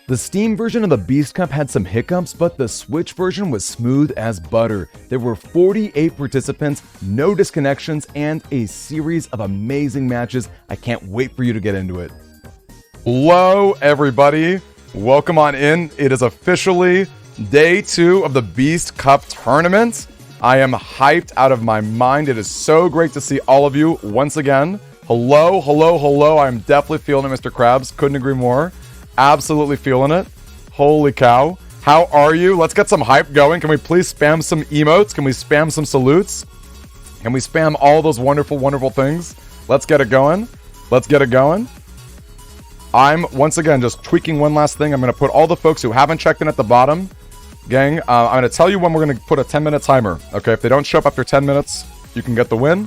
The Steam version of the Beast Cup had some hiccups, but the Switch version was smooth as butter. There were 48 participants, no disconnections, and a series of amazing matches. I can't wait for you to get into it. Hello, everybody. Welcome on in. It is officially day 2 of the Beast Cup tournament. I am hyped out of my mind. It is so great to see all of you once again. Hello, hello, hello. I'm definitely feeling it, Mr. Krabs. Couldn't agree more. Absolutely feeling it. Holy cow. How are you? Let's get some hype going. Can we please spam some emotes? Can we spam some salutes? Can we spam all those wonderful, wonderful things? Let's get it going. Let's get it going. I'm, once again, just tweaking one last thing. I'm going to put all the folks who haven't checked in at the bottom. Gang, I'm going to tell you when we're going to put a 10-minute timer. Okay, if they don't show up after 10 minutes, you can get the win.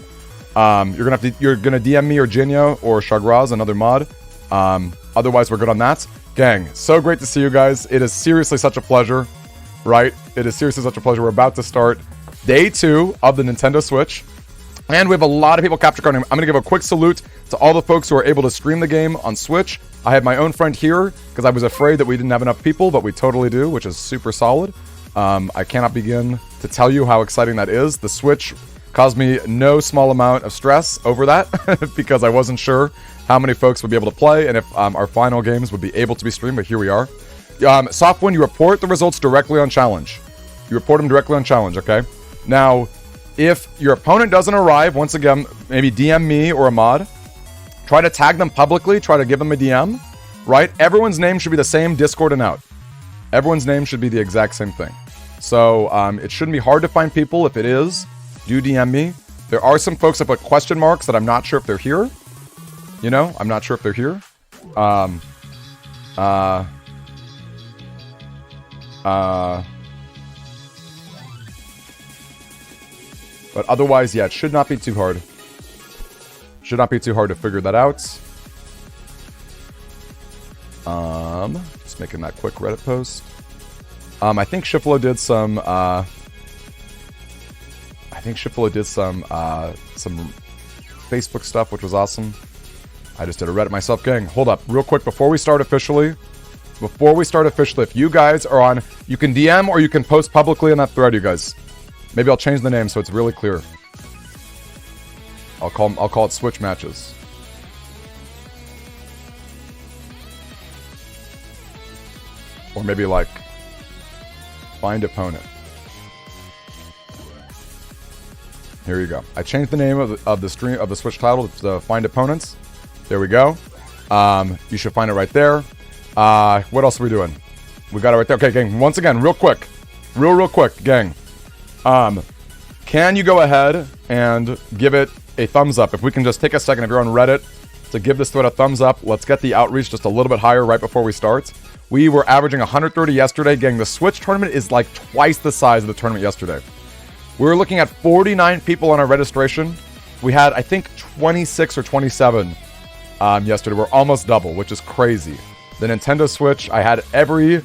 You're going to DM me or Jinyo or Chagras, another mod. Otherwise, we're good on that. Gang, so great to see you guys. It is seriously such a pleasure, right? It is seriously such a pleasure. We're about to start day 2 of the Nintendo Switch. And we have a lot of people capture carding. I'm going to give a quick salute to all the folks who are able to stream the game on Switch. I had my own friend here because I was afraid that we didn't have enough people, but we totally do, which is super solid. I cannot begin to tell you how exciting that is. The Switch caused me no small amount of stress over that because I wasn't sure how many folks would be able to play and if our final games would be able to be streamed, but here we are. Softwin, you report the results directly on Challenge. You report them directly on Challenge, okay? Now, if your opponent doesn't arrive, once again, maybe DM me or a mod. Try to tag them publicly. Try to give them a DM, right? Everyone's name should be the same, Discord and out. Everyone's name should be the exact same thing. So it shouldn't be hard to find people. If it is, do DM me. There are some folks that put question marks that I'm not sure if they're here. You know, I'm not sure if they're here. But otherwise, yeah, it should not be too hard. Should not be too hard to figure that out. Just making that quick Reddit post. I think Shiflo did some. Some Facebook stuff, which was awesome. I just did a Reddit myself. Gang, hold up, real quick before we start officially. If you guys are on, you can DM or you can post publicly on that thread, you guys. Maybe I'll change the name so it's really clear. I'll call it Switch Matches. Or maybe like Find Opponent. Here you go. I changed the name of the stream of the Switch title to Find Opponents. There we go. You should find it right there. What else are we doing? We got it right there. Okay, gang. Once again, real quick, gang. Can you go ahead and give it a thumbs up? If we can just take a second, if you're on Reddit, to give this thread a thumbs up. Let's get the outreach just a little bit higher right before we start. We were averaging 130 yesterday. Gang, the Switch tournament is like twice the size of the tournament yesterday. We were looking at 49 people on our registration. We had, I think, 26 or 27 yesterday. We're almost double, which is crazy. The Nintendo Switch, I had every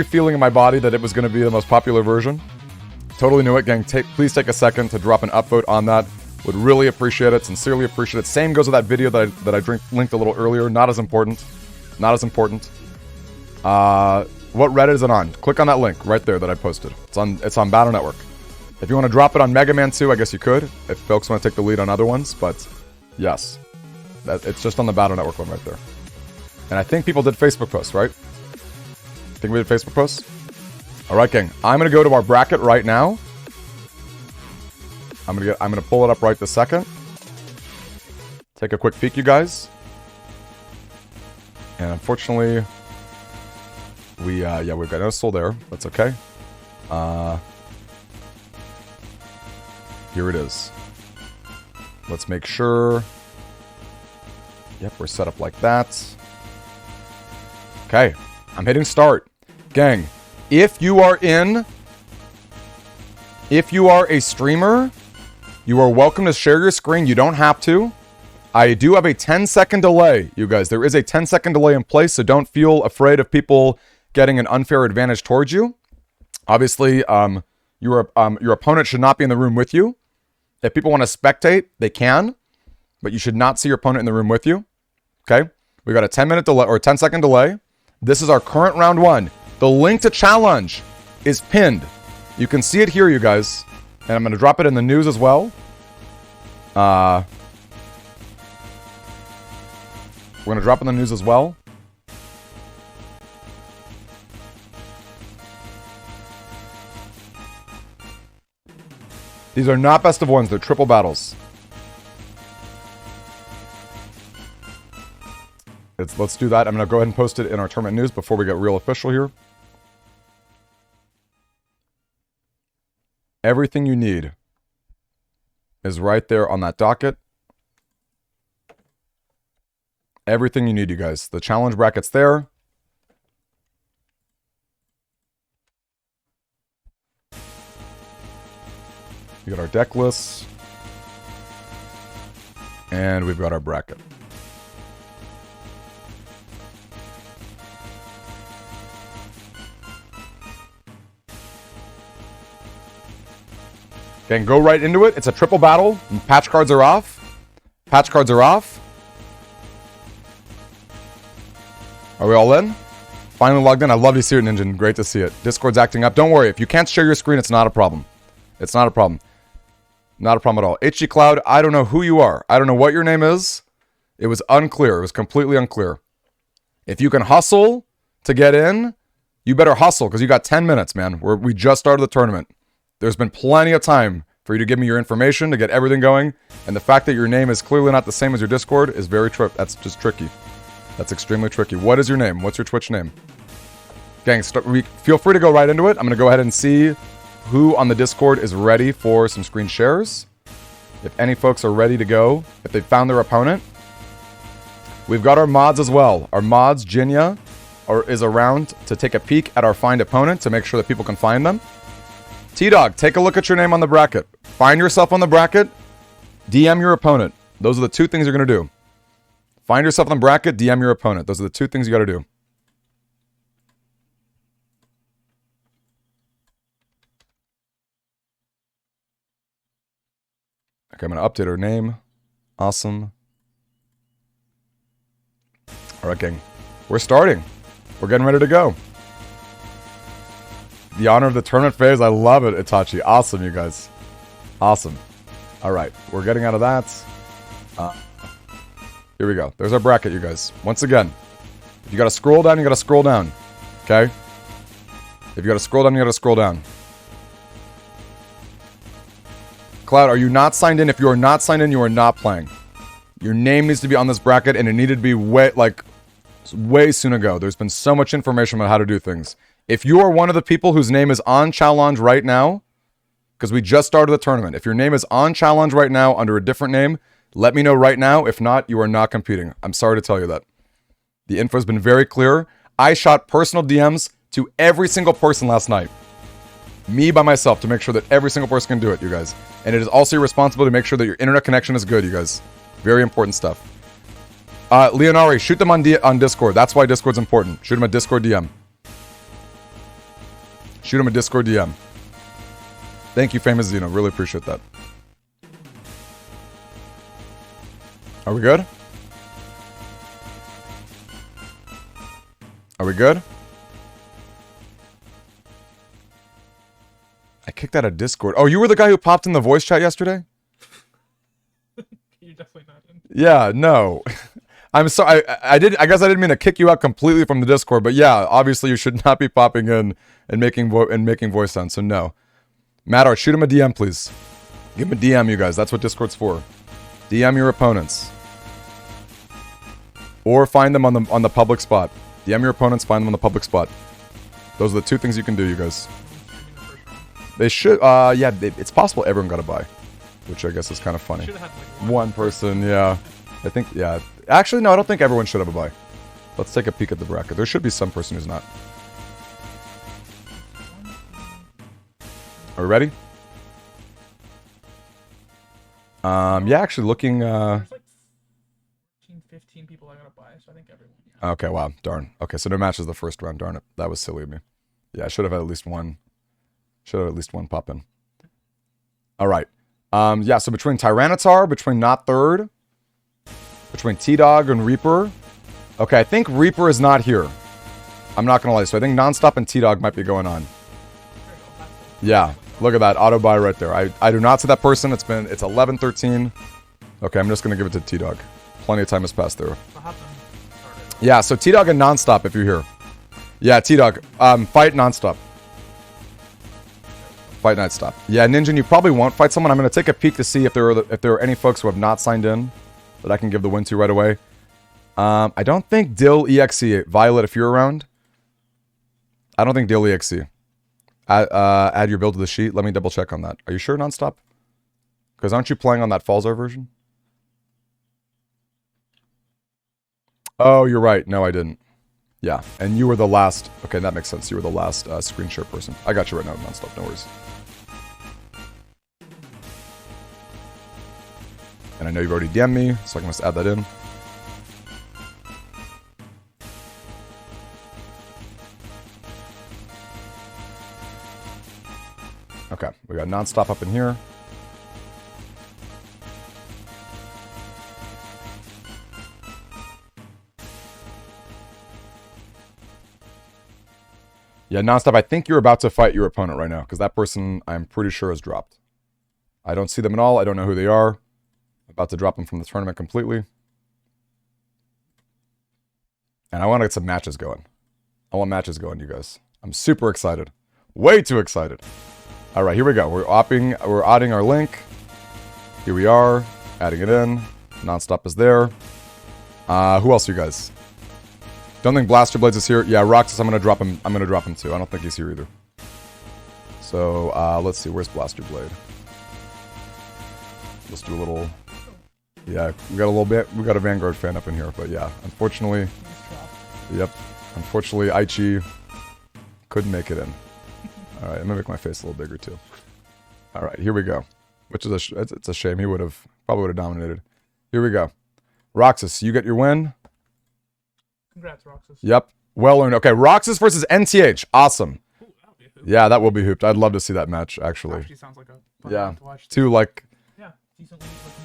feeling in my body that it was going to be the most popular version. Totally knew it, gang. Please take a second to drop an upvote on that. Would really appreciate it. Sincerely appreciate it. Same goes with that video that I linked a little earlier. Not as important. Not as important. What Reddit is it on? Click on that link right there that I posted. It's on Battle Network. If you want to drop it on Mega Man 2, I guess you could. If folks want to take the lead on other ones, but yes, it's just on the Battle Network one right there. And I think people did Facebook posts, right? I think we did Facebook posts. All right, gang. I'm gonna go to our bracket right now. I'm gonna pull it up right this second. Take a quick peek, you guys. And unfortunately, we've got no soul there. That's okay. Here it is. Let's make sure. Yep, we're set up like that. Okay, I'm hitting start. Gang, if you are a streamer, you are welcome to share your screen. You don't have to. I do have a 10-second delay, you guys. There is a 10-second delay in place, so don't feel afraid of people getting an unfair advantage towards you. Obviously, your opponent should not be in the room with you. If people want to spectate, they can, but you should not see your opponent in the room with you. Okay? We got a 10-minute delay or 10-second delay. This is our current round 1. The link to challenge is pinned. You can see it here, you guys. And I'm going to drop it in the news as well. We're going to drop it in the news as well. These are not best of ones. They're triple battles. Let's do that. I'm going to go ahead and post it in our tournament news before we get real official here. Everything you need is right there on that docket. Everything you need, you guys. The challenge bracket's there. We got our deck lists. And we've got our bracket. Okay, go right into it. It's a triple battle. Patch cards are off. Patch cards are off. Are we all in? Finally logged in. I love to see it, Ninja. Great to see it. Discord's acting up. Don't worry. If you can't share your screen, it's not a problem. It's not a problem. Not a problem at all. HG Cloud, I don't know who you are. I don't know what your name is. It was unclear. It was completely unclear. If you can hustle to get in, you better hustle because you got 10 minutes, man. We just started the tournament. There's been plenty of time for you to give me your information, to get everything going. And the fact that your name is clearly not the same as your Discord is very that's just tricky. That's extremely tricky. What is your name? What's your Twitch name? Gang, feel free to go right into it. I'm going to go ahead and see who on the Discord is ready for some screen shares. If any folks are ready to go, if they found their opponent. We've got our mods as well. Our mods, Jinya, is around to take a peek at our find opponent to make sure that people can find them. T-Dog, take a look at your name on the bracket. Find yourself on the bracket. DM your opponent. Those are the two things you're going to do. Find yourself on the bracket. DM your opponent. Those are the two things you got to do. Okay, I'm going to update her name. Awesome. All right, gang. We're starting. We're getting ready to go. The honor of the tournament phase. I love it, Itachi. Awesome, you guys. Awesome. All right. We're getting out of that. Here we go. There's our bracket, you guys. Once again, if you got to scroll down, you got to scroll down. Okay? If you got to scroll down, you got to scroll down. Cloud, are you not signed in? If you are not signed in, you are not playing. Your name needs to be on this bracket, and it needed to be way soon ago. There's been so much information about how to do things. If you are one of the people whose name is on challenge right now, because we just started the tournament, if your name is on challenge right now under a different name, let me know right now. If not, you are not competing. I'm sorry to tell you that. The info has been very clear. I shot personal DMs to every single person last night. Me by myself, to make sure that every single person can do it, you guys. And it is also your responsibility to make sure that your internet connection is good, you guys. Very important stuff. Leonardi, shoot them on Discord. That's why Discord's important. Shoot them a Discord DM. Shoot them a Discord DM. Thank you, Famous Zeno. Really appreciate that. Are we good? Are we good? I kicked out of Discord. Oh, you were the guy who popped in the voice chat yesterday? You're definitely not in. Yeah, no. I'm sorry. I guess I didn't mean to kick you out completely from the Discord, but yeah, obviously you should not be popping in and making voice sounds. So no. Madar, shoot him a DM, please. Give him a DM, you guys. That's what Discord's for. DM your opponents. Or find them on the public spot. DM your opponents, find them on the public spot. Those are the two things you can do, you guys. They should, yeah, it's possible everyone got a buy. Which I guess is kind of funny. Should have had, like, one person, yeah. I think, yeah. Actually, no, I don't think everyone should have a buy. Let's take a peek at the bracket. There should be some person who's not. Are we ready? Yeah, actually looking, There's like 15 people I gotta buy, so I think everyone. Yeah. Okay, wow, darn. Okay, so no matches the first round, darn it. That was silly of me. Yeah, I should have had at least one. Should have at least one pop in. All right. Yeah, so between Tyranitar, between Not Third, between T-Dog and Reaper. Okay, I think Reaper is not here. I'm not gonna lie. So I think Nonstop and T-Dog might be going on. There you go. That's it. Yeah, look at that auto buy right there. I do not see that person. It's 11:13. Okay, I'm just gonna give it to T-Dog. Plenty of time has passed through. So have them started. Yeah, so T-Dog and Nonstop if you're here. Yeah, T-Dog. Fight Nonstop. Fight Nightstop. Yeah, Ninja, you probably won't fight someone. I'm gonna take a peek to see if there are any folks who have not signed in that I can give the win to right away. I don't think Dill EXE. Violet, if you're around. I don't think Dill EXE. Add your build to the sheet. Let me double check on that. Are you sure, Nonstop? Because aren't you playing on that Falzar version? Oh, you're right. No, I didn't. Yeah, and you were the last... Okay, that makes sense. You were the last screen share person. I got you right now, Nonstop. No worries. And I know you've already DM'd me, so I can just add that in. Okay, we got Nonstop up in here. Yeah, Nonstop, I think you're about to fight your opponent right now, because that person, I'm pretty sure, has dropped. I don't see them at all. I don't know who they are. About to drop them from the tournament completely. And I want to get some matches going. I want matches going, you guys. I'm super excited. Way too excited. All right, here we go. We're adding our link. Here we are, adding it in. Nonstop is there. Who else, you guys? Don't think Blaster Blades is here. Yeah, Roxas, I'm gonna drop him. I'm gonna drop him too. I don't think he's here either. So let's see. Where's Blaster Blade? Let's do a little. Yeah, we got a little bit. We got a Vanguard fan up in here, but yeah, unfortunately. Yep. Unfortunately, Aichi couldn't make it in. All right, I'm gonna make my face a little bigger too. All right, here we go. Which is it's a shame. He probably would have dominated. Here we go. Roxas, you get your win. Congrats, Roxas. Yep. Well earned. Okay, Roxas versus NTH. Awesome. Ooh, that'll be a hoop. Yeah, that will be hooped. I'd love to see that match, actually. Actually sounds like a fun Yeah. game to watch. Two, like... Yeah, decently looking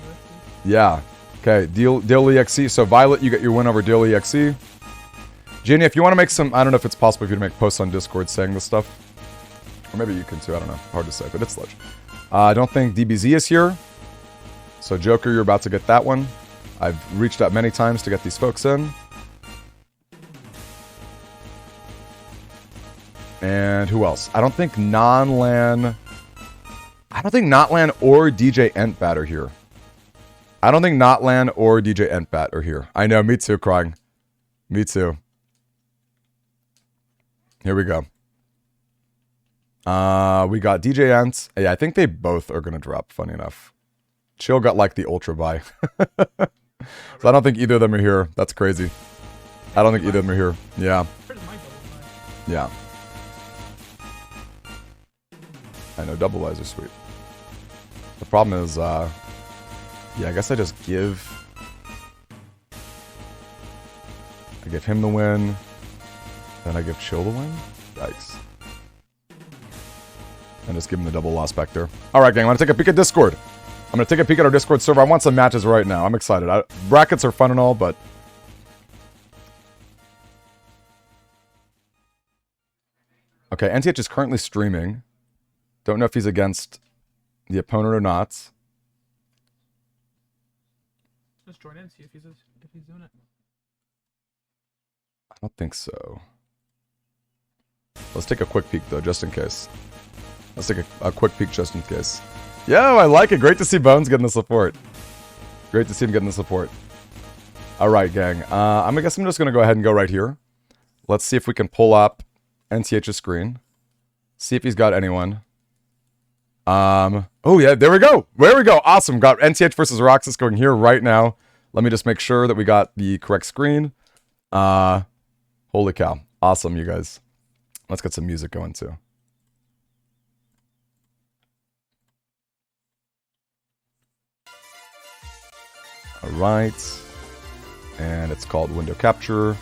UFC. Yeah. Okay, Deal EXE. So, Violet, you get your win over Deal EXE. Jenny, if you want to make some... I don't know if it's possible for you to make posts on Discord saying this stuff. Or maybe you can too. I don't know. Hard to say, but it's Sledge. I don't think DBZ is here. So, Joker, you're about to get that one. I've reached out many times to get these folks in. And who else? I don't think Non-Lan... I don't think Notlan or DJ Entbat are here. I don't think Notlan or DJ Entbat are here. I know, me too, crying. Me too. Here we go. We got DJ Ents. Yeah, I think they both are going to drop, funny enough. Chill got like the Ultra buy. So I don't think either of them are here. That's crazy. I don't think either of them are here. Yeah. Yeah. I know, double buys are sweet. The problem is, yeah, I guess I just give him the win, then I give Chill the win? Yikes. And just give him the double loss back there. Alright, gang, I'm gonna take a peek at Discord. I'm gonna take a peek at our Discord server. I want some matches right now. I'm excited. Brackets are fun and all, but... Okay, NTH is currently streaming. Don't know if he's against the opponent or not. Just join in, see if he's doing it. I don't think so. Let's take a quick peek though, just in case. Let's take a quick peek just in case. Yo, I like it. Great to see Bones getting the support. Great to see him getting the support. Alright, gang. I guess I'm just going to go ahead and go right here. Let's see if we can pull up NTH's screen. See if he's got anyone. Oh yeah, there we go. There we go. Awesome. Got NTH versus Roxas going here right now. Let me just make sure that we got the correct screen. Holy cow. Awesome, you guys. Let's get some music going too. All right. And it's called Window Capture.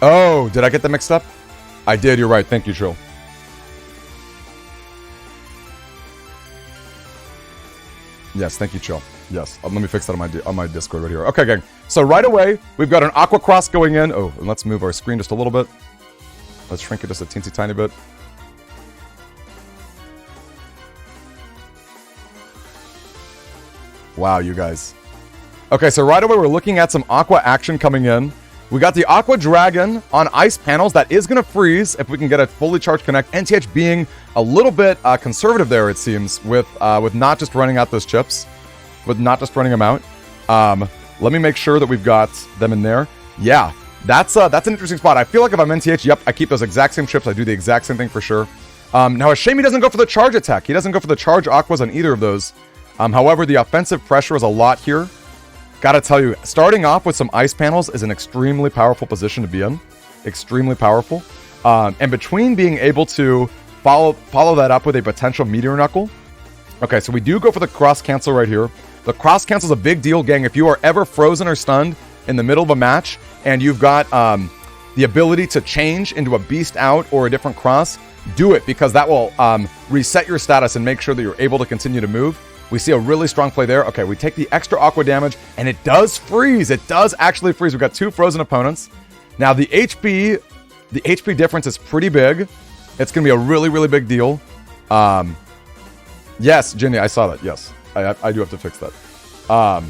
Oh, did I get that mixed up? I did, you're right. Thank you, Trill. Yes, thank you, Chill. Yes, let me fix that on my Discord right here. Okay, gang. So right away, we've got an Aqua Cross going in. Oh, and let's move our screen just a little bit. Let's shrink it just a teensy tiny bit. Wow, you guys. Okay, so right away, we're looking at some Aqua action coming in. We got the Aqua Dragon on ice panels. That is going to freeze if we can get a fully charged connect. NTH being a little bit conservative there, it seems, with not just running out those chips. With not just running them out. Let me make sure that we've got them in there. Yeah, that's an interesting spot. I feel like if I'm NTH, yep, I keep those exact same chips. I do the exact same thing for sure. Now, a shame he doesn't go for the charge attack. He doesn't go for the charge Aquas on either of those. However, the offensive pressure is a lot here. Gotta tell you, starting off with some ice panels is an extremely powerful position to be in. Extremely powerful. And between being able to follow that up with a potential Meteor Knuckle. Okay, so we do go for the cross cancel right here. The cross cancel is a big deal, gang. If you are ever frozen or stunned in the middle of a match and you've got the ability to change into a beast out or a different cross, do it, because that will reset your status and make sure that you're able to continue to move. We see a really strong play there. Okay, we take the extra Aqua damage, and it does freeze. It does actually freeze. We've got two frozen opponents. Now, the HP difference is pretty big. It's going to be a really, really big deal. Yes, Ginny, I saw that. Yes, I do have to fix that. I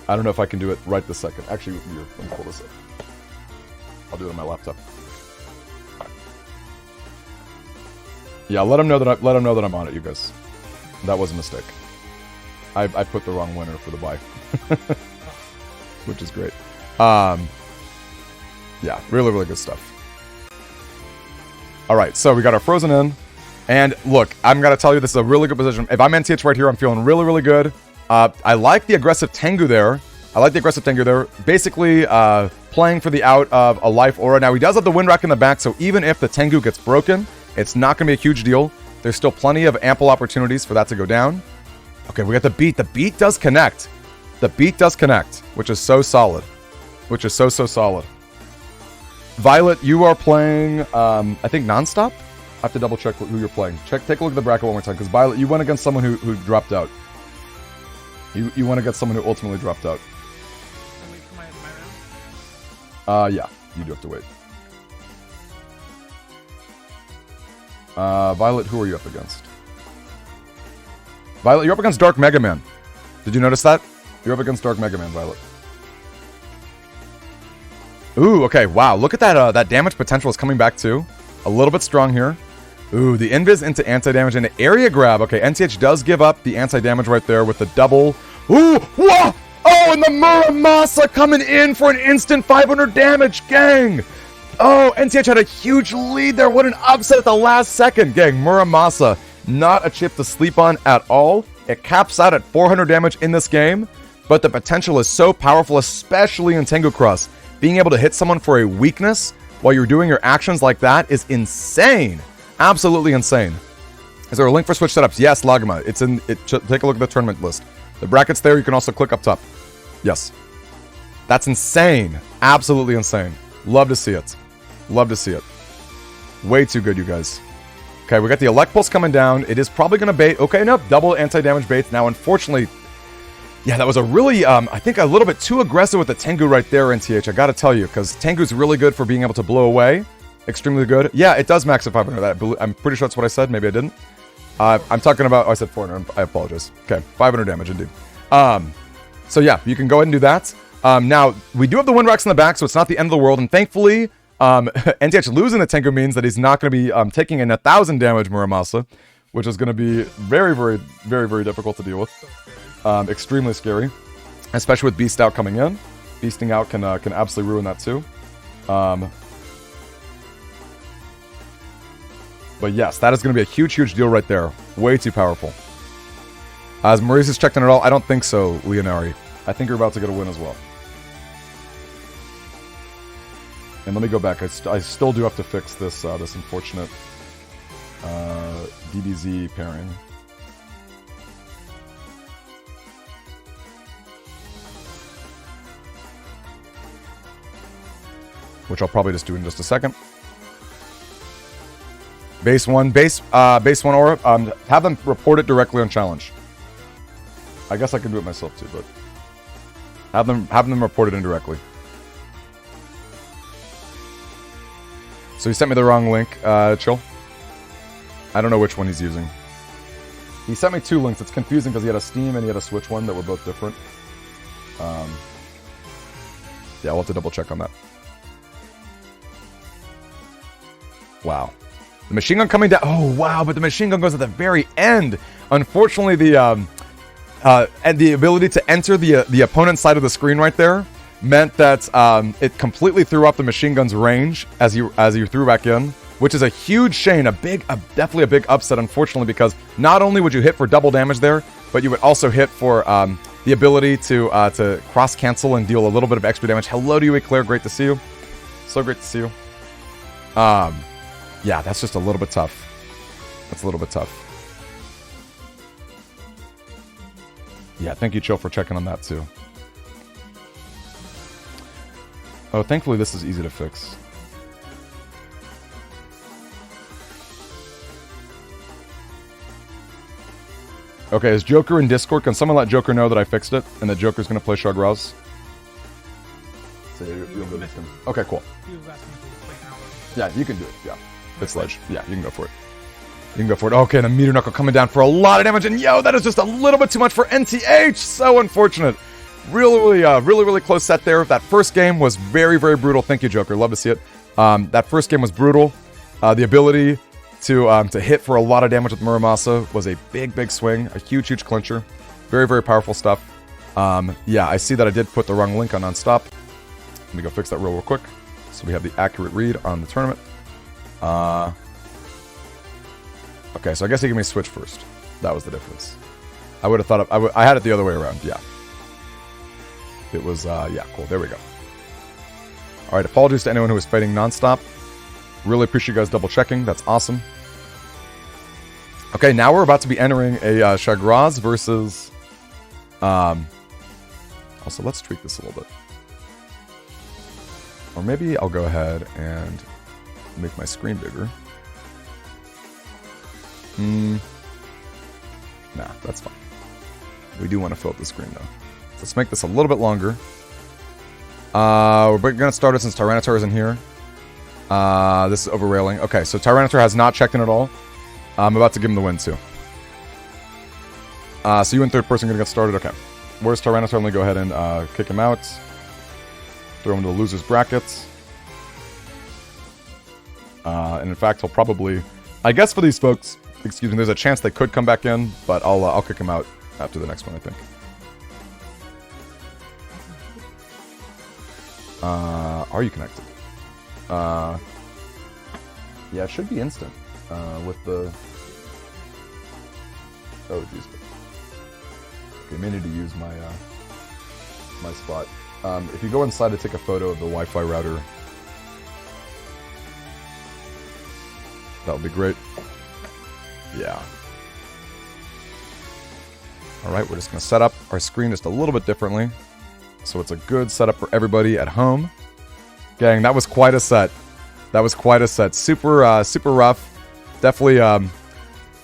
don't know if I can do it right this second. Actually, let me pull this up. I'll do it on my laptop. Yeah, let them know that I'm on it, you guys. That was a mistake. I put the wrong winner for the buy, which is great. Yeah, really, really good stuff. All right, so we got our frozen in, and look, I'm gonna tell you this is a really good position. If I'm NTH right here, I'm feeling really, really good. I like the aggressive Tengu there. Basically, playing for the out of a life aura. Now, he does have the wind rack in the back, so even if the Tengu gets broken, it's not gonna be a huge deal. There's still plenty of ample opportunities for that to go down. Okay, we got the beat. The beat does connect. Which is so solid. So solid. Violet, you are playing, I think, nonstop? I have to double check who you're playing. Take a look at the bracket one more time, because Violet, you went against someone who dropped out. You went against someone who ultimately dropped out. Can wait for my round? Yeah, you do have to wait. Violet, who are you up against? Violet, you're up against Dark Mega Man. Did you notice that? You're up against Dark Mega Man, Violet. Ooh, okay, wow. Look at that, that damage potential is coming back too. A little bit strong here. Ooh, the invis into anti-damage into area grab. Okay, NTH does give up the anti-damage right there with the double. Ooh, whoa! Oh, and the Muramasa coming in for an instant 500 damage, gang! Oh, NTH had a huge lead there. What an upset at the last second, gang. Muramasa, not a chip to sleep on at all. It caps out at 400 damage in this game, but the potential is so powerful, especially in Tengu Cross. Being able to hit someone for a weakness while you're doing your actions like that is insane. Absolutely insane. Is there a link for Switch setups? Yes, Laguma. It's in it. Take a look at the tournament list. The bracket's there. You can also click up top. Yes. That's insane. Absolutely insane. Love to see it. Love to see it. Way too good, you guys. Okay, we got the Elect Pulse coming down. It is probably going to bait. Okay, nope. Double anti-damage baits. Now, unfortunately, yeah, that was a really, I think a little bit too aggressive with the Tengu right there, NTH. I got to tell you, because Tengu's really good for being able to blow away. Extremely good. Yeah, it does max at 500. I'm pretty sure that's what I said. Maybe I didn't. I'm talking about, oh, I said 400. I apologize. Okay, 500 damage indeed. So yeah, you can go ahead and do that. Now, we do have the wind racks in the back, so it's not the end of the world. And thankfully, NTH losing the Tengu means that he's not going to be taking in 1,000 damage Muramasa, which is going to be very, very, very, very difficult to deal with. Extremely scary, especially with Beast Out coming in. Beasting Out can absolutely ruin that too. But yes, that is going to be a huge, huge deal right there. Way too powerful. Has Maurice has checked in at all? I don't think so, Leonardi. I think you're about to get a win as well. And let me go back. I still do have to fix this this unfortunate DBZ pairing. Which I'll probably just do in just a second. Base one aura. Have them report it directly on challenge. I guess I can do it myself too, but have them report it indirectly. So he sent me the wrong link, Chill. I don't know which one he's using. He sent me 2 links. It's confusing because he had a Steam and he had a Switch one that were both different. Yeah, we'll have to double check on that. Wow. The machine gun coming down. Oh, wow, but the machine gun goes at the very end. Unfortunately, and the ability to enter the opponent's side of the screen right there meant that it completely threw up the machine gun's range as you threw back in, which is a huge shame, definitely a big upset, unfortunately, because not only would you hit for double damage there, but you would also hit for the ability to cross cancel and deal a little bit of extra damage. Hello to you, Eclair. Great to see you. So great to see you. Yeah, that's just a little bit tough. That's a little bit tough. Yeah, thank you, Chill, for checking on that too. Oh, thankfully this is easy to fix. Okay, is Joker in Discord? Can someone let Joker know that I fixed it and that Joker's gonna play Chagras? Okay, cool. Yeah, you can do it. Yeah, it's ledge. Yeah, you can go for it. You can go for it. Okay, and a meteor knuckle coming down for a lot of damage, and yo, that is just a little bit too much for NTH. So unfortunate. Really close set there. That first game was very brutal. Thank you, Joker. Love to see it. That first game was brutal. The ability to hit for a lot of damage with Muramasa was a big swing. A huge clincher. Very powerful stuff. Yeah, I see that I did put the wrong link on nonstop. Let me go fix that real quick. So we have the accurate read on the tournament. Okay, so I guess he gave me switch first. That was the difference. I would have thought I had it the other way around. Yeah. It was, yeah, cool. There we go. All right, apologies to anyone who was fighting nonstop. Really appreciate you guys double checking. That's awesome. Okay, now we're about to be entering a Chagras versus... Also, let's tweak this a little bit. Or maybe I'll go ahead and make my screen bigger. Nah, that's fine. We do want to fill up the screen, though. Let's make this a little bit longer. We're going to start it since Tyranitar is in here. This is over railing. Okay, so Tyranitar has not checked in at all. I'm about to give him the win, too. So you in third person going to get started? Okay. Where's Tyranitar? Let me go ahead and kick him out. Throw him to the loser's brackets. And in fact, he'll probably... I guess for these folks, excuse me, there's a chance they could come back in, but I'll kick him out after the next one, I think. Are you connected? Yeah, it should be instant. With the... Oh, jeez. Okay, may need to use my my spot. If you go inside to take a photo of the Wi-Fi router, that would be great. Yeah. Alright, we're just going to set up our screen just a little bit differently, so it's a good setup for everybody at home. Gang, that was quite a set. That was quite a set. Super, super rough. Definitely,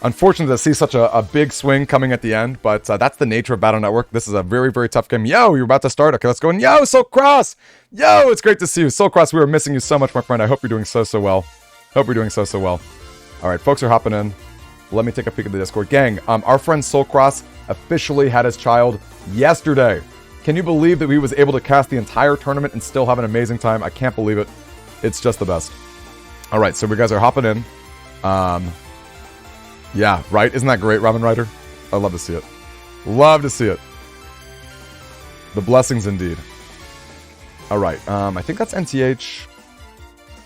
unfortunate to see such a big swing coming at the end, but that's the nature of Battle Network. This is a very, very tough game. Yo, you're about to start? Okay, let's go. And yo, Soul Cross! Yo, it's great to see you. Soul Cross, we were missing you so much, my friend. I hope you're doing so well. Hope you're doing so well. Alright, folks are hopping in. Let me take a peek at the Discord. Gang, our friend Soul Cross officially had his child yesterday. Can you believe that he was able to cast the entire tournament and still have an amazing time? I can't believe it. It's just the best. Alright, so we guys are hopping in. Yeah, right? Isn't that great, Ramen Rider? I love to see it. Love to see it. The blessings indeed. Alright, I think that's NTH.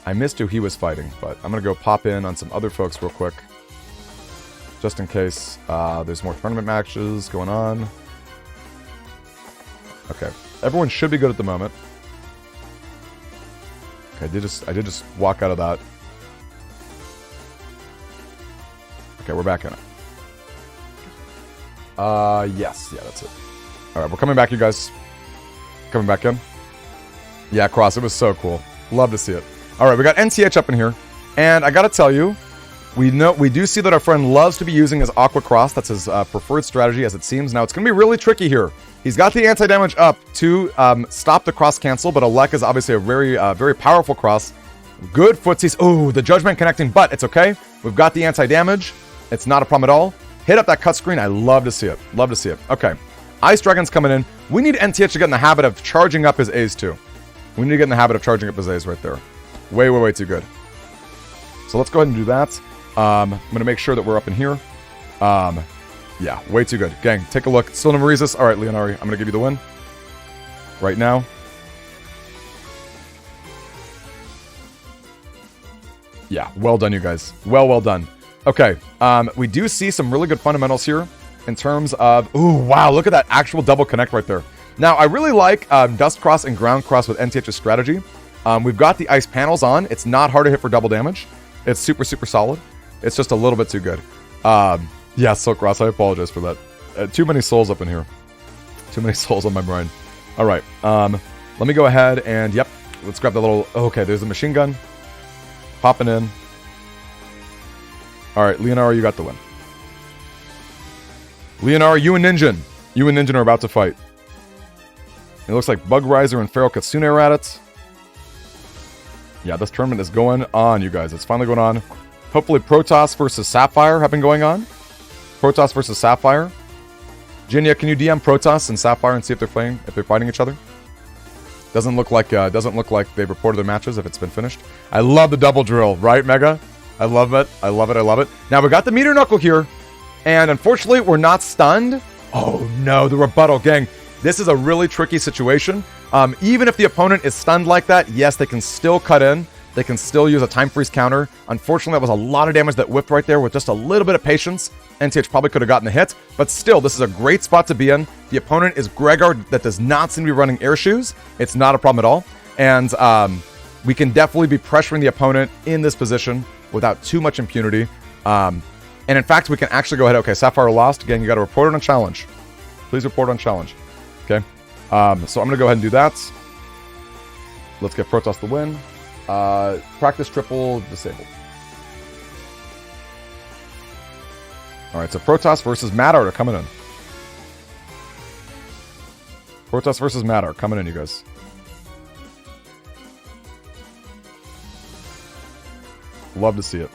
I missed who he was fighting, but I'm going to go pop in on some other folks real quick. Just in case there's more tournament matches going on. Okay, everyone should be good at the moment. Okay, I did just walk out of that. Okay, we're back in it. Yes, yeah, that's it. Alright, we're coming back, you guys. Coming back in. Yeah, Cross, it was so cool. Love to see it. Alright, we got NTH up in here. And I gotta tell you, We do see that our friend loves to be using his Aqua Cross. That's his preferred strategy, as it seems. Now, it's going to be really tricky here. He's got the anti-damage up to stop the cross cancel, but Alek is obviously a very powerful cross. Good footsies. Oh, the Judgment connecting, but it's okay. We've got the anti-damage. It's not a problem at all. Hit up that cut screen. I love to see it. Love to see it. Okay. Ice Dragon's coming in. We need NTH to get in the habit of charging up his A's too. We need to get in the habit of charging up his A's right there. Way too good. So let's go ahead and do that. I'm going to make sure that we're up in here. Yeah, way too good. Gang, take a look. Still no Marizis. All right, Leonardi, I'm going to give you the win. Right now. Yeah, well done, you guys. Well done. Okay, we do see some really good fundamentals here in terms of... Ooh, wow, look at that actual double connect right there. Now, I really like Dust Cross and Ground Cross with NTH's strategy. We've got the ice panels on. It's not hard to hit for double damage. It's super solid. It's just a little bit too good. Yeah, Silk Ross, I apologize for that. Too many souls up in here. Too many souls on my brain. All right, let me go ahead and, yep, let's grab the little... Okay, there's a machine gun. Popping in. All right, Leonardi, you got the win. Leonardi, you and Ninjin are about to fight. It looks like Bug Riser and Feral Kitsune are at it. Yeah, this tournament is going on, you guys. It's finally going on. Hopefully Protoss versus Sapphire have been going on. Protoss versus Sapphire. Jinya, can you DM Protoss and Sapphire and see if they're fighting each other? Doesn't look like they've reported their matches if it's been finished. I love the double drill, right, Mega? I love it. I love it. Now we got the meter knuckle here, and unfortunately we're not stunned. Oh no, the rebuttal, gang. This is a really tricky situation. Even if the opponent is stunned like that, yes, they can still cut in. They can still use a time freeze counter. Unfortunately, that was a lot of damage that whipped right there with just a little bit of patience. NTH probably could have gotten the hit, but still, this is a great spot to be in. The opponent is Gregor that does not seem to be running air shoes. It's not a problem at all. And we can definitely be pressuring the opponent in this position without too much impunity. And in fact, we can actually go ahead. Okay, Sapphire lost. Again, you got to report it on challenge. Please report on challenge. Okay. So I'm going to go ahead and do that. Let's get Protoss the win. Practice triple disabled. Alright, so Protoss versus Madart are coming in. Protoss versus Madart coming in, you guys. Love to see it.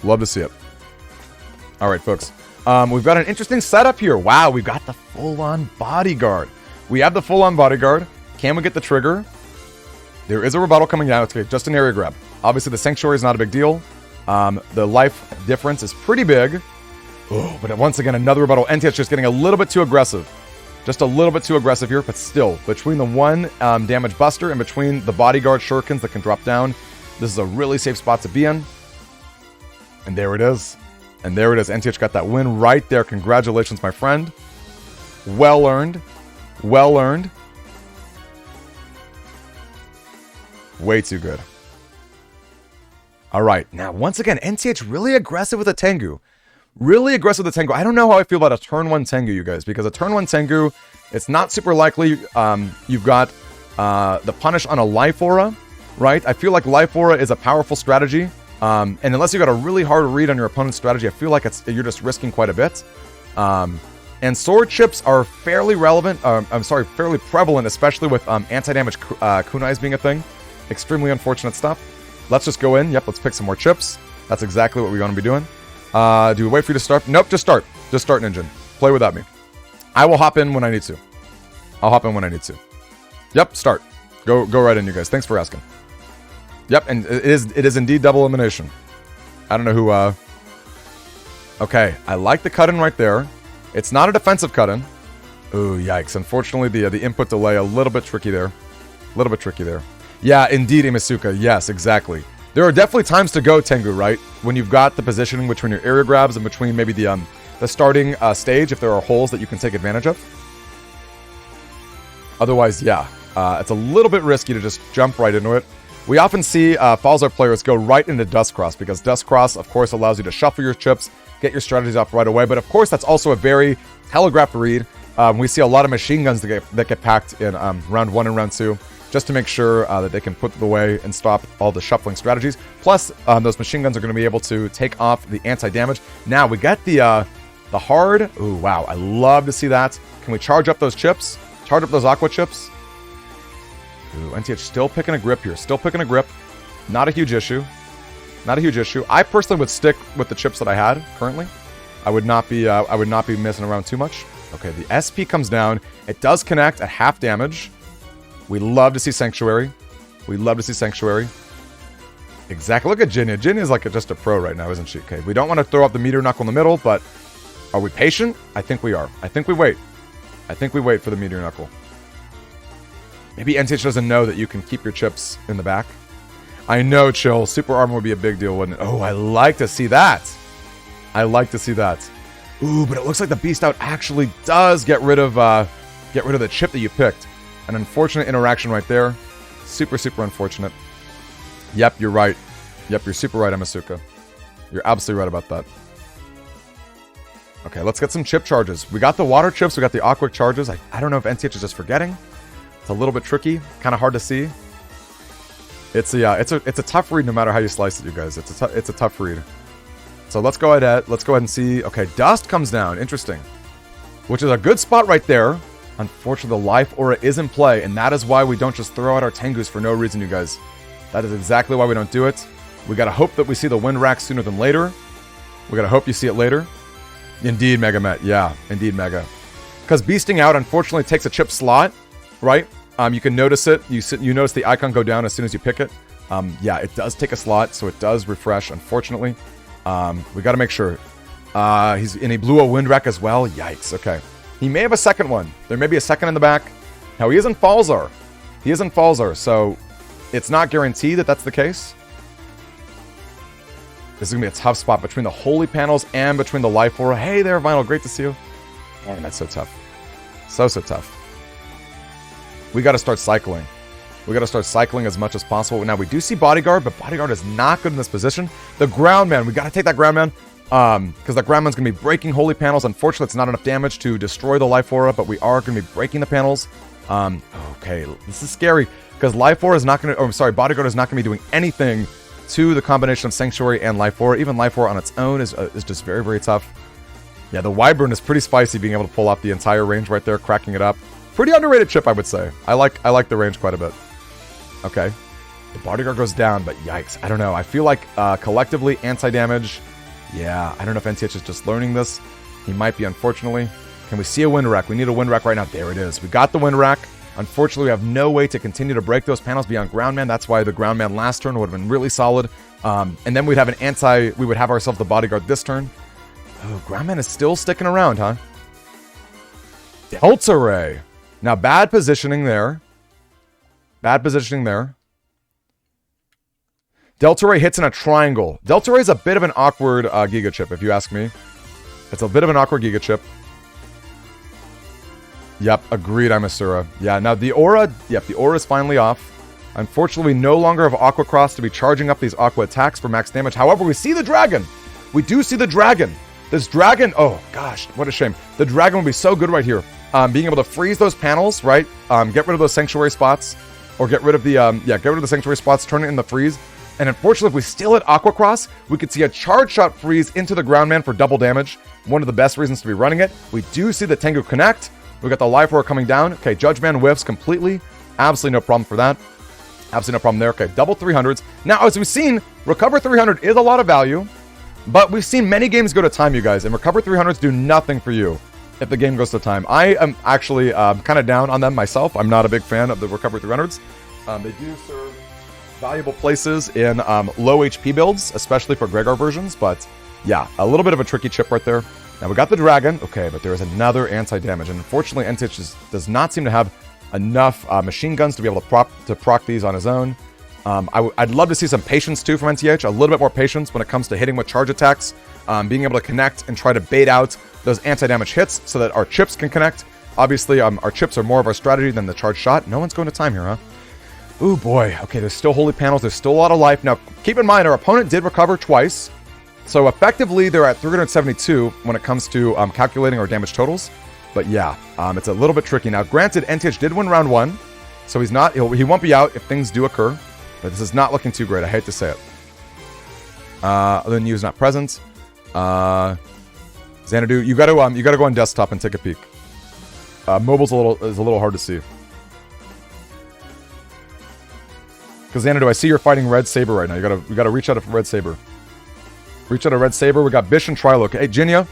Love to see it. Alright, folks. We've got an interesting setup here. Wow, we've got the full-on bodyguard. We have the full-on bodyguard. Can we get the trigger? There is a rebuttal coming out. It's just an area grab. Obviously, the Sanctuary is not a big deal. The life difference is pretty big. Oh, but once again, another rebuttal. NTH just getting a little bit too aggressive. Just a little bit too aggressive here, but still, between the one damage buster and between the bodyguard shurikens that can drop down, this is a really safe spot to be in. And there it is. And there it is. NTH got that win right there. Congratulations, my friend. Well earned. Well earned. Way too good. All right. Now, once again, NTH really aggressive with a Tengu. Really aggressive with the Tengu. I don't know how I feel about a turn 1 Tengu, you guys, because a turn 1 Tengu, it's not super likely. You've got the punish on a Life Aura, right? I feel like Life Aura is a powerful strategy. And unless you got a really hard read on your opponent's strategy, I feel like you're just risking quite a bit. And sword chips are fairly relevant. Fairly prevalent, especially with anti-damage kunais being a thing. Extremely unfortunate stuff. Let's just go in. Yep, let's pick some more chips. That's exactly what we're going to be doing. Do we wait for you to start? Nope, just start. Just start, Ninja. Play without me. I will hop in when I need to. I'll hop in when I need to. Yep, start. Go right in, you guys. Thanks for asking. Yep, and it is indeed double elimination. I don't know who... Okay, I like the cut-in right there. It's not a defensive cut-in. Ooh, yikes. Unfortunately, the input delay, a little bit tricky there. A little bit tricky there. Yeah, indeed, Imasuka. Yes, exactly. There are definitely times to go, Tengu, right? When you've got the positioning between your area grabs and between maybe the starting stage, if there are holes that you can take advantage of. Otherwise, yeah, it's a little bit risky to just jump right into it. We often see Falzar players go right into Dust Cross, because Dust Cross, of course, allows you to shuffle your chips, get your strategies off right away. But of course, that's also a very telegraphed read. We see a lot of machine guns that get packed in round 1 and round 2. just to make sure that they can put it away and stop all the shuffling strategies. Plus, those machine guns are going to be able to take off the anti-damage. Now, we got the hard. Ooh, wow. I love to see that. Can we charge up those chips? Charge up those aqua chips? Ooh, NTH still picking a grip here. Still picking a grip. Not a huge issue. Not a huge issue. I personally would stick with the chips that I had currently. I would not be messing around too much. Okay, the SP comes down. It does connect at half damage. We love to see Sanctuary. We love to see Sanctuary. Exactly. Look at Jinya. Jinya's like just a pro right now, isn't she? Okay, we don't want to throw up the meteor knuckle in the middle, but are we patient? I think we are. I think we wait. I think we wait for the meteor knuckle. Maybe NTH doesn't know that you can keep your chips in the back. I know, Chill. Super armor would be a big deal, wouldn't it? Oh, I like to see that. I like to see that. Ooh, but it looks like the Beast Out actually does get rid of the chip that you picked. An unfortunate interaction right there. Super, super unfortunate. Yep, you're right. Yep, you're super right, Amasuka. You're absolutely right about that. Okay, let's get some chip charges. We got the water chips. We got the aqua charges. I don't know if NTH is just forgetting. It's a little bit tricky. Kind of hard to see. It's a tough read no matter how you slice it, you guys. It's a tough read. So let's go ahead and see. Okay, dust comes down. Interesting. Which is a good spot right there. Unfortunately, the life aura is in play, and that is why we don't just throw out our Tengus for no reason, you guys. That is exactly why we don't do it. We gotta hope that we see the wind rack sooner than later. We gotta hope you see it later. Indeed, Mega Met. Yeah, indeed, Mega. Because beasting out, unfortunately, takes a chip slot, right? You can notice it. You notice the icon go down as soon as you pick it. Yeah, it does take a slot, so it does refresh, unfortunately. We gotta make sure. He blew a wind rack as well. Yikes, okay. He may have a second one. There may be a second in the back. Now, he is in Falzar. He is in Falzar, so it's not guaranteed that that's the case. This is going to be a tough spot between the holy panels and between the life aura. Hey there, Vinyl. Great to see you. Man, that's so tough. So tough. We got to start cycling. We got to start cycling as much as possible. Now, we do see Bodyguard, but Bodyguard is not good in this position. The Ground Man. We got to take that Ground Man. Because the Ground Man's going to be breaking holy panels. Unfortunately, it's not enough damage to destroy the life aura, but we are going to be breaking the panels. Okay, this is scary. Because life aura is not going to... Oh, sorry, Bodyguard is not going to be doing anything to the combination of Sanctuary and life aura. Even life aura on its own is just very, very tough. Yeah, the Wyvern is pretty spicy, being able to pull off the entire range right there, cracking it up. Pretty underrated chip, I would say. I like the range quite a bit. Okay. The Bodyguard goes down, but yikes. I don't know. I feel like collectively anti-damage... Yeah, I don't know if NTH is just learning this. He might be, unfortunately. Can we see a wind rack? We need a wind rack right now. There it is. We got the wind rack. Unfortunately, we have no way to continue to break those panels beyond Ground Man. That's why the Ground Man last turn would have been really solid. And then we'd have we would have ourselves the Bodyguard this turn. Oh, Ground Man is still sticking around, huh? Delta Ray. Now, bad positioning there. Bad positioning there. Delta Ray hits in a triangle. Delta Ray is a bit of an awkward Giga Chip, if you ask me. It's a bit of an awkward Giga Chip. Yep, agreed, Imasura. Yeah, now the aura, yep, the aura is finally off. Unfortunately, we no longer have Aqua Cross to be charging up these Aqua attacks for max damage. However, we see the dragon. We do see the dragon. This dragon, oh gosh, what a shame. The dragon will be so good right here. Being able to freeze those panels, right? Get rid of those sanctuary spots. Or get rid of the, get rid of the sanctuary spots, turn it into freeze. And unfortunately, if we still hit Aqua Cross, we could see a charge shot freeze into the Ground Man for double damage. One of the best reasons to be running it. We do see the Tengu connect. We got the Life Roar coming down. Okay, Judge Man whiffs completely. Absolutely no problem for that. Absolutely no problem there. Okay, double 300s. Now, as we've seen, Recover 300 is a lot of value. But we've seen many games go to time, you guys. And Recover 300s do nothing for you if the game goes to time. I am actually kind of down on them myself. I'm not a big fan of the Recover 300s. They do serve valuable places in low HP builds, especially for Gregar versions, but yeah, a little bit of a tricky chip right there. Now we got the dragon, okay, but there is another anti-damage, and unfortunately NTH does not seem to have enough machine guns to be able to proc these on his own. I'd love to see some patience too from NTH, a little bit more patience when it comes to hitting with charge attacks, being able to connect and try to bait out those anti-damage hits so that our chips can connect. Obviously, our chips are more of our strategy than the charge shot. No one's going to time here, huh? Ooh, boy. Okay, there's still holy panels. There's still a lot of life. Now, keep in mind, our opponent did recover twice. So, effectively, they're at 372 when it comes to calculating our damage totals. But, yeah, it's a little bit tricky. Now, granted, NTH did win round one. So he's not, he won't be out if things do occur. But this is not looking too great. I hate to say it. Then not present. Xanadu, you gotta go on desktop and take a peek. Mobile's is a little hard to see. Because Xanadu, I see you're fighting Red Saber right now. You gotta reach out to Red Saber. Reach out to Red Saber. We got Bish and Trilo. Hey, Jinya,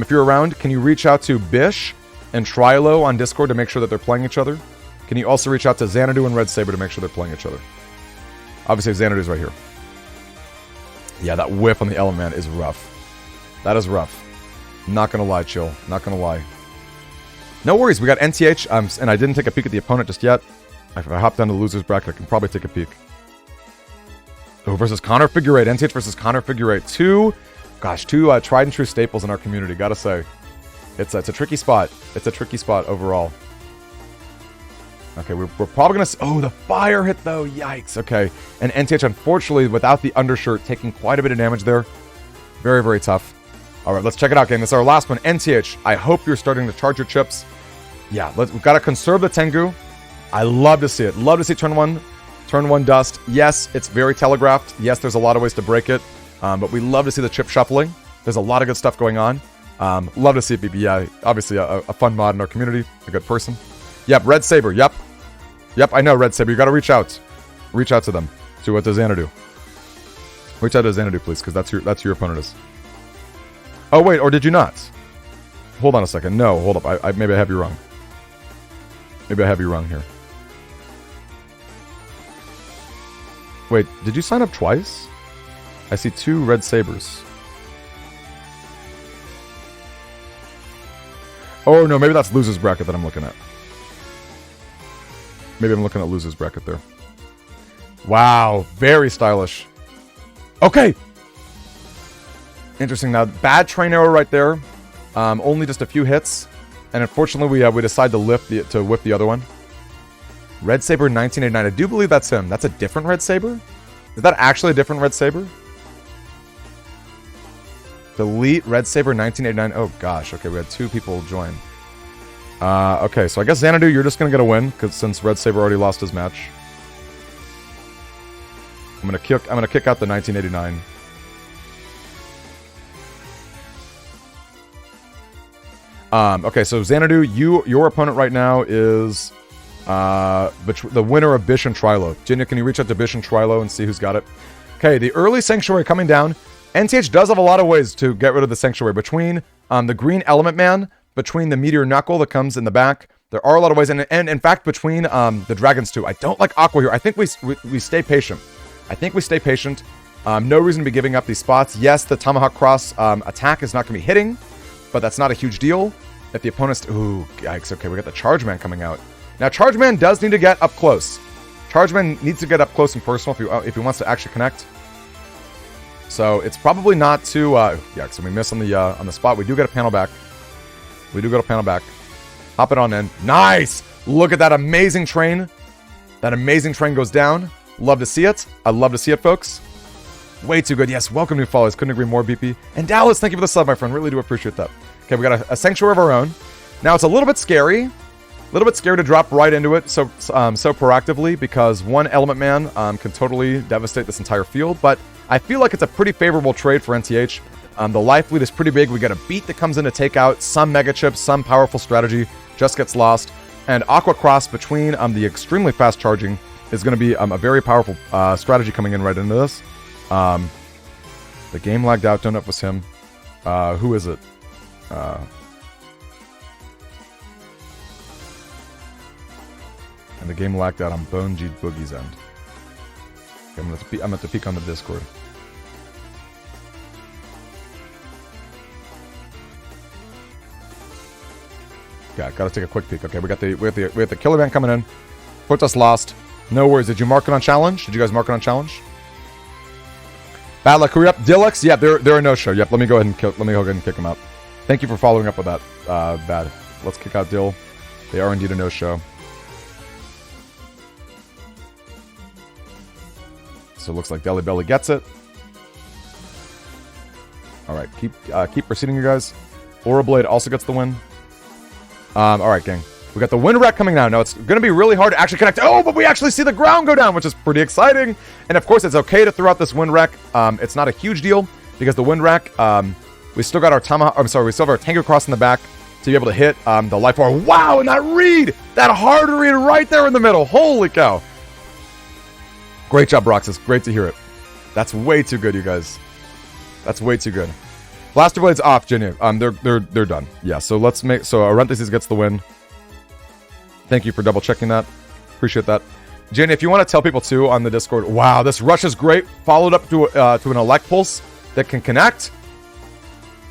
if you're around, can you reach out to Bish and Trilo on Discord to make sure that they're playing each other? Can you also reach out to Xanadu and Red Saber to make sure they're playing each other? Obviously, Xanadu's right here. Yeah, that whiff on the Element Man is rough. That is rough. Not gonna lie, chill. Not gonna lie. No worries, we got NTH, and I didn't take a peek at the opponent just yet. If I hop down to the loser's bracket, I can probably take a peek. Oh, versus Connor Figure 8. NTH versus Connor Figure 8. Two tried and true staples in our community, gotta say. It's a tricky spot. It's a tricky spot overall. Okay, we're probably gonna... Oh, the fire hit though, yikes. Okay, and NTH, unfortunately, without the undershirt, taking quite a bit of damage there. Very, very tough. Alright, let's check it out, gang. This is our last one. NTH, I hope you're starting to charge your chips. Yeah, we've got to conserve the Tengu. I love to see it. Love to see turn one dust. Yes, it's very telegraphed. Yes, there's a lot of ways to break it. But we love to see the chip shuffling. There's a lot of good stuff going on. Love to see it, BB. Obviously, a fun mod in our community. A good person. Yep, Red Saber. Yep. Yep, I know, Red Saber. You got to reach out. Reach out to them. To what does Xanadu? Reach out to Xanadu, please, because that's who your opponent is. Oh, wait, or did you not? Hold on a second. No, hold up. Maybe I have you wrong. Maybe I have you wrong here. Wait, did you sign up twice? I see 2 Red Sabers. Oh, no, maybe that's Loser's Bracket that I'm looking at. Maybe I'm looking at Loser's Bracket there. Wow, very stylish. Okay. Interesting. Now, bad train arrow right there. Only just a few hits. And unfortunately, we decide to whip the other one. Red Saber 1989. I do believe that's him. That's a different Red Saber? Is that actually a different Red Saber? Delete Red Saber 1989. Oh, gosh. Okay, we had 2 people join. Okay, so I guess Xanadu, you're just going to get a win, because since Red Saber already lost his match. I'm going to kick out the 1989. Okay, so Xanadu, your opponent right now is the winner of Bish and Trilo. Jinya, can you reach out to Bish and Trilo and see who's got it? Okay, the early Sanctuary coming down. NTH does have a lot of ways to get rid of the Sanctuary. Between the Green Element Man, between the Meteor Knuckle that comes in the back, there are a lot of ways. And in fact, between the Dragons too. I don't like Aqua here. I think we stay patient. I think we stay patient. No reason to be giving up these spots. Yes, the Tomahawk Cross attack is not going to be hitting, but that's not a huge deal. If the opponent's... Ooh, yikes. Okay, we got the Charge Man coming out. Now, Charge Man does need to get up close. Charge Man needs to get up close and personal if he wants to actually connect. So, it's probably not too... yikes, so we miss on the spot. We do get a panel back. We do get a panel back. Hop it on in. Nice! Look at that amazing train. That amazing train goes down. Love to see it. I love to see it, folks. Way too good. Yes, welcome new followers. Couldn't agree more, BP. And Dallas, thank you for the sub, my friend. Really do appreciate that. Okay, we got a Sanctuary of our own. Now, it's a little bit scary. A little bit scary to drop right into it so proactively, because one Element Man can totally devastate this entire field. But I feel like it's a pretty favorable trade for NTH. The life lead is pretty big. We got a beat that comes in to take out some mega chips, some powerful strategy just gets lost. And Aqua Cross between the extremely fast charging is going to be a very powerful strategy coming in right into this. The game lagged out. Don't know if it was him. Who is it? And the game lagged out on Bone G Boogie's end. Okay, I'm gonna have to peek on the Discord. Yeah, gotta take a quick peek. Okay, we have the Killer Man coming in. Puts us lost. No worries. Did you mark it on challenge? Did you guys mark it on challenge? Bad luck. Hurry up, Dillux. Yeah, they're a no-show. Yep. Let me go ahead and kick them out. Thank you for following up with that. Bad. Let's kick out Dill. They are indeed a no-show. So it looks like Deli Belly gets it. All right, keep proceeding, you guys. Aura Blade also gets the win. All right, gang. We got the wind wreck coming down. Now it's going to be really hard to actually connect. Oh, but we actually see the ground go down, which is pretty exciting. And of course, it's okay to throw out this wind wreck. It's not a huge deal because the wind wreck, we still got our Tomahawk. I'm sorry, we still have our Tango Cross in the back to be able to hit the Life Orb. Wow, and that read, that hard read right there in the middle. Holy cow. Great job, Roxas. Great to hear it. That's way too good, you guys. That's way too good. Blaster Blade's off, Jenny. They're done. Yeah, so let's make... So, Arentheses gets the win. Thank you for double-checking that. Appreciate that. Jenny, if you want to tell people, too, on the Discord... Wow, this rush is great. Followed up to an Elect Pulse that can connect.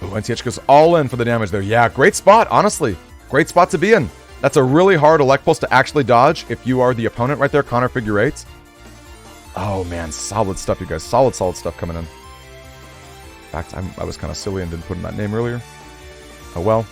Oh, NTH goes all in for the damage there. Yeah, great spot, honestly. Great spot to be in. That's a really hard Elect Pulse to actually dodge if you are the opponent right there, Connor Figure 8. Oh, man, solid stuff, you guys. Solid stuff coming in. In fact, I was kind of silly and didn't put in that name earlier. Oh, well.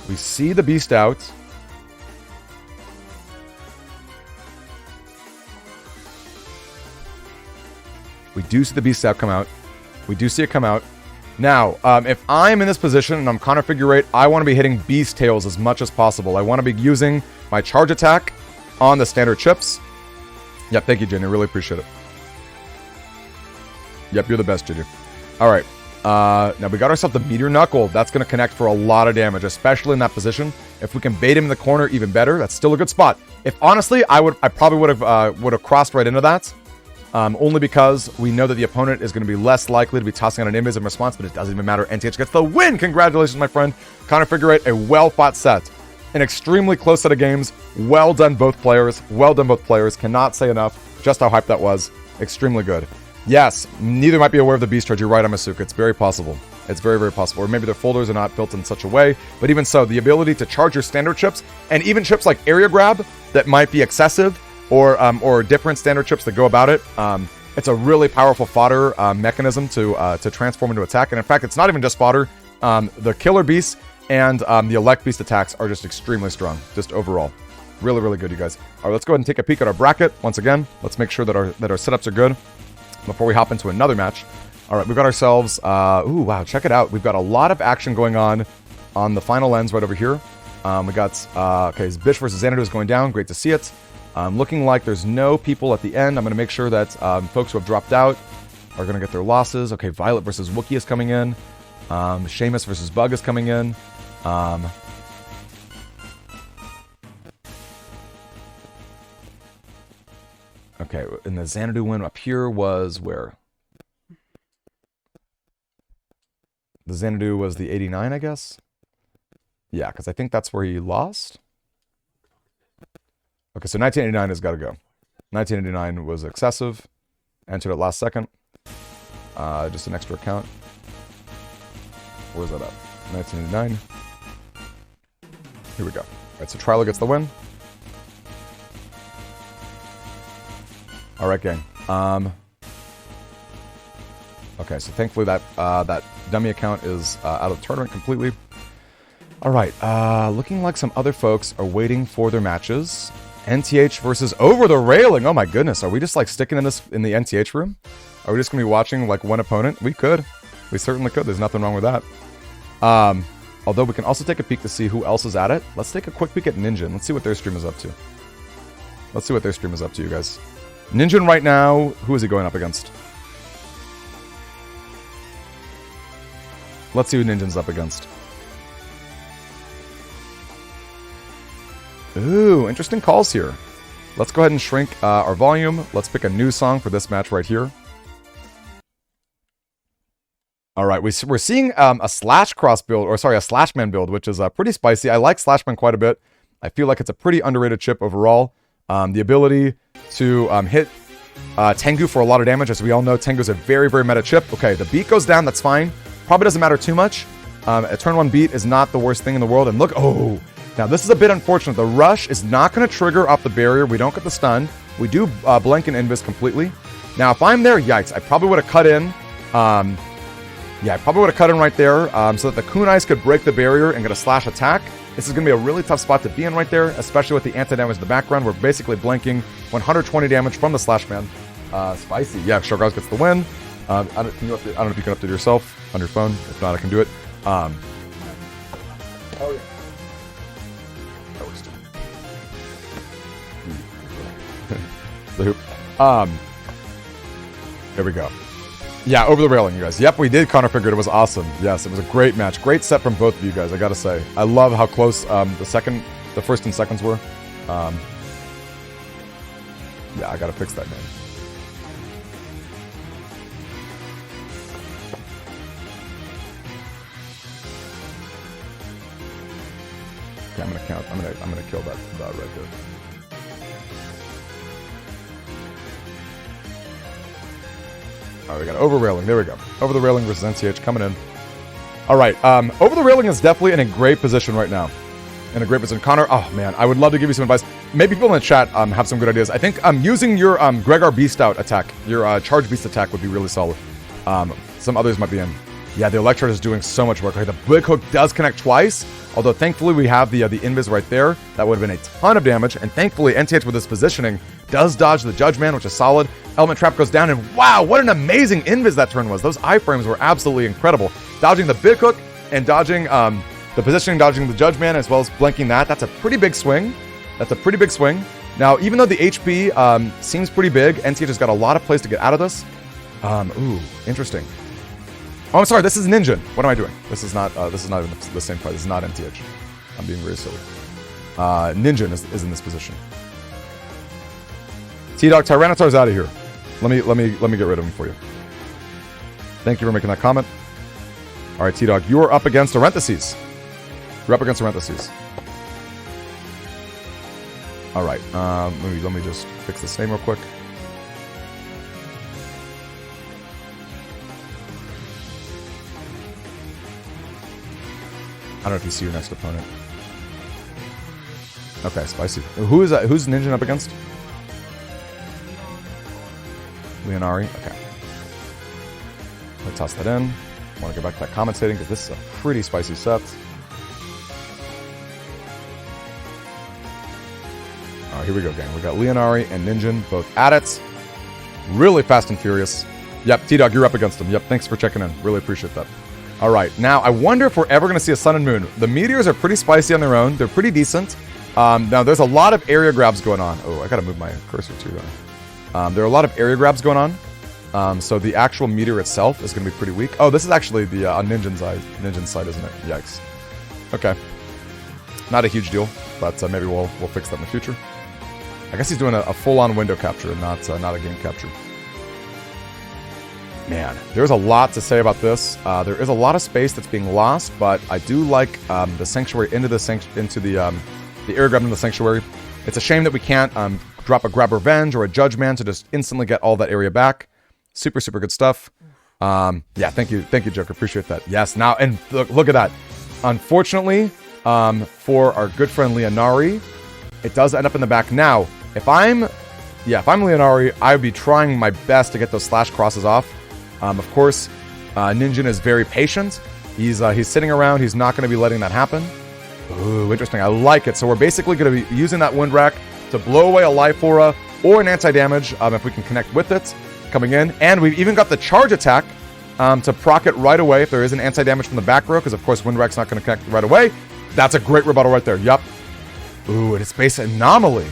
We see the beast out. We do see the beast out come out. We do see it come out. Now, if I'm in this position and I'm Connor Figure 8, I want to be hitting beast tails as much as possible. I want to be using my charge attack on the standard chips. Yep, thank you, Jenny. Really appreciate it. Yep, you're the best, Jenny. All right. Now we got ourselves the Meteor Knuckle. That's going to connect for a lot of damage, especially in that position. If we can bait him in the corner, even better. That's still a good spot. If honestly, I probably would have crossed right into that. Only because we know that the opponent is going to be less likely to be tossing out an invis in response, but it doesn't even matter. NTH gets the win. Congratulations, my friend. Connor Figure 8, a well-fought set. An extremely close set of games. Well done, both players. Well done, both players. Cannot say enough just how hyped that was. Extremely good. Yes, neither might be aware of the beast charge. You're right, Amasuka. It's very possible. It's very, very possible. Or maybe their folders are not built in such a way. But even so, the ability to charge your standard chips, and even chips like Area Grab that might be excessive, or different standard chips that go about it. It's a really powerful fodder mechanism to transform into attack. And in fact, it's not even just fodder. The Killer Beast and the Elect Beast attacks are just extremely strong, just overall. Really, really good, you guys. All right, let's go ahead and take a peek at our bracket once again. Let's make sure that our setups are good before we hop into another match. All right, we've got ourselves... ooh, wow, check it out. We've got a lot of action going on the final lens right over here. We got... okay, Bish versus Xanadu is going down. Great to see it. Looking like there's no people at the end. I'm going to make sure that folks who have dropped out are going to get their losses. Okay, Violet versus Wookiee is coming in. Seamus versus Bug is coming in. Okay, and the Xanadu win up here was where? The Xanadu was the 89, I guess? Yeah, because I think that's where he lost. Okay, so 1989 has got to go. 1989 was excessive. Entered at last second. Just an extra account. Where's that at? 1989. Here we go. All right, so Trilo gets the win. All right, gang. Okay, so thankfully that dummy account is out of the tournament completely. All right, looking like some other folks are waiting for their matches. NTH versus Over the Railing. Oh my goodness, are we just like sticking in the NTH room? Are we just gonna be watching like one opponent? We could. We certainly could. There's nothing wrong with that. Although we can also take a peek to see who else is at it. Let's take a quick peek at Ninja. Let's see what their stream is up to. Let's see what their stream is up to, you guys. Ninja right now, who is he going up against? Let's see who Ninja's up against. Ooh, interesting calls here. Let's go ahead and shrink our volume. Let's pick a new song for this match right here. All right, we're seeing a slash cross build, or sorry, a slashman build, which is pretty spicy. I like slashman quite a bit. I feel like it's a pretty underrated chip overall. The ability to hit Tengu for a lot of damage. As we all know, Tengu's a very, very meta chip. Okay, the beat goes down. That's fine. Probably doesn't matter too much. A turn 1 beat is not the worst thing in the world. And look, oh, now this is a bit unfortunate. The rush is not going to trigger off the barrier. We don't get the stun. We do blank and invis completely. Now, if I'm there, yikes, I probably would have cut in. Yeah, I probably would have cut in right there so that the kunais could break the barrier and get a slash attack. This is going to be a really tough spot to be in right there, especially with the anti-damage in the background. We're basically blanking 120 damage from the Slash Man. Spicy. Yeah, Chagras gets the win. I don't know if you can update it yourself on your phone. If not, I can do it. Oh, yeah. That works too. The hoop. There we go. Yeah, over the railing, you guys. Yep, we did Connor figure it. It was awesome. Yes, it was a great match. Great set from both of you guys, I gotta say. I love how close the first and seconds were. Yeah, I gotta fix that name. Okay, I'm gonna count. I'm gonna kill that right there. Alright, we got over railing. There we go. Over the railing versus NCH coming in. Alright, over the railing is definitely in a great position right now. In a great position. Connor, oh man, I would love to give you some advice. Maybe people in the chat have some good ideas. I think using your Gregor Beast out attack, your Charge Beast attack would be really solid. Some others might be in. Yeah, the Electrode is doing so much work. Okay, the Big Hook does connect twice, although thankfully we have the Invis right there. That would have been a ton of damage, and thankfully NTH with this positioning does dodge the Judge Man, which is solid. Element Trap goes down, and wow, what an amazing Invis that turn was. Those iframes were absolutely incredible. Dodging the Big Hook and dodging the positioning, dodging the Judge Man, as well as blanking that. That's a pretty big swing. That's a pretty big swing. Now, even though the HP seems pretty big, NTH has got a lot of plays to get out of this. Ooh, interesting. Oh, I'm sorry. This is Ninja. What am I doing? This is not even the same fight. This is not NTH. I'm being very silly. Ninja is in this position. T-Dog Tyranitar's out of here. Let me get rid of him for you. Thank you for making that comment. All right, T-Dog, you are up against Parentheses. You're up against Parentheses. All right. Let me just fix this name real quick. I don't know if you see your next opponent. Okay, spicy. Who is that? Who's Ninja up against? Leonardi. Okay. I'll toss that in. I want to go back to that commentating because this is a pretty spicy set. All right, here we go, gang. We got Leonardi and Ninja both at it. Really fast and furious. Yep, T-Dog, you're up against him. Yep, thanks for checking in. Really appreciate that. All right, now I wonder if we're ever going to see a Sun and Moon. The meteors are pretty spicy on their own. They're pretty decent. Now, there's a lot of area grabs going on. Oh, I got to move my cursor too. There are a lot of area grabs going on. So the actual meteor itself is going to be pretty weak. Oh, this is actually the on Ninja's side, isn't it? Yikes. Okay. Not a huge deal, but maybe we'll fix that in the future. I guess he's doing a full-on window capture and not a game capture. Man, there's a lot to say about this. There is a lot of space that's being lost, but I do like the Sanctuary into the air grab into the Sanctuary. It's a shame that we can't drop a Grab Revenge or a Judge Man to just instantly get all that area back. Super, super good stuff. Yeah, thank you, Joker. Appreciate that. Yes, now, and look at that. Unfortunately, for our good friend Leonardi, it does end up in the back. Now, if I'm Leonardi, I would be trying my best to get those slash crosses off. Of course, Ninja is very patient. He's sitting around. He's not going to be letting that happen. Ooh, interesting. I like it. So we're basically going to be using that Wind Rack to blow away a Life Aura or an anti-damage if we can connect with it coming in. And we've even got the charge attack to proc it right away if there is an anti-damage from the back row, because of course Wind Rack's not going to connect right away. That's a great rebuttal right there. Yup. Ooh, and it's Space Anomaly.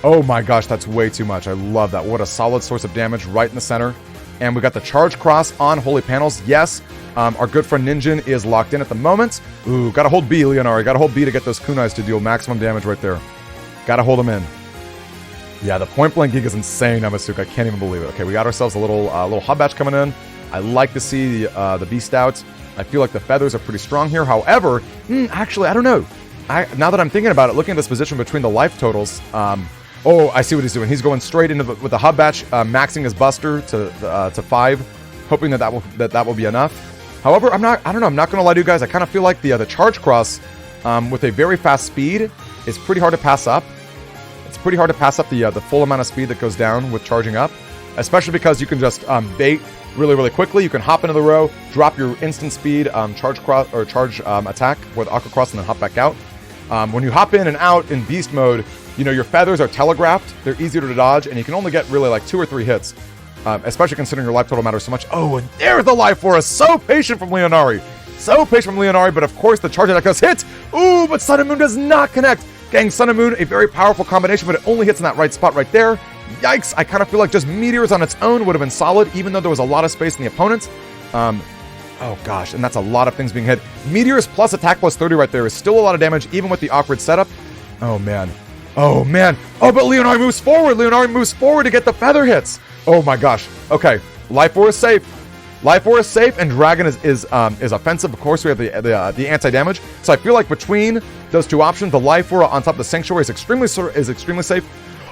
Oh my gosh, that's way too much. I love that. What a solid source of damage right in the center. And we got the Charge Cross on Holy Panels. Yes, our good friend Ninja is locked in at the moment. Ooh, gotta hold B, Leonardi. Gotta hold B to get those kunais to deal maximum damage right there. Gotta hold them in. Yeah, the point blank geek is insane, Amasuka. I can't even believe it. Okay, we got ourselves a little hot batch coming in. I like to see the Beast out. I feel like the feathers are pretty strong here. However, actually, I don't know. Now that I'm thinking about it, looking at this position between the life totals, oh, I see what he's doing. He's going straight into with the hub batch, maxing his Buster to 5, hoping that will be enough. However, I'm not going to lie to you guys. I kind of feel like the Charge Cross with a very fast speed is pretty hard to pass up. It's pretty hard to pass up the full amount of speed that goes down with charging up, especially because you can just bait really, really quickly. You can hop into the row, drop your instant speed charge cross or charge attack with Aqua Cross, and then hop back out. When you hop in and out in beast mode, you know, your feathers are telegraphed. They're easier to dodge, and you can only get really like 2 or 3 hits, especially considering your life total matters so much. Oh, and there's the life force. So patient from Leonardi. So patient from Leonardi, but of course the charge attack does hit. Ooh, but Sun and Moon does not connect. Gang, Sun and Moon, a very powerful combination, but it only hits in that right spot right there. Yikes, I kind of feel like just Meteors on its own would have been solid, even though there was a lot of space in the opponents. Oh gosh, and that's a lot of things being hit. Meteors plus attack plus 30 right there is still a lot of damage, even with the awkward setup. Oh man. Oh man. Oh, but Leonardi moves forward. Leonardi moves forward to get the feather hits. Oh my gosh. Okay, Life Orb is safe. Life Orb is safe, and Dragon is offensive. Of course, we have the anti-damage. So I feel like between those two options, the Life Orb on top of the Sanctuary is extremely safe.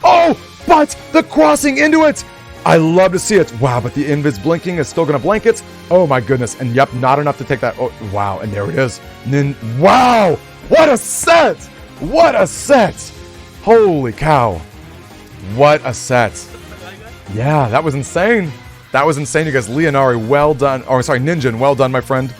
Oh, but the crossing into it. I love to see it. Wow, but the Invis blinking is still going to blank it. Oh my goodness. And yep, not enough to take that. Oh, wow, and there it is. Wow, what a set. What a set. Holy cow. What a set. Yeah, that was insane. That was insane, you guys. Leonardi, well done. Oh, sorry, Ninjin, well done, my friend.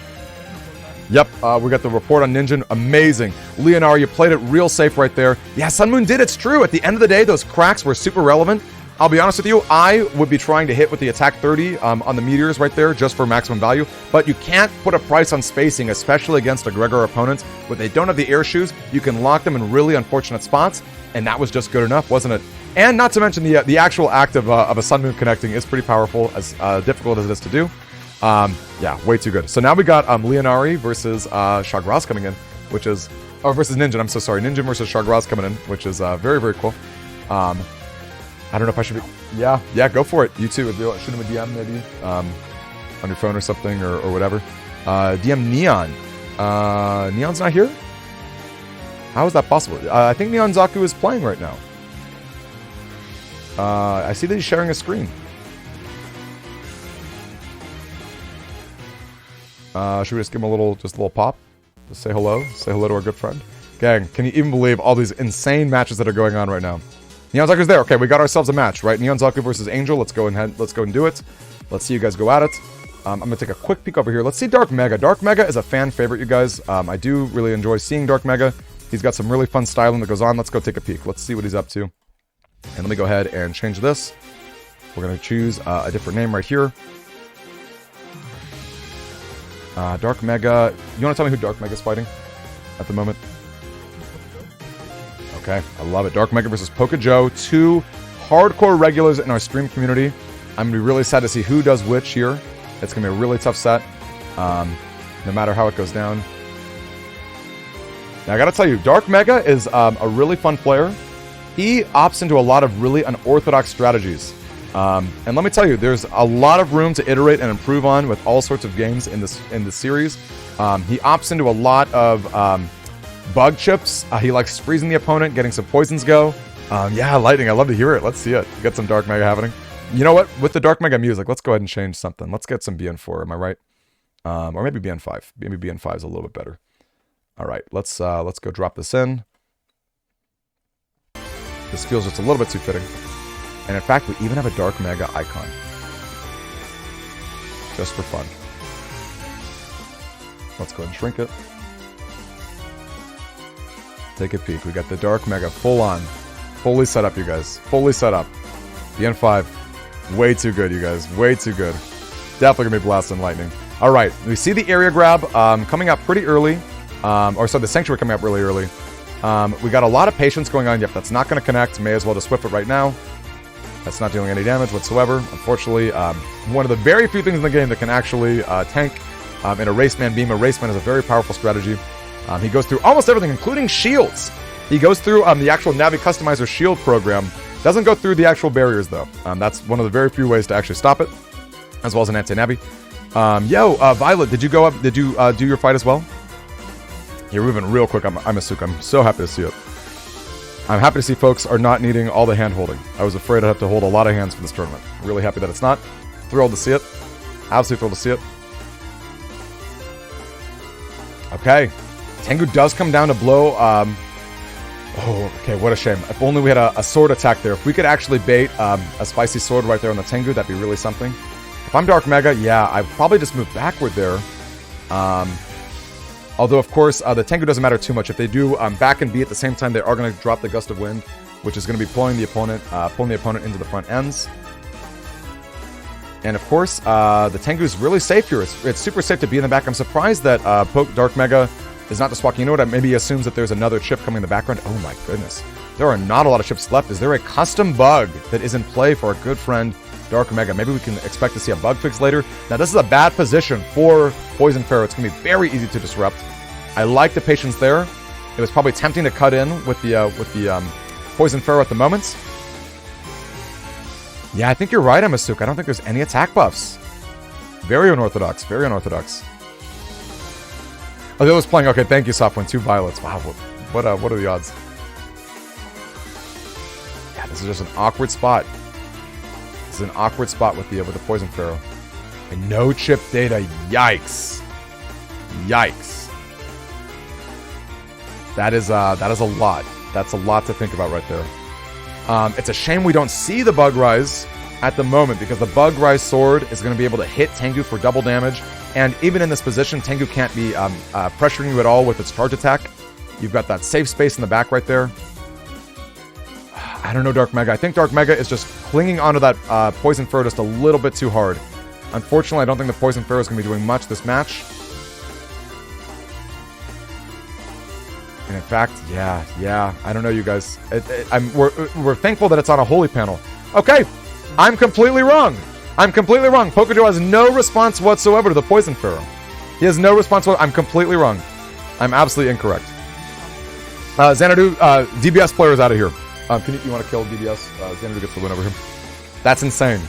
Yep, we got the report on Ninjin. Amazing. Leonardi, you played it real safe right there. Yeah, Sun Moon did. It's true. At the end of the day, those cracks were super relevant. I'll be honest with you, I would be trying to hit with the attack 30 on the Meteors right there just for maximum value, but you can't put a price on spacing, especially against a Gregor opponent. When they don't have the air shoes, you can lock them in really unfortunate spots, and that was just good enough, wasn't it? And not to mention the actual act of a Sun Moon connecting is pretty powerful, as difficult as it is to do. Yeah, way too good. So now we got Leonardi versus Chagras coming in, which is... Oh, versus Ninjin, I'm so sorry. Ninjin versus Chagras coming in, which is very, very cool. I don't know if I should be... Yeah, go for it. You too. Shoot him a DM maybe on your phone or something or whatever. DM Neon. Neon's not here? How is that possible? I think Neon Zaku is playing right now. I see that he's sharing a screen. Should we just give him a little pop? Just say hello. Say hello to our good friend. Gang, can you even believe all these insane matches that are going on right now? Neon Zaku's there. Okay, we got ourselves a match, right? Neon Zaku versus Angel. Let's go and do it. Let's see you guys go at it. I'm gonna take a quick peek over here. Let's see Dark Mega. Dark Mega is a fan favorite, you guys. I do really enjoy seeing Dark Mega. He's got some really fun styling that goes on. Let's go take a peek. Let's see what he's up to. And let me go ahead and change this. We're gonna choose a different name right here. Dark Mega. You wanna tell me who Dark Mega's fighting at the moment? Okay, I love it. Dark Mega versus Poca Joe. 2 hardcore regulars in our stream community. I'm going to be really sad to see who does which here. It's going to be a really tough set, no matter how it goes down. Now, I got to tell you, Dark Mega is a really fun player. He opts into a lot of really unorthodox strategies. And let me tell you, there's a lot of room to iterate and improve on with all sorts of games in this series. He opts into a lot of... bug chips. He likes freezing the opponent, getting some poisons go. Yeah, lightning. I love to hear it. Let's see it. Get some Dark Mega happening. You know what? With the Dark Mega music, let's go ahead and change something. Let's get some BN4. Am I right? Or maybe BN5. Maybe BN5 is a little bit better. All right. Let's go drop this in. This feels just a little bit too fitting. And in fact, we even have a Dark Mega icon. Just for fun. Let's go ahead and shrink it. Take a peek. We got the Dark Mega full on. Fully set up, you guys. Fully set up. BN5. Way too good, you guys. Way too good. Definitely gonna be blasting lightning. Alright, we see the area grab coming up pretty early. The Sanctuary coming up really early. We got a lot of patience going on. Yep, that's not gonna connect. May as well just whip it right now. That's not dealing any damage whatsoever. Unfortunately, one of the very few things in the game that can actually tank in a Raceman beam. A Raceman is a very powerful strategy. He goes through almost everything, including shields. He goes through the actual Navi Customizer shield program. Doesn't go through the actual barriers, though. That's one of the very few ways to actually stop it, as well as an anti-Navi. Violet, did you go up? Did you do your fight as well? You're moving real quick. I'm Asuka. I'm so happy to see it. I'm happy to see folks are not needing all the hand-holding. I was afraid I'd have to hold a lot of hands for this tournament. Really happy that it's not. Thrilled to see it. Absolutely thrilled to see it. Okay. Tengu does come down to blow. Oh, okay, what a shame. If only we had a sword attack there. If we could actually bait a spicy sword right there on the Tengu, that'd be really something. If I'm Dark Mega, yeah, I'd probably just move backward there. Although, of course, the Tengu doesn't matter too much. If they do back and B at the same time, they are going to drop the Gust of Wind, which is going to be pulling the opponent into the front ends. And of course, the Tengu is really safe here. It's super safe to be in the back. I'm surprised that Dark Mega is not just walking. You know what? Maybe he assumes that there's another chip coming in the background. Oh my goodness. There are not a lot of chips left. Is there a custom bug that is in play for our good friend Dark Mega? Maybe we can expect to see a bug fix later. Now, this is a bad position for Poison Pharaoh. It's going to be very easy to disrupt. I like the patience there. It was probably tempting to cut in with the Poison Pharaoh at the moment. Yeah, I think you're right, Amasuk. I don't think there's any attack buffs. Very unorthodox. Very unorthodox. Oh, they was playing. Okay, thank you, Softwind. 2 violets. Wow, what are the odds? Yeah, this is just an awkward spot. This is an awkward spot with the Poison Pharaoh. And no chip data. Yikes. Yikes. That is a lot. That's a lot to think about right there. It's a shame we don't see the Bug Rise at the moment, because the Bug Rise sword is going to be able to hit Tengu for double damage. And even in this position, Tengu can't be pressuring you at all with its charge attack. You've got that safe space in the back right there. I don't know, Dark Mega. I think Dark Mega is just clinging onto that Poison Pharaoh just a little bit too hard. Unfortunately, I don't think the Poison Pharaoh is going to be doing much this match. And in fact, yeah, I don't know, you guys. We're thankful that it's on a holy panel. Okay, I'm completely wrong. I'm completely wrong. Pocojo has no response whatsoever to the Poison Pharaoh. He has no response whatsoever. I'm completely wrong. I'm absolutely incorrect. Xanadu, DBS player is out of here. You want to kill DBS? Xanadu gets the win over him. That's insane.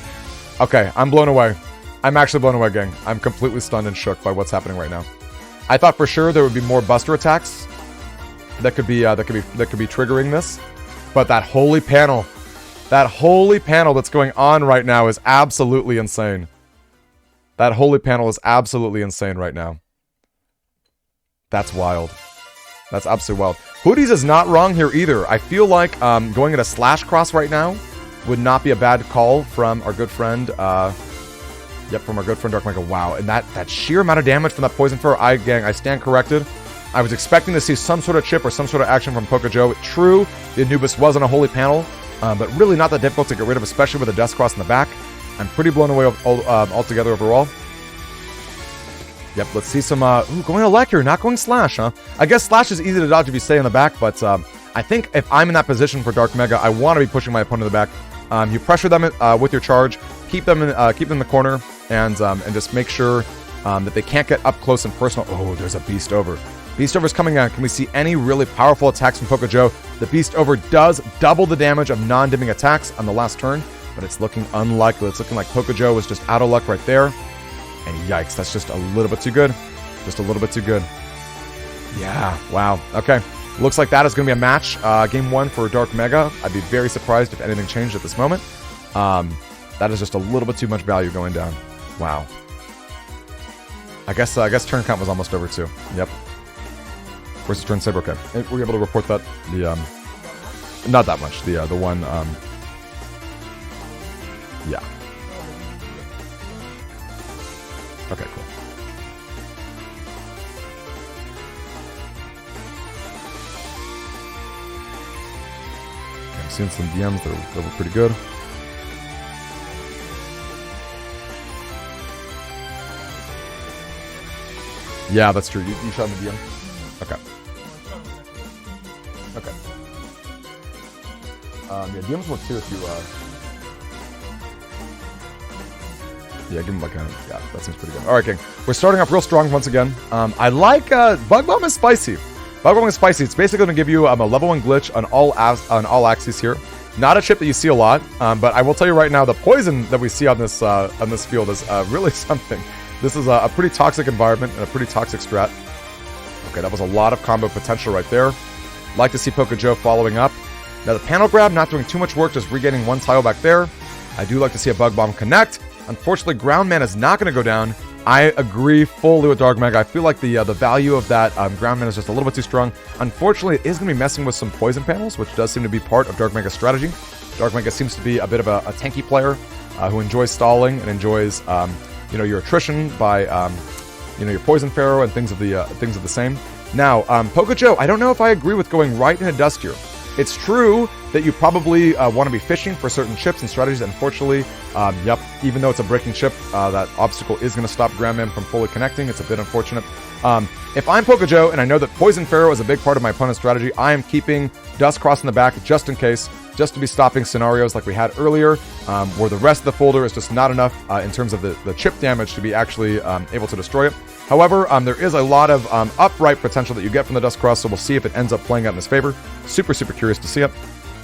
Okay, I'm blown away. I'm actually blown away, gang. I'm completely stunned and shook by what's happening right now. I thought for sure there would be more Buster attacks that could be triggering this, but that holy panel that's going on right now is absolutely insane. That holy panel is absolutely insane right now. That's wild. That's absolutely wild. Hoodies is not wrong here either. I feel like going at a slash cross right now would not be a bad call from our good friend. From our good friend Dark Mega. Wow, and that sheer amount of damage from that Poison Pharaoh. I stand corrected. I was expecting to see some sort of chip or some sort of action from Pocojo. True, the Anubis was on a holy panel, but really not that difficult to get rid of, especially with a Death Cross in the back. I'm pretty blown away altogether overall. Yep, let's see some... going Elec here, not going Slash, huh? I guess Slash is easy to dodge if you stay in the back, but I think if I'm in that position for Dark Mega, I want to be pushing my opponent in the back. You pressure them with your charge, keep them in the corner, and just make sure that they can't get up close and personal. Oh, there's a Beast Over. Beast Over's coming out. Can we see any really powerful attacks from Pocojo? The Beast Over does double the damage of non-dimming attacks on the last turn, but it's looking unlikely. It's looking like Pocojo was just out of luck right there. And yikes, that's just a little bit too good. Just a little bit too good. Yeah, wow. Okay, looks like that is going to be a match. Game 1 for Dark Mega. I'd be very surprised if anything changed at this moment. That is just a little bit too much value going down. Wow. I guess turn count was almost over too. Yep. Where's the turn saber? Okay. Were you able to report that? Not that much. The one, yeah. Okay, cool. Okay, I'm seeing some DMs that were pretty good. Yeah, that's true. You shot him a DM? Okay. Okay. Yeah, DMs work too if you, yeah, give him like a... Yeah, that seems pretty good. Alright, gang. We're starting off real strong once again. I like... Bug Bomb is spicy. Bug Bomb is spicy. It's basically going to give you a level 1 glitch on all axes here. Not a chip that you see a lot, but I will tell you right now, the poison that we see on this field is really something. This is a pretty toxic environment and a pretty toxic strat. Okay, that was a lot of combo potential right there. Like to see Pocojo following up. Now the panel grab, not doing too much work, just regaining 1 tile back there. I do like to see a Bug Bomb connect. Unfortunately, ground man is not going to go down. I agree fully with Dark Mega. I feel like the value of that ground man is just a little bit too strong. Unfortunately, it is going to be messing with some poison panels, which does seem to be part of Dark Mega's strategy. Dark Mega seems to be a bit of a tanky player who enjoys stalling and enjoys, your attrition by you know, your Poison Pharaoh and things of the same. Now, Poco Joe, I don't know if I agree with going right into Dusk here. It's true that you probably want to be fishing for certain chips and strategies. Unfortunately, yep, even though it's a breaking chip, that obstacle is going to stop Grandman from fully connecting. It's a bit unfortunate. If I'm Poco Joe and I know that Poison Pharaoh is a big part of my opponent's strategy, I am keeping Dust Cross in the back just in case, just to be stopping scenarios like we had earlier, where the rest of the folder is just not enough in terms of the chip damage to be actually able to destroy it. However, there is a lot of upright potential that you get from the Dust Cross, so we'll see if it ends up playing out in his favor. Super, super curious to see it.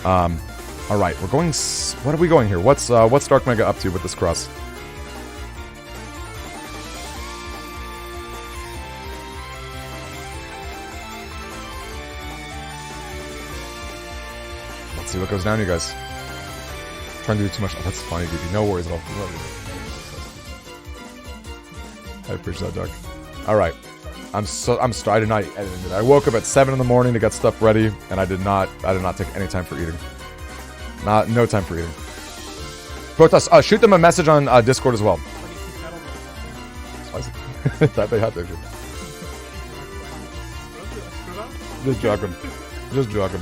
All right, we're going... What are we going here? What's Dark Mega up to with this cross? Let's see what goes down, you guys. Trying to do too much. Oh, that's funny, dude. No worries at all. I appreciate that, Dark. All right. I did not edit it. I woke up at 7 in the morning to get stuff ready, and I did not take any time for eating. No time for eating. Protoss, shoot them a message on Discord as well. That they have to. Just joking. Just joking.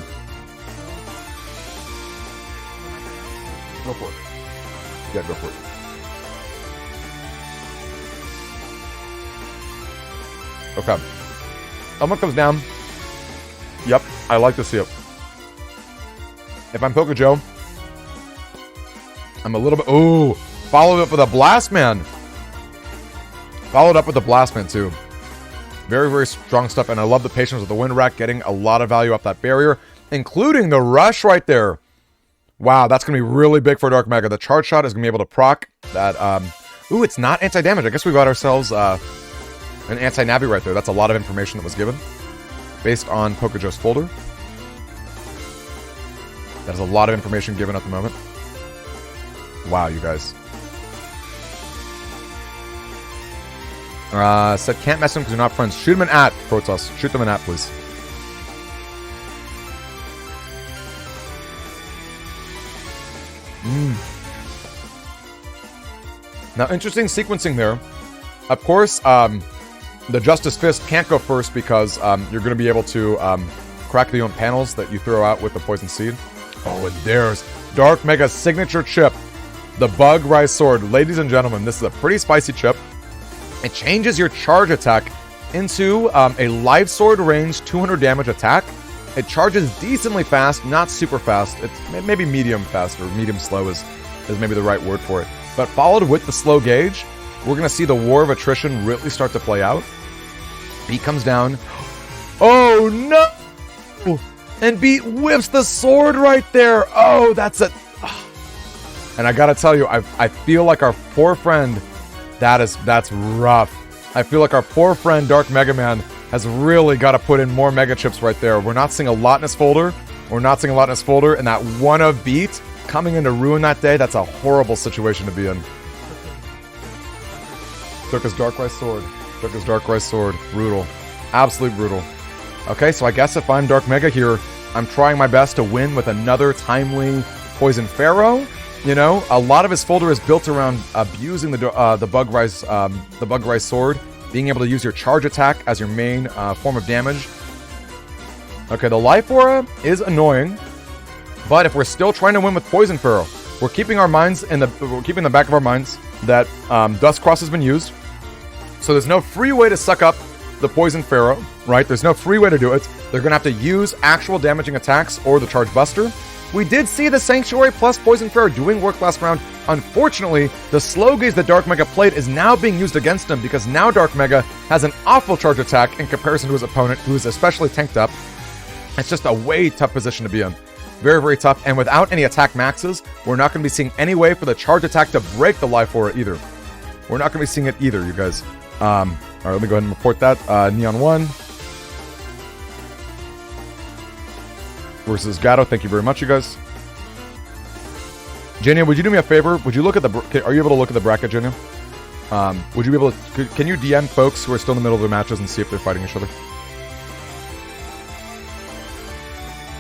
Go for it. Yeah, go for it. Okay. Someone comes down. Yep, I like to see it. If I'm Poco Joe, I'm a little bit... Ooh! Followed up with a Blast Man! Followed up with a Blast Man, too. Very, very strong stuff, and I love the patience with the Wind Rack, getting a lot of value off that barrier, including the Rush right there. Wow, that's going to be really big for Dark Mega. The Charge Shot is going to be able to proc that... Ooh, it's not anti-damage. I guess we got ourselves... an anti-Navi right there. That's a lot of information that was given based on Poco Joe's folder. That is a lot of information given at the moment. Wow, you guys. Said can't mess them because you're not friends. Shoot them an at, Protoss. Shoot them an at, please. Now, interesting sequencing there. Of course, the Justice Fist can't go first because you're going to be able to crack the own panels that you throw out with the Poison Seed. Oh, and there's Dark Mega's signature chip, the Bug Rise Sword. Ladies and gentlemen, this is a pretty spicy chip. It changes your charge attack into a Life Sword range 200 damage attack. It charges decently fast, not super fast. It's maybe medium fast, or medium slow is maybe the right word for it. But followed with the slow gauge, we're going to see the War of Attrition really start to play out. Beat comes down. Oh, no! And Beat whips the sword right there. Oh, that's a... And I got to tell you, I feel like our poor friend... That's rough. I feel like our poor friend Dark Mega Man has really got to put in more Mega Chips right there. We're not seeing a lot in his folder. And that one of Beat coming in to ruin that day, that's a horrible situation to be in. Took his Dark Rise Sword. Brutal. Absolutely brutal. Okay, so I guess if I'm Dark Mega here, I'm trying my best to win with another timely Poison Pharaoh. You know, a lot of his folder is built around abusing the Bug Rise Sword, being able to use your charge attack as your main form of damage. Okay, the Life Aura is annoying, but if we're still trying to win with Poison Pharaoh, we're keeping the back of our minds that Dust Cross has been used. So there's no free way to suck up the Poison Pharaoh, right? There's no free way to do it. They're going to have to use actual damaging attacks or the Charge Buster. We did see the Sanctuary plus Poison Pharaoh doing work last round. Unfortunately, the slow gaze that Dark Mega played is now being used against him because now Dark Mega has an awful charge attack in comparison to his opponent, who is especially tanked up. It's just a way tough position to be in. Very, very tough. And without any attack maxes, we're not going to be seeing any way for the charge attack to break the Life Aura either. We're not going to be seeing it either, you guys. All right, let me go ahead and report that. Neon 1 versus Gatto. Thank you very much, you guys. Jenya, would you do me a favor? Would you look at are you able to look at the bracket, Jenya? Would you be able to... Can you DM folks who are still in the middle of their matches and see if they're fighting each other?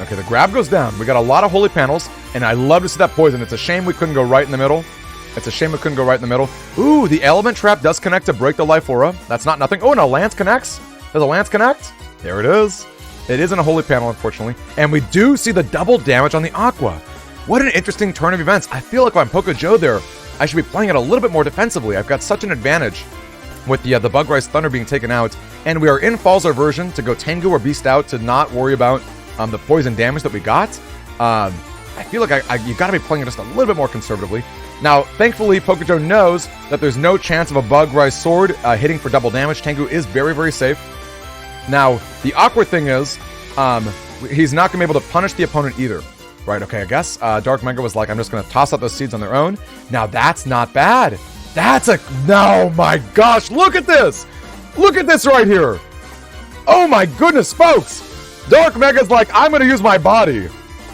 Okay, the grab goes down. We got a lot of holy panels, and I love to see that poison. It's a shame we couldn't go right in the middle. It's a shame it couldn't go right in the middle. Ooh, the element trap does connect to break the life aura. That's not nothing. Oh, no, Lance connects. Does a Lance connect? There it is. It isn't a holy panel, unfortunately. And we do see the double damage on the Aqua. What an interesting turn of events. I feel like if I'm Poco Joe there, I should be playing it a little bit more defensively. I've got such an advantage with the Bugrise Thunder being taken out. And we are in Falzar version to go Tengu or Beast out to not worry about the poison damage that we got. I feel like you got to be playing it just a little bit more conservatively. Now, thankfully, Poco Joe knows that there's no chance of a Bugrise Sword hitting for double damage. Tengu is very, very safe. Now, the awkward thing is, he's not going to be able to punish the opponent either. Right, okay, I guess Dark Mega was like, I'm just going to toss out those seeds on their own. Now, that's not bad. That's a... No, my gosh, look at this! Look at this right here! Oh my goodness, folks! Dark Mega's like, I'm going to use my body.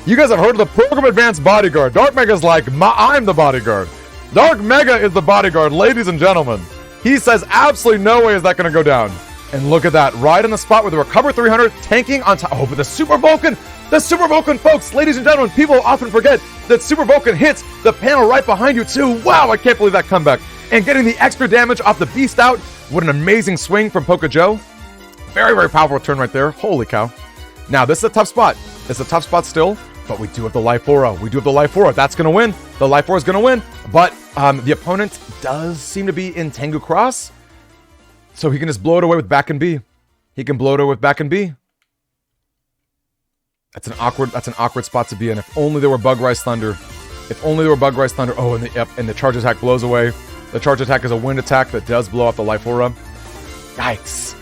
You guys have heard of the Program Advanced Bodyguard. Dark Mega's like, I'm the bodyguard. Dark Mega is the bodyguard, ladies and gentlemen. He says absolutely no way is that going to go down. And look at that, right on the spot with the Recover 300, tanking on top. Oh, but the Super Vulcan, folks, ladies and gentlemen, people often forget that Super Vulcan hits the panel right behind you too. Wow, I can't believe that comeback. And getting the extra damage off the Beast out. What an amazing swing from Poco Joe. Very, very powerful turn right there. Holy cow. Now, this is a tough spot. It's a tough spot still, but we do have the Life Aura. That's going to win. The Life Aura is going to win. But the opponent does seem to be in Tengu Cross. So he can just blow it away with back and B. That's an awkward spot to be in. If only there were Bugrise Thunder. Oh, and the charge attack blows away. The charge attack is a wind attack that does blow up the Life Aura. Yikes.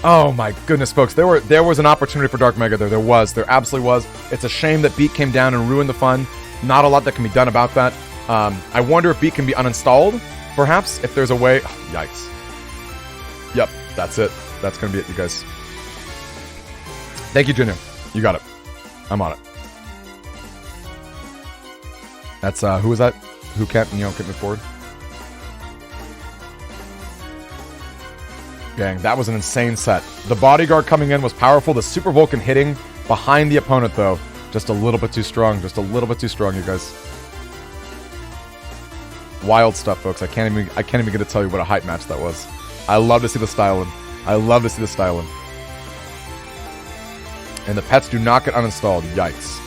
Oh my goodness, folks. There was an opportunity for Dark Mega there. There absolutely was. It's a shame that Beat came down and ruined the fun. Not a lot that can be done about that. I wonder if Beat can be uninstalled, perhaps, if there's a way. Oh, yikes. Yep, that's it. That's going to be it, you guys. Thank you, Junior. You got it. I'm on it. That's, who was that? Who can't move forward? Gang, that was an insane set. The Bodyguard coming in was powerful. The Super Vulcan hitting behind the opponent, though. Just a little bit too strong. You guys. Wild stuff, folks. I can't even get to tell you what a hype match that was. I love to see the styling. And the pets do not get uninstalled. Yikes.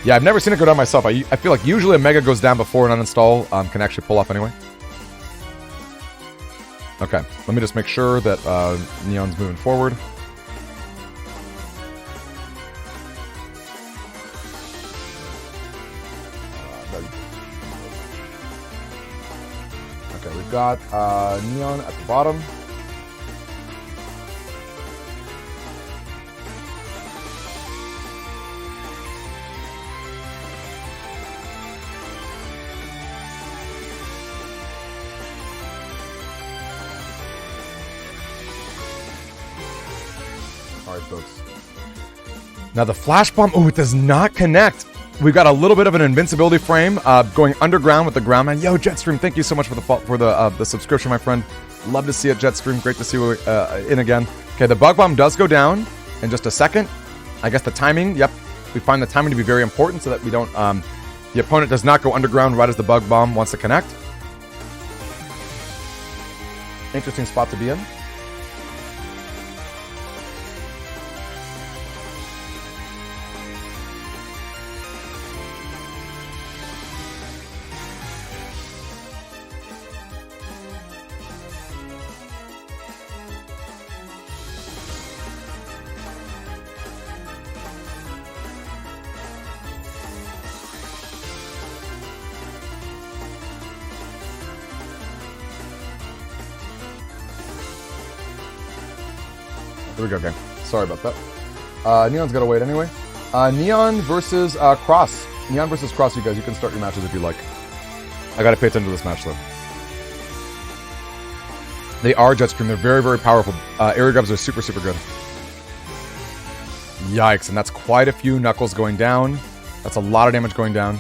Yeah, I've never seen it go down myself. I feel like usually a Mega goes down before an uninstall can actually pull off anyway. Okay, let me just make sure that Neon's moving forward. Okay, we've got Neon at the bottom. Alright, folks. Now the Flash Bomb, it does not connect. We've got a little bit of an invincibility frame going underground with the ground man. Yo, Jetstream, thank you so much for the subscription, my friend. Love to see it, Jetstream. Great to see you in again. Okay, the Bug Bomb does go down in just a second. I guess the timing, yep. We find the timing to be very important so that we don't, the opponent does not go underground right as the Bug Bomb wants to connect. Interesting spot to be in. There we go, gang. Sorry about that. Neon's got to wait anyway. Neon versus Cross. Neon versus Cross, you guys. You can start your matches if you like. I got to pay attention to this match, though. They are Jetstream. They're very, very powerful. Area grabs are super, super good. Yikes. And that's quite a few Knuckles going down. That's a lot of damage going down.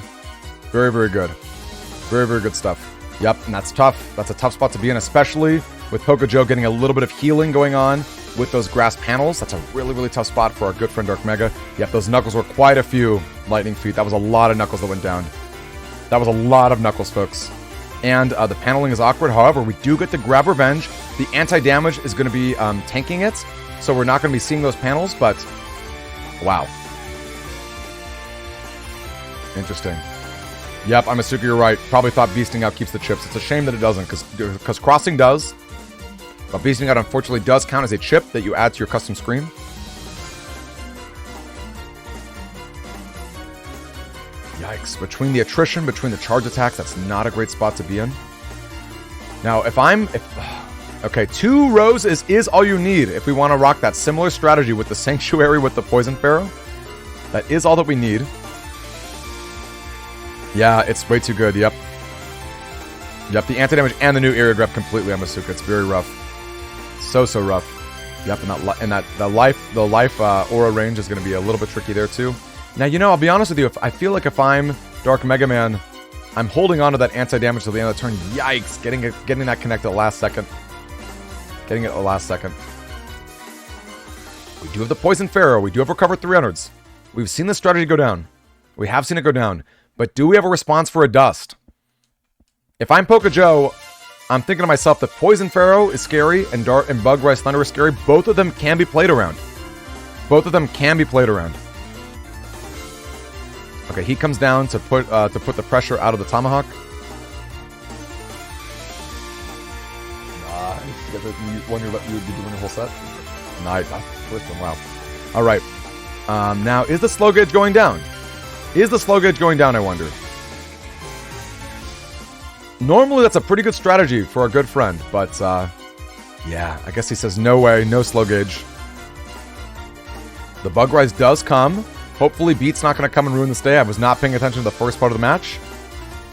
Very, very good. Very, very good stuff. Yep, and that's tough. That's a tough spot to be in, especially with Poco Joe getting a little bit of healing going on with those grass panels. That's a really, really tough spot for our good friend Dark Mega. Yep, those Knuckles were quite a few Lightning Feet. That was a lot of Knuckles that went down. That was a lot of Knuckles, folks. And the paneling is awkward. However, we do get to grab revenge. The anti-damage is going to be tanking it. So we're not going to be seeing those panels, but... Wow. Interesting. Yep, I'm Asuka, you're right. Probably thought beasting out keeps the chips. It's a shame that it doesn't, because crossing does. But beasting out, unfortunately, does count as a chip that you add to your custom screen. Yikes. Between the attrition, between the charge attacks, that's not a great spot to be in. Now, okay, 2 rows is all you need if we want to rock that similar strategy with the Sanctuary with the Poison Pharaoh. That is all that we need. Yeah, it's way too good, yep. Yep, the anti-damage and the new area grab completely on Masuka. It's very rough. So rough. Yep, and the life aura range is going to be a little bit tricky there too. Now, you know, I'll be honest with you, I feel like if I'm Dark Mega Man, I'm holding on to that anti-damage till the end of the turn. Yikes, getting that connect at the last second. Getting it at the last second. We do have the Poison Pharaoh. We do have Recover 300s. We've seen the strategy go down. We have seen it go down. But do we have a response for a Dust? If I'm Poke Joe, I'm thinking to myself that Poison Pharaoh is scary and Bug Rise Thunder is scary. Both of them can be played around. Both of them can be played around. Okay, he comes down to put the pressure out of the Tomahawk. Nice. You got the one you'd be doing your whole set. Nice. First one. Wow. All right. Now, is the slow gauge going down? Is the slow gauge going down, I wonder? Normally, that's a pretty good strategy for our good friend, but, yeah, I guess he says no way, no slow gauge. The Bug Rise does come. Hopefully, Beat's not going to come and ruin this day. I was not paying attention to the first part of the match.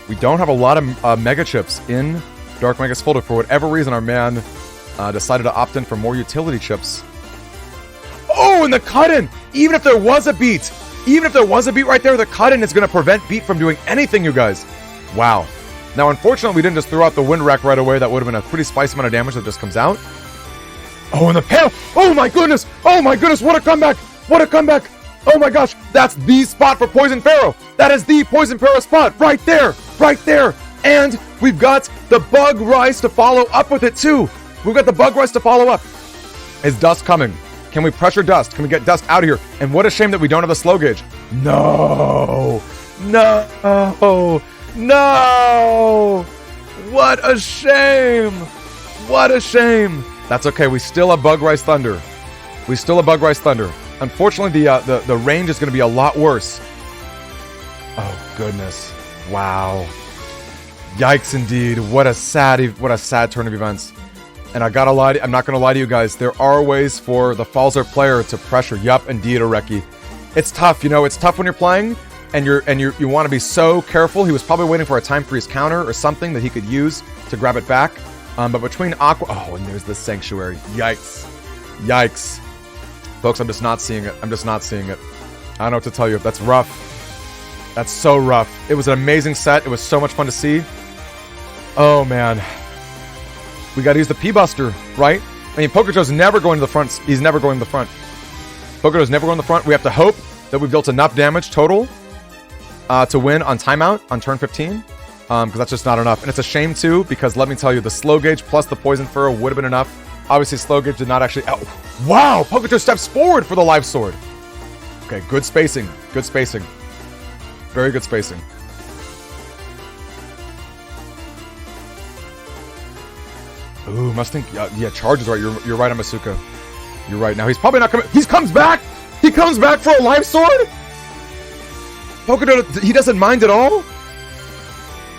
We don't have a lot of Mega Chips in Dark Mega's folder. For whatever reason, our man decided to opt in for more utility chips. Oh, and the cut-in! Even if there was a beat right there, the cut-in is going to prevent Beat from doing anything, you guys. Wow. Now, unfortunately, we didn't just throw out the Wind Wreck right away. That would have been a pretty spicy amount of damage that just comes out. Oh, and the panel! Oh my goodness! Oh my goodness! What a comeback! What a comeback! Oh my gosh! That's the spot for Poison Pharaoh! That is the Poison Pharaoh spot! Right there! Right there! And we've got the Bug Rise to follow up with it, too! We've got the Bug Rise to follow up. Is Dust coming? Can we pressure Dust? Can we get Dust out of here? And what a shame that we don't have a slow gauge. No! No! No! What a shame! What a shame! That's okay. We still have Bug Rise Thunder. We still have Bug Rise Thunder. Unfortunately, the range is going to be a lot worse. Oh goodness! Wow! Yikes! Indeed. What a sad turn of events. And I'm not gonna lie to you guys. There are ways for the Falzer player to pressure. Yup, indeed, Areki. It's tough, you know. It's tough when you're playing, and you want to be so careful. He was probably waiting for a time freeze counter or something that he could use to grab it back. But between Aqua, oh, and there's the Sanctuary. Yikes, yikes, folks. I'm just not seeing it. I'm just not seeing it. I don't know what to tell you. That's rough. That's so rough. It was an amazing set. It was so much fun to see. Oh man. We gotta use the P-Buster, right? I mean, Pokejo's never going to the front. He's never going to the front. Pokejo's never going to the front. We have to hope that we've built enough damage total to win on timeout on turn 15. Because that's just not enough. And it's a shame, too, because let me tell you, the slow gauge plus the Poison Furrow would have been enough. Obviously, slow gauge did not actually... Oh, wow! Pokejo steps forward for the Life Sword. Okay, good spacing. Good spacing. Very good spacing. Ooh, Mustang. Yeah, Charge is right. You're right, Amasuka. You're right. Now he's probably not coming. He comes back. He comes back for a Life Sword. Pokejo, he doesn't mind at all.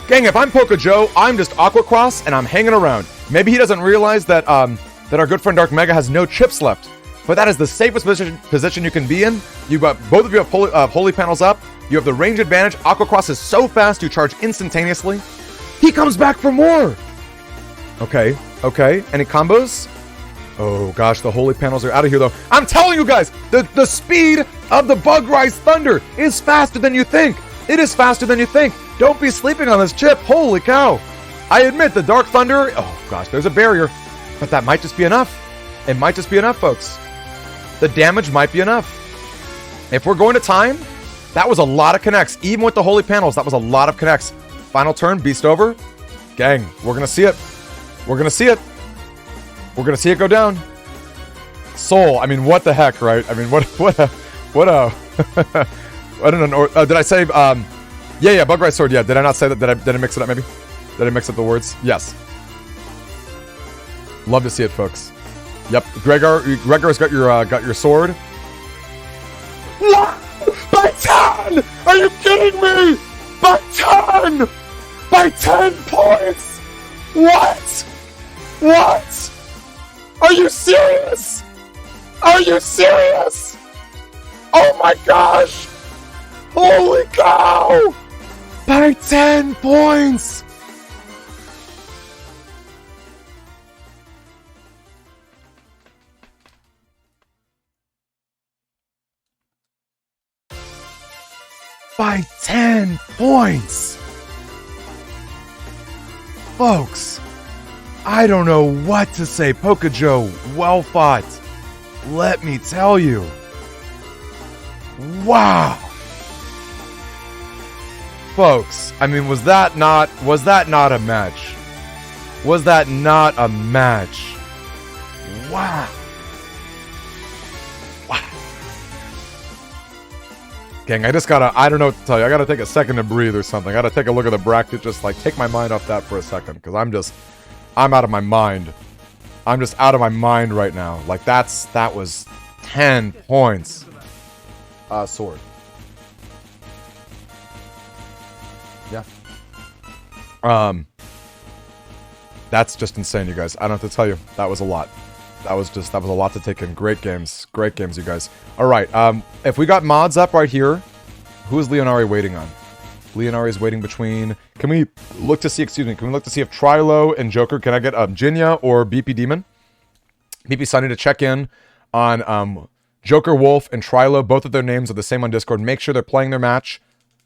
Gang, if I'm Pokejo, I'm just Aqua Cross and I'm hanging around. Maybe he doesn't realize that that our good friend Dark Mega has no chips left. But that is the safest position you can be in. You've got both of you have holy panels up. You have the range advantage. Aqua Cross is so fast you charge instantaneously. He comes back for more. Okay. Okay, any combos? Oh gosh, the holy panels are out of here though. I'm telling you guys, the speed of the Bug Rise Thunder is faster than you think. It is faster than you think. Don't be sleeping on this chip. Holy cow. I admit the Dark Thunder, oh gosh, there's a barrier. But that might just be enough. It might just be enough, folks. The damage might be enough. If we're going to time, That was a lot of connects. Even with the holy panels, that was a lot of connects. Final turn, beast over. Gang, we're gonna see it. We're gonna see it. We're gonna see it go down. Soul, I mean, what the heck, right? I mean, what a, I don't know. Did I say, yeah, Bug Right Sword, yeah. Did I not say that? Did I mix it up, maybe? Did I mix up the words? Yes. Love to see it, folks. Yep, Gregor's got your sword. What? By 10! Are you kidding me? By 10! By 10 points! What? What? Are you serious? Are you serious? Oh my gosh! Holy cow! By 10 points! By 10 points! Folks, I don't know what to say. Pokejo, well fought. Let me tell you. Wow. Folks, I mean, was that not a match? Was that not a match? Wow. Gang, I don't know what to tell you. I gotta take a second to breathe or something. I gotta take a look at the bracket, just like take my mind off that for a second, because I'm out of my mind. I'm just out of my mind right now. Like that was 10 points. Sword. Yeah. That's just insane, you guys. I don't have to tell you. That was a lot. That was a lot to take in. Great games, you guys. All right. If we got mods up right here, who is Leonardi waiting on? Leonardi is waiting between. Can we look to see? Excuse me. Can we look to see if Trilo and Joker? Can I get Jinya or BP Demon? BP Sunny to check in on Joker Wolf and Trilo. Both of their names are the same on Discord. Make sure they're playing their match,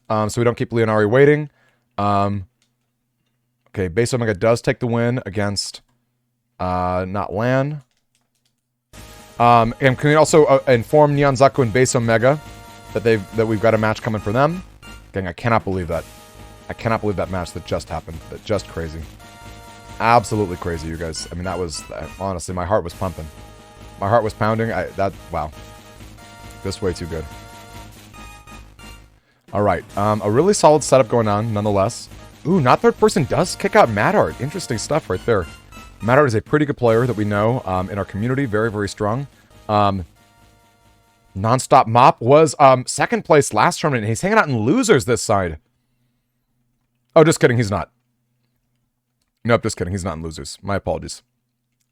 so we don't keep Leonardi waiting. Okay, Base Omega does take the win against not Lan. And can we also inform Neon Zaku and Base Omega that we've got a match coming for them? Gang, I cannot believe that. I cannot believe that match that just happened. That just crazy. Absolutely crazy, you guys. I mean, that was honestly, my heart was pumping. My heart was pounding. Wow. This way too good. All right, a really solid setup going on, nonetheless. Ooh, Not Third Person does kick out Mad Art. Interesting stuff right there. Mad Art is a pretty good player that we know in our community. Very, very strong. Nonstop Mop was second place last tournament. He's hanging out in losers this side. Oh, just kidding. He's not. Nope, just kidding. He's not in losers. My apologies.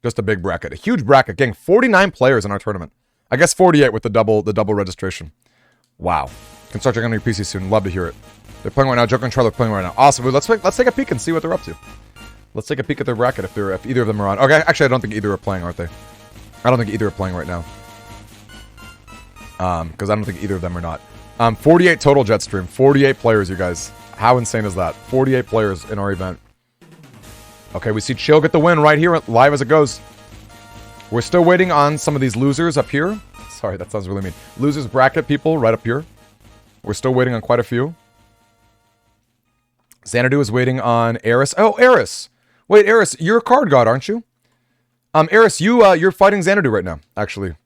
Just a big bracket. A huge bracket. Gang, 49 players in our tournament. I guess 48 with the double registration. Wow. Can start checking on your PC soon. Love to hear it. They're playing right now. Joker and Charlie are playing right now. Awesome. Let's take a peek and see what they're up to. Let's take a peek at their bracket if either of them are on. Okay, actually, I don't think either are playing, aren't they? I don't think either are playing right now. Because I don't think either of them are not. 48 total Jet Stream. 48 players, you guys. How insane is that? 48 players in our event. Okay, we see Chill get the win right here, live as it goes. We're still waiting on some of these losers up here. Sorry, that sounds really mean. Losers bracket people right up here. We're still waiting on quite a few. Xanadu is waiting on Eris. Oh, Eris! Wait, Eris, you're a card god, aren't you? Eris, you're fighting Xanadu right now, actually.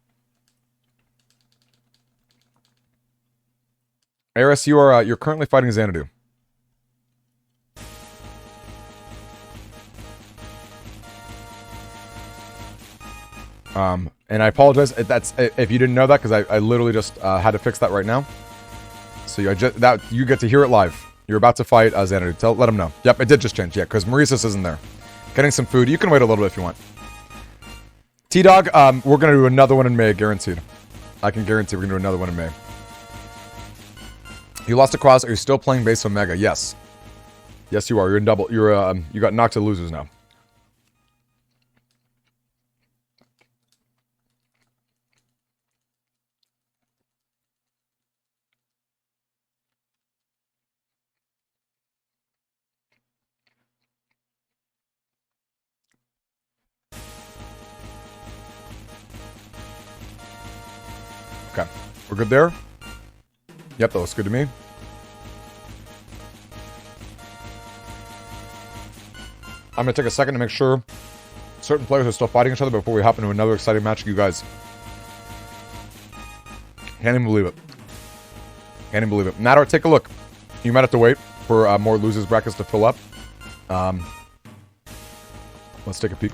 Eris, you're currently fighting Xanadu. And I apologize if you didn't know that, because I literally just had to fix that right now. So you get to hear it live. You're about to fight Xanadu. Let him know. Yep, it did just change. Yeah, because Maurice's isn't there. Getting some food. You can wait a little bit if you want. T-Dog, we're going to do another one in May, guaranteed. I can guarantee we're going to do another one in May. You lost a cross. Are you still playing Base Omega? Yes. Yes, you are. You're in double. You got knocked to losers now. Okay. We're good there? Yep, that looks good to me. I'm going to take a second to make sure certain players are still fighting each other before we hop into another exciting match. You guys can't even believe it. Can't even believe it. Natter, take a look. You might have to wait for more losers brackets to fill up. Let's take a peek.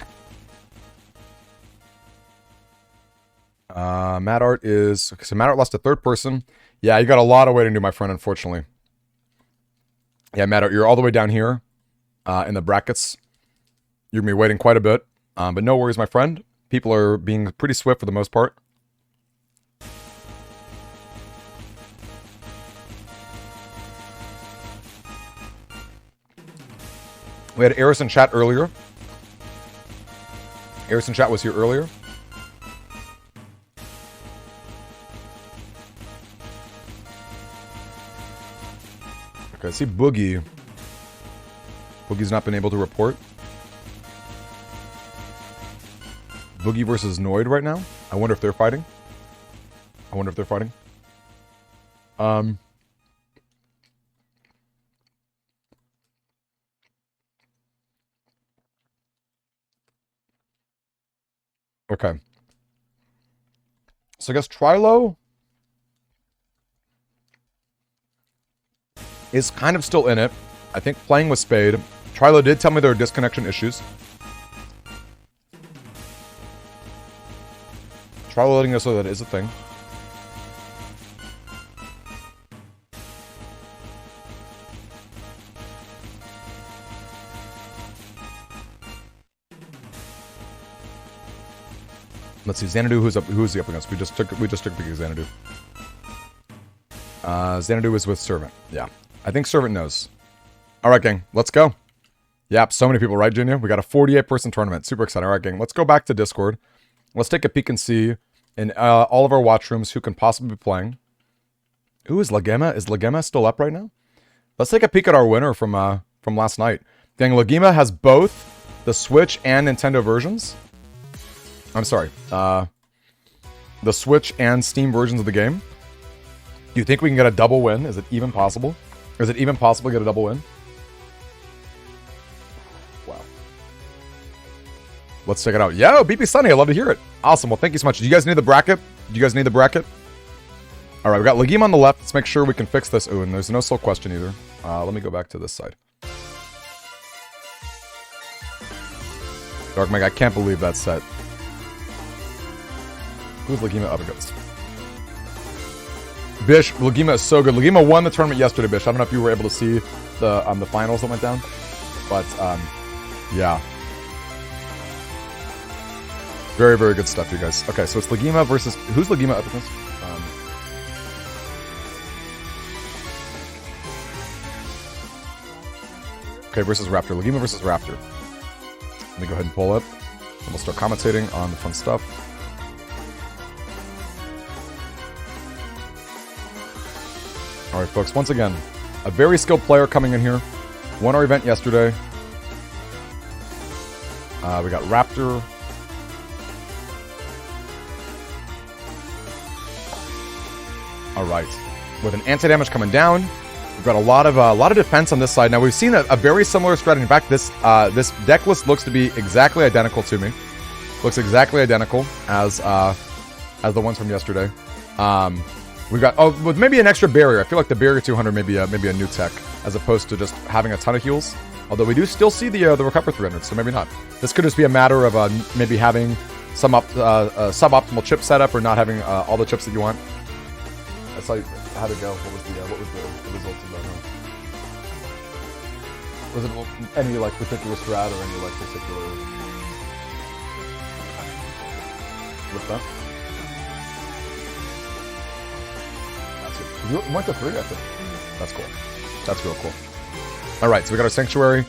Mad Art is... Okay, so Mad Art lost a third person. Yeah, you got a lot of waiting to do, my friend, unfortunately. Yeah, Mad Art, you're all the way down here in the brackets. You're going to be waiting quite a bit. But no worries, my friend. People are being pretty swift for the most part. We had Eris in chat earlier. Eris in chat was here earlier. Okay, I see Boogie. Boogie's not been able to report. Boogie versus Noid right now. I wonder if they're fighting. Okay. So I guess Trilo is kind of still in it. I think playing with Spade. Trilo did tell me there are disconnection issues. Trilo letting us know that is a thing. Let's see, Xanadu, who's he up against? We just took a peek at Xanadu. Xanadu is with Servant. Yeah. I think Servant knows. Alright, gang, let's go. Yep, so many people, right, Junior? We got a 48-person tournament. Super exciting. Alright, gang, let's go back to Discord. Let's take a peek and see in all of our watch rooms who can possibly be playing. Ooh, is Laguma still up right now? Let's take a peek at our winner from last night. Gang, Laguma has both the Switch and Nintendo versions. I'm sorry. The Switch and Steam versions of the game. Do you think we can get a double win? Is it even possible? Is it even possible to get a double win? Wow. Let's check it out. Yo, BP Sunny, I love to hear it. Awesome. Well, thank you so much. Do you guys need the bracket? All right, we got Laguma on the left. Let's make sure we can fix this. Ooh, and there's no soul question either. Let me go back to this side. Dark Meg, I can't believe that set. Who's Laguma up against? Bish, Laguma is so good. Laguma won the tournament yesterday, Bish. I don't know if you were able to see the finals that went down. But, yeah. Very, very good stuff, you guys. Okay, so it's Laguma versus... Who's Laguma up against? Okay, versus Raptor. Laguma versus Raptor. Let me go ahead and pull up. And we'll start commentating on the fun stuff. Alright, folks, once again, a very skilled player coming in here. Won our event yesterday. We got Raptor. Alright. With an anti-damage coming down. We've got a lot of defense on this side. Now, we've seen a very similar strategy. In fact, this deck list looks to be exactly identical to me. Looks exactly identical as the ones from yesterday. We've got, with maybe an extra barrier. I feel like the barrier 200 may be a new tech, as opposed to just having a ton of heals. Although we do still see the recover 300, so maybe not. This could just be a matter of maybe having some suboptimal chip setup, or not having all the chips that you want. I saw how'd it go? What was the results of that? Was it any like particular strat or any like particular? What's that? You went to 3, I think. That's cool. That's real cool. Alright, so we got our Sanctuary.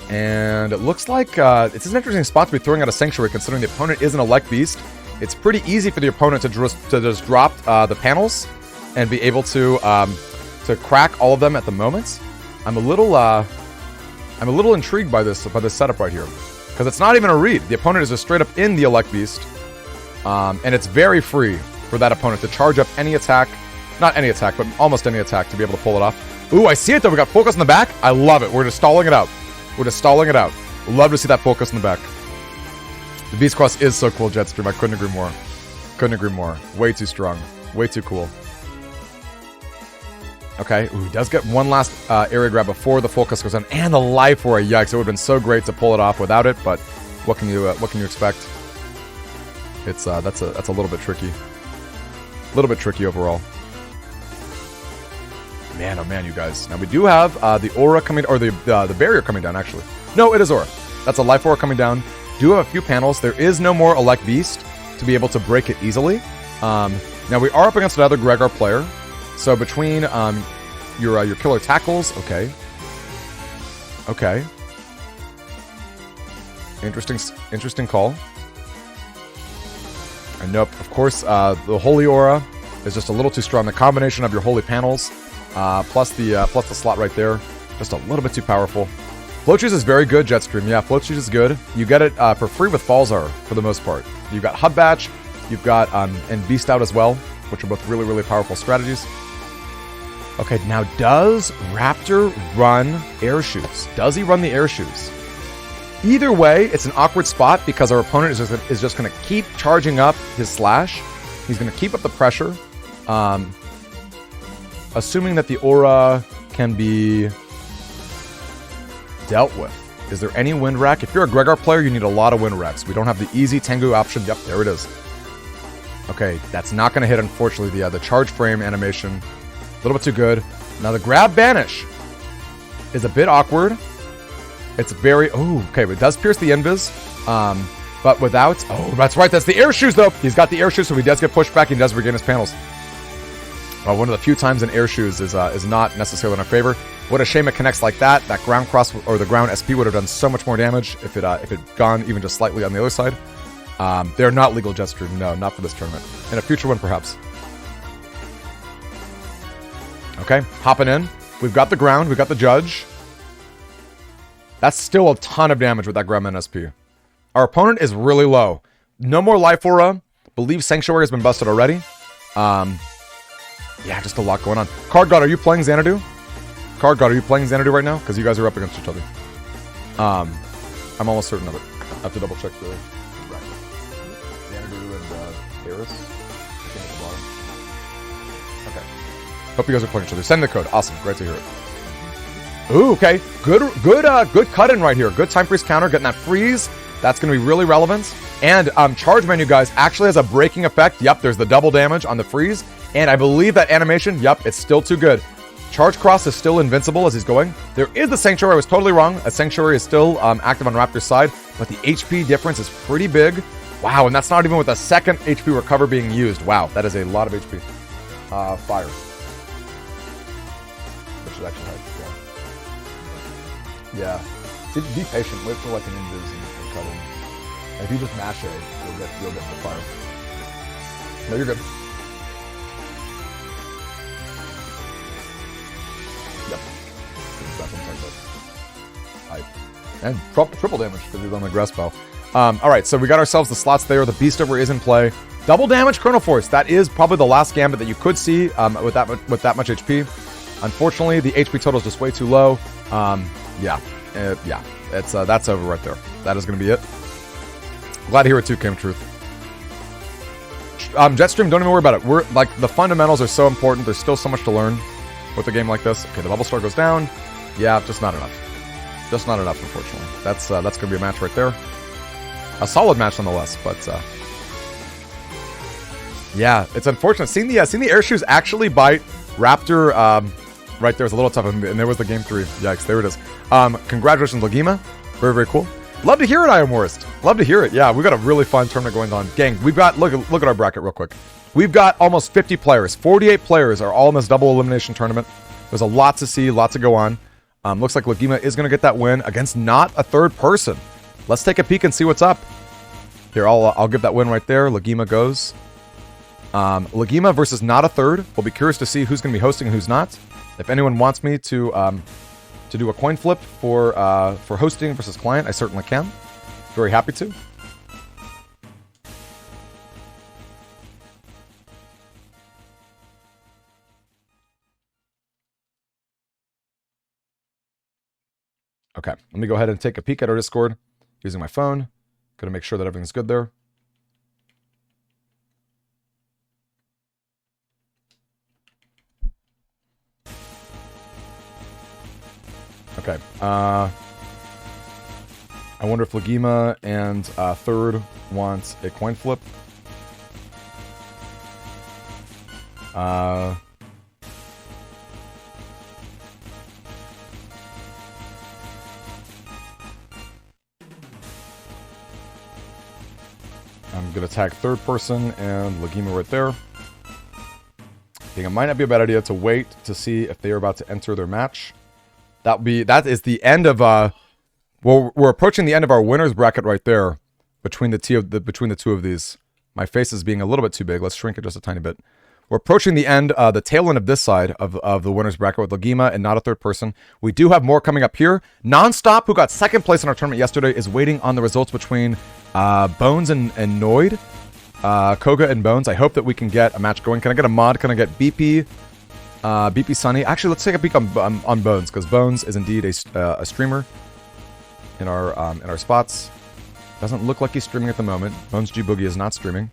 And it looks like it's an interesting spot to be throwing out a Sanctuary, considering the opponent is an Elect Beast. It's pretty easy for the opponent to just drop the panels and be able to crack all of them at the moment. I'm a little intrigued by this setup right here, because it's not even a read. The opponent is just straight up in the Elect Beast, and it's very free for that opponent to charge up any attack Not any attack, but almost any attack to be able to pull it off. Ooh, I see it though. We got focus in the back. I love it. We're just stalling it out. We're just stalling it out. Love to see that focus in the back. The Beast Cross is so cool, Jetstream. I couldn't agree more. Couldn't agree more. Way too strong. Way too cool. Okay. Ooh, he does get one last area grab before the focus goes on, and the life for a yikes. It would have been so great to pull it off without it, but what can you expect? It's that's a little bit tricky. A little bit tricky overall. Man, oh man, you guys. Now we do have the aura coming, or the barrier coming down. Actually, no, it is aura. That's a life aura coming down. Do have a few panels. There is no more elect beast to be able to break it easily. Now we are up against another Gregar player. So between your killer tackles, okay. Interesting call. And nope, of course, the Holy Aura is just a little too strong. The combination of your Holy Panels, plus the slot right there, just a little bit too powerful. Float Cheese is very good, Jetstream. Yeah, Float Cheese is good. You get it for free with Falzar for the most part. You've got Hub Batch, you've got and Beast Out as well, which are both really, really powerful strategies. Okay, now does Raptor run air shoes? Does he run the air shoes? Either way, it's an awkward spot because our opponent is just going to keep charging up his slash. He's going to keep up the pressure. Assuming that the aura can be dealt with. Is there any wind rack? If you're a Gregar player, you need a lot of wind racks. We don't have the easy Tengu option. Yep, there it is. Okay, that's not going to hit, unfortunately. The charge frame animation, a little bit too good. Now the grab banish is a bit awkward. It's very... Oh, okay, but it does pierce the invis. But without... Oh, that's right, that's the air shoes, though. He's got the air shoes, so he does get pushed back. He does regain his panels. One of the few times in air shoes is not necessarily in our favor. What a shame it connects like that. That ground cross or the ground SP would have done so much more damage if it gone even just slightly on the other side. They're not legal, Jetstream. No, not for this tournament. In a future one, perhaps. Okay, hopping in. We've got the ground. We've got the judge. That's still a ton of damage with that Gremlin SP. Our opponent is really low. No more Life Aura. Believe Sanctuary has been busted already. Yeah, just a lot going on. Card God, are you playing Xanadu? Card God, are you playing Xanadu right now? Because you guys are up against each other. I'm almost certain of it. I have to double check the bracket. Xanadu and Eris. I think at the bottom. Okay. Hope you guys are playing each other. Send the code. Awesome. Great to hear it. Ooh, okay. Good cut-in right here. Good time freeze counter. Getting that freeze. That's going to be really relevant. And charge menu, guys, actually has a breaking effect. Yep, there's the double damage on the freeze. And I believe that animation, yep, it's still too good. Charge Cross is still invincible as he's going. There is the Sanctuary. I was totally wrong. A Sanctuary is still active on Raptor's side, but the HP difference is pretty big. Wow, and that's not even with a second HP recover being used. Wow, that is a lot of HP. Fire. Which is actually hard. Yeah. Be patient. Wait for like an invis and cut in. If you just mash it, you'll get the fire. No, you're good. Yep. And triple damage because he's on the grass bow. Alright, so we got ourselves the slots there. The Beast Over is in play. Double damage Chrono Force. That is probably the last gambit that you could see with that much HP. Unfortunately, the HP total is just way too low. Yeah. It's that's over right there. That is going to be it. Glad to hear it too, came truth. Jetstream, don't even worry about it. We're like the fundamentals are so important. There's still so much to learn with a game like this. Okay, the bubble star goes down. Yeah, just not enough. Just not enough, unfortunately. That's going to be a match right there. A solid match nonetheless, but yeah, it's unfortunate. Seeing the air shoes actually bite Raptor. Right there was a little tough, and there was the game 3. Yikes, there it is. Congratulations, Laguma. Very, very cool. Love to hear it, I Am Worst. Love to hear it. Yeah, we've got a really fun tournament going on. Gang, we've got, look at our bracket real quick. We've got almost 50 players. 48 players are all in this double elimination tournament. There's a lot to see, a lot to go on. Looks like Laguma is going to get that win against not a third person. Let's take a peek and see what's up. Here, I'll give that win right there. Laguma goes. Laguma versus not a third. We'll be curious to see who's going to be hosting and who's not. If anyone wants me to do a coin flip for hosting versus client, I certainly can. Very happy to. Okay, let me go ahead and take a peek at our Discord using my phone. Gonna make sure that everything's good there. Okay, I wonder if Laguma and Third want a coin flip. I'm going to tag third person and Laguma right there. I think it might not be a bad idea to wait to see if they are about to enter their match. That is the end of well, we're approaching the end of our winners bracket right there between the two of these. My face is being a little bit too big. Let's shrink it just a tiny bit. We're approaching the end, the tail end of this side of the winners bracket with Laguma and not a third person. We do have more coming up here. Nonstop, who got second place in our tournament yesterday, is waiting on the results between Bones and Noid. Koga and Bones. I hope that we can get a match going. Can I get a mod? Can I get BP? BP Sunny. Actually, let's take a peek on Bones, because Bones is indeed a streamer in our spots. Doesn't look like he's streaming at the moment. Bones G Boogie is not streaming.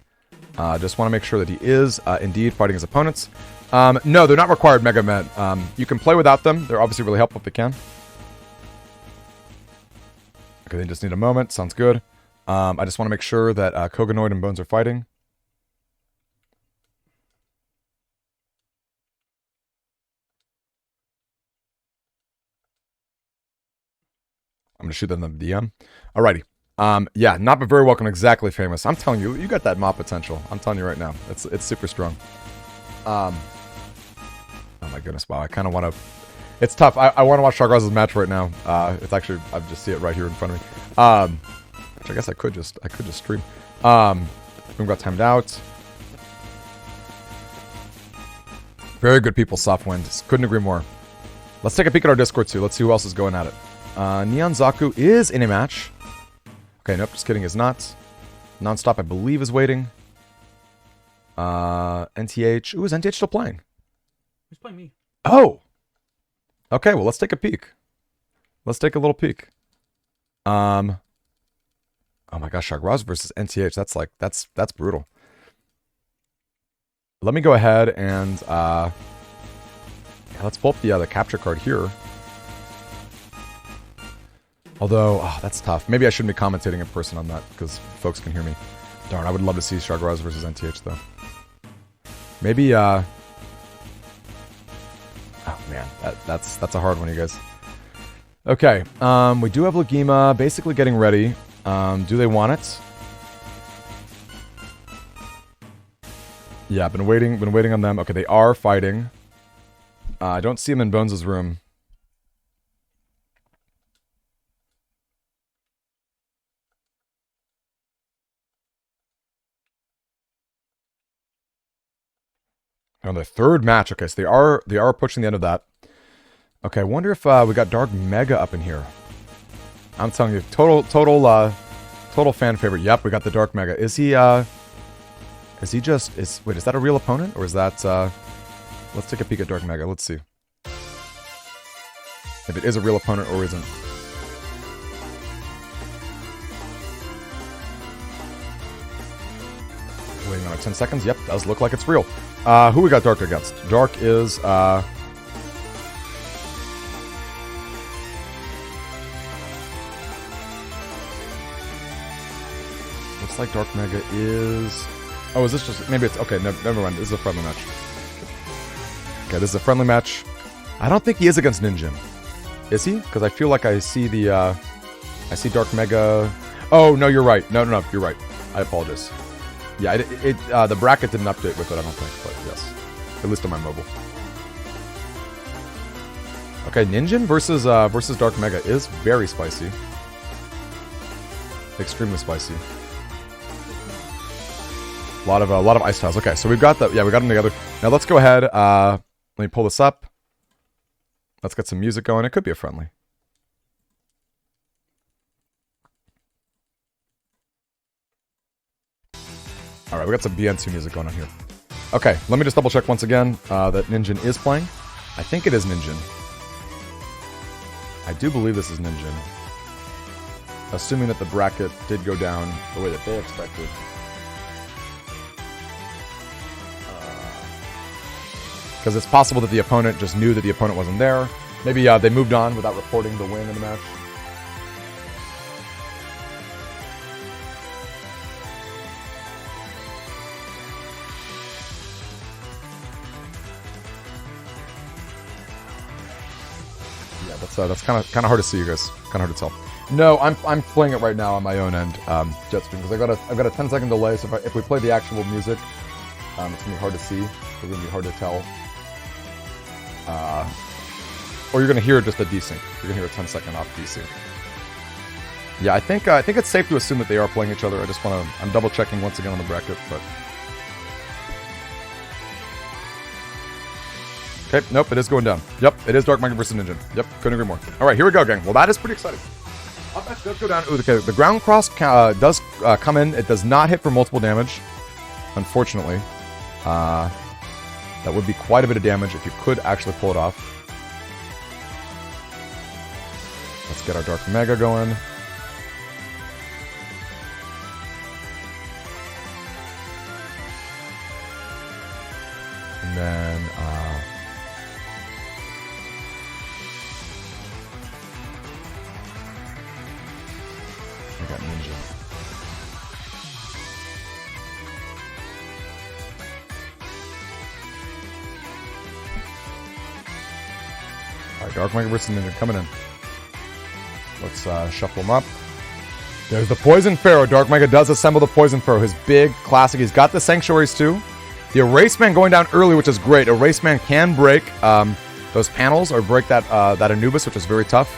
Just want to make sure that he is indeed fighting his opponents. No, they're not required Mega Men. You can play without them. They're obviously really helpful if they can. Okay, they just need a moment. Sounds good. I just want to make sure that Koganoid and Bones are fighting. I'm going to shoot them in the DM. Alrighty. Yeah, not but very welcome, exactly famous. I'm telling you, you got that mop potential. I'm telling you right now. It's super strong. Oh my goodness, wow. I kind of want to... It's tough. I want to watch Chagras' match right now. It's actually... I just see it right here in front of me. Which I guess I could just stream. We got timed out. Very good people, Softwind. Couldn't agree more. Let's take a peek at our Discord too. Let's see who else is going at it. Neon Zaku is in a match. Okay, nope, just kidding, is not. Nonstop, I believe, is waiting. NTH. Ooh, is NTH still playing? He's playing me. Oh! Okay, well, let's take a peek. Let's take a little peek. Oh my gosh, Chagras versus NTH. That's brutal. Let me go ahead and yeah, let's pull up the capture card here. Although, that's tough. Maybe I shouldn't be commentating in person on that, because folks can hear me. Darn, I would love to see Chagras versus NTH, though. Maybe, oh man, that's a hard one, you guys. Okay, we do have Laguma basically getting ready. Do they want it? Yeah, been waiting on them. Okay, they are fighting. I don't see them in Bones' room. On the third match. Okay, so they are pushing the end of that. Okay, I wonder if we got Dark Mega up in here. I'm telling you, total fan favorite. Yep, we got the Dark Mega. Is he just wait, is that a real opponent, or is that let's take a peek at Dark Mega. Let's see if it is a real opponent or isn't. Waiting on 10 seconds. Yep, does look like it's real. Who we got Dark against? Dark is looks like Dark Mega is... Oh, is this just... Maybe it's... Okay, never mind. This is a friendly match. Okay, this is a friendly match. I don't think he is against Ninjin. Is he? Because I feel like I see the... I see Dark Mega... Oh, no, you're right. No, you're right. I apologize. Yeah, the bracket didn't update with it, I don't think, but yes. At least on my mobile. Okay, Ninjin versus Dark Mega is very spicy. Extremely spicy. A lot of ice tiles. Okay, so we've got the... Yeah, we got them together. Now let's go ahead. Let me pull this up. Let's get some music going. It could be a friendly. Alright, we got some BN2 music going on here. Okay, let me just double check once again that Ninjin is playing. I think it is Ninjin. I do believe this is Ninja. Assuming that the bracket did go down the way that they expected. Because it's possible that the opponent just knew that the opponent wasn't there. Maybe they moved on without reporting the win in the match. Yeah, that's kind of hard to see, you guys. Kind of hard to tell. No, I'm playing it right now on my own end, Jetstream, because I've got a 10-second delay. So if we play the actual music, it's gonna be hard to see. It's gonna be hard to tell. Or you're gonna hear just a desync. You're gonna hear a 10-second off desync. Yeah, I think it's safe to assume that they are playing each other. I'm double checking once again on the bracket, but. Okay, nope, it is going down. Yep, it is Dark Mega versus Ninja. Yep, couldn't agree more. All right, here we go, gang. Well, that is pretty exciting. Up match does go down. Ooh, okay, the ground cross does come in. It does not hit for multiple damage, unfortunately. That would be quite a bit of damage if you could actually pull it off. Let's get our Dark Mega going. And then, I got Ninja. Alright, Dark Mega versus Ninja coming in. Let's shuffle him up. There's the Poison Pharaoh. Dark Mega does assemble the Poison Pharaoh. His big classic. He's got the Sanctuaries too. The Erase Man going down early, which is great. Erase Man can break those panels or break that Anubis, which is very tough.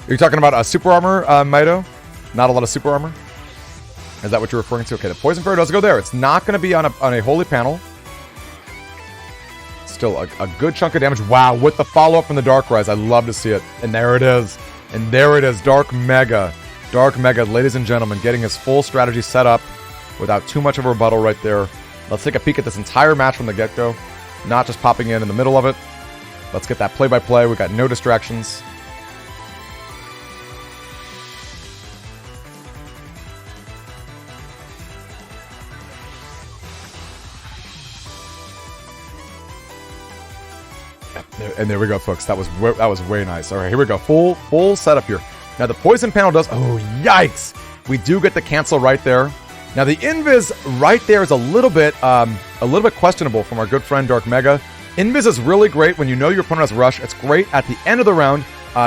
Are you talking about Super Armor, Mido? Not a lot of Super Armor? Is that what you're referring to? Okay, the Poison Pharaoh does go there. It's not going to be on a Holy Panel. Still a good chunk of damage. Wow, with the follow-up from the Dark Rise. I love to see it. And there it is. And there it is. Dark Mega. Dark Mega, ladies and gentlemen, getting his full strategy set up without too much of a rebuttal right there. Let's take a peek at this entire match from the get-go. Not just popping in the middle of it. Let's get that play-by-play. We got no distractions. And there we go, folks. That was way nice. All right, here we go. Full setup here. Now the poison panel does. Oh, yikes! We do get the cancel right there. Now the invis right there is a little bit questionable from our good friend Dark Mega. Invis is really great when you know your opponent has rush. It's great at the end of the round,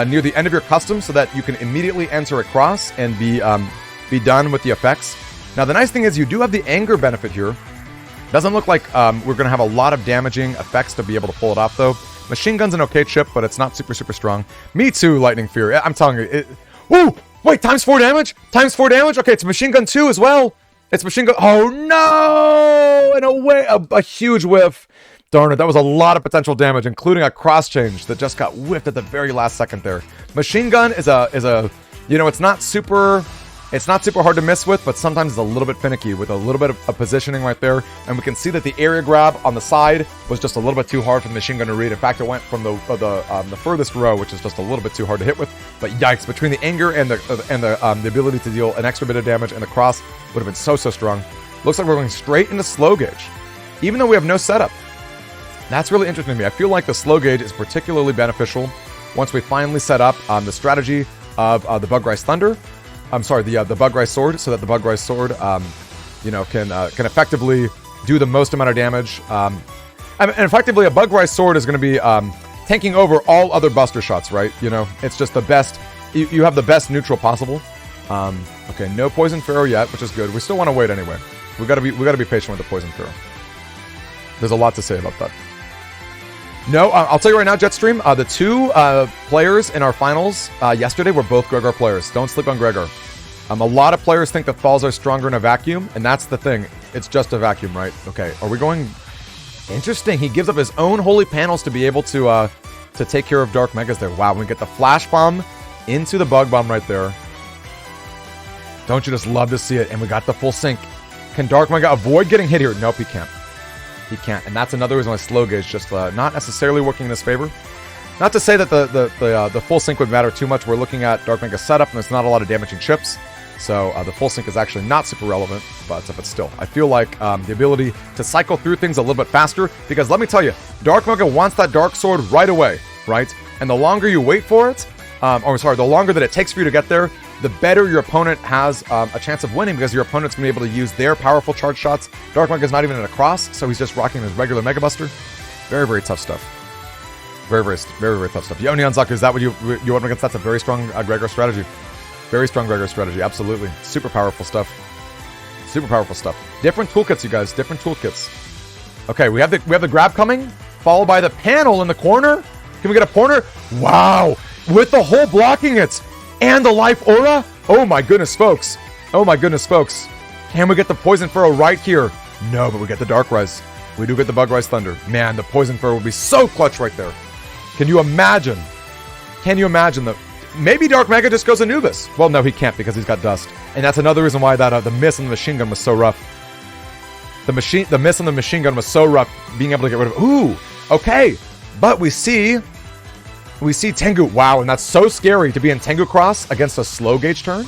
near the end of your custom, so that you can immediately enter across and be done with the effects. Now the nice thing is you do have the anger benefit here. Doesn't look like we're going to have a lot of damaging effects to be able to pull it off though. Machine Gun's an okay chip, but it's not super strong. Me too, Lightning Fury. I'm telling you. Woo! Wait, times 4 damage? Times 4 damage? Okay, it's Machine Gun 2 as well. It's Machine Gun. Oh no! In a way, a huge whiff. Darn it, that was a lot of potential damage, including a cross change that just got whiffed at the very last second there. Machine Gun is a you know, it's not super hard to miss with, but sometimes it's a little bit finicky with a little bit of positioning right there. And we can see that the area grab on the side was just a little bit too hard for the Machine Gun to read. In fact, it went from the furthest row, which is just a little bit too hard to hit with. But yikes, between the anger and the ability to deal an extra bit of damage, and the cross would have been so strong. Looks like we're going straight into slow gauge, even though we have no setup. That's really interesting to me. I feel like the slow gauge is particularly beneficial once we finally set up the strategy of the Bug-Rise Thunder. I'm sorry, the Bug-Rise Sword, so that the Bug-Rise Sword, can effectively do the most amount of damage. And effectively, a Bug-Rise Sword is going to be tanking over all other Buster Shots, right? You know, it's just the best. You have the best neutral possible. Okay, no Poison Pharaoh yet, which is good. We still want to wait anyway. We gotta be patient with the Poison Pharaoh. There's a lot to say about that. No, I'll tell you right now, Jetstream, the two players in our finals yesterday were both Gregor players. Don't sleep on Gregor. A lot of players think that Falls are stronger in a vacuum, and that's the thing. It's just a vacuum, right? Okay, are we going... Interesting. He gives up his own holy panels to be able to take care of Dark Megas there. Wow, we get the Flash Bomb into the Bug Bomb right there. Don't you just love to see it? And we got the full sync. Can Dark Mega avoid getting hit here? Nope, he can't. He can't, and that's another reason why slow gauge just not necessarily working in his favor. Not to say that the full sync would matter too much. We're looking at Dark Mega setup, and there's not a lot of damaging chips. So the full sync is actually not super relevant, but still, I feel like the ability to cycle through things a little bit faster, because let me tell you, Dark Mega wants that Dark Sword right away, right? And the longer you wait for it, the longer that it takes for you to get there, the better your opponent has a chance of winning, because your opponent's going to be able to use their powerful charge shots. Dark Mega's not even in a cross, so he's just rocking his regular Mega Buster. Very, very tough stuff. Very, very, very, very tough stuff. Yo, Neon Zucker, is that what you went against? That's a very strong Gregor strategy. Very strong Gregor strategy, absolutely. Super powerful stuff. Super powerful stuff. Different toolkits, you guys. Different toolkits. Okay, we have the grab coming, followed by the panel in the corner. Can we get a corner? Wow! With the hole blocking it! And the life aura? Oh my goodness, folks. Oh my goodness, folks. Can we get the Poison Pharaoh right here? No, but we get the Dark Rise. We do get the Bug Rise Thunder. Man, the Poison Pharaoh would be so clutch right there. Can you imagine? Can you imagine the... Maybe Dark Mega just goes Anubis. Well, no, he can't because he's got dust. And that's another reason why that the miss on the machine gun was so rough. The miss on the machine gun was so rough, being able to get rid of... Ooh, okay. But we see Tengu. Wow, and that's so scary to be in Tengu Cross against a slow gauge turn.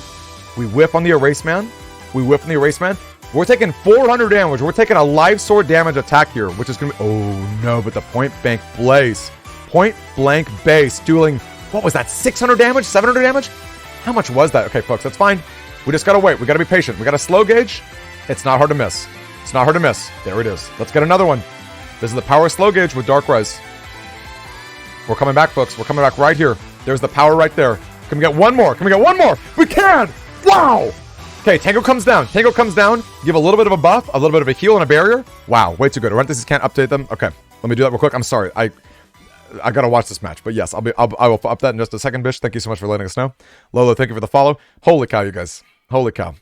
We whiff on the Erase Man. We're taking 400 damage. We're taking a live sword damage attack here, which is going to be... Oh, no, but the point blank base dueling... What was that? 600 damage? 700 damage? How much was that? Okay, folks, that's fine. We just gotta wait. We gotta be patient. We got a slow gauge. It's not hard to miss. It's not hard to miss. There it is. Let's get another one. This is the power slow gauge with Dark Rise. We're coming back, folks. We're coming back right here. There's the power right there. Can we get one more? Can we get one more? We can! Wow! Okay, Tango comes down. Give a little bit of a buff, a little bit of a heal, and a barrier. Wow, way too good. Parentheses can't update them. Okay, let me do that real quick. I'm sorry. I gotta watch this match, but yes, I will up that in just a second, Bish. Thank you so much for letting us know. Lolo, thank you for the follow. Holy cow, you guys. Holy cow.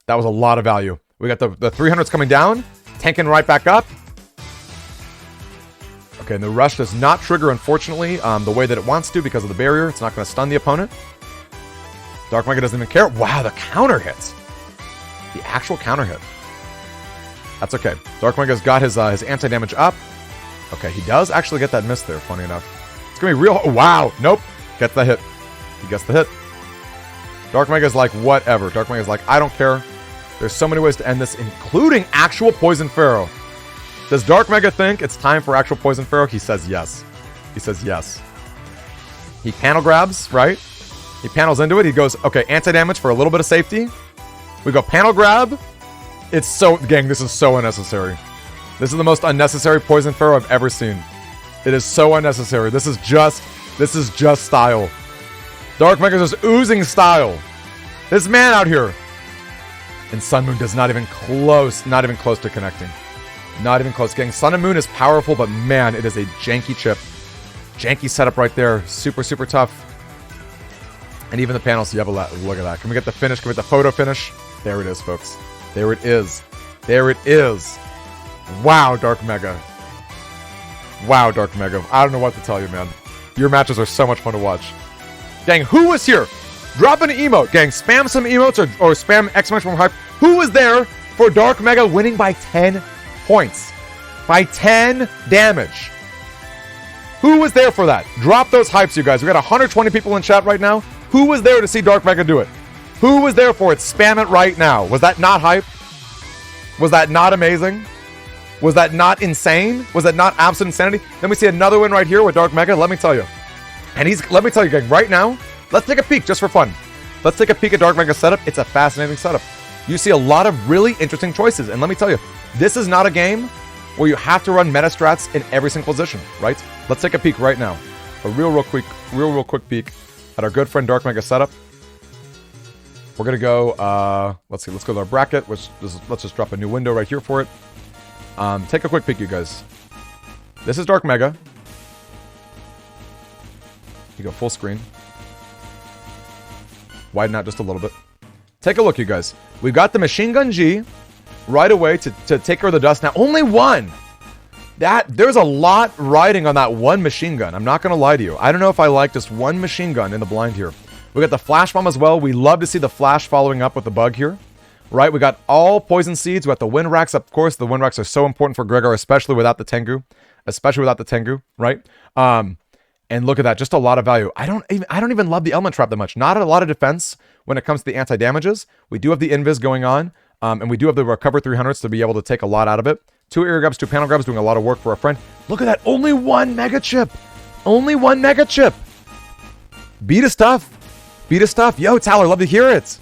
That was a lot of value. We got the 300s coming down, tanking right back up. Okay, and the rush does not trigger, unfortunately, the way that it wants to because of the barrier. It's not going to stun the opponent. Dark Mega doesn't even care. Wow, the counter hits. The actual counter hit. That's okay. Dark Mega's got his anti-damage up. Okay, he does actually get that miss there, funny enough. It's going to be real... Oh, wow! Nope. Gets the hit. He gets the hit. Dark Mega's like, whatever. Dark Mega's like, I don't care. There's so many ways to end this, including actual Poison Pharaoh. Does Dark Mega think it's time for actual Poison Pharaoh? He says yes. He says yes. He panel grabs, right? He panels into it. He goes, okay, anti-damage for a little bit of safety. We go panel grab. It's so... Gang, this is so unnecessary. This is the most unnecessary Poison Pharaoh I've ever seen. It is so unnecessary. This is just style. Dark Mega's just oozing style. This man out here. And Sun Moon does not even close to connecting. Not even close. Gang, Sun and Moon is powerful, but man, it is a janky chip. Janky setup right there. Super, super tough. And even the panels, you have a lot. Look at that. Can we get the finish? Can we get the photo finish? There it is, folks. There it is. There it is. Wow, Dark Mega. Wow, Dark Mega. I don't know what to tell you, man. Your matches are so much fun to watch. Gang, who was here? Drop an emote. Gang, spam some emotes or spam exclamation hype. Who was there for Dark Mega winning by 10 points? By 10 damage. Who was there for that? Drop those hypes, you guys. We got 120 people in chat right now. Who was there to see Dark Mega do it? Who was there for it? Spam it right now. Was that not hype? Was that not amazing? Was that not insane? Was that not absolute insanity? Then we see another win right here with Dark Mega. Let me tell you. And let me tell you, gang, right now, let's take a peek just for fun. Let's take a peek at Dark Mega's setup. It's a fascinating setup. You see a lot of really interesting choices. And let me tell you, this is not a game where you have to run meta strats in every single position, right? Let's take a peek right now. A real quick peek at our good friend Dark Mega setup. We're gonna go, let's go to our bracket, let's just drop a new window right here for it. Take a quick peek, you guys. This is Dark Mega. You go full screen. Widen out just a little bit. Take a look, you guys. We've got the Machine Gun G right away to take care of the dust. Now, only one. There's a lot riding on that one machine gun. I'm not going to lie to you. I don't know if I like just one machine gun in the blind here. We got the Flash Bomb as well. We love to see the Flash following up with the Bug here. Right, we got all Poison Seeds. We got the Wind Racks. Of course, the Wind Racks are so important for Gregor, especially without the Tengu. Right? And look at that, just a lot of value. I don't even love the element trap that much. Not a lot of defense when it comes to the anti-damages. We do have the invis going on, and we do have the recover 300s to be able to take a lot out of it. 2 area grabs, 2 panel grabs, doing a lot of work for our friend. Look at that, only 1 mega chip. Only 1 mega chip. Beat his stuff. Beat his stuff. Yo, Tyler, love to hear it.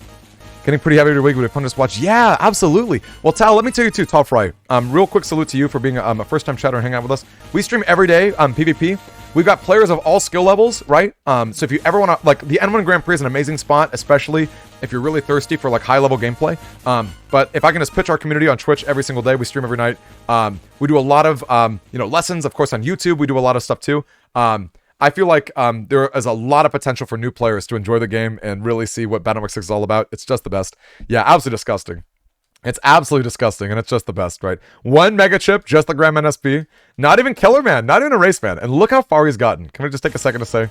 Getting pretty heavy every week. Would be fun to watch. Yeah, absolutely. Well, Tal, let me tell you too, Tall Fry. Real quick salute to you for being a first-time chatter and hanging out with us. We stream every day PvP. We've got players of all skill levels, right? So if you ever want to, like, the N1 Grand Prix is an amazing spot, especially if you're really thirsty for like high-level gameplay. But if I can just pitch our community on Twitch every single day, we stream every night. We do a lot of lessons, of course, on YouTube. We do a lot of stuff too. I feel like there is a lot of potential for new players to enjoy the game and really see what Battlefield 6 is all about. It's just the best. Yeah, absolutely disgusting. It's absolutely disgusting, and it's just the best, right? 1 mega chip, just the Grandman SP. Not even Killer Man, not even a Race Man. And look how far he's gotten. Can we just take a second to say?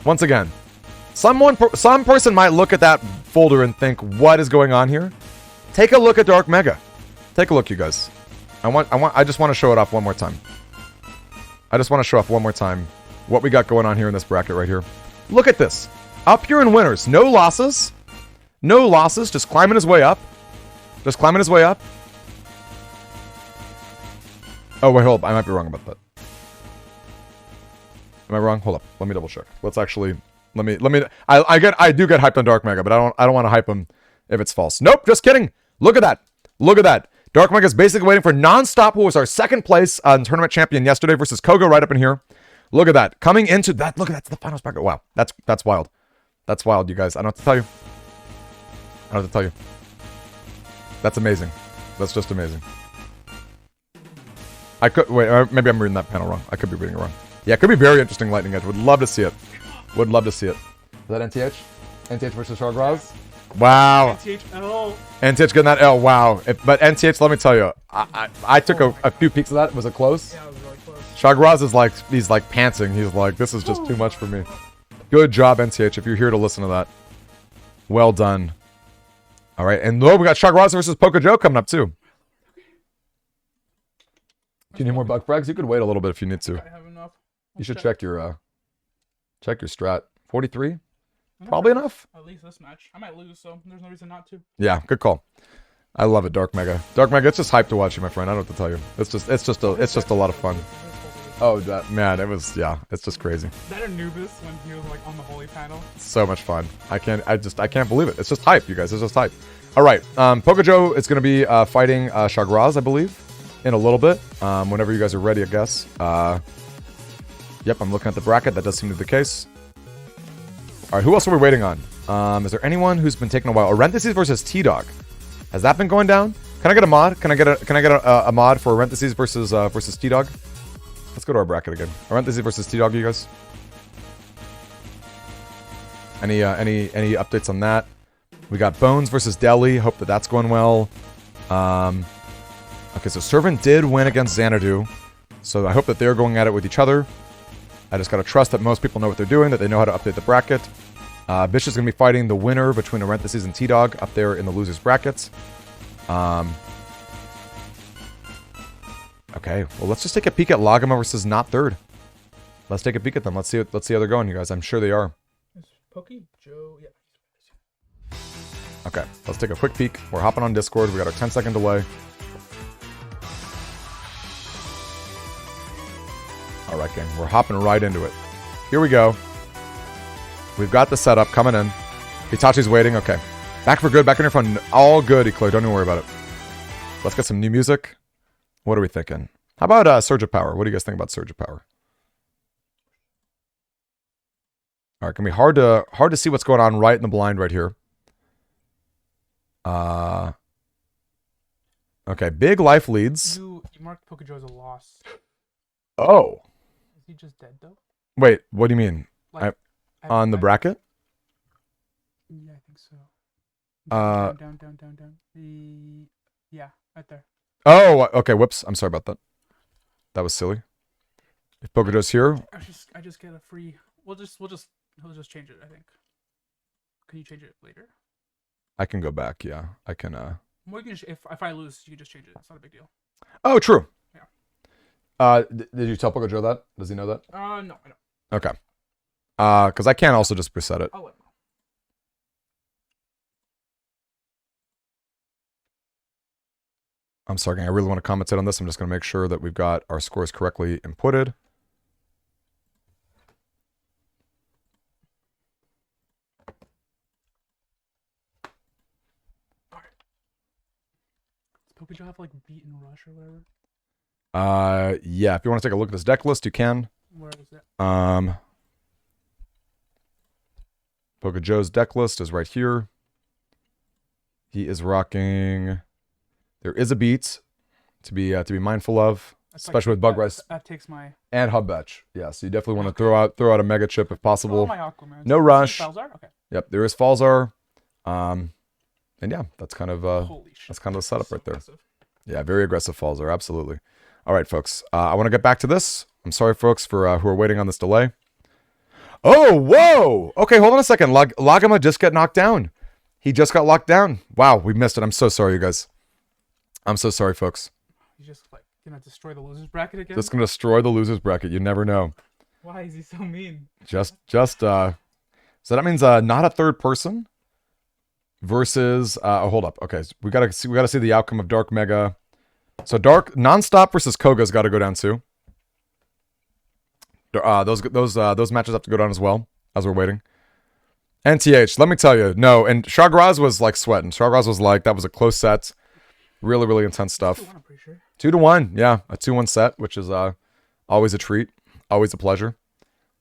Once again, some person might look at that folder and think, what is going on here? Take a look at Dark Mega. Take a look, you guys. I just want to show it off one more time. I just want to show off one more time what we got going on here in this bracket right here. Look at this. Up here in winners. No losses. No losses. Just climbing his way up. Just climbing his way up. Oh, wait, hold up. I might be wrong about that. Am I wrong? Hold up. Let me double check. Let's actually... Let me... I do get hyped on Dark Mega, but I don't want to hype him if it's false. Nope, just kidding. Look at that. Look at that. Dark Mega is basically waiting for Nonstop, who was our second place tournament champion yesterday versus Kogo right up in here. Look at that. Coming into that. Look at that. The finals bracket. Wow. That's wild. That's wild, you guys. I don't have to tell you. I don't have to tell you. That's amazing. That's just amazing. I could... Wait, maybe I'm reading that panel wrong. I could be reading it wrong. Yeah, it could be very interesting, Lightning Edge. Would love to see it. Would love to see it. Is that NTH? NTH versus Chagras? Wow. NTH getting that L. Wow. But NTH, let me tell you, I took a few peeks of that. Was it close? Yeah, it was really close. Chagras is like, he's like pantsing. He's like, this is just too much for me. Good job, NTH, if you're here to listen to that. Well done. All right, and we got Chagras versus Poco Joe coming up too. Do you need more bug frags? You could wait a little bit if you need to. I have enough. You should check your strat. 43? Probably enough. At least this match. I might lose, so there's no reason not to. Yeah, good call. I love it, Dark Mega. Dark Mega, it's just hype to watch you, my friend. I don't have to tell you. It's just a lot of fun. Oh, that man, it's just crazy. That Anubis when he was like on the holy panel. So much fun. I can't believe it. It's just hype, you guys. It's just hype. All right, Poco Joe is going to be fighting Chagras, I believe, in a little bit. Whenever you guys are ready, I guess. Yep, I'm looking at the bracket. That does seem to be the case. All right, who else are we waiting on? Is there anyone who's been taking a while? Orentheses versus T-Dog. Has that been going down? Can I get a mod? Can I get a mod for Orentheses versus T-Dog? Let's go to our bracket again. Orentheses versus T-Dog, you guys. Any updates on that? We got Bones versus Deli. Hope that that's going well. Okay, so Servant did win against Xanadu. So I hope that they're going at it with each other. I just gotta trust that most people know what they're doing, that they know how to update the bracket. Bish is gonna be fighting the winner between Orentheses and T-Dog up there in the losers brackets. Okay, well, let's just take a peek at Laguma versus Not Third. Let's take a peek at them. Let's see how they're going, you guys. I'm sure they are. Is Pokey Joe? Yeah. Okay, let's take a quick peek. We're hopping on Discord. We got our 10-second delay. All right, gang. We're hopping right into it. Here we go. We've got the setup coming in. Itachi's waiting. Okay. Back for good. Back on your phone. All good, Eclair. Don't even worry about it. Let's get some new music. What are we thinking? How about Surge of Power? What do you guys think about Surge of Power? All right, gonna be hard to see what's going on right in the blind right here. Okay, big life leads. You marked Pokejoe as a loss. Oh. Is he just dead though? Wait, what do you mean? Like, on the bracket? Yeah, I think so. Down. Yeah, right there. Oh, okay. Whoops. I'm sorry about that. That was silly. If Pokejoe's here, I just get a free. He'll just change it. I think. Can you change it later? I can go back. Yeah, I can. Well, you can if I lose, you can just change it. It's not a big deal. Oh, true. Yeah. Did you tell Pokejoe that? Does he know that? No, I don't. Okay. Because I can also just preset it. I'll let him know. I'm sorry, gang, I really want to commentate on this. I'm just going to make sure that we've got our scores correctly inputted. Does Pokejo have like beat and rush or whatever? Yeah, if you want to take a look at this deck list, you can. Where is it? Pokejo's deck list is right here. He is rocking. There is a beat to be mindful of, That's especially with Bug Rice That takes my. and Hub Batch. Yeah, so you definitely want to throw out a Mega Chip if possible. Oh, my Aquaman. No rush. Falzar? Okay. Yep, there is Falzar. And yeah, that's kind of Holy shit. that's kind of the setup So right there. aggressive. Yeah, very aggressive Falzar, absolutely. All right, folks. I want to get back to this. I'm sorry, folks, for who are waiting on this delay. Oh, whoa! Okay, hold on a second. Laguma just got knocked down. He just got locked down. Wow, we missed it. I'm so sorry, you guys. I'm so sorry, folks. He's just like gonna destroy the losers bracket again. Just gonna destroy the losers bracket. You never know. Why is he so mean? So that means not a third person versus hold up. Okay, so we gotta see the outcome of Dark Mega. So Dark Nonstop versus Koga's got to go down too. Those matches have to go down as well as we're waiting. NTH, let me tell you, no, and Chagras was like sweating. Chagras was like, that was a close set. Really, really intense stuff. 2-1, I'm pretty sure. 2-1, yeah. A 2-1 set, which is always a treat. Always a pleasure.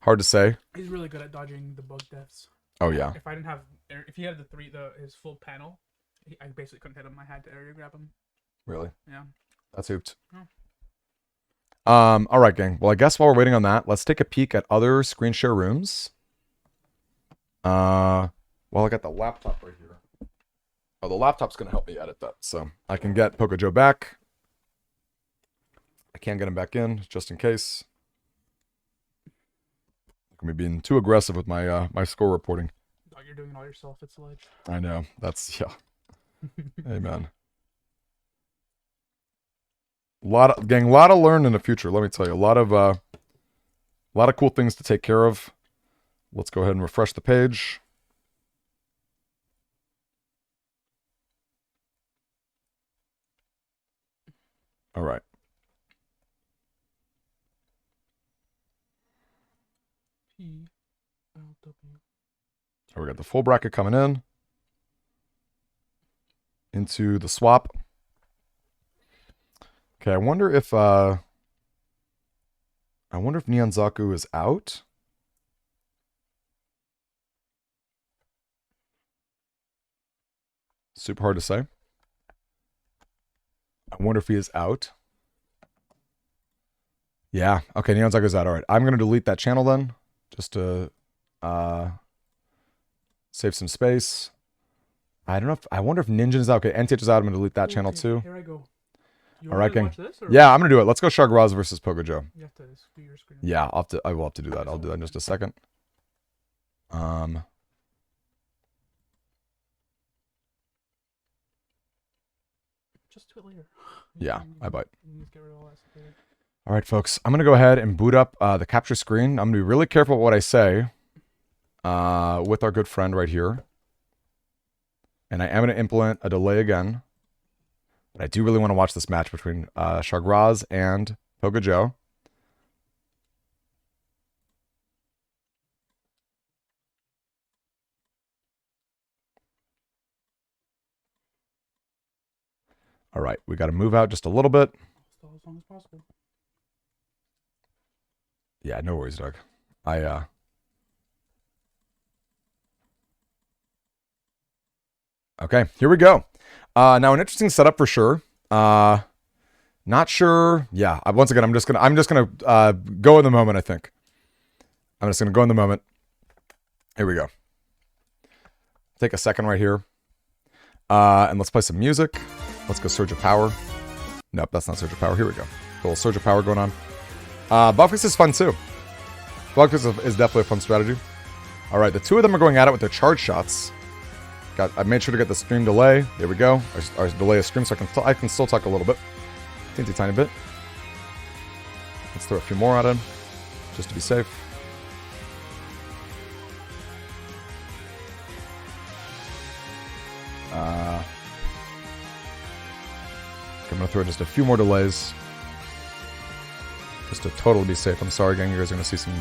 Hard to say. He's really good at dodging the bug deaths. Oh, yeah. If he had his full panel, I basically couldn't hit him. I had to area grab him. Really? Yeah. That's hooped. Oh. All right, gang. Well, I guess while we're waiting on that, let's take a peek at other screen share rooms. Well, I got the laptop right here. Oh, the laptop's going to help me edit that. So I can get Pokejo back. I can't get him back in, just in case. I'm going to be being too aggressive with my my score reporting. Oh, you're doing it all yourself. It's like. I know. That's, yeah. Amen. Lot of learn in the future. Let me tell you, a lot of cool things to take care of. Let's go ahead and refresh the page. All right. So we got the full bracket coming in into the swap. Okay, I wonder if Neon Zaku is out. Super hard to say. I wonder if he is out. Yeah. Okay, Neon Zaku's out. All right. I'm going to delete that channel then, just to save some space. I wonder if Ninja's out. Okay, NTH is out. I'm going to delete that channel too. Here I go. You All right, gang. watch this, or? Yeah, I'm going to do it. Let's go Chagras versus Pokejo. You have to do your screen. Yeah, I will have to do that. I'll do that in just a second. Just do it later. Yeah, I bite. Just get rid of all that stuff later. All right, folks. I'm going to go ahead and boot up the capture screen. I'm going to be really careful with what I say with our good friend right here. And I am going to implement a delay again. But I do really want to watch this match between Chagras and Pokejo. All right, we got to move out just a little bit. Still as long as possible. Yeah, no worries, Doug. Okay, here we go. Now an interesting setup for sure. Not sure. Yeah, once again, I'm just gonna go in the moment. I think I'm just gonna go in the moment. Here we go. Take a second right here, and let's play some music. Let's go Surge of Power. Nope, that's not Surge of Power. Here we go. A little Surge of Power going on. Bugfix is fun too. Bugfix is definitely a fun strategy. All right, the two of them are going at it with their charge shots. I made sure to get the stream delay. There we go. Our delay is stream, so I can still talk a little bit. Tiny bit. Let's throw a few more at him, just to be safe. I'm going to throw just a few more delays. Just to totally be safe. I'm sorry, gang. You guys are going to see some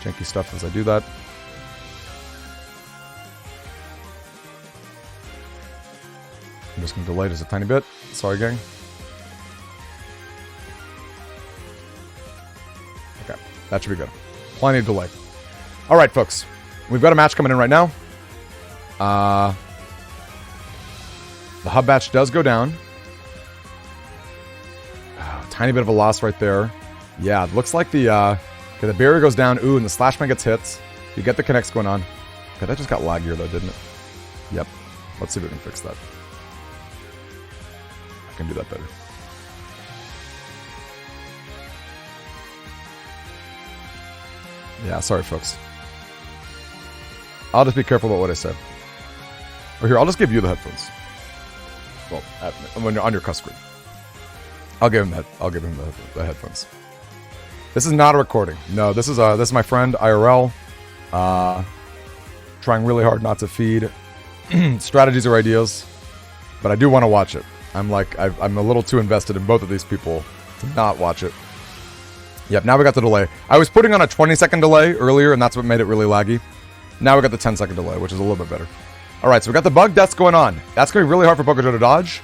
janky stuff as I do that. I'm just going to delay just a tiny bit. Sorry, gang. Okay, that should be good. Plenty of delay. All right, folks. We've got a match coming in right now. The hub batch does go down. Oh, tiny bit of a loss right there. Yeah, it looks like the okay, the barrier goes down. Ooh, and the Slashman gets hit. You get the connects going on. Okay, that just got laggier though, didn't it? Yep. Let's see if we can fix that. I can do that better. Yeah, sorry, folks. I'll just be careful about what I said. Or here, I'll just give you the headphones. Well, when you're on your cuss screen. I'll give him that. I'll give him the headphones. This is not a recording. No, this is my friend IRL. Trying really hard not to feed strategies or ideas, but I do want to watch it. I'm a little too invested in both of these people to not watch it. Yep, now we got the delay. I was putting on a 20-second delay earlier, and that's what made it really laggy. Now we got the 10-second delay, which is a little bit better. All right, so we got the bug deaths going on. That's going to be really hard for Pocojo to dodge.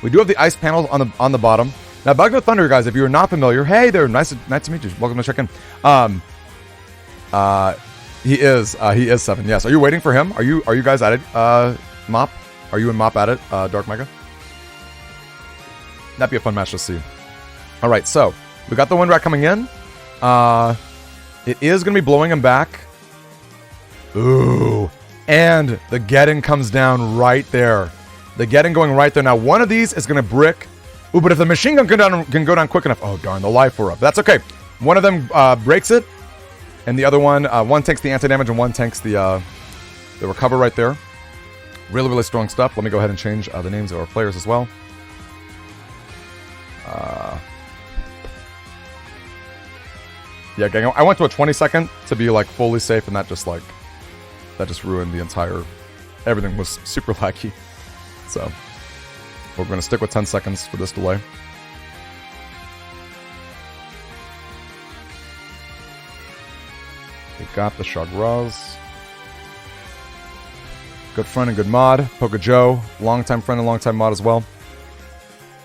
We do have the ice panels on the bottom. Now, Bug No Thunder, guys, if you're not familiar, hey there, nice to meet you. Welcome to check in. He is 7. Yes. Are you waiting for him? Are you guys at it? Mop? Are you and Mop at it? Dark Mega? That'd be a fun match to see. All right, so we got the Wind Rat coming in. It is going to be blowing him back. Ooh. And the Geddon comes down right there. The Geddon going right there. Now, one of these is going to brick. Ooh, but if the machine gun can go down quick enough. Oh, darn, the life were up. That's okay. One of them breaks it. And the other one, one takes the anti-damage and one takes the recover right there. Really, really strong stuff. Let me go ahead and change the names of our players as well. Yeah, gang, I went to a 20-second to be like fully safe, and that just ruined the entire. Everything was super laggy. So we're going to stick with 10 seconds for this delay. We got the Chagras. Good friend and good mod. Pocojo, longtime friend and longtime mod as well.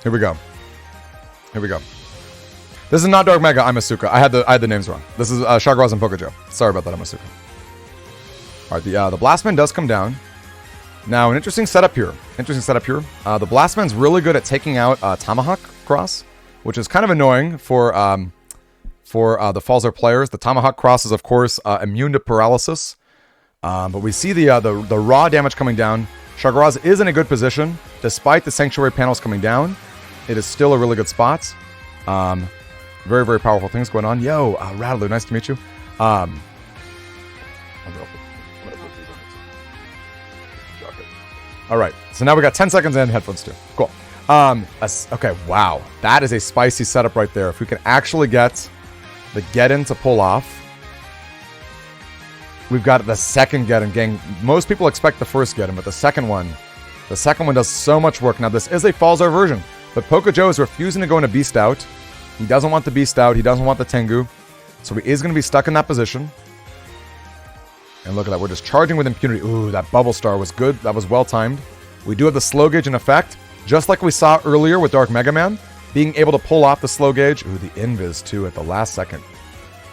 Here we go. Here we go. This is not Dark Mega, I'm Asuka. I had the names wrong. This is Chagras and Pocojo. Sorry about that, I'm Asuka. Alright, the Blastman does come down. Now, an interesting setup here. The Blastman's really good at taking out Tomahawk Cross, which is kind of annoying for the Falzar players. The Tomahawk Cross is, of course, immune to paralysis. But we see the raw damage coming down. Chagras is in a good position. Despite the Sanctuary panels coming down, it is still a really good spot. Very, very powerful things going on. Yo, Rattler, nice to meet you. All right, so now we got 10 seconds and headphones too. Cool. Okay, wow. That is a spicy setup right there. If we can actually get the Geddon to pull off. We've got the second Geddon, gang. Most people expect the first Geddon, but the second one does so much work. Now, this is a Falzar version, but Pocojo is refusing to go into Beast Out. He doesn't want the Beast Out. He doesn't want the Tengu. So he is going to be stuck in that position. And look at that. We're just charging with impunity. Ooh, that Bubble Star was good. That was well-timed. We do have the slow gauge in effect, just like we saw earlier with Dark Mega Man, being able to pull off the slow gauge. Ooh, the Invis, too, at the last second.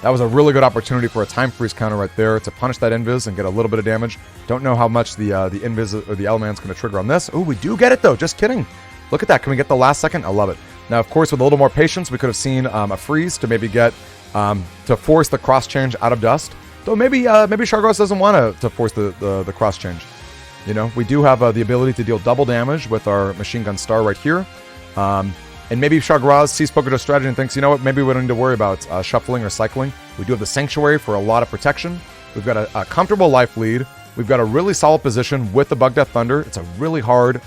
That was a really good opportunity for a time freeze counter right there to punish that Invis and get a little bit of damage. Don't know how much the Invis or the L-Man's going to trigger on this. Ooh, we do get it, though. Just kidding. Look at that. Can we get the last second? I love it. Now, of course, with a little more patience, we could have seen a freeze to maybe get to force the cross change out of dust. Though maybe Chagras doesn't want to force the cross change. You know, we do have the ability to deal double damage with our machine gun star right here. And maybe Chagras sees Pocojo's strategy and thinks, you know what, maybe we don't need to worry about shuffling or cycling. We do have the Sanctuary for a lot of protection. We've got a comfortable life lead. We've got a really solid position with the Bug Death Thunder. It's a really hard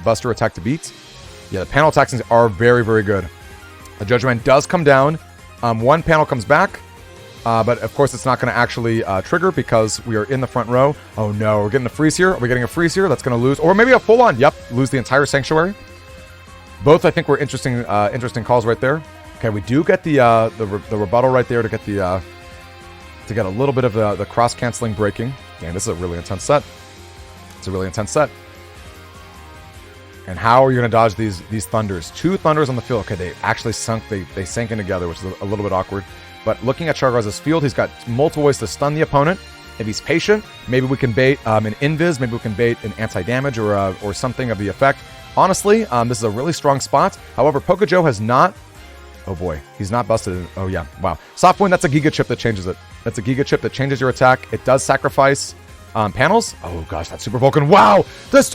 Buster attack to beat. Yeah, the panel attacks are very, very good. The Judgment does come down. One panel comes back. But of course, it's not going to actually trigger because we are in the front row. Oh no, we're getting a freeze here. Are we getting a freeze here? That's going to lose. Or maybe a full-on. Yep, lose the entire Sanctuary. Both, I think, were interesting calls right there. Okay, we do get the rebuttal right there to get a little bit of the cross-canceling breaking. Man, this is a really intense set. It's a really intense set. And how are you going to dodge these thunders? 2 thunders on the field. Okay, they actually sunk. They sank in together, which is a little bit awkward. But looking at Chagras' field, he's got multiple ways to stun the opponent. If he's patient, maybe we can bait an invis, maybe we can bait an anti-damage or something of the effect. Honestly, this is a really strong spot. However, Pocojo has not... Oh boy, he's not busted. Oh yeah, wow. Soft point, that's a Giga Chip that changes it. That's a Giga Chip that changes your attack. It does sacrifice panels. Oh gosh, that Super Vulcan. Wow!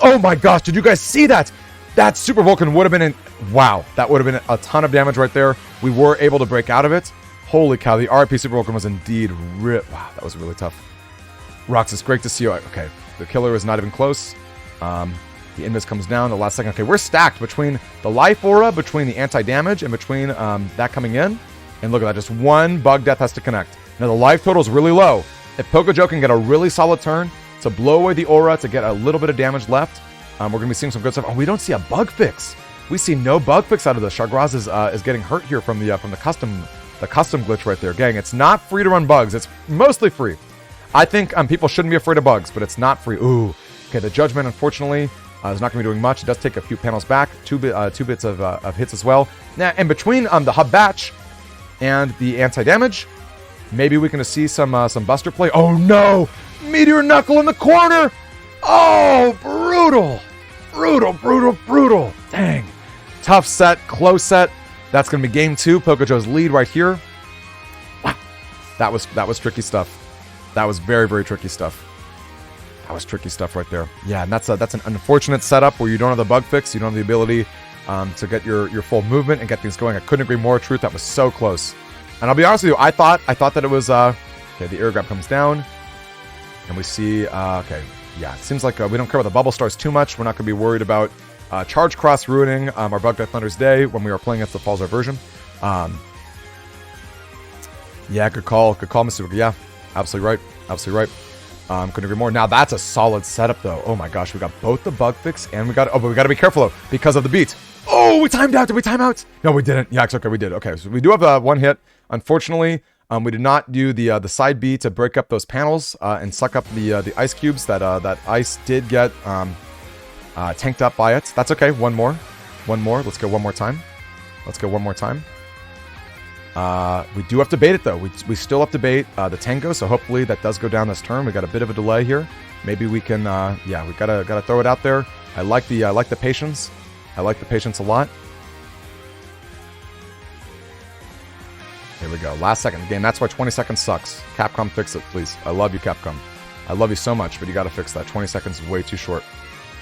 Oh my gosh, did you guys see that? That Super Vulcan would have been wow, that would have been a ton of damage right there. We were able to break out of it. Holy cow, the RP Super Vulcan was indeed wow, that was really tough. Roxas, great to see you. Okay, the killer is not even close. The invis comes down the last second. Okay, we're stacked between the life aura, between the anti-damage, and between that coming in. And look at that, just one bug death has to connect. Now the life total is really low. If Pocojo can get a really solid turn to blow away the aura to get a little bit of damage left, we're going to be seeing some good stuff. Oh, we don't see a bug fix. We see no bug fix out of this. Chagras is getting hurt here from the custom glitch right there. Gang, it's not free to run bugs. It's mostly free. I think people shouldn't be afraid of bugs, but it's not free. Ooh, okay. The Judgment, unfortunately, is not going to be doing much. It does take a few panels back, two bits of hits as well. Now, in between the hub batch and the anti-damage, maybe we can see some buster play. Oh no, Meteor Knuckle in the corner. Oh, brutal. Dang, tough set, close set. That's going to be game 2. Pocojo's lead right here. Wow, that was tricky stuff. That was very, very tricky stuff. That was tricky stuff right there. Yeah, and that's an unfortunate setup where you don't have the bug fix. You don't have the ability to get your full movement and get things going. I couldn't agree more. Truth, that was so close. And I'll be honest with you, I thought that it was okay. The air grab comes down, and we see okay. Yeah, it seems like we don't care about the bubble stars too much. We're not going to be worried about Charge Cross ruining our Bug Death Thunder's day when we are playing against the Falzar version. Yeah, good call, Mr. Yeah, absolutely right. Couldn't agree more. Now that's a solid setup, though. Oh my gosh, we got both the bug fix and we got to be careful though because of the beat. Oh, we timed out. Did we time out? No, we didn't. Yeah, it's okay. We did. Okay, so we do have one hit. Unfortunately, we did not do the side B to break up those panels and suck up the ice cubes. That ice did get tanked up by it. That's okay. One more. Let's go one more time. We do have to bait it though. We still have to bait the Tango, so hopefully that does go down this turn. We got a bit of a delay here. Maybe we can. Yeah, we gotta throw it out there. I like the patience. I like the patience a lot. Here we go. Last second game. That's why 20 seconds sucks. Capcom, fix it, please. I love you, Capcom. I love you so much, but you got to fix that. 20 seconds is way too short.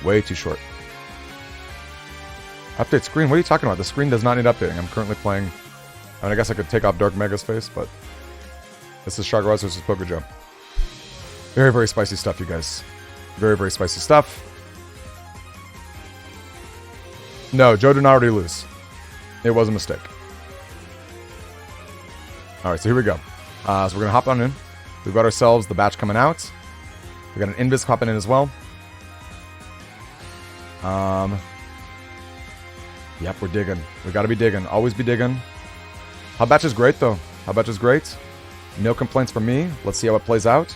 Way too short. Update screen. What are you talking about? The screen does not need updating. I'm currently playing. I mean, I guess I could take off Dark Mega's face, but this is Chagras versus Pocojo. Very, very spicy stuff, you guys. Very, very spicy stuff. No, Joe did not already lose. It was a mistake. All right, so here we go. So we're going to hop on in. We've got ourselves the batch coming out. We got an invis hopping in as well. Yep, we're digging. We got to be digging. Always be digging. Hub batch is great, though. Hub batch is great. No complaints from me. Let's see how it plays out.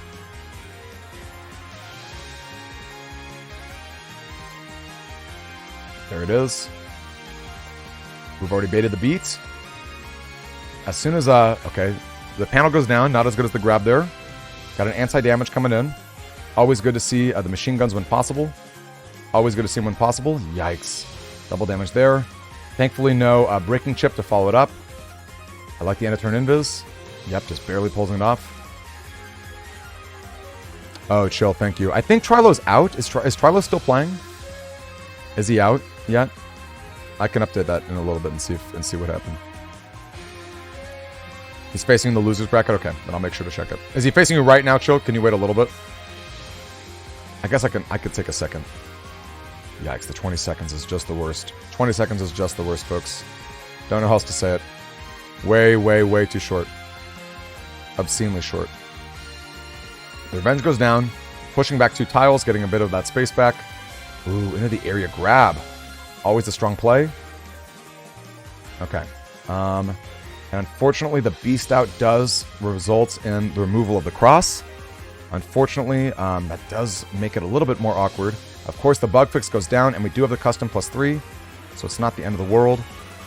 There it is. We've already baited the beat. As soon as, okay, the panel goes down. Not as good as the grab there. Got an anti-damage coming in. Always good to see the machine guns when possible. Always good to see them when possible. Yikes. Double damage there. Thankfully, no breaking chip to follow it up. I like the end of turn invis. Yep, just barely pulls it off. Oh, chill, thank you. I think Trilo's out. Is Trilo still playing? Is he out yet? I can update that in a little bit and see what happened. He's facing the loser's bracket? Okay, then I'll make sure to check it. Is he facing you right now, Chill? Can you wait a little bit? I guess I could take a second. Yikes, the 20 seconds is just the worst. 20 seconds is just the worst, folks. Don't know how else to say it. Way, way, way too short. Obscenely short. The Revenge goes down. Pushing back 2 tiles, getting a bit of that space back. Ooh, into the area grab. Always a strong play. Okay. And unfortunately, the Beast Out does result in the removal of the cross. Unfortunately, that does make it a little bit more awkward. Of course, the bug fix goes down, and we do have the custom +3, so it's not the end of the world.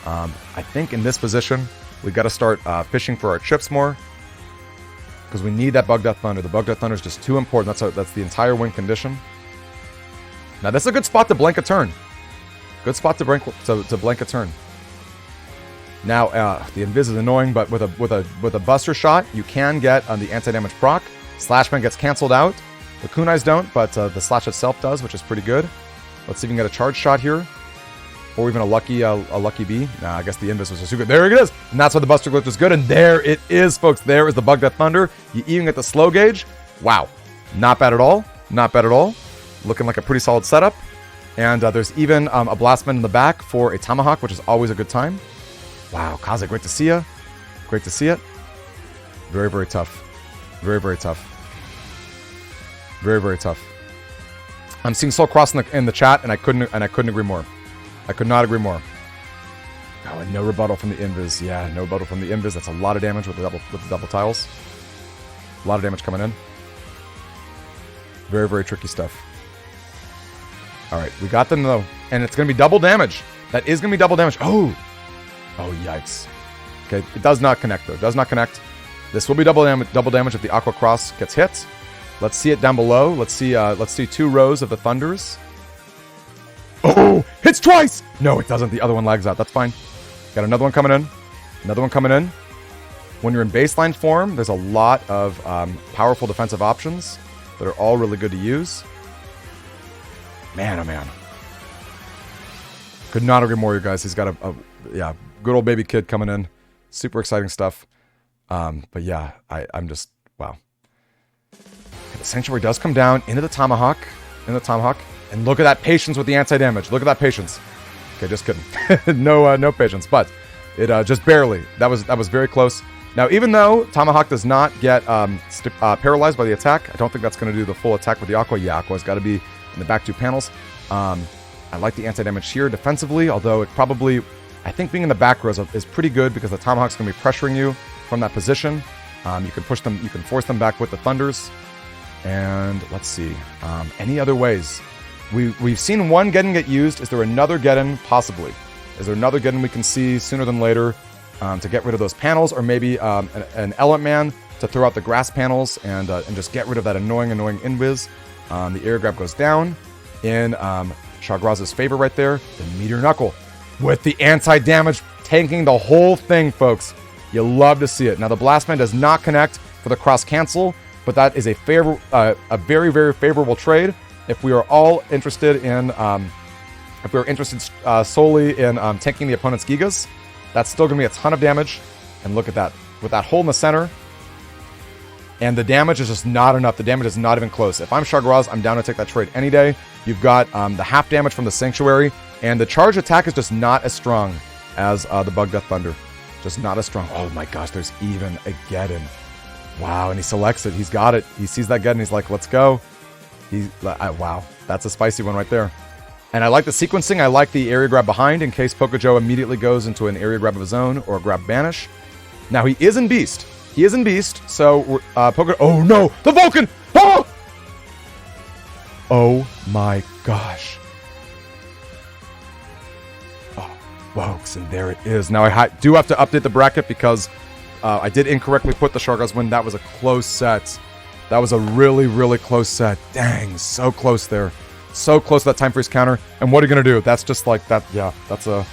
I think in this position, we got to start fishing for our chips more, because we need that Bug Death Thunder. The Bug Death Thunder is just too important. That's the entire win condition. Now, this is a good spot to blank a turn. Good spot to blank a turn. Now, the Invis is annoying, but with a Buster Shot, you can get the anti-damage proc. Slashman gets canceled out. The Kunais don't, but the Slash itself does, which is pretty good. Let's see if we can get a charge shot here. Or even a lucky B. Nah, I guess the Invis was just too good. There it is! And that's why the Buster Glitch is good. And there it is, folks. There is the Bug Death Thunder. You even get the slow gauge. Wow. Not bad at all. Not bad at all. Looking like a pretty solid setup. And there's even a Blastman in the back for a Tomahawk, which is always a good time. Wow, Kaze, great to see you. Great to see it. Very, very tough. Very, very tough. Very, very tough. I'm seeing Soul Cross in the chat, and I couldn't agree more. I could not agree more. Oh, and no rebuttal from the Invis. Yeah, no rebuttal from the Invis. That's a lot of damage with the double tiles. A lot of damage coming in. Very, very tricky stuff. All right, we got them though, and it's going to be double damage. That is going to be double damage. Oh, yikes. Okay, it does not connect though. It does not connect. This will be double damage if the Aqua Cross gets hit. Let's see it down below. Let's see 2 rows of the Thunders. Oh, hits twice! No, it doesn't. The other one lags out. That's fine. Got another one coming in. Another one coming in. When you're in baseline form, there's a lot of powerful defensive options that are all really good to use. Man, oh man. Could not agree more, you guys. He's got a good old baby kid coming in. Super exciting stuff. But yeah, I'm just, wow. The Sanctuary does come down into the Tomahawk. And look at that patience with the anti-damage. Look at that patience. Okay, just kidding. No patience, but it just barely. That was very close. Now, even though Tomahawk does not get paralyzed by the attack, I don't think that's going to do the full attack with the Aqua. Yeah, Aqua's got to be in the back 2 panels. I like the anti-damage here defensively, although it probably, I think being in the back rows is pretty good because the Tomahawk's going to be pressuring you from that position. You can push them, you can force them back with the Thunders. And let's see, any other ways? We've seen one Geddon get used. Is there another Geddon? Possibly. Is there another Geddon we can see sooner than later to get rid of those panels? Or maybe an Element Man to throw out the grass panels and just get rid of that annoying Invis. The air grab goes down in Chagras' favor right there. The Meteor Knuckle with the anti-damage tanking the whole thing, folks. You love to see it. Now, the Blastman does not connect for the cross cancel, but that is a very, very favorable trade. If we are all interested in, solely in tanking the opponent's Gigas, that's still going to be a ton of damage. And look at that. With that hole in the center, and the damage is just not enough. The damage is not even close. If I'm Chagras, I'm down to take that trade any day. You've got the half damage from the Sanctuary, and the charge attack is just not as strong as the Bug Death Thunder. Just not as strong. Oh my gosh, there's even a Geddon. Wow, and he selects it. He's got it. He sees that Geddon. He's like, let's go. Wow, that's a spicy one right there. And I like the sequencing. I like the area grab behind in case Pokejo immediately goes into an area grab of his own or grab banish. Now he is in Beast. He is in Beast, so Pokejo. Oh no, the Vulcan! Oh! Oh my gosh. Oh, folks, and there it is. Now I do have to update the bracket because I did incorrectly put the Chagras win. That was a close set. That was a really, really close set. Dang, so close there. So close to that time freeze counter. And what are you going to do? That's just like that. Yeah, that's a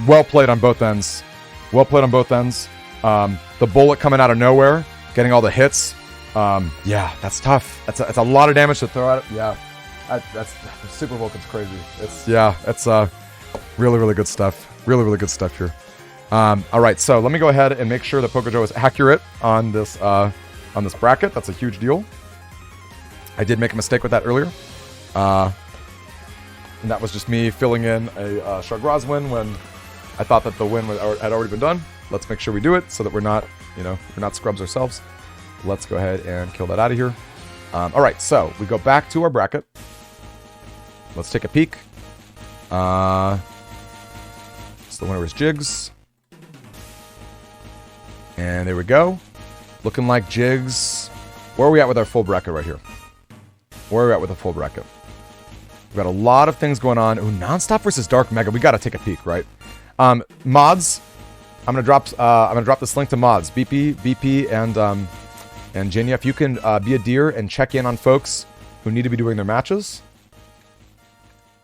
well played on both ends. Well played on both ends. The bullet coming out of nowhere, getting all the hits. Yeah, that's tough. That's a lot of damage to throw at it. Yeah, that's Super Vulcan's crazy. It's really, really good stuff. Really, really good stuff here. All right, so let me go ahead and make sure that Pokejo is accurate on this bracket. That's a huge deal. I did make a mistake with that earlier. And that was just me filling in a Chagras win when I thought that the win had already been done. Let's make sure we do it so that we're not scrubs ourselves. Let's go ahead and kill that out of here. All right, so we go back to our bracket. Let's take a peek. So the winner is Jigs. And there we go. Looking like jigs. Where are we at with our full bracket right here? Where are we at with the full bracket? We've got a lot of things going on. Ooh, Nonstop versus Dark Mega. We got to take a peek, right? Mods. I'm gonna drop this link to mods. BP, and Jinya. If you can be a dear and check in on folks who need to be doing their matches,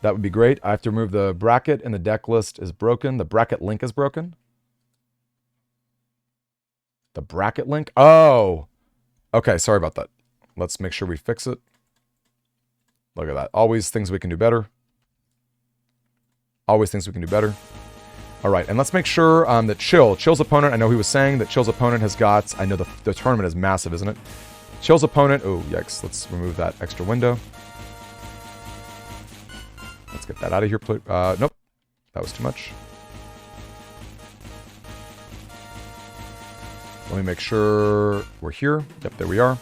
that would be great. I have to remove the bracket, and the deck list is broken. The bracket link is broken. The bracket link? Oh! Okay, sorry about that. Let's make sure we fix it. Look at that. Always things we can do better. Always things we can do better. All right, and let's make sure that Chill's opponent, I know he was saying that Chill's opponent has got, I know the tournament is massive, isn't it? Chill's opponent, oh, yikes, let's remove that extra window. Let's get that out of here, please. Nope, that was too much. Let me make sure we're here. Yep, there we are.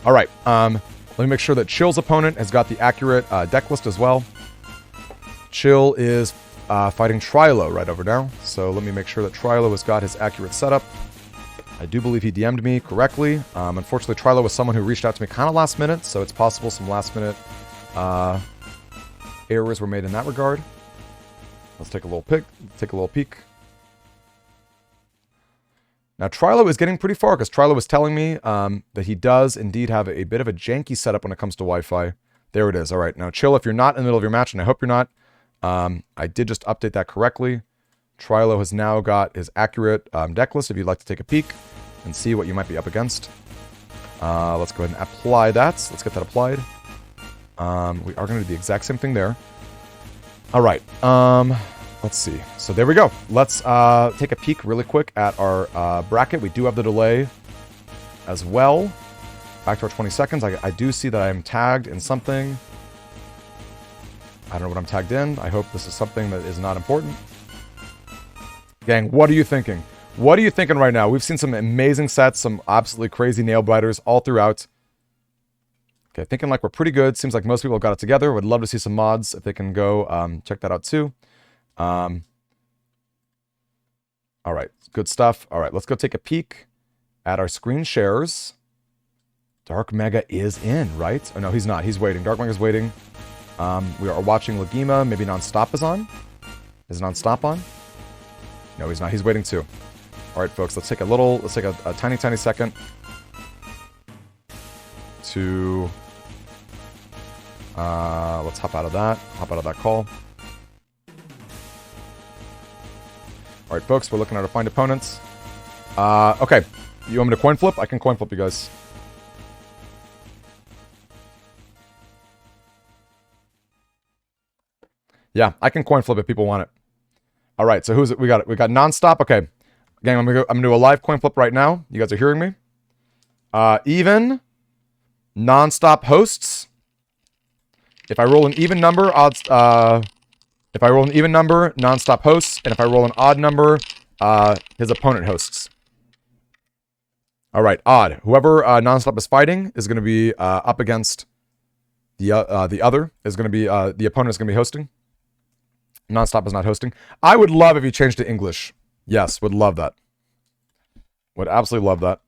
All right, let me make sure that Chill's opponent has got the accurate deck list as well. Chill is fighting Trilo right over now. So let me make sure that Trilo has got his accurate setup. I do believe he DM'd me correctly. Unfortunately, Trilo was someone who reached out to me kind of last minute, so it's possible some last minute errors were made in that regard. Let's take a little peek. Now, Trilo is getting pretty far, because Trilo was telling me that he does indeed have a bit of a janky setup when it comes to Wi-Fi. There it is. All right. Now, Chill, if you're not in the middle of your match, and I hope you're not, I did just update that correctly. Trilo has now got his accurate deck list if you'd like to take a peek and see what you might be up against. Let's go ahead and apply that. Let's get that applied. We are going to do the exact same thing there. All right. Let's see. So there we go. Let's take a peek really quick at our bracket. We do have the delay as well. Back to our 20 seconds. I do see that I am tagged in something. I don't know what I'm tagged in. I hope this is something that is not important. Gang, what are you thinking? What are you thinking right now? We've seen some amazing sets, some absolutely crazy nail biters all throughout. Okay, thinking like we're pretty good. Seems like most people have got it together. Would love to see some mods if they can go check that out too. All right, good stuff. All right, let's go take a peek at our screen shares. Dark Mega is in, right? Oh, no, he's not. He's waiting. Dark Mega's waiting. We are watching Laguma. Maybe Nonstop is on. Is Nonstop on? No, he's not. He's waiting too. All right, folks. Let's take a tiny second to let's hop out of that call. All right, folks. We're looking at our find opponents. Okay. You want me to coin flip? I can coin flip you guys. Yeah, I can coin flip if people want it. All right, so who's it? We got Nonstop. Okay, gang, I'm gonna do a live coin flip right now. You guys are hearing me? Even Nonstop hosts. If I roll an even number, odds. If I roll an even number, Nonstop hosts, and if I roll an odd number, his opponent hosts. All right, odd. Whoever Nonstop is fighting is going to be up against the other. Is going to be the opponent is going to be hosting. Nonstop is not hosting. I would love if you changed to English. Yes, would love that. Would absolutely love that.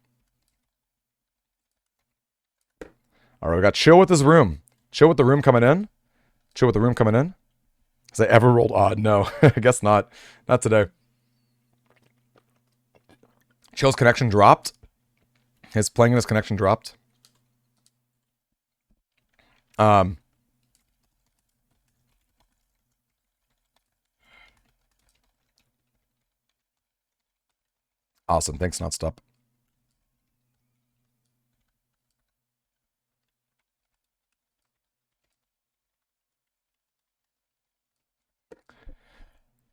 All right, we got Chill with his room. Chill with the room coming in. Chill with the room coming in. Has I ever rolled odd? No, I guess not. Not today. Chill's connection dropped. His playing in his connection dropped. Awesome. Thanks, Nonstop.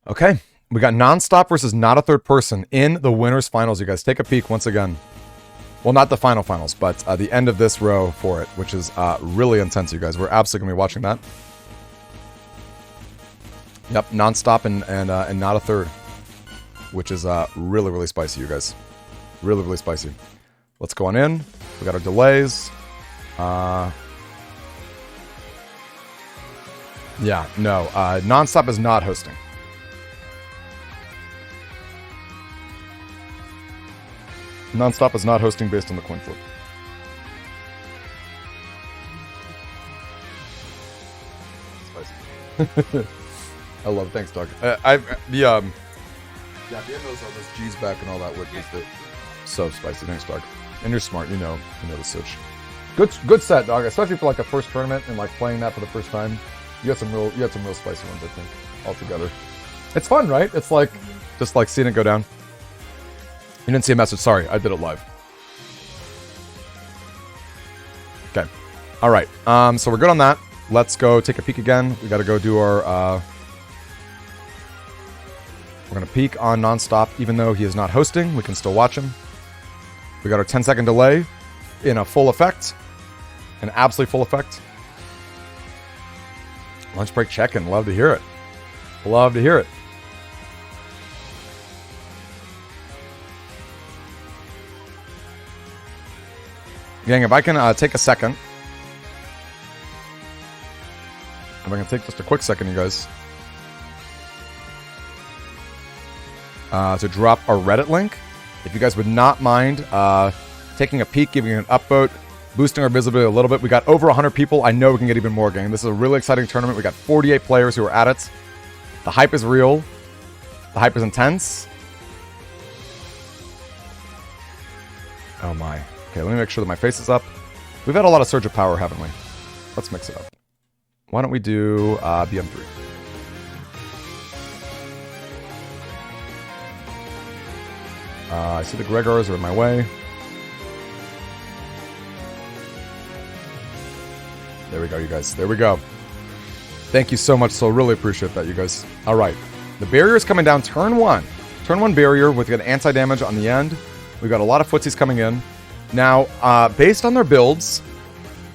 Okay. We got Nonstop versus Not a Third Person in the winners finals. You guys take a peek once again. Well, not the finals, but the end of this row for it, which is really intense, you guys. We're absolutely going to be watching that. Yep, Nonstop and Not a Third, which is really spicy, you guys. Really spicy. Let's go on in. We got our delays. Yeah, no. Nonstop is not hosting. Nonstop is not hosting based on the coin flip. Spicy. I love it. Thanks, Doug. Yeah, being those G's back and all that would make it so spicy. Thanks, Doug. And you're smart. You know the switch. Good set, Dog. Especially for like a first tournament and like playing that for the first time. You had some real spicy ones, I think, altogether. It's fun, right? It's like just like seeing it go down. You didn't see a message. Sorry, I did it live. Okay. All right. So we're good on that. Let's go take a peek again. We got to go do our. We're gonna peek on Nonstop, even though he is not hosting. We can still watch him. We got our 10-second delay in a full effect, an absolutely full effect. Lunch break check-in. Love to hear it. Love to hear it. Gang, if I can take a second. If I can take just a quick second, you guys. To drop our Reddit link. If you guys would not mind taking a peek, giving it an upvote, boosting our visibility a little bit. We got over 100 people. I know we can get even more, gang. This is a really exciting tournament. We got 48 players who are at it. The hype is real. The hype is intense. Oh my. Okay, let me make sure that my face is up. We've had a lot of surge of power, haven't we? Let's mix it up. Why don't we do BM3? I see the Gregors are in my way. There we go, you guys. There we go. Thank you so much. So really appreciate that, you guys. All right. The barrier is coming down turn 1. Turn 1 barrier with an anti-damage on the end. We've got a lot of footsies coming in. Now, based on their builds,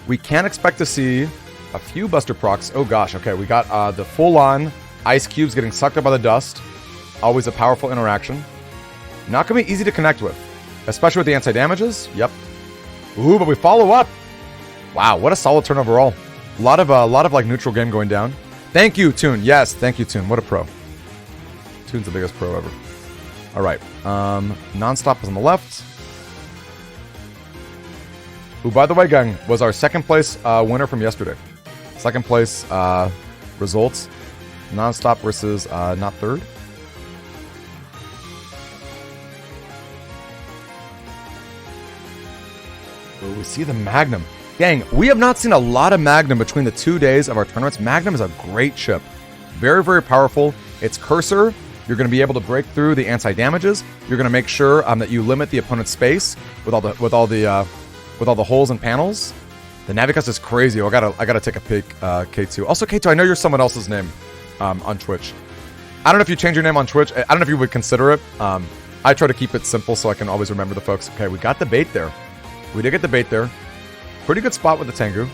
we can expect to see a few Buster procs. Oh gosh, okay. We got the full-on ice cubes getting sucked up by the dust. Always a powerful interaction. Not going to be easy to connect with, especially with the anti-damages. Yep. Ooh, but we follow up. Wow, what a solid turn overall. A lot of like neutral game going down. Thank you, Toon. Yes, thank you, Toon. What a pro. Toon's the biggest pro ever. All right. Nonstop is on the left. Who, by the way, gang, was our second place winner from yesterday. Second place results. Nonstop versus not third. Oh, we see the Magnum. Gang, we have not seen a lot of Magnum between the 2 days of our tournaments. Magnum is a great chip. Very, very powerful. It's Cursor. You're going to be able to break through the anti-damages. You're going to make sure that you limit the opponent's space with all the holes and panels. The Navicus is crazy. I gotta take a peek, K2. Also, K2, I know you're someone else's name on Twitch. I don't know if you change your name on Twitch. I don't know if you would consider it. I try to keep it simple so I can always remember the folks. Okay, we got the bait there. We did get the bait there. Pretty good spot with the Tengu.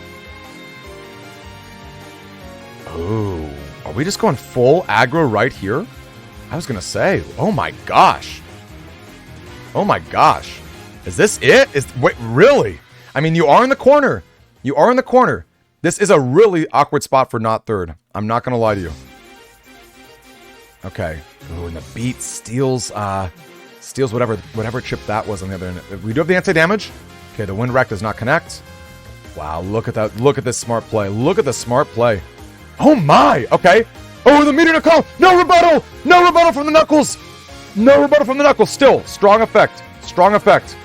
Oh, are we just going full aggro right here? I was gonna say, oh my gosh. Oh my gosh. Is this it? Wait, really? I mean, you are in the corner. You are in the corner. This is a really awkward spot for not third. I'm not gonna lie to you. Okay. Ooh, and the beat steals whatever chip that was on the other end. We do have the anti-damage. Okay, the wind rack does not connect. Wow, look at that. Look at this smart play. Look at the smart play. Oh my! Okay. Oh, the meter to call! No rebuttal! No rebuttal from the Knuckles! No rebuttal from the Knuckles. Still, strong effect. Strong effect.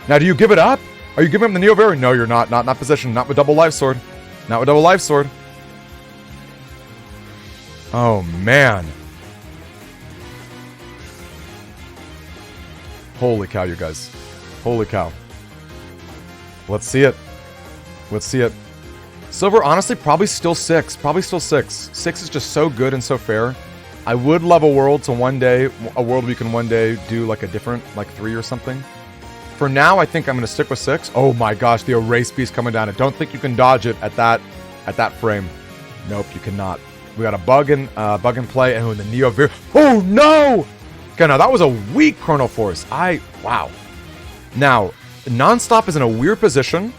Now, do you give it up? Are you giving him the Neo Very? No, you're not. Not position. Not with double life sword. Not with double life sword. Oh, man. Holy cow, you guys. Holy cow. Let's see it. Let's see it. Silver, honestly, probably still 6. Probably still 6. 6 is just so good and so fair. I would love a world we can one day do like a different, like 3 or something. For now, I think I'm going to stick with 6. Oh my gosh, the Erase Beast coming down. I don't think you can dodge it at that frame. Nope, you cannot. We got a bug in play, and the Neo Veer. Oh no! Okay, now that was a weak Chrono Force. Wow. Now, Nonstop is in a weird position.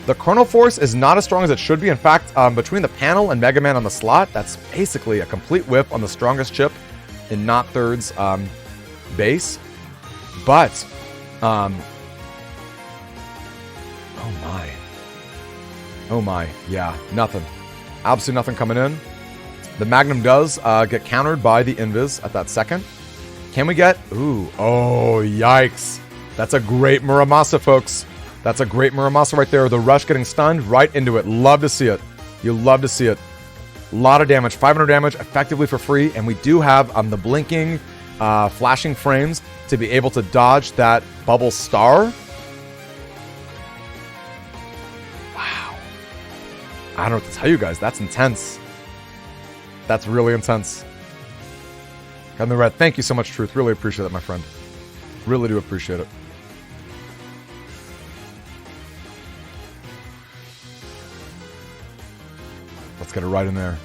The Chrono Force is not as strong as it should be. In fact, between the panel and Mega Man on the slot, that's basically a complete whip on the strongest chip in Not Third's base. But Oh my. Oh my. Yeah, nothing. Absolutely nothing coming in. The Magnum does get countered by the Invis at that second. Can we get... Ooh. Oh, yikes. That's a great Muramasa, folks. That's a great Muramasa right there. The Rush getting stunned right into it. Love to see it. You love to see it. A lot of damage. 500 damage effectively for free. And we do have the blinking, flashing frames to be able to dodge that bubble star. Wow. I don't know what to tell you guys. That's intense. That's really intense. Got in the red. Thank you so much, Truth. Really appreciate it, my friend. Really do appreciate it. Let's get it right in there.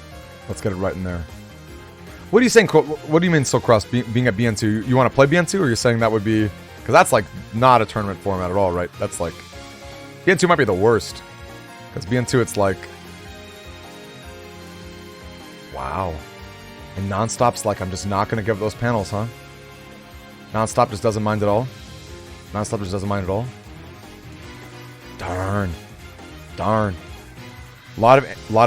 Let's get it right in there. What are you saying? What do you mean, Silcross, being at BN2? You want to play BN2, or you're saying that would be... Because that's, like, not a tournament format at all, right? That's, like... BN2 might be the worst. Because BN2, it's, like... Wow. And Nonstop's like, I'm just not going to give those panels, huh? Nonstop just doesn't mind at all. Nonstop just doesn't mind at all. Darn. Darn. A lot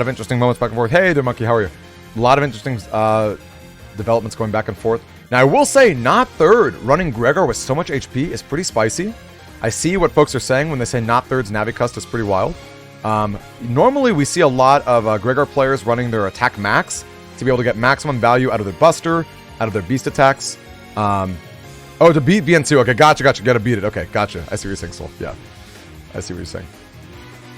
of interesting moments back and forth. Hey there, Monkey, how are you? A lot of interesting developments going back and forth. Now, I will say, not third. Running Gregor with so much HP is pretty spicy. I see what folks are saying when they say not third's Navicust is pretty wild. Normally, we see a lot of Gregor players running their attack max to be able to get maximum value out of their Buster, out of their Beast attacks. Oh, to beat BN2. Okay, gotcha. Gotta beat it. Okay, gotcha. I see what you're saying, Soul. Yeah, I see what you're saying.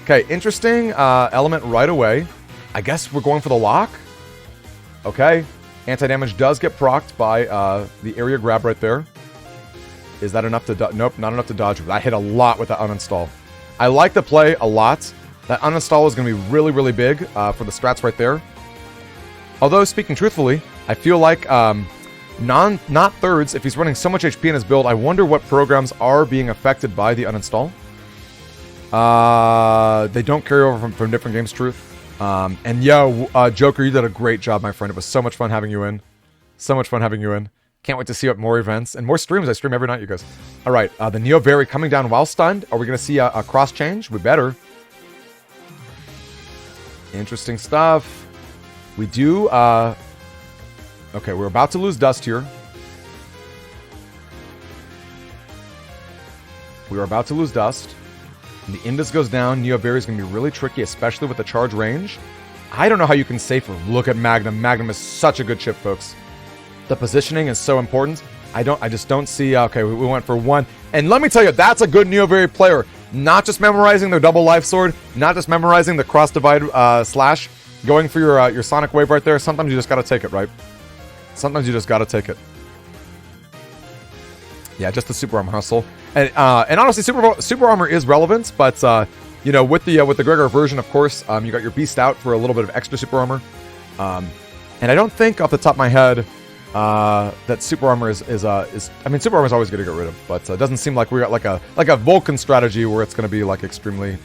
Okay, interesting element right away. I guess we're going for the lock. Okay. Anti-damage does get procced by the area grab right there. Is that enough to... Nope, not enough to dodge. I hit a lot with that uninstall. I like the play a lot. That uninstall is going to be really, really big for the strats right there. Although, speaking truthfully, I feel like not thirds, if he's running so much HP in his build, I wonder what programs are being affected by the uninstall. They don't carry over from different games, Truth. And yo, Joker, you did a great job, my friend. It was so much fun having you in. So much fun having you in. Can't wait to see more events and more streams. I stream every night, you guys. All right, the Neo Very coming down while stunned. Are we going to see a cross change? We better. Interesting stuff. We do... Okay, we're about to lose dust here. We are about to lose dust. And the Invis goes down. Neo Very is going to be really tricky, especially with the charge range. I don't know how you can safe her. Look at Magnum. Magnum is such a good chip, folks. The positioning is so important. I just don't see... Okay, we went for one. And let me tell you, that's a good Neo Very player. Not just memorizing their double life sword. Not just memorizing the cross divide slash. Going for your Sonic Wave right there. Sometimes you just got to take it, right? Sometimes you just got to take it. Yeah, just the Super Armor hustle. And honestly, Super Armor is relevant, but you know, with the Gregor version, of course, you got your Beast out for a little bit of extra Super Armor. And I don't think off the top of my head that Super Armor is I mean, Super Armor is always going to get rid of, but it doesn't seem like we got like a Vulcan strategy where it's going to be like extremely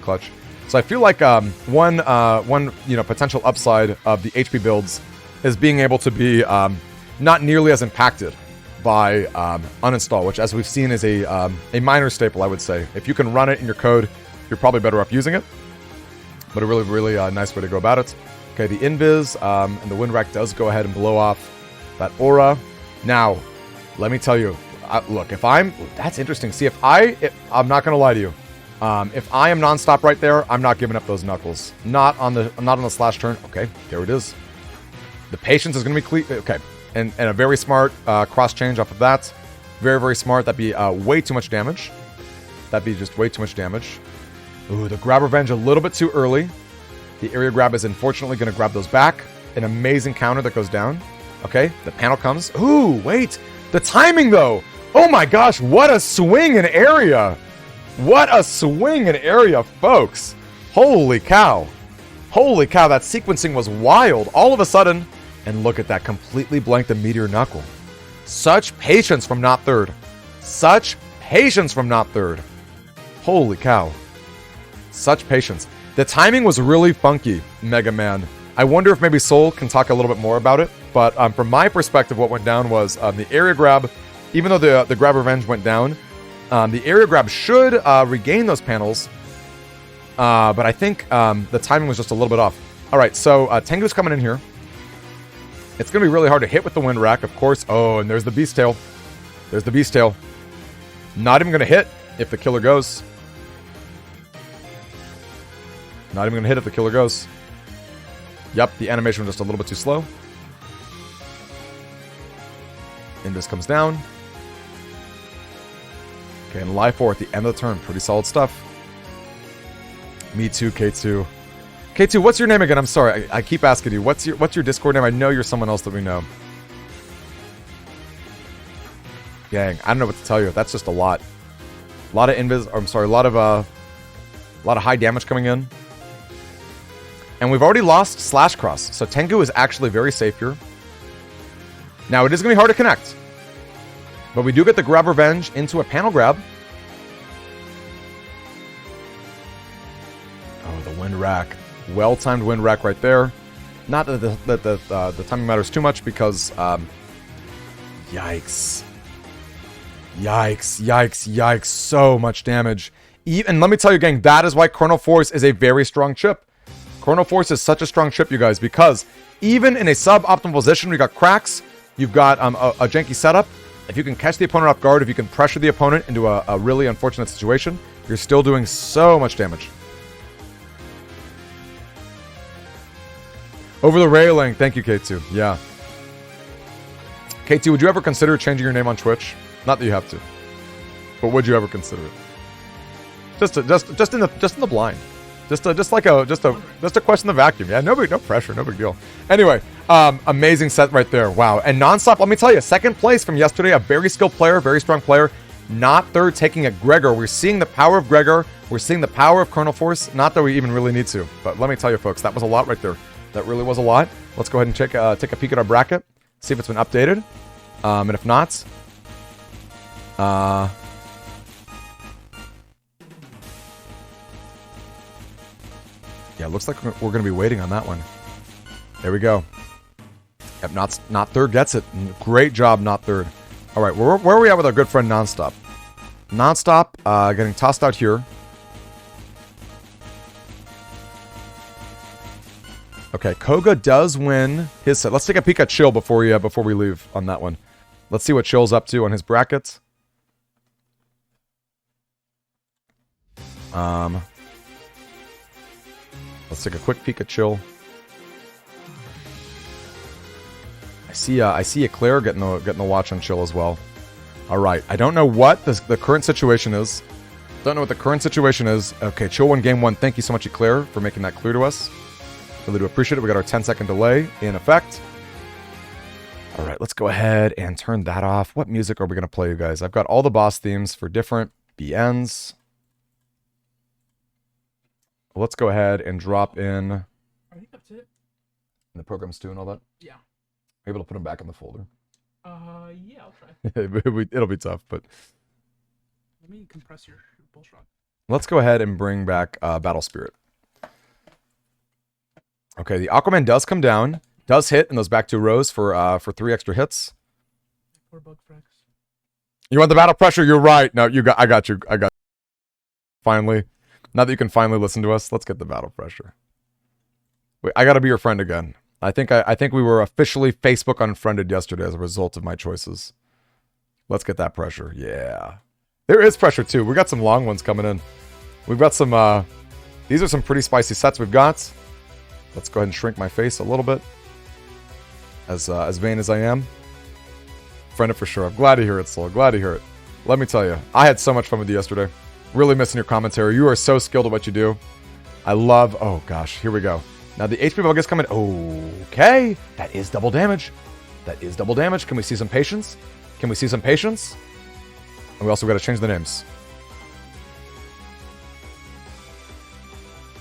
clutch. So I feel like one you know, potential upside of the HP builds is being able to be not nearly as impacted by uninstall, which, as we've seen, is a minor staple, I would say. If you can run it in your code, you're probably better off using it. But a really, really nice way to go about it. Okay, the Invis and the Wind Rack does go ahead and blow off that aura. Now, let me tell you, look, if I'm... That's interesting. See, I'm not going to lie to you. If I am nonstop right there, I'm not giving up those knuckles. Not on the slash turn. Okay, there it is. The patience is going to be clear. Okay. And a very smart cross change off of that. Very, very smart. That'd be way too much damage. That'd be just way too much damage. Ooh, the grab revenge a little bit too early. The area grab is unfortunately going to grab those back. An amazing counter that goes down. Okay, the panel comes. Ooh, wait. The timing, though. Oh my gosh, what a swing in area. What a swing in area, folks. Holy cow. Holy cow, that sequencing was wild. All of a sudden... And look at that, completely blanked the Meteor Knuckle. Such patience from not third. Such patience from not third. Holy cow. Such patience. The timing was really funky, Mega Man. I wonder if maybe Soul can talk a little bit more about it. But from my perspective, what went down was the area grab, even though the grab revenge went down, The area grab should regain those panels. But I think the timing was just a little bit off. All right, so Tengu's coming in here. It's going to be really hard to hit with the wind rack, of course. Oh, and there's the beast tail. There's the beast tail. Not even going to hit if the killer goes. Not even going to hit if the killer goes. Yep, the animation was just a little bit too slow. Indus comes down. Okay, and live 4 at the end of the turn. Pretty solid stuff. Me too, K2. K2, what's your name again? I'm sorry, I keep asking you. What's your Discord name? I know you're someone else that we know. Gang, I don't know what to tell you. That's just a lot. A lot of invis. Or, I'm sorry, a lot of high damage coming in. And we've already lost Slash Cross, so Tengu is actually very safe here. Now it is gonna be hard to connect, but we do get the grab revenge into a panel grab. Oh, the wind rack. Well-timed wind rack right there. Not that the timing matters too much because, yikes. Yikes, yikes, yikes. So much damage. And let me tell you, gang, that is why Chrono Force is a very strong chip. Chrono Force is such a strong chip, you guys, because even in a sub-optimal position, we got cracks, you've got a janky setup. If you can catch the opponent off guard, if you can pressure the opponent into a really unfortunate situation, you're still doing so much damage. Over the railing. Thank you, K2. Yeah. K2, would you ever consider changing your name on Twitch? Not that you have to, but would you ever consider it? Just in the blind. Just a question of the vacuum. Yeah, no pressure, no big deal. Anyway, amazing set right there. Wow. And nonstop, let me tell you, second place from yesterday, a very skilled player, very strong player. Not third, taking it Gregor. We're seeing the power of Gregor. We're seeing the power of Chrono Force. Not that we even really need to, but let me tell you, folks, that was a lot right there. That really was a lot. Let's go ahead and take a peek at our bracket, see if it's been updated. And if not, yeah, looks like we're going to be waiting on that one. There we go. Yep, not third gets it. Great job, not third. All right, where are we at with our good friend Nonstop? Nonstop getting tossed out here. Okay, Koga does win his set. Let's take a peek at Chill before we leave on that one. Let's see what Chill's up to on his brackets. Let's take a quick peek at Chill. I see Eclair getting the watch on Chill as well. All right, I don't know what the current situation is. Don't know what the current situation is. Okay, Chill won game 1. Thank you so much, Eclair, for making that clear to us. Really do appreciate it. We got our 10-second delay in effect. All right, let's go ahead and turn that off. What music are we going to play, you guys? I've got all the boss themes for different BNs. Let's go ahead and drop in. I think that's it. The programs too and all that? Yeah. Able to put them back in the folder. Yeah, I'll try. It'll be tough, but... Let me compress your bullshot. Let's go ahead and bring back Battle Spirit. Okay, the Aquaman does come down, does hit in those back 2 rows for 3 extra hits. 4 bug frags. You want the battle pressure? You're right. No, I got you. Finally. Now that you can finally listen to us, let's get the battle pressure. Wait, I gotta be your friend again. I think we were officially Facebook unfriended yesterday as a result of my choices. Let's get that pressure. Yeah. There is pressure too. We got some long ones coming in. We've got some these are some pretty spicy sets we've got. Let's go ahead and shrink my face a little bit. As vain as I am. Friended for sure. I'm glad to hear it, Soul. Glad to hear it. Let me tell you, I had so much fun with you yesterday. Really missing your commentary. You are so skilled at what you do. I love... Oh, gosh. Here we go. Now, the HP bug is coming... Okay. That is double damage. That is double damage. Can we see some patience? Can we see some patience? And we also got to change the names.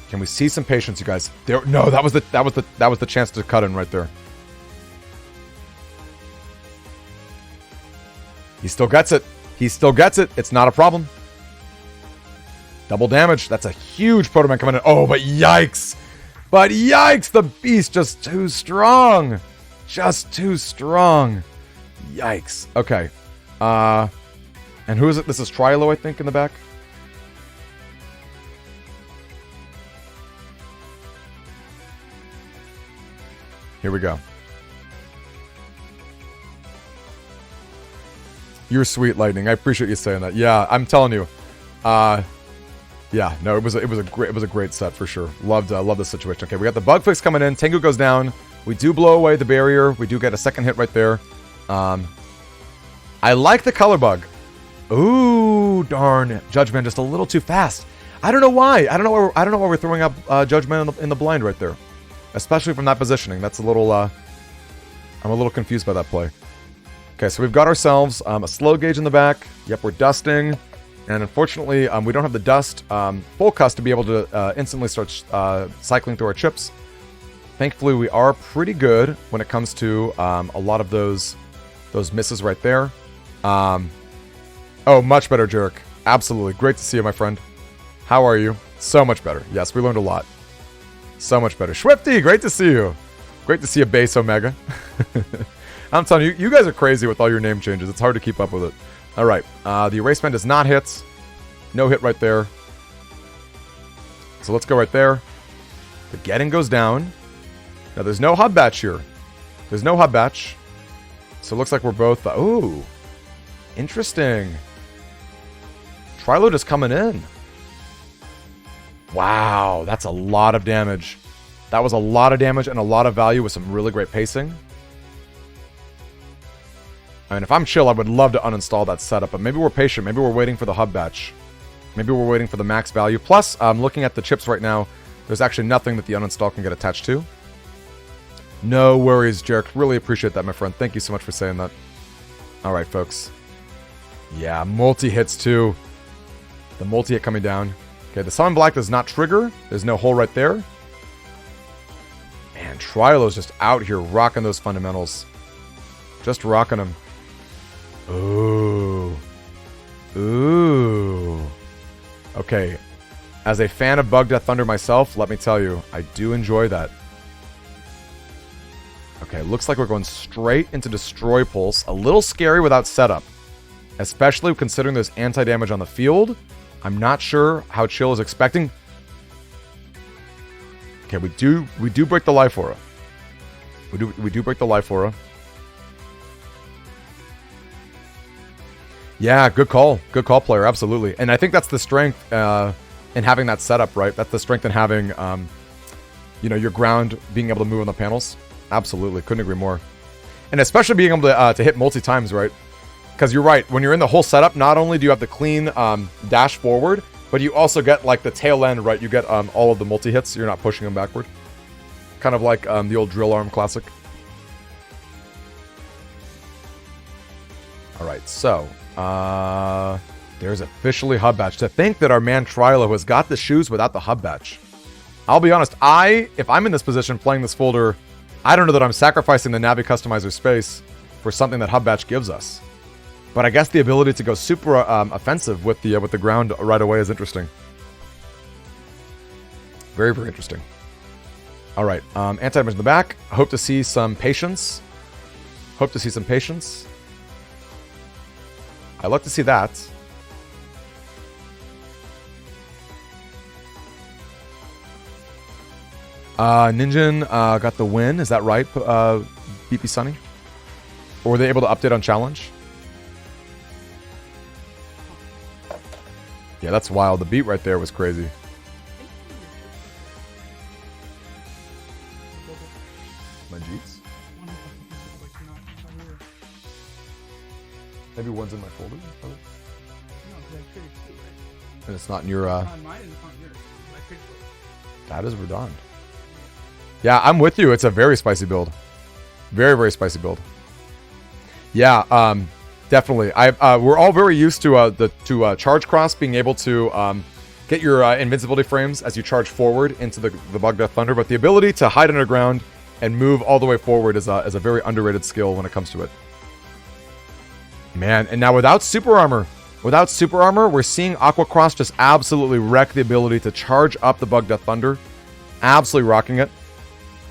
Can we see some patience, you guys? There... No, that was the chance to cut in right there. He still gets it. He still gets it. It's not a problem. Double damage. That's a huge Proto-Man coming in. Oh, but yikes. But yikes. The beast just too strong. Just too strong. Yikes. Okay. And who is it? This is Trilo, I think, in the back. Here we go. You're sweet, Lightning. I appreciate you saying that. Yeah, I'm telling you. Yeah, no, it was a great set for sure. Loved the situation. Okay, we got the bug fix coming in. Tengu goes down. We do blow away the barrier. We do get a second hit right there. I like the color bug. Ooh, darn. Judgment just a little too fast. I don't know why. I don't know why we're throwing up Judgment in the blind right there. Especially from that positioning. That's a little I'm a little confused by that play. Okay, so we've got ourselves a slow gauge in the back. Yep, we're dusting. And unfortunately, we don't have the dust full cust to be able to instantly start cycling through our chips. Thankfully, we are pretty good when it comes to a lot of those misses right there. Oh, much better, Jerk. Absolutely. Great to see you, my friend. How are you? So much better. Yes, we learned a lot. So much better. Schwifty, great to see you. Great to see you, Base Omega. I'm telling you, you guys are crazy with all your name changes. It's hard to keep up with it. All right. The erasement does not hit. No hit right there. So let's go right there. The getting goes down. Now, there's no hub batch here. There's no hub batch. So it looks like we're both... ooh. Interesting. Trilo just coming in. Wow. That's a lot of damage. That was a lot of damage and a lot of value with some really great pacing. I mean, if I'm chill, I would love to uninstall that setup, but maybe we're patient. Maybe we're waiting for the hub batch. Maybe we're waiting for the max value. Plus, looking at the chips right now, there's actually nothing that the uninstall can get attached to. No worries, Jarek. Really appreciate that, my friend. Thank you so much for saying that. All right, folks. Yeah, multi-hits too. The multi-hit coming down. Okay, the summon black does not trigger. There's no hole right there. Man, Trilo's just out here rocking those fundamentals. Just rocking them. Ooh. Ooh. Okay. As a fan of Bug Death Thunder myself, let me tell you, I do enjoy that. Okay, looks like we're going straight into Destroy Pulse. A little scary without setup. Especially considering there's anti-damage on the field. I'm not sure how Chill is expecting. Okay, we do break the Life Aura. We do break the Life Aura. Yeah, good call. Good call, player. Absolutely. And I think that's the strength in having that setup, right? That's the strength in having, you know, your ground being able to move on the panels. Absolutely. Couldn't agree more. And especially being able to hit multi-times, right? Because you're right. When you're in the whole setup, not only do you have the clean dash forward, but you also get, like, the tail end, right? You get all of the multi-hits. You're not pushing them backward. Kind of like the old Drill Arm classic. All right, so... there's officially hub batch. To think that our man Trilo has got the shoes without the hub batch. I'll be honest, if I'm in this position playing this folder, I don't know that I'm sacrificing the Navi Customizer space for something that hub batch gives us. But I guess the ability to go super offensive with the ground right away is interesting. Very, very interesting. All right, anti-damage in the back. Hope to see some patience. Hope to see some patience. I'd like to see that. Ninjin got the win. Is that right, BP Sunny? Or were they able to update on challenge? Yeah, that's wild. The beat right there was crazy. Manjeets? Maybe one's in my folder. And it's not in your... That is Radon. Yeah, I'm with you. It's a very spicy build. Very, very spicy build. Yeah, definitely. We're all very used to charge cross being able to get your invincibility frames as you charge forward into the Bug Death Thunder, but the ability to hide underground and move all the way forward is a very underrated skill when it comes to it. Man, and now without super armor, we're seeing Aqua Cross just absolutely wreck the ability to charge up the Bug Death Thunder. Absolutely rocking it.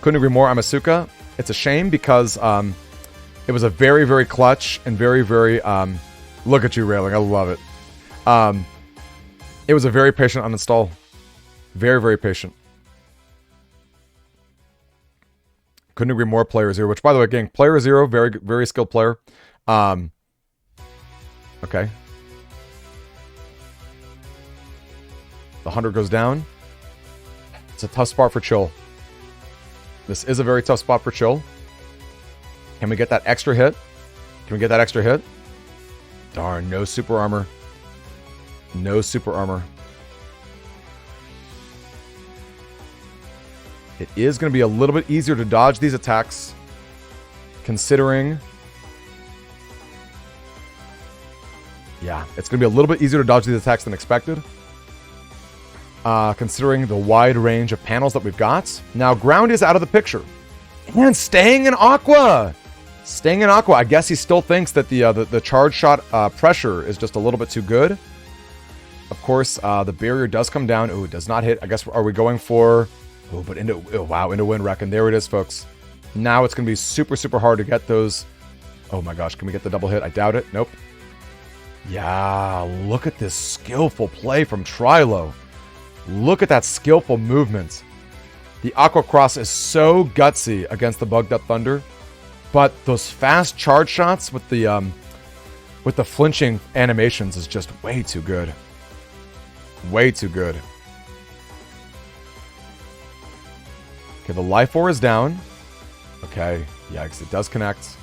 Couldn't agree more, Amasuka. It's a shame because it was a very, very clutch and very, very Look at you railing. I love it. It was a very patient uninstall. Very, very patient. Couldn't agree more. Player 0, which by the way, gang, player 0, very, very skilled player. Okay. The 100 goes down. It's a tough spot for Chill. This is a very tough spot for Chill. Can we get that extra hit? Can we get that extra hit? Darn, no super armor. No super armor. It is going to be a little bit easier to dodge these attacks, considering... Yeah, it's going to be a little bit easier to dodge these attacks than expected, considering the wide range of panels that we've got. Now, ground is out of the picture. And staying in Aqua! Staying in Aqua. I guess he still thinks that the charge shot pressure is just a little bit too good. Of course, the barrier does come down. Ooh, it does not hit. I guess, are we going for... Oh, but into... Oh, wow, into wind wreck. And there it is, folks. Now it's going to be super, super hard to get those... Oh my gosh, can we get the double hit? I doubt it. Nope. Yeah, look at this skillful play from Trilo. Look at that skillful movement. The Aqua Cross is so gutsy against the Bugged Up Thunder, but those fast charge shots with the flinching animations is just way too good. Way too good. Okay, the Life Ore is down. Okay, yeah, because it does connect.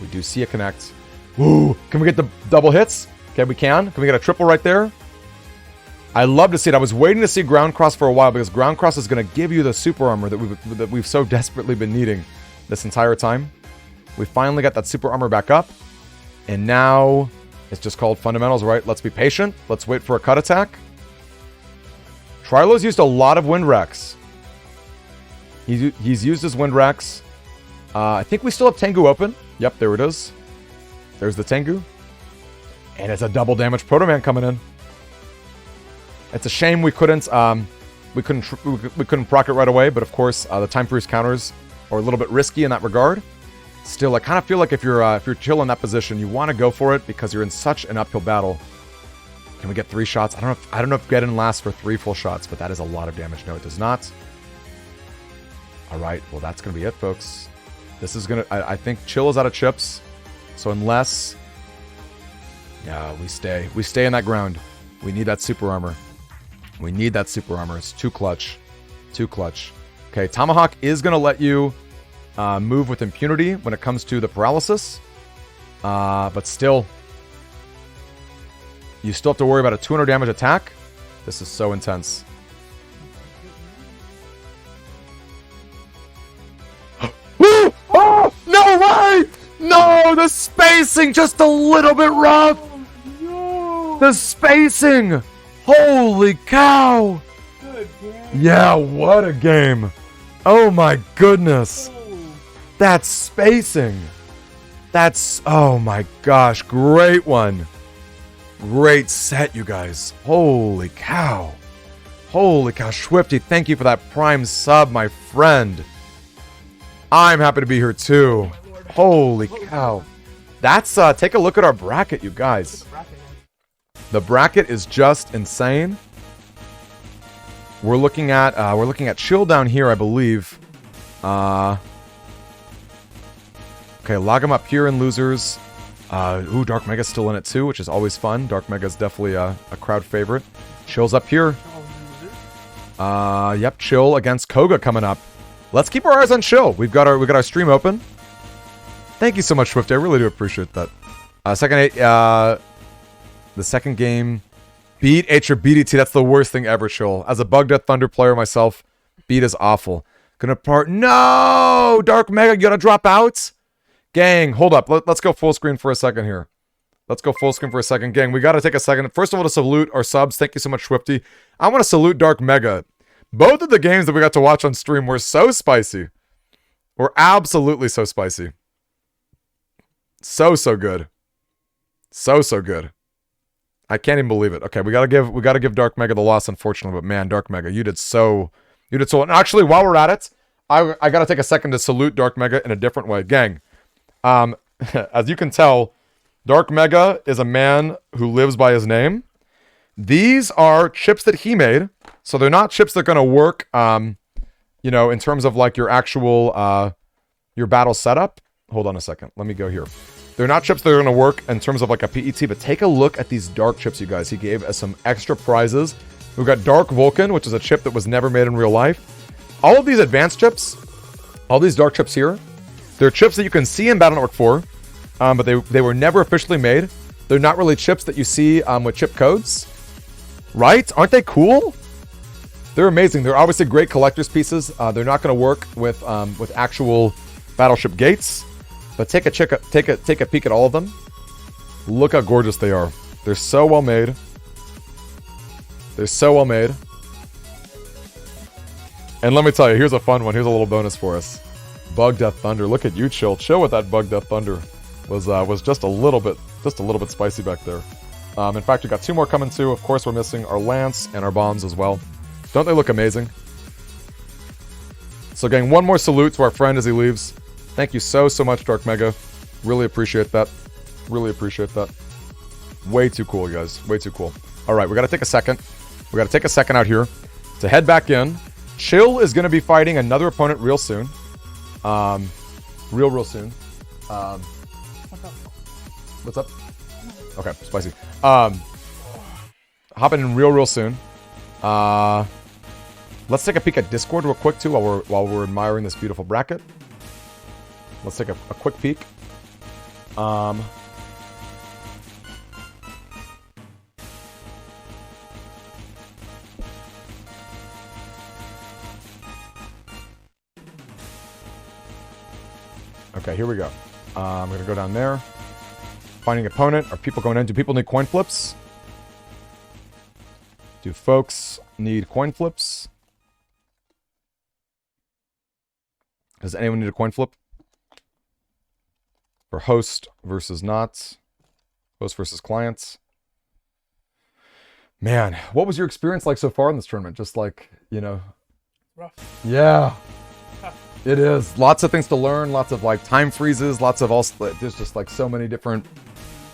We do see it connect. Ooh, can we get the double hits? Okay, we can. Can we get a triple right there? I love to see it. I was waiting to see Ground Cross for a while because Ground Cross is going to give you the super armor that we've so desperately been needing this entire time. We finally got that super armor back up. And now it's just called fundamentals, right? Let's be patient. Let's wait for a cut attack. Trilo's used a lot of Wind Wrecks. He's used his Wind Wrecks. I think we still have Tengu open. Yep, there it is. There's the Tengu. And it's a double damage Proto Man coming in. It's a shame we couldn't proc it right away, but of course the time freeze counters are a little bit risky in that regard. Still, I kind of feel like if you're Chill in that position, you want to go for it because you're in such an uphill battle. Can we get 3 shots? I don't know if Geddon lasts for 3 full shots, but that is a lot of damage. No, it does not. All right, well that's gonna be it, folks. This is gonna. I think Chill is out of chips, so unless, yeah, we stay in that ground. We need that super armor. We need that super armor. It's too clutch. Too clutch. Okay, Tomahawk is going to let you move with impunity when it comes to the paralysis. But still, you still have to worry about a 200 damage attack. This is so intense. Oh, no way! No, the spacing just a little bit rough. The spacing! Holy cow! Good game. Yeah, what a game. Oh my goodness. That spacing. That's... Oh my gosh. Great one. Great set, you guys. Holy cow. Holy cow. Swifty, thank you for that prime sub, my friend. I'm happy to be here too. Holy cow. That's... take a look at our bracket, you guys. The bracket is just insane. We're looking at Chill down here, I believe. Okay, Laguma up here in losers. Ooh, Dark Mega's still in it too, which is always fun. Dark Mega's definitely a crowd favorite. Chill's up here. Yep, Chill against Koga coming up. Let's keep our eyes on Chill. We got our stream open. Thank you so much, Swift. I really do appreciate that. The second game, beat H or BDT. That's the worst thing ever, Chill. As a Bugged Up Thunder player myself, beat is awful. Gonna part. No! Dark Mega, you gotta drop out? Gang, hold up. Let's go full screen for a second here. Let's go full screen for a second. Gang, we gotta take a second. First of all, to salute our subs. Thank you so much, Swifty. I want to salute Dark Mega. Both of the games that we got to watch on stream were so spicy. Were absolutely so spicy. So good. So good. I can't even believe it. Okay, we gotta give Dark Mega the loss, unfortunately. But man, Dark Mega, you did so. And actually, while we're at it, I gotta take a second to salute Dark Mega in a different way, gang. As you can tell, Dark Mega is a man who lives by his name. These are chips that he made. So they're not chips that are going to work, you know, in terms of like your actual, your battle setup. Hold on a second. Let me go here. They're not chips that are going to work in terms of like a PET, but take a look at these dark chips, you guys. He gave us some extra prizes. We've got Dark Vulcan, which is a chip that was never made in real life. All of these advanced chips, all these dark chips here, they're chips that you can see in Battle Network 4, but they were never officially made. They're not really chips that you see with chip codes, right? Aren't they cool? They're amazing. They're obviously great collector's pieces. They're not going to work with actual battleship gates, but take a peek at all of them. Look how gorgeous they are. They're so well made. They're so well made. And let me tell you, here's a fun one. Here's a little bonus for us. Bug Death Thunder. Look at you, Chill. Chill with that Bug Death Thunder. Was just a little bit spicy back there. In fact, we got 2 more coming too. Of course, we're missing our Lance and our bombs as well. Don't they look amazing? So getting one more salute to our friend as he leaves. Thank you so much, Dark Mega. Really appreciate that. Really appreciate that. Way too cool, guys. Way too cool. All right, we got to take a second. We got to take a second out here to head back in. Chill is going to be fighting another opponent real soon. Real soon. What's up? Okay, spicy. Hopping in real soon. Let's take a peek at Discord real quick too while we're admiring this beautiful bracket. Let's take a quick peek. Okay, here we go. I'm gonna go down there. Finding opponent. Are people going in? Do people need coin flips? Do folks need coin flips? Does anyone need a coin flip? For host versus not. Host versus clients. Man, what was your experience like so far in this tournament? Just like, you know. Rough. Yeah. It is. Lots of things to learn. Lots of like time freezes. Lots of there's just like so many different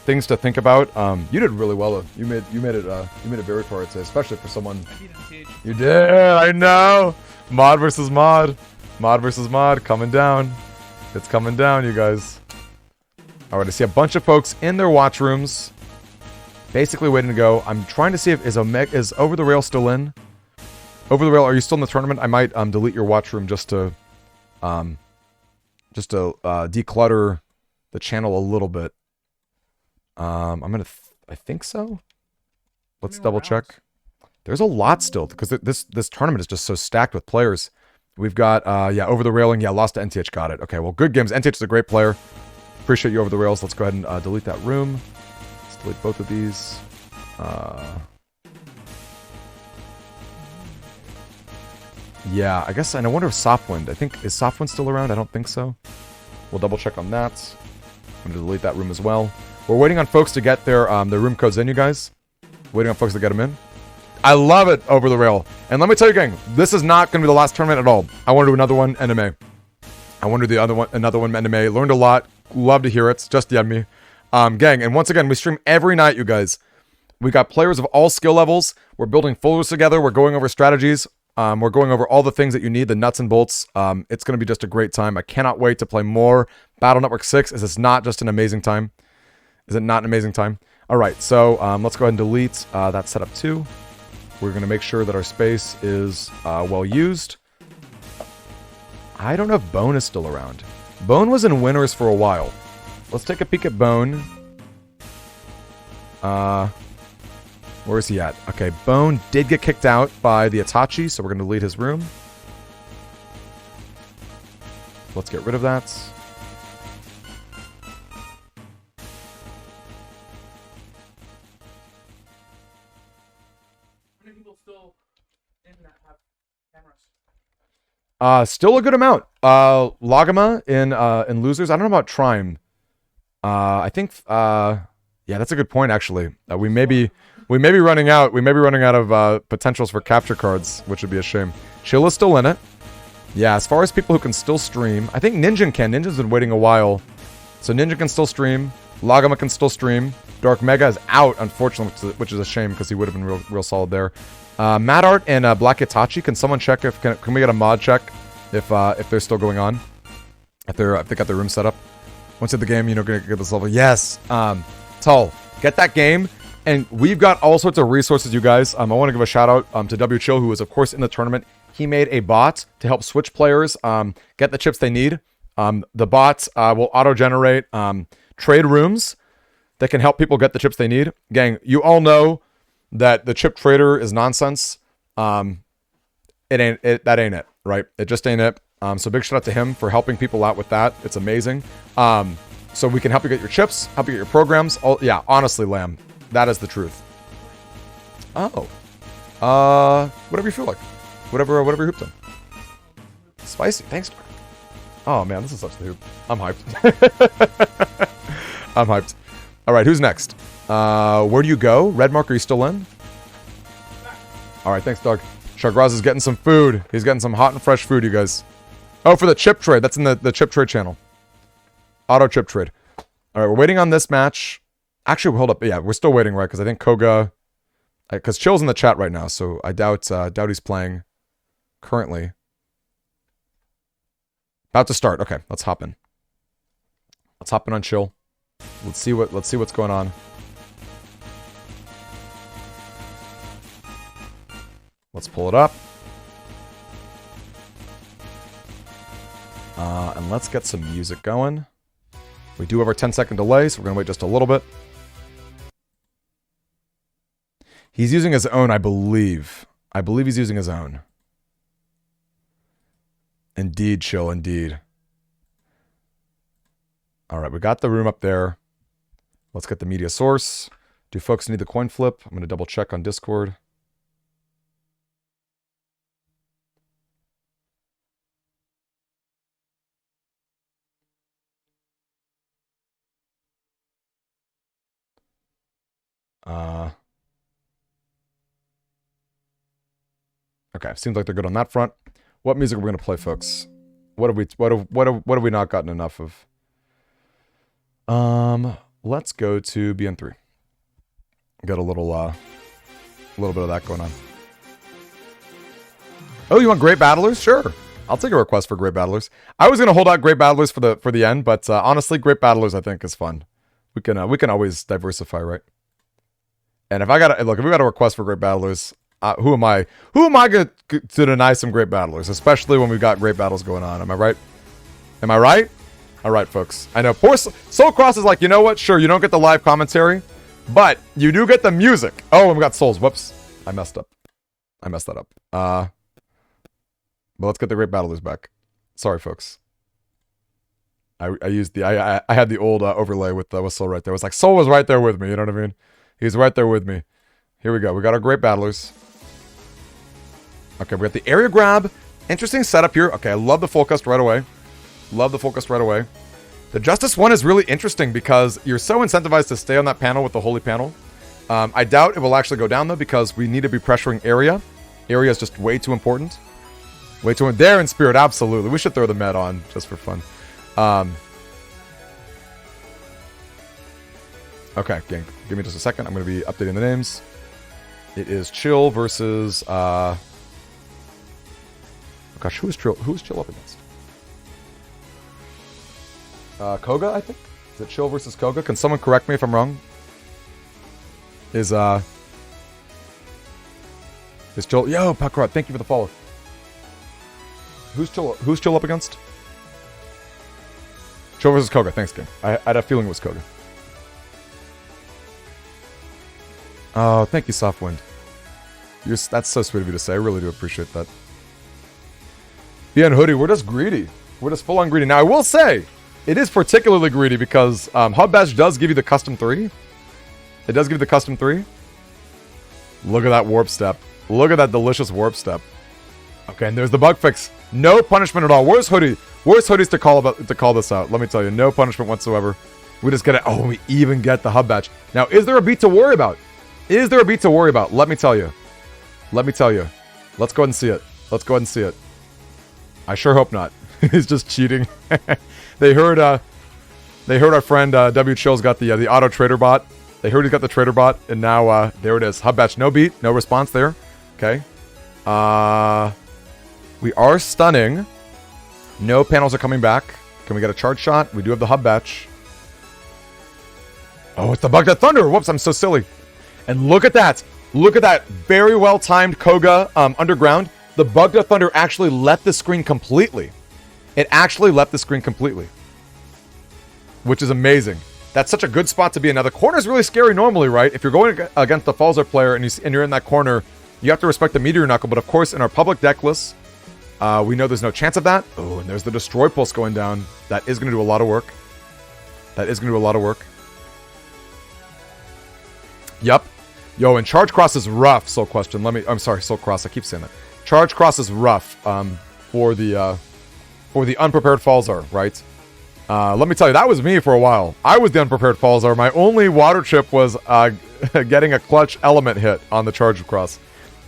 things to think about. You did really well. You made it very far, I'd say, especially for someone. I beat him, Cage. You did. I know. Mod versus mod. Mod versus mod coming down. It's coming down, you guys. All right, I see a bunch of folks in their watch rooms, basically waiting to go. I'm trying to see if is Over the Rail still in. Over the Rail, are you still in the tournament? I might delete your watch room just to declutter the channel a little bit. I think so. Let's double check. There's a lot still because this tournament is just so stacked with players. We've got Over the Railing. Yeah, lost to NTH. Got it. Okay, well, good games. NTH is a great player. Appreciate you, Over the Rails. Let's go ahead and delete that room. Let's delete both of these. Yeah, I guess, and I wonder if Softwind. Is Softwind still around? I don't think so. We'll double check on that. I'm going to delete that room as well. We're waiting on folks to get their room codes in, you guys. Waiting on folks to get them in. I love it, Over the Rail. And let me tell you, gang, this is not going to be the last tournament at all. I want to do another one, NMA. I want to do another one, NMA. Learned a lot. Love to hear it. Just DM me. Gang, and once again, we stream every night, you guys. We got players of all skill levels. We're building folders together. We're going over strategies. We're going over all the things that you need, the nuts and bolts. It's going to be just a great time. I cannot wait to play more Battle Network 6. Is this not just an amazing time? Is it not an amazing time? All right, so let's go ahead and delete that setup too. We're going to make sure that our space is well used. I don't know if Bone is still around. Bone was in winners for a while. Let's take a peek at Bone. Where is he at? Okay, Bone did get kicked out by the Itachi, so we're going to delete his room. Let's get rid of that. How many people still in that have cameras? Still a good amount. Laguma in losers. I don't know about Trime. I think yeah, that's a good point actually. We may be running out. We may be running out of potentials for capture cards, which would be a shame. Chill is still in it. Yeah, as far as people who can still stream, I think Ninja can. Ninja's been waiting a while, so Ninja can still stream. Laguma can still stream. Dark Mega is out, unfortunately, which is a shame because he would have been real solid there. Mad Art and Black Itachi, can someone check if can we get a mod check if they're still going on? If they got their room set up. Once at the game, you know, gonna get this level. Yes. Tull, get that game. And we've got all sorts of resources, you guys. I want to give a shout out to W Chill, who was of course in the tournament. He made a bot to help Switch players get the chips they need. The bot will auto-generate trade rooms that can help people get the chips they need. Gang, you all know that the chip trader is nonsense. That ain't it, right? It just ain't it. So big shout out to him for helping people out with that. It's amazing. So we can help you get your chips, help you get your programs. Yeah, honestly, Lamb, that is the truth. Oh, whatever you feel like, whatever you hooped on. Spicy, thanks. Oh man, this is such the hoop. I'm hyped. I'm hyped. All right, who's next? Where do you go? Red Mark, are you still in? All right, thanks, Doug. Chagras is getting some food. He's getting some hot and fresh food, you guys. Oh, for the chip trade. That's in the chip trade channel. Auto chip trade. All right, we're waiting on this match. Actually, hold up. Yeah, we're still waiting, right? Because I think Koga... Because Chill's in the chat right now, so I doubt he's playing currently. About to start. Okay, let's hop in. Let's hop in on Chill. Let's see what's going on. Let's pull it up. And let's get some music going. We do have our 10-second delay, so we're going to wait just a little bit. He's using his own, I believe. I believe he's using his own. Indeed, Chill, indeed. All right, we got the room up there. Let's get the media source. Do folks need the coin flip? I'm going to double check on Discord. Okay, seems like they're good on that front. What music are we gonna play, folks? What have we not gotten enough of? Let's go to BN3. Got a little bit of that going on. Oh, you want Great Battlers? Sure. I'll take a request for Great Battlers. I was gonna hold out Great Battlers for the end, but honestly, Great Battlers I think is fun. We can always diversify, right? And if we got a request for Great Battlers, who am I? Who am I to deny some Great Battlers, especially when we've got great battles going on? Am I right? Am I right? All right, folks. I know poor Soul Cross is like, you know what? Sure, you don't get the live commentary, but you do get the music. Oh, and we got Souls. Whoops, I messed up. I messed that up. But let's get the Great Battlers back. Sorry, folks. I used I had the old overlay with Soul right there. It was like Soul was right there with me. You know what I mean? He's right there with me. Here we go. We got our Great Battlers. Okay, we got the area grab. Interesting setup here. Okay, I love the full cast right away. Love the full cast right away. The Justice one is really interesting because you're so incentivized to stay on that panel with the Holy panel. I doubt it will actually go down though because we need to be pressuring area. Area is just way too important. Way too there in spirit, absolutely. We should throw the med on just for fun. Okay, gang, give me just a second. I'm going to be updating the names. It is Chill versus... Gosh, who's Chill up against? Koga, I think? Is it Chill versus Koga? Can someone correct me if I'm wrong? Is Chill... Yo, Pakrot, thank you for the follow. Who's Chill up against? Chill versus Koga, thanks, game. I had a feeling it was Koga. Oh, thank you, Softwind. That's so sweet of you to say. I really do appreciate that. BN Hoodie, we're just greedy. We're just full on greedy. Now, I will say, it is particularly greedy because Hub Bash does give you the custom 3. It does give you the custom 3. Look at that warp step. Look at that delicious warp step. Okay, and there's the bug fix. No punishment at all. Where's Hoodie? Where's Hoodie's to call this out? Let me tell you, no punishment whatsoever. We just get it. Oh, we even get the Hub Badge. Now, is there a beat to worry about? Is there a beat to worry about? Let me tell you. Let me tell you. Let's go ahead and see it. Let's go ahead and see it. I sure hope not. He's just cheating. They heard They heard our friend W Chill's got the auto trader bot. They heard he's got the trader bot, and now there it is. Hub batch, no beat, no response there. Okay. We are stunning. No panels are coming back. Can we get a charge shot? We do have the hub batch. Oh, it's the Bug That Thunder. Whoops, I'm so silly. And look at that. Look at that. Very well timed Koga underground. The Bug That Thunder actually left the screen completely. It actually left the screen completely. Which is amazing. That's such a good spot to be in. Now, the corner is really scary normally, right? If you're going against the Falzer player and you're in that corner, you have to respect the Meteor Knuckle. But of course, in our public deck list, we know there's no chance of that. Oh, and there's the Destroy Pulse going down. That is going to do a lot of work. That is going to do a lot of work. Yep. Yo, and Charge Cross is rough. Soul Question. I'm sorry, Soul Cross. I keep saying that. Charge Cross is rough for the unprepared Falzar, right? Let me tell you, that was me for a while. I was the unprepared Falzar. My only water chip was getting a clutch element hit on the Charge Cross.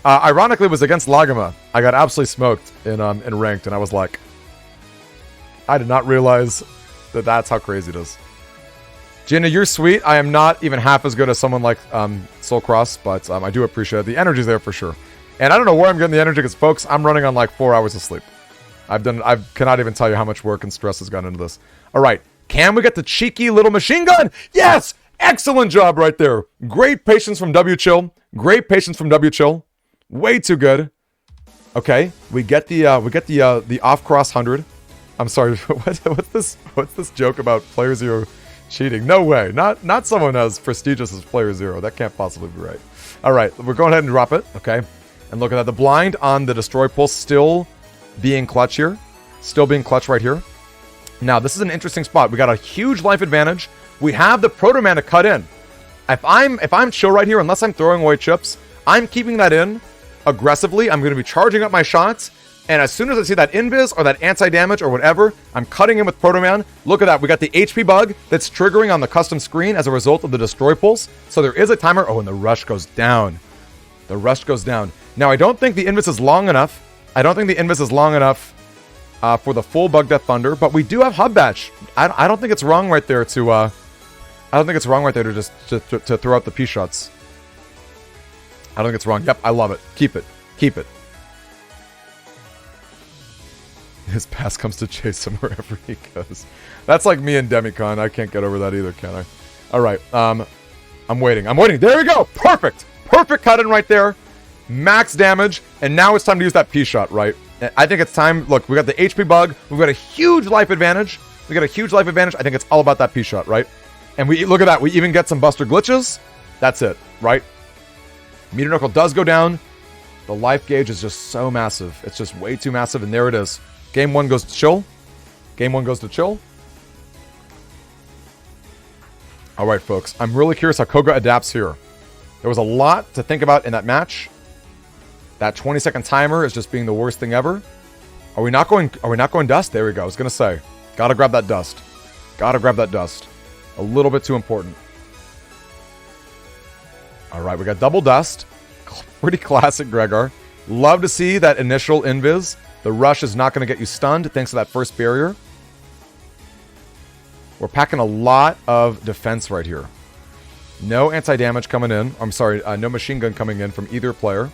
Ironically, it was against Laguma. I got absolutely smoked in ranked, and I was like, I did not realize that that's how crazy it is. Gina, you're sweet. I am not even half as good as someone like Soul Cross, but I do appreciate it. The energy's there for sure. And I don't know where I'm getting the energy because, folks, I'm running on like 4 hours of sleep. I cannot even tell you how much work and stress has gone into this. All right. Can we get the cheeky little machine gun? Yes! Excellent job right there. Great patience from W Chill. Great patience from W Chill. Way too good. Okay. We get the off cross 100. I'm sorry. What's this joke about player 0 cheating? No way. Not someone as prestigious as player 0. That can't possibly be right. All right. We're going ahead and drop it. Okay. And look at that. The blind on the Destroy Pulse still being clutch here. Still being clutch right here. Now, this is an interesting spot. We got a huge life advantage. We have the Proto Man to cut in. If I'm chill right here, unless I'm throwing away chips, I'm keeping that in aggressively. I'm going to be charging up my shots. And as soon as I see that invis or that anti-damage or whatever, I'm cutting in with Proto Man. Look at that. We got the HP bug that's triggering on the custom screen as a result of the Destroy Pulse. So there is a timer. Oh, and the rush goes down. The rush goes down. Now, I don't think the invis is long enough. For the full Bug Death Thunder, but we do have Hub Batch. I don't think it's wrong right there to just to throw out the P shots. I don't think it's wrong. Yep, I love it. Keep it. Keep it. His pass comes to chase him wherever he goes. That's like me and Demicon. I can't get over that either, can I? All right. I'm waiting. There we go. Perfect. Perfect cut in right there. Max damage. And now it's time to use that P shot, right? I think it's time. Look, we got the HP bug. We've got a huge life advantage. I think it's all about that P shot, right? And we look at that. We even get some buster glitches. That's it, right? Meteor Knuckle does go down. The life gauge is just so massive. It's just way too massive. And there it is. Game 1 goes to chill. All right, folks. I'm really curious how Koga adapts here. There was a lot to think about in that match. That 20-second timer is just being the worst thing ever. Are we not going dust? There we go. I was going to say. Gotta grab that dust. A little bit too important. All right, we got double dust. Pretty classic Gregar. Love to see that initial invis. The rush is not going to get you stunned thanks to that first barrier. We're packing a lot of defense right here. No anti-damage coming in. I'm sorry, no machine gun coming in from either player.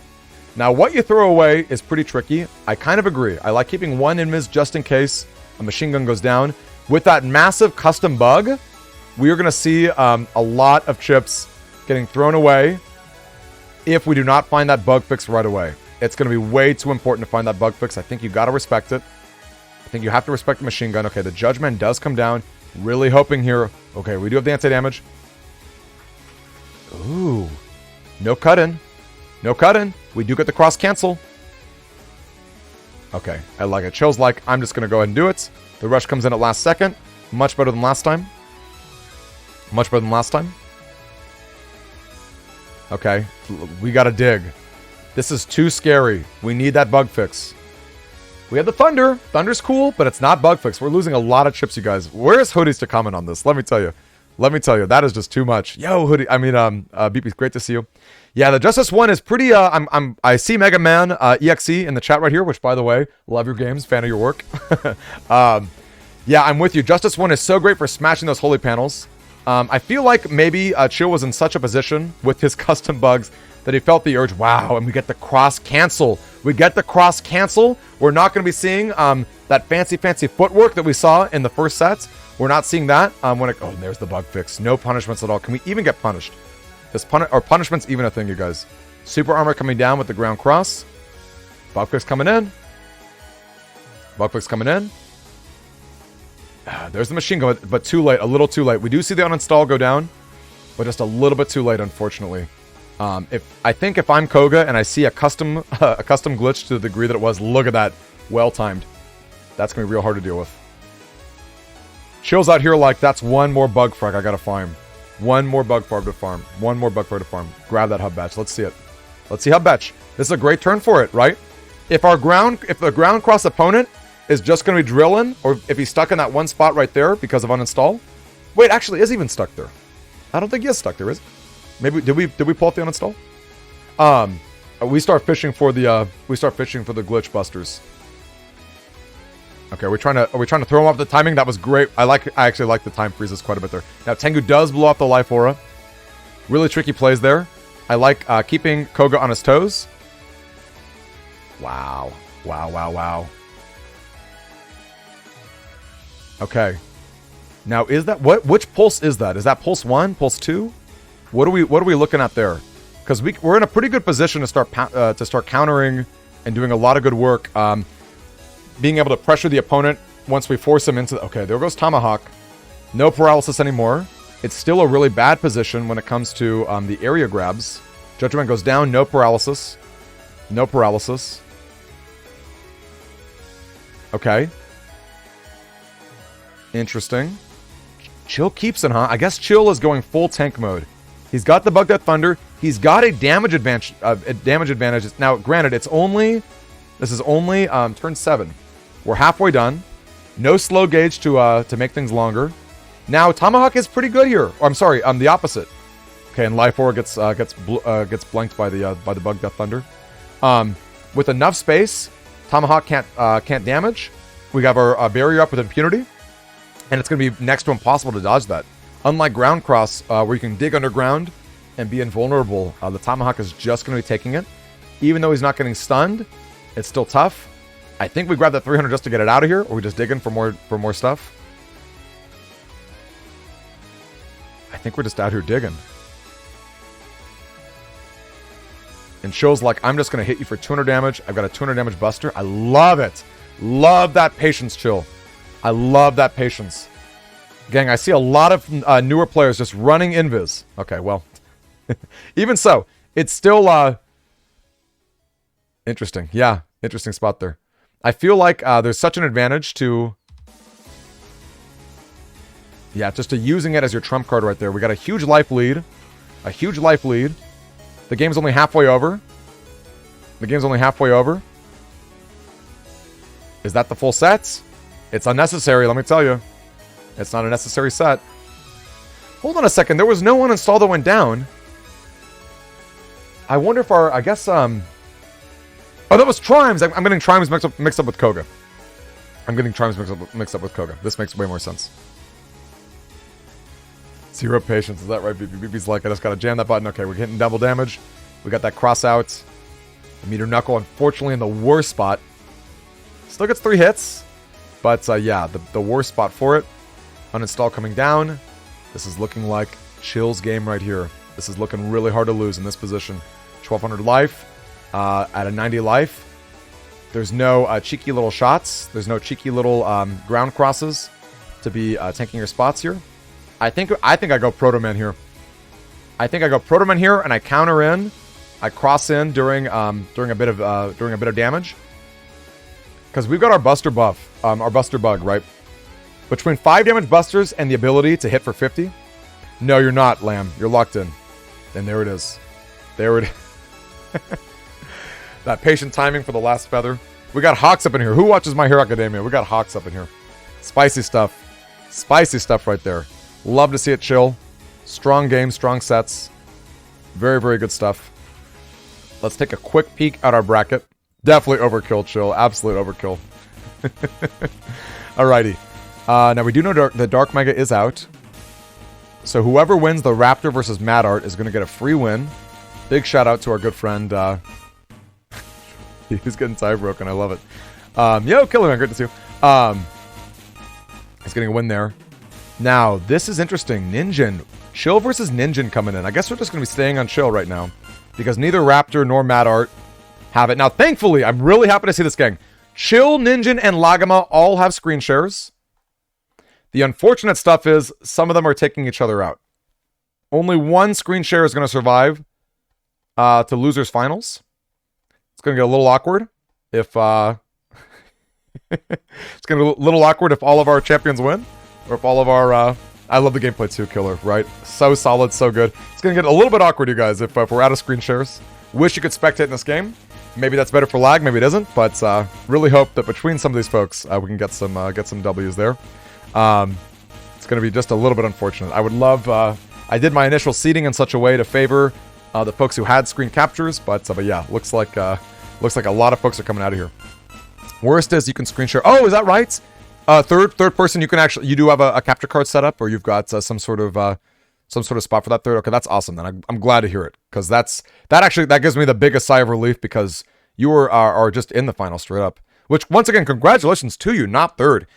Now, what you throw away is pretty tricky. I kind of agree. I like keeping one invis just in case a machine gun goes down. With that massive custom bug, we are going to see a lot of chips getting thrown away if we do not find that bug fix right away. It's going to be way too important to find that bug fix. I think you got to respect it. I think you have to respect the machine gun. Okay, the Judgment does come down. Really hoping here. Okay, we do have the anti-damage. Ooh. No cut-in. We do get the cross cancel. Okay, I like it. Chill's like, I'm just going to go ahead and do it. The rush comes in at last second. Much better than last time. Okay, we got to dig. This is too scary. We need that bug fix. We have the Thunder. Thunder's cool, but it's not bug fix. We're losing a lot of chips, you guys. Where's Hoodies to comment on this? Let me tell you. That is just too much. Yo, Hoodie. BP, great to see you. Yeah, the Justice one is pretty. I see Mega Man EXE in the chat right here, which, by the way, love your games, fan of your work. Yeah, I'm with you. Justice 1 is so great for smashing those holy panels. I feel like maybe Chill was in such a position with his custom bugs that he felt the urge. Wow, and we get the cross cancel. We get the cross cancel. We're not going to be seeing that fancy footwork that we saw in the first sets. We're not seeing that. Oh, there's the bug fix. No punishments at all. Can we even get punished? Are punishments even a thing, you guys? Super armor coming down with the ground cross. Bug fix coming in. Bug fix coming in. There's the machine gun, but too late. A little too late. We do see the uninstall go down, but just a little bit too late, unfortunately. I think if I'm Koga and I see a custom glitch to the degree that it was, look at that. Well timed. That's going to be real hard to deal with. Chill's out here like, that's one more bug frag I got to farm. One more bug farm to farm. One more bug farm to farm. Grab that hub batch. Let's see it. Let's see hub batch. This is a great turn for it, right? If the ground cross opponent is just going to be drilling, or if he's stuck in that one spot right there because of uninstall. Wait, actually, is he even stuck there? I don't think he is stuck there, is he? Maybe did we pull up the uninstall? We start fishing for the glitch busters. Okay, are we trying to throw him off the timing? That was great. I actually like the time freezes quite a bit there. Now Tengu does blow up the life aura. Really tricky plays there. I like keeping Koga on his toes. Wow. Wow. Okay. Now is that which pulse is that? Is that pulse 1, pulse 2? What are we looking at there? Because we're in a pretty good position to start countering and doing a lot of good work. Being able to pressure the opponent once we force him into okay, there goes Tomahawk. No paralysis anymore. It's still a really bad position when it comes to the area grabs. Judgment goes down, no paralysis. No paralysis. Okay. Interesting. Chill keeps it, huh? I guess Chill is going full tank mode. He's got the Bug Death Thunder. He's got a damage advantage. Now, granted, this is only turn 7. We're halfway done. No slow gauge to make things longer. Now, Tomahawk is pretty good here. Or, I'm sorry, the opposite. Okay, and Life Aura gets blanked by the Bug Death Thunder. With enough space, Tomahawk can't damage. We have our barrier up with impunity, and it's going to be next to impossible to dodge that. Unlike Ground Cross, where you can dig underground and be invulnerable, the Tomahawk is just going to be taking it. Even though he's not getting stunned, it's still tough. I think we grab that 300 just to get it out of here, or we just dig in for more stuff. I think we're just out here digging. And Chill's like, I'm just going to hit you for 200 damage. I've got a 200 damage buster. I love it. Love that patience, Chill. I love that patience. Gang, I see a lot of newer players just running invis. Okay, well. Even so, it's still interesting. Yeah, interesting spot there. I feel like there's such an advantage to... Yeah, just to using it as your trump card right there. We got a huge life lead. A huge life lead. The game's only halfway over. The game's only halfway over. Is that the full sets? It's unnecessary, let me tell you. It's not a necessary set. Hold on a second. There was no one installed that went down. I wonder if our... I guess... Oh, that was Trimes. I'm getting Trimes mixed up with Koga. I'm getting Trimes mixed up with Koga. This makes way more sense. Zero patience. Is that right? BB's like, I just gotta jam that button. Okay, we're hitting double damage. We got that cross out. The meter knuckle, unfortunately, in the worst spot. Still gets 3 hits. But, yeah, the worst spot for it. Uninstall coming down. This is looking like Chill's game right here. This is looking really hard to lose in this position. 1200 life. At a 90 life. There's no cheeky little shots. There's no cheeky little ground crosses to be tanking your spots here. I think I go Proto-Man here. I think I go Proto-Man here, and I counter in. I cross in during a bit of damage. Because we've got our Buster buff, our Buster bug, right? Between 5 damage busters and the ability to hit for 50. No, you're not, Lamb. You're locked in. And there it is. There it is. That patient timing for the last feather. We got Hawks up in here. Who watches My Hero Academia? We got Hawks up in here. Spicy stuff. Spicy stuff right there. Love to see it Chill. Strong games, strong sets. Very, very good stuff. Let's take a quick peek at our bracket. Definitely overkill, Chill. Absolute overkill. Alrighty. Now we do know the Dark Mega is out. So whoever wins the Raptor versus Mad Art is going to get a free win. Big shout out to our good friend. He's getting tie broken. I love it. Yo, Killer Man, great to see you. He's getting a win there. Now, this is interesting. Ninjin. Chill versus Ninjin coming in. I guess we're just going to be staying on Chill right now. Because neither Raptor nor Mad Art have it. Now, thankfully, I'm really happy to see this, gang. Chill, Ninjin, and Laguma all have screen shares. The unfortunate stuff is some of them are taking each other out. Only one screen share is going to survive to losers finals. It's going to get a little awkward if it's going to get a little awkward if all of our champions win, or if all of our I love the gameplay too, Killer, right? So solid, so good. It's going to get a little bit awkward, you guys, if we're out of screen shares. Wish you could spectate in this game. Maybe that's better for lag, maybe it isn't, but really hope that between some of these folks, we can get some W's there. It's going to be just a little bit unfortunate. I would love, I did my initial seeding in such a way to favor the folks who had screen captures, but yeah, looks like a lot of folks are coming out of here. Worst is you can screen share. Oh, is that right? Third person, you do have a capture card set up, or you've got some sort of spot for that third. Okay, that's awesome. Then I'm glad to hear it, because that gives me the biggest sigh of relief, because you are just in the final straight up. Which, once again, congratulations to you, not third.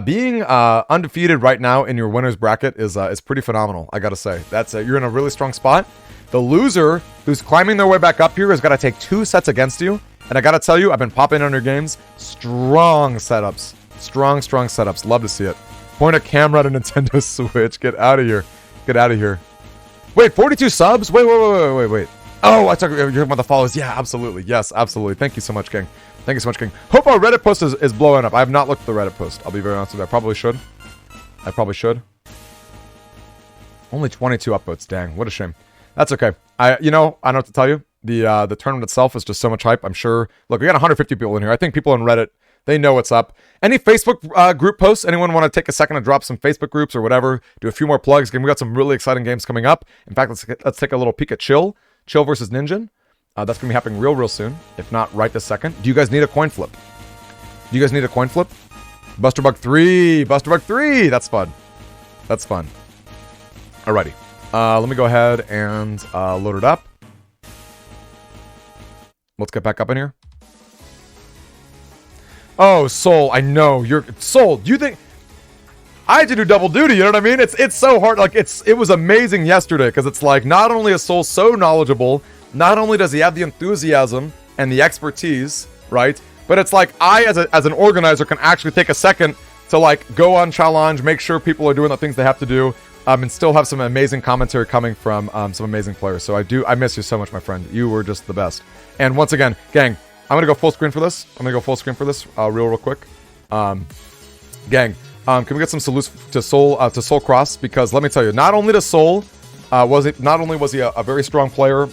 Being undefeated right now in your winner's bracket is pretty phenomenal. I gotta say, you're in a really strong spot. The loser who's climbing their way back up here has got to take 2 sets against you, and I gotta tell you, I've been popping on your games. Strong setups, strong setups. Love to see it. Point a camera at a Nintendo Switch. Get out of here. Get out of here. Wait, 42 subs? Wait. Oh, you're talking about the follows. Yeah, absolutely. Yes, absolutely. Thank you so much, King. Thank you so much, King. Hope our Reddit post is blowing up. I have not looked at the Reddit post. I'll be very honest with you. I probably should. Only 22 upvotes. Dang, what a shame. That's okay. I don't know what to tell you. The tournament itself is just so much hype. I'm sure. Look, we got 150 people in here. I think people on Reddit, they know what's up. Any Facebook group posts? Anyone want to take a second to drop some Facebook groups or whatever? Do a few more plugs. Again, we got some really exciting games coming up. In fact, let's take a little peek at Chill versus Ninjin. That's going to be happening real soon, if not right this second. Do you guys need a coin flip? Buster Bug 3! That's fun. Alrighty. Let me go ahead and load it up. Let's get back up in here. Oh, Soul, I know. Soul, do you think... I had to do double duty, you know what I mean? It's so hard. Like, it was amazing yesterday, because it's like, not only is Soul so knowledgeable, not only does he have the enthusiasm and the expertise, right? But it's like, I, as an organizer, can actually take a second to, like, go on challenge, make sure people are doing the things they have to do, and still have some amazing commentary coming from some amazing players. So I miss you so much, my friend. You were just the best. And once again, gang, I'm going to go full screen for this. Real quick. Gang, can we get some salutes to Soul Cross? Because let me tell you, not only to Soul, was he a very strong player,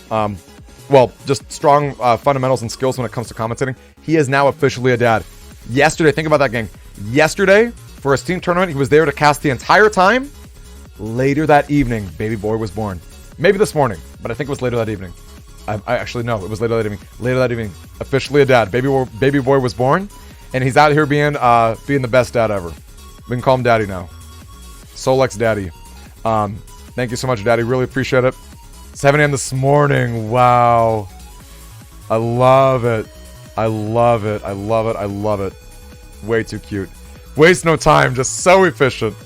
just strong fundamentals and skills when it comes to commentating, he is now officially a dad. Yesterday, think about that, gang. Yesterday, for a Steam tournament, he was there to cast the entire time. Later that evening, baby boy was born. Maybe this morning, but I think it was later that evening. I actually know it was later that evening. Later that evening, officially a dad. Baby boy was born, and he's out here being the best dad ever. We can call him Daddy now. Solex Daddy. Thank you so much, Daddy. Really appreciate it. 7 a.m. this morning. Wow. I love it. Way too cute. Waste no time. Just so efficient.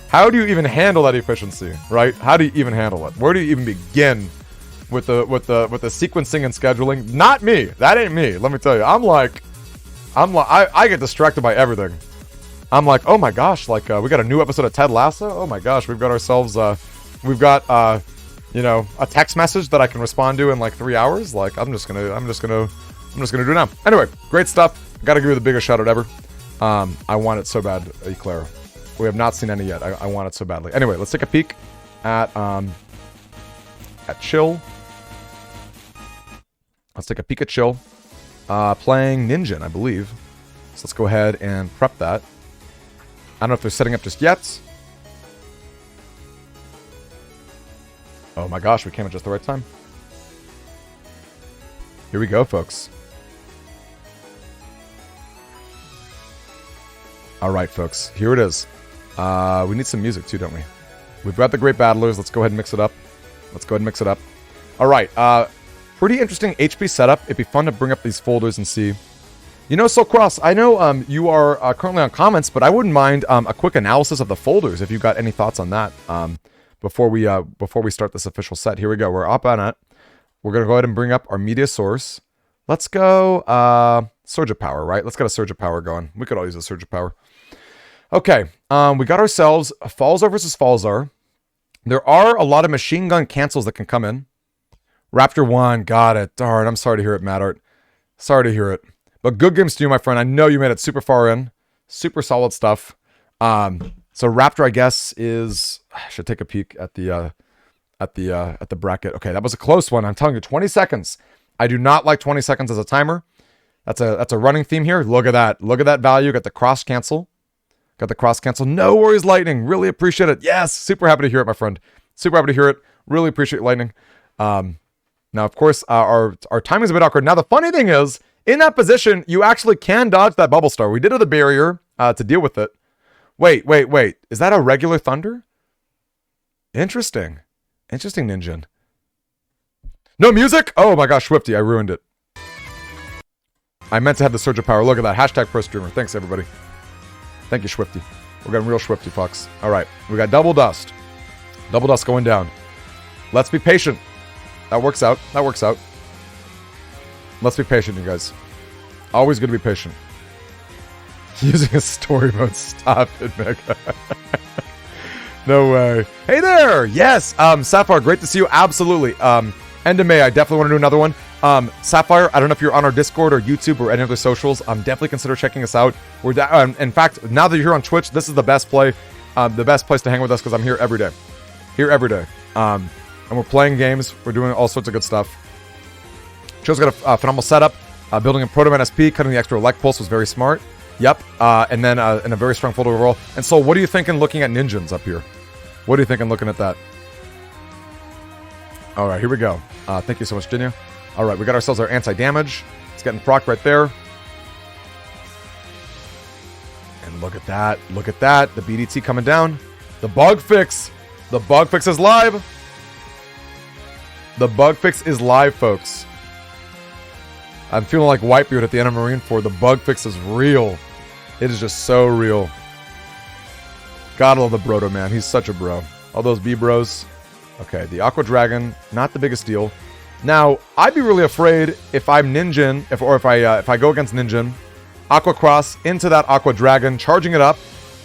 How do you even handle that efficiency, right? How do you even handle it? Where do you even begin with the sequencing and scheduling? Not me. That ain't me. Let me tell you. I get distracted by everything. I'm like, oh my gosh, like we got a new episode of Ted Lasso. Oh my gosh, we've got ourselves a text message that I can respond to in like 3 hours. Like I'm just gonna do it now. Anyway, great stuff. Gotta give you the biggest shout out ever. I want it so bad, Eclair. We have not seen any yet. I want it so badly. Anyway, let's take a peek at Chill. Playing Ninjin, I believe. So let's go ahead and prep that. I don't know if they're setting up just yet. Oh my gosh, we came at just the right time. Here we go, folks. All right, folks. Here it is. We need some music too, don't we? We've got the Great Battlers. Let's go ahead and mix it up. All right. Pretty interesting HP setup. It'd be fun to bring up these folders and see. You know, so Cross, I know you are currently on comments, but I wouldn't mind a quick analysis of the folders if you've got any thoughts on that before we start this official set. Here we go. We're up on it. We're going to go ahead and bring up our media source. Let's go Surge of Power, right? Let's get a Surge of Power going. We could all use a Surge of Power. Okay, we got ourselves a Falzar versus Falzar. There are a lot of machine gun cancels that can come in. Raptor 1, got it. Darn, I'm sorry to hear it, Matt Art. Sorry to hear it. But good games to you, my friend. I know you made it super far in. Super solid stuff. So Raptor, I guess, is... I should take a peek at the bracket. Okay, that was a close one. I'm telling you, 20 seconds. I do not like 20 seconds as a timer. That's a running theme here. Look at that. Look at that value. Got the cross cancel. No worries, Lightning. Really appreciate it. Yes, super happy to hear it, my friend. Super happy to hear it. Really appreciate Lightning. Now, of course, our timing is a bit awkward. Now, the funny thing is, in that position, you actually can dodge that Bubble Star. We did have the barrier to deal with it. Wait. Is that a regular Thunder? Interesting, Ninja. No music? Oh my gosh, Swifty, I ruined it. I meant to have the Surge of Power. Look at that. Hashtag Pro Streamer. Thanks, everybody. Thank you, Swifty. We're getting real Swifty, Fox. All right, we got Double Dust. Double Dust going down. Let's be patient. That works out. Let's be patient, you guys. Always good to be patient. Using a story mode. Stop it, Mega. No way. Hey there! Yes! Sapphire, great to see you. Absolutely. End of May, I definitely want to do another one. Sapphire, I don't know if you're on our Discord or YouTube or any other socials. Definitely consider checking us out. We're in fact, now that you're here on Twitch, this is the best place to hang with us because I'm here every day. And we're playing games. We're doing all sorts of good stuff. Joe's got a phenomenal setup. Building a Proto-Man SP, cutting the extra elect pulse was very smart. Yep. And then in a very strong folder overall. And so what are you thinking looking at Ninjans up here? What are you thinking looking at that? All right, here we go. Thank you so much, Jinya. All right, we got ourselves our anti-damage. It's getting proc right there. And look at that. Look at that. The BDT coming down. The bug fix. The bug fix is live. The bug fix is live, folks. I'm feeling like Whitebeard at the end of Marine 4. The bug fix is real. It is just so real. Gotta love the Broto, man. He's such a bro. All those B-bros. Okay, the Aqua Dragon, not the biggest deal. Now, I'd be really afraid if I'm Ninjin, if I go against Ninjin, Aqua Cross into that Aqua Dragon, charging it up,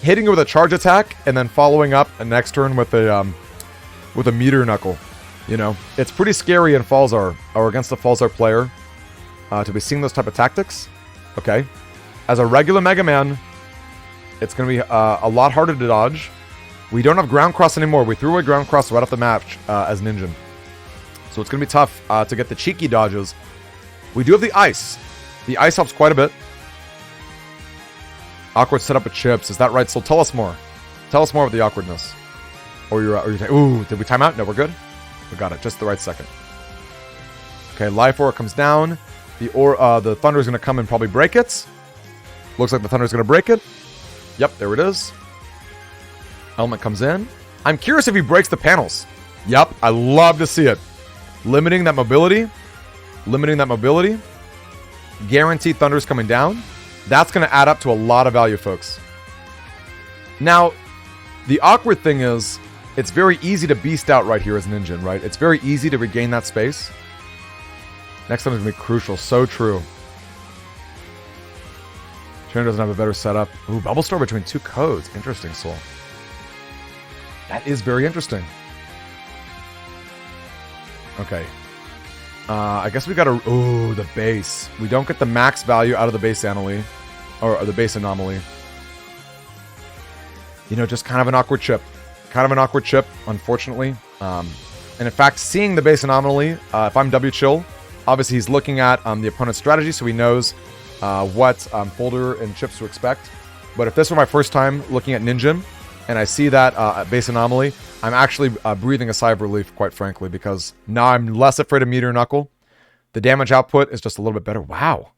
hitting it with a charge attack, and then following up a next turn with a Meteor Knuckle. You know, it's pretty scary in Falzar, or against a Falzar player, to be seeing those type of tactics. Okay. As a regular Mega Man, it's going to be a lot harder to dodge. We don't have Ground Cross anymore. We threw away Ground Cross right off the match as Ninja. So it's going to be tough to get the cheeky dodges. We do have the Ice. The Ice helps quite a bit. Awkward setup with chips. Is that right? So tell us more. Tell us more of the awkwardness. Or you're ooh, did we time out? No, we're good. We got it. Just the right second. Okay, Life Aura comes down. The Thunder is going to come and probably break it. Looks like the Thunder is going to break it. Yep, there it is. Element comes in. I'm curious if he breaks the panels. Yep, I love to see it. Limiting that mobility. Guaranteed Thunder's coming down. That's going to add up to a lot of value, folks. Now, the awkward thing is, it's very easy to beast out right here as an engine, right? It's very easy to regain that space. Next time is going to be crucial. So true. Trainer doesn't have a better setup. Ooh, Bubble Store between two codes. Interesting, Soul. That is very interesting. Okay. I guess we got to... Ooh, the base. We don't get the max value out of the base anomaly. Or the base anomaly. You know, just kind of an awkward chip. Unfortunately. And in fact, seeing the base anomaly, if I'm W-Chill, obviously he's looking at the opponent's strategy, so he knows what folder and chips to expect. But if this were my first time looking at Ninjin, and I see that base anomaly, I'm actually breathing a sigh of relief, quite frankly, because now I'm less afraid of Meteor Knuckle. The damage output is just a little bit better. Wow.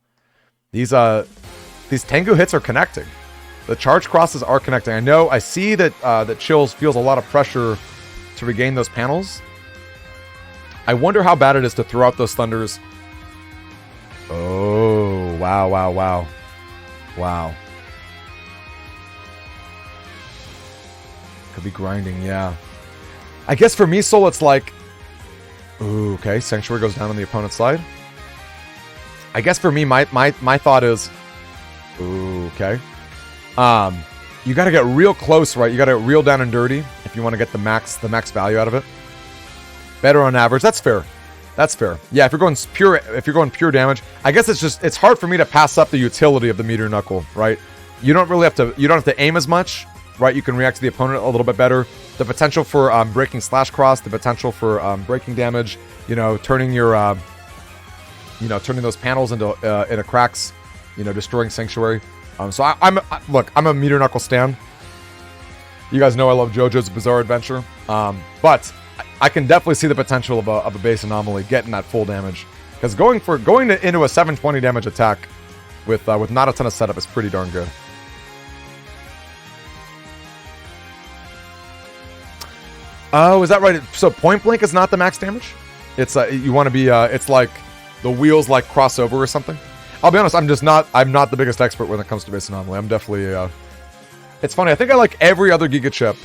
These Tengu hits are connecting. The charge crosses are connecting. I see that that Chills feels a lot of pressure to regain those panels. I wonder how bad it is to throw out those thunders. Oh, wow, wow, wow. Wow. Could be grinding, yeah. I guess for me, Soul, it's like... Ooh, okay, Sanctuary goes down on the opponent's side. I guess for me, my thought is... Ooh, okay. You got to get real close, right? You got to get real down and dirty if you want to get the max value out of it. Better on average. That's fair. That's fair. Yeah, if you're going pure damage, I guess it's hard for me to pass up the utility of the Meteor Knuckle, right? You don't have to aim as much, right? You can react to the opponent a little bit better. The potential for breaking slash cross, the potential for breaking damage, turning your turning those panels into cracks, destroying Sanctuary. So I'm a Meteor Knuckle stan. You guys know I love JoJo's Bizarre Adventure, but I can definitely see the potential of a base anomaly getting that full damage, because going into a 720 damage attack with not a ton of setup is pretty darn good. Oh, is that right? So point blank is not the max damage. It's you want to be it's like the wheels like crossover or something. I'll be honest, I'm not the biggest expert when it comes to base anomaly. I'm definitely it's funny, I think I like every other Giga chip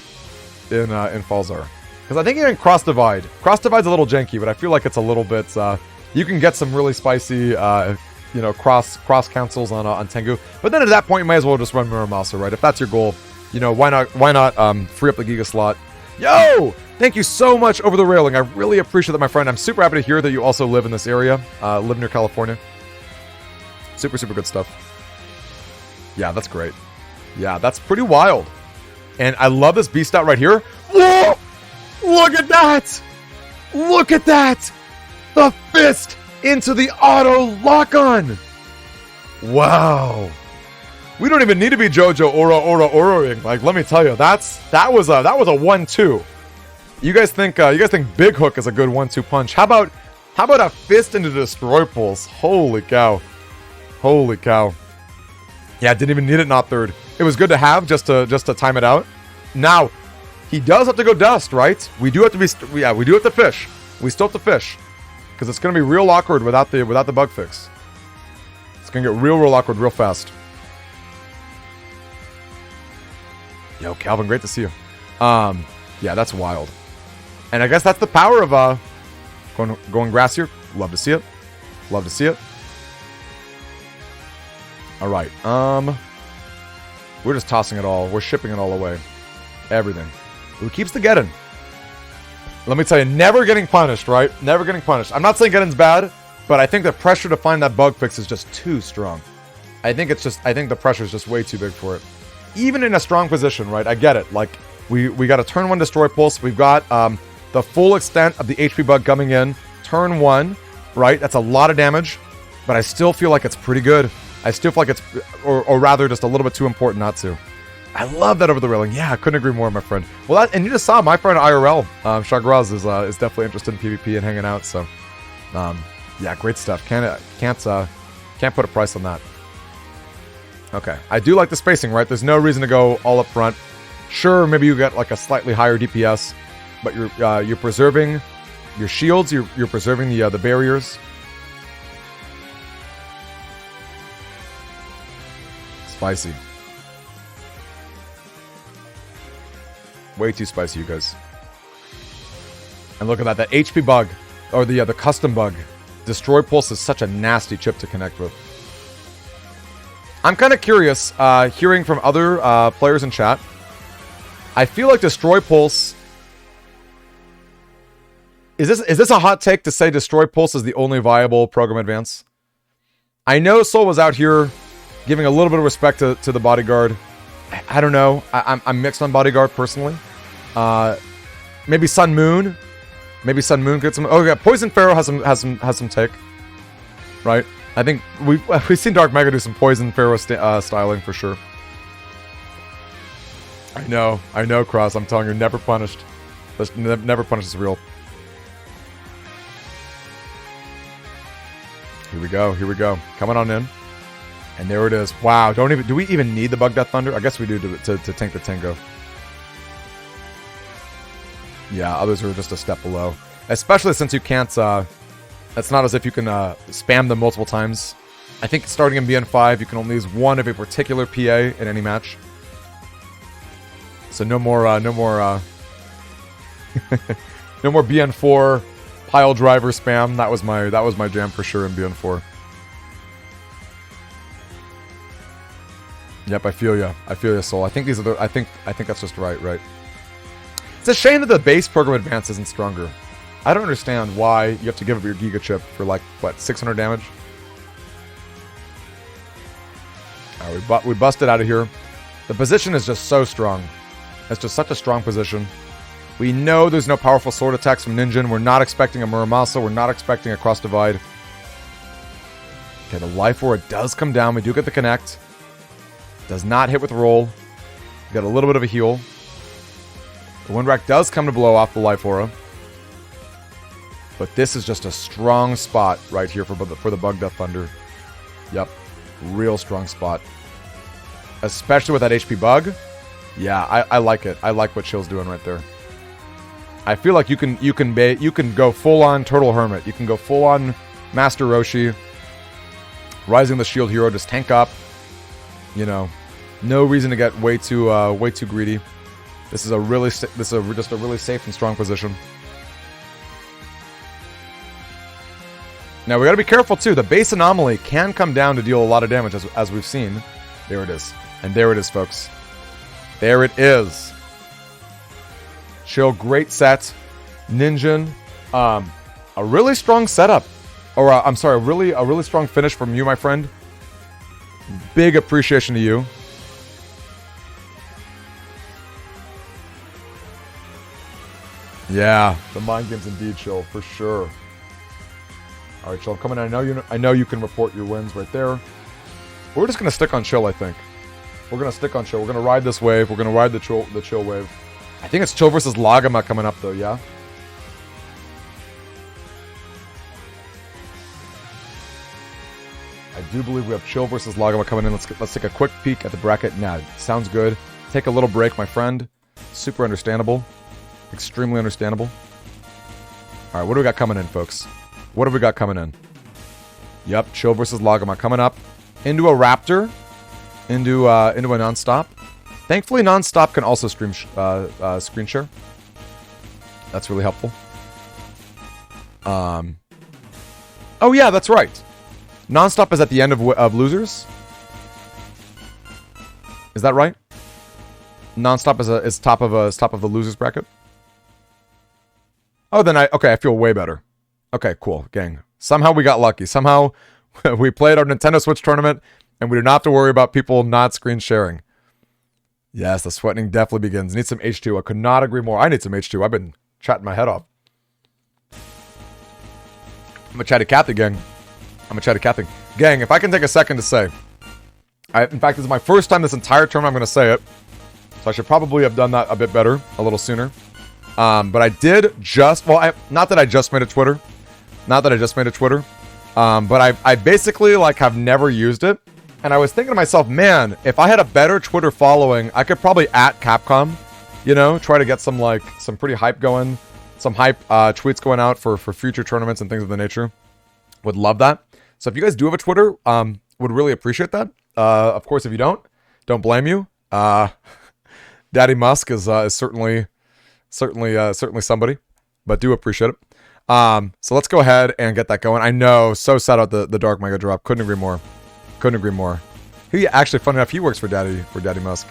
in Falzar. Because I think even Cross Divide's a little janky, but I feel like it's a little bit you can get some really spicy cross cancels on Tengu. But then at that point you might as well just run Muramasa, right? If that's your goal, why not free up the Giga slot. Yo! Thank you so much over the railing. I really appreciate that, my friend. I'm super happy to hear that you also live in this area, live near California. Super, super good stuff. Yeah, that's great. Yeah, that's pretty wild. And I love this beast out right here. Whoa! Look at that! Look at that! The fist into the auto lock-on! Wow. We don't even need to be JoJo Oroing. Like, let me tell you, that was a 1-2. You guys think Big Hook is a good 1-2 punch? How about a fist into Destroy Pulse? Holy cow. Holy cow. Yeah, didn't even need it not third. It was good to have just to time it out. Now, he does have to go dust, right? We do have to we do have to fish. We still have to fish. Because it's gonna be real awkward without the bug fix. It's gonna get real awkward real fast. Yo, Calvin, great to see you. Yeah, that's wild. And I guess that's the power of going grass here. Love to see it. Love to see it. Alright, we're just tossing it all. We're shipping it all away. Everything. Who keeps the Geddon? Let me tell you, never getting punished, right? Never getting punished. I'm not saying Geddon's bad, but I think the pressure to find that bug fix is just too strong. I think the pressure is just way too big for it. Even in a strong position, right? I get it. Like, we got a turn 1 Destroy Pulse. We've got the full extent of the HP bug coming in. Turn 1, right? That's a lot of damage, but I still feel like it's pretty good. I still feel like it's, or rather, just a little bit too important not to. I love that over the railing. Yeah, I couldn't agree more, my friend. Well, and you just saw my friend IRL, Chagras, is definitely interested in PvP and hanging out. So, yeah, great stuff. Can't put a price on that. Okay, I do like the spacing, right? There's no reason to go all up front. Sure, maybe you get like a slightly higher DPS, but you're preserving your shields. You're preserving the barriers. Spicy. Way too spicy, you guys. And look at that. That HP bug, or the custom bug. Destroy Pulse is such a nasty chip to connect with. I'm kind of curious, hearing from other players in chat. I feel like Destroy Pulse... Is this a hot take to say Destroy Pulse is the only viable program advance? I know Soul was out here giving a little bit of respect to the Bodyguard. I don't know. I'm mixed on Bodyguard personally. Maybe Sun Moon. Maybe Sun Moon gets some. Oh yeah, Poison Pharaoh has some take. Right. I think we've seen Dark Mega do some Poison Pharaoh styling for sure. I know, Cross. I'm telling you, never punished. Never punished is real. Here we go. Coming on in. And there it is. Wow, do we even need the Bug Death Thunder? I guess we do to tank the Tango. Yeah, others are just a step below. Especially since you can't, it's not as if you can spam them multiple times. I think starting in BN5, you can only use one of a particular PA in any match. So no more no more BN4 pile driver spam. That was my jam for sure in BN4. Yep, I feel you. I feel you, Soul. I think these are the. I think that's just right. It's a shame that the base program advance isn't stronger. I don't understand why you have to give up your Giga Chip for like what 600 damage. All right, we busted out of here. The position is just so strong. It's just such a strong position. We know there's no powerful sword attacks from Ninjin. We're not expecting a Muramasa. We're not expecting a Cross Divide. Okay, the Life Aura does come down. We do get the connect. Does not hit with roll. We got a little bit of a heal. The Wind Rack does come to blow off the Life Aura. But this is just a strong spot right here for the Bug Death Thunder. Yep. Real strong spot. Especially with that HP bug. Yeah, I like it. I like what Chill's doing right there. I feel like you can go full on Turtle Hermit. You can go full on Master Roshi. Rising the Shield Hero, just tank up. You know, no reason to get way too greedy. This is just a really safe and strong position. Now we got to be careful too. The base anomaly can come down to deal a lot of damage, as we've seen. There it is, and there it is, folks. There it is. Chill, great set. Ninjin, a really strong setup, or I'm sorry, a really strong finish from you, my friend. Big appreciation to you. Yeah, the mind games indeed, Chill, for sure. All right, Chill, I'm coming in. I know you can report your wins right there. We're just gonna stick on Chill, I think. We're gonna stick on Chill. We're gonna ride this wave. We're gonna ride the Chill wave. I think it's Chill versus Laguma coming up, though. Yeah. I do believe we have Chill versus Laguma coming in. Let's take a quick peek at the bracket. Nah, sounds good. Take a little break, my friend. Super understandable. Extremely understandable. All right, what do we got coming in, folks? What have we got coming in? Yep, Chill versus Laguma coming up. Into a Raptor. Into a Nonstop. Thankfully, Nonstop can also screen share. That's really helpful. Oh yeah, that's right. Nonstop is at the end of Losers. Is that right? Nonstop is top of the Losers bracket. Oh, then I feel way better. Okay, cool, gang. Somehow we got lucky. Somehow we played our Nintendo Switch tournament, and we do not have to worry about people not screen sharing. Yes, the sweating definitely begins. Need some H2. I could not agree more. I need some H2. I've been chatting my head off. I'm a chatty Cathy, gang. Gang, if I can take a second to say, in fact, this is my first time this entire tournament I'm going to say it, so I should probably have done that a bit better, a little sooner. But I did just, not that I just made a Twitter, but I basically have never used it. And I was thinking to myself, man, if I had a better Twitter following, I could probably at Capcom, try to get some pretty hype going, some hype tweets going out for future tournaments and things of the nature. Would love that. So if you guys do have a Twitter, would really appreciate that. Of course, if you don't blame you. Daddy Musk is certainly somebody, but do appreciate it. So let's go ahead and get that going. I know, so sad about the Dark Mega drop. Couldn't agree more. He actually, funny enough, he works for Daddy Musk.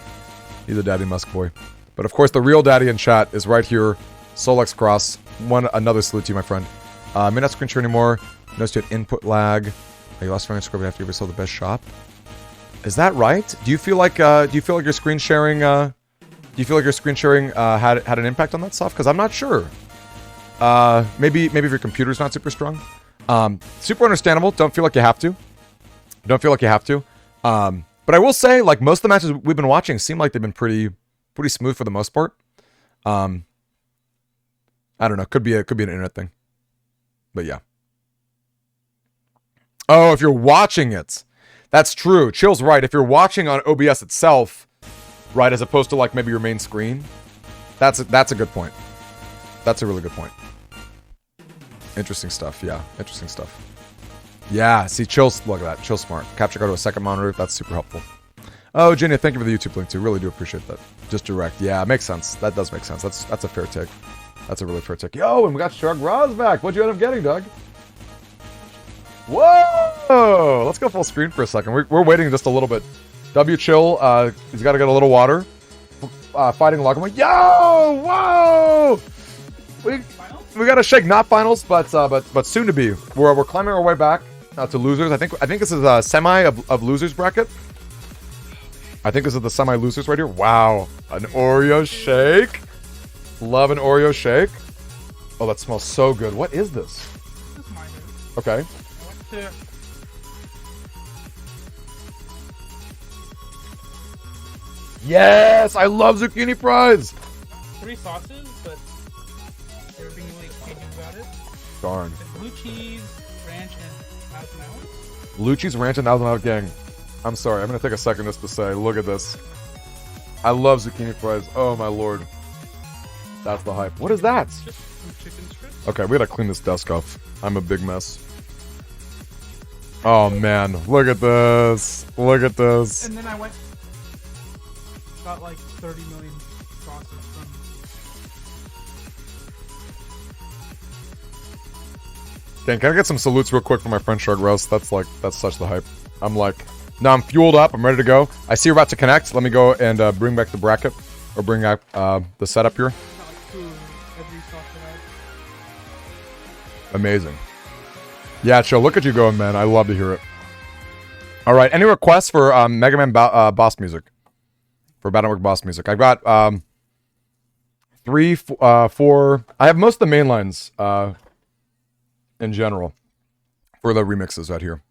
He's a Daddy Musk boy. But of course, the real daddy in chat is right here. Solex Cross. Another salute to you, my friend. May not screen share anymore. Noticed you had input lag. You lost strong score, but after you ever sold the best shop. Is that right? Do you feel like your screen sharing? Do you feel like your screen sharing had an impact on that stuff? Because I'm not sure. Maybe if your computer's not super strong. Super understandable. Don't feel like you have to. But I will say, most of the matches we've been watching seem like they've been pretty smooth for the most part. I don't know. Could be an internet thing. But yeah. Oh, if you're watching it, That's true. Chill's right. If you're watching on OBS itself, right, as opposed to like maybe your main screen, that's a good point. That's a really good point. Interesting stuff. Yeah, interesting stuff. Yeah, see, Chill's, look at that. Chill's smart. Capture card to a second monitor. That's super helpful. Oh, Jenny, thank you for the YouTube link too. Really do appreciate that. Just direct. Yeah, it makes sense. That does make sense. That's a fair take. That's a really fair take. Yo, and we got Chagras back. What'd you end up getting, Doug? Whoa! Let's go full screen for a second. We're waiting just a little bit. W Chill, he's got to get a little water. Fighting Laguma. Yo! Whoa! We got to shake. Not finals, but soon to be. We're climbing our way back to losers. I think this is a semi of losers bracket. I think this is the semi losers right here. Wow, an Oreo shake. Love an Oreo shake. Oh, that smells so good. What is this? This is mine. Okay. I went to... Yes, I love zucchini fries. 3 sauces, but they were being really exciting about it. Darn. It's blue cheese, ranch, and Thousand Blue cheese ranch and Thousand Out gang. I'm sorry. I'm gonna take a second just to say, look at this. I love zucchini fries. Oh my lord. That's the hype. What is that? Just some chicken strips. Okay, we gotta clean this desk off. I'm a big mess. Oh man, look at this. Look at this. And then I went, got like 30 million sauces from... Okay, can I get some salutes real quick for my friend Chagras? That's such the hype. I'm like, now I'm fueled up. I'm ready to go. I see you're about to connect. Let me go and bring back the bracket, or bring back the setup here. Got like 2 every sauce that I... Amazing. Yeah, Chill, look at you going, man. I love to hear it. All right, any requests for Mega Man boss music? For Battle Network boss music. I've got 3, 4... I have most of the main lines in general for the remixes right here.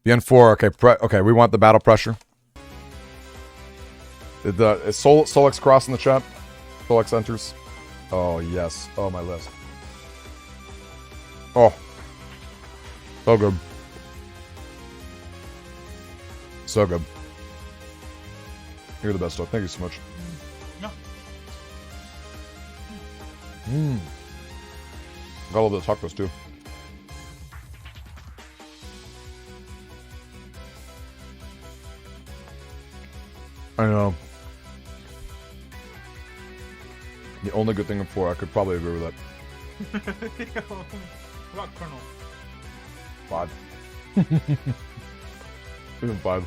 BN4, okay, okay, we want the battle pressure. Is Solex Cross in the chat? Solex enters. Oh, yes. Oh, my list. Oh. So good. So good. You're the best, dog. Thank you so much. No. Got a little bit of tacos, too. I know. The only good thing in 4, I could probably agree with that. What about Colonel? 5. Even 5.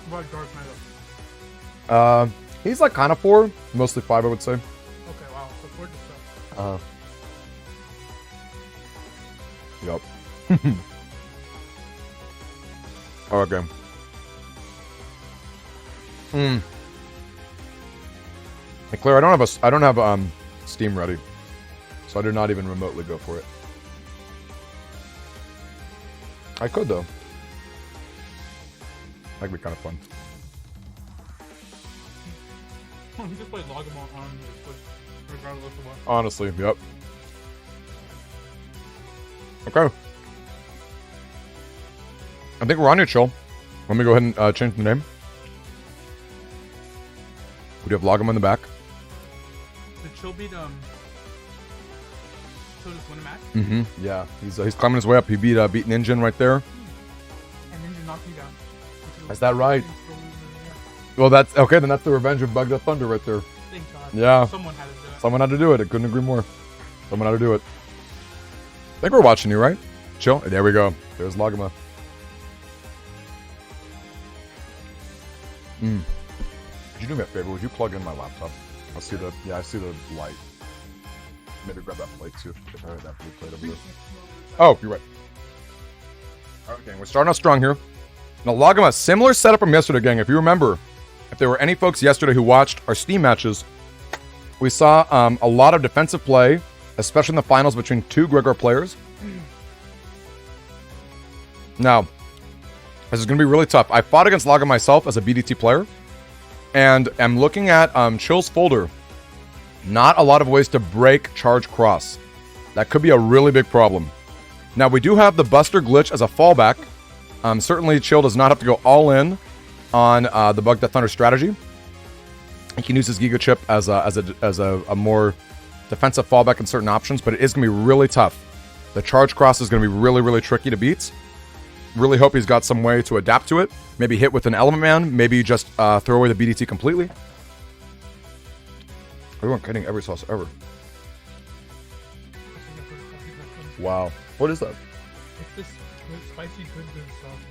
What about Dark Knight? He's like kind of 4, mostly 5, I would say. Okay, wow. So 4 just Yup. Okay. Hey Claire, I don't have Steam ready, so I did not even remotely go for it. I could though. That'd be kind of fun. You just play Laguma on the Switch, regardless of what. Honestly, yep. Okay. I think we're on your Chill. Let me go ahead and change the name. We do have Laguma in the back. Did Chill beat Chill just win a match? Mm-hmm. Yeah, he's climbing his way up. He beat Ninja right there. And Ninja knocked me down. Is that right? Well, that's okay. Then that's the revenge of Bugda Thunder right there. Thank God. Yeah. Someone had to do it. Someone had to do it. I couldn't agree more. Someone had to do it. I think we're watching you, right? Chill. There we go. There's Laguma. Could you do me a favor? Would you plug in my laptop? I see the light. Maybe grab that plate too. If I had that blue plate over there. Oh, you're right. Alright, gang. We're starting off strong here. Now, Laguma, similar setup from yesterday, gang. If you remember, if there were any folks yesterday who watched our Steam matches, we saw a lot of defensive play, especially in the finals between 2 Gregor players. Now, this is going to be really tough. I fought against Laguma myself as a BDT player, and I'm looking at Chill's folder. Not a lot of ways to break charge cross. That could be a really big problem. Now, we do have the Buster glitch as a fallback, Certainly, Chill does not have to go all in on the Bug Death Thunder strategy. He can use his Giga Chip as a more defensive fallback in certain options, but it is going to be really tough. The Charge Cross is going to be really, really tricky to beat. Really hope he's got some way to adapt to it. Maybe hit with an Element Man. Maybe just throw away the BDT completely. Everyone getting every sauce ever. Wow. What is that? It's this good, spicy good sauce.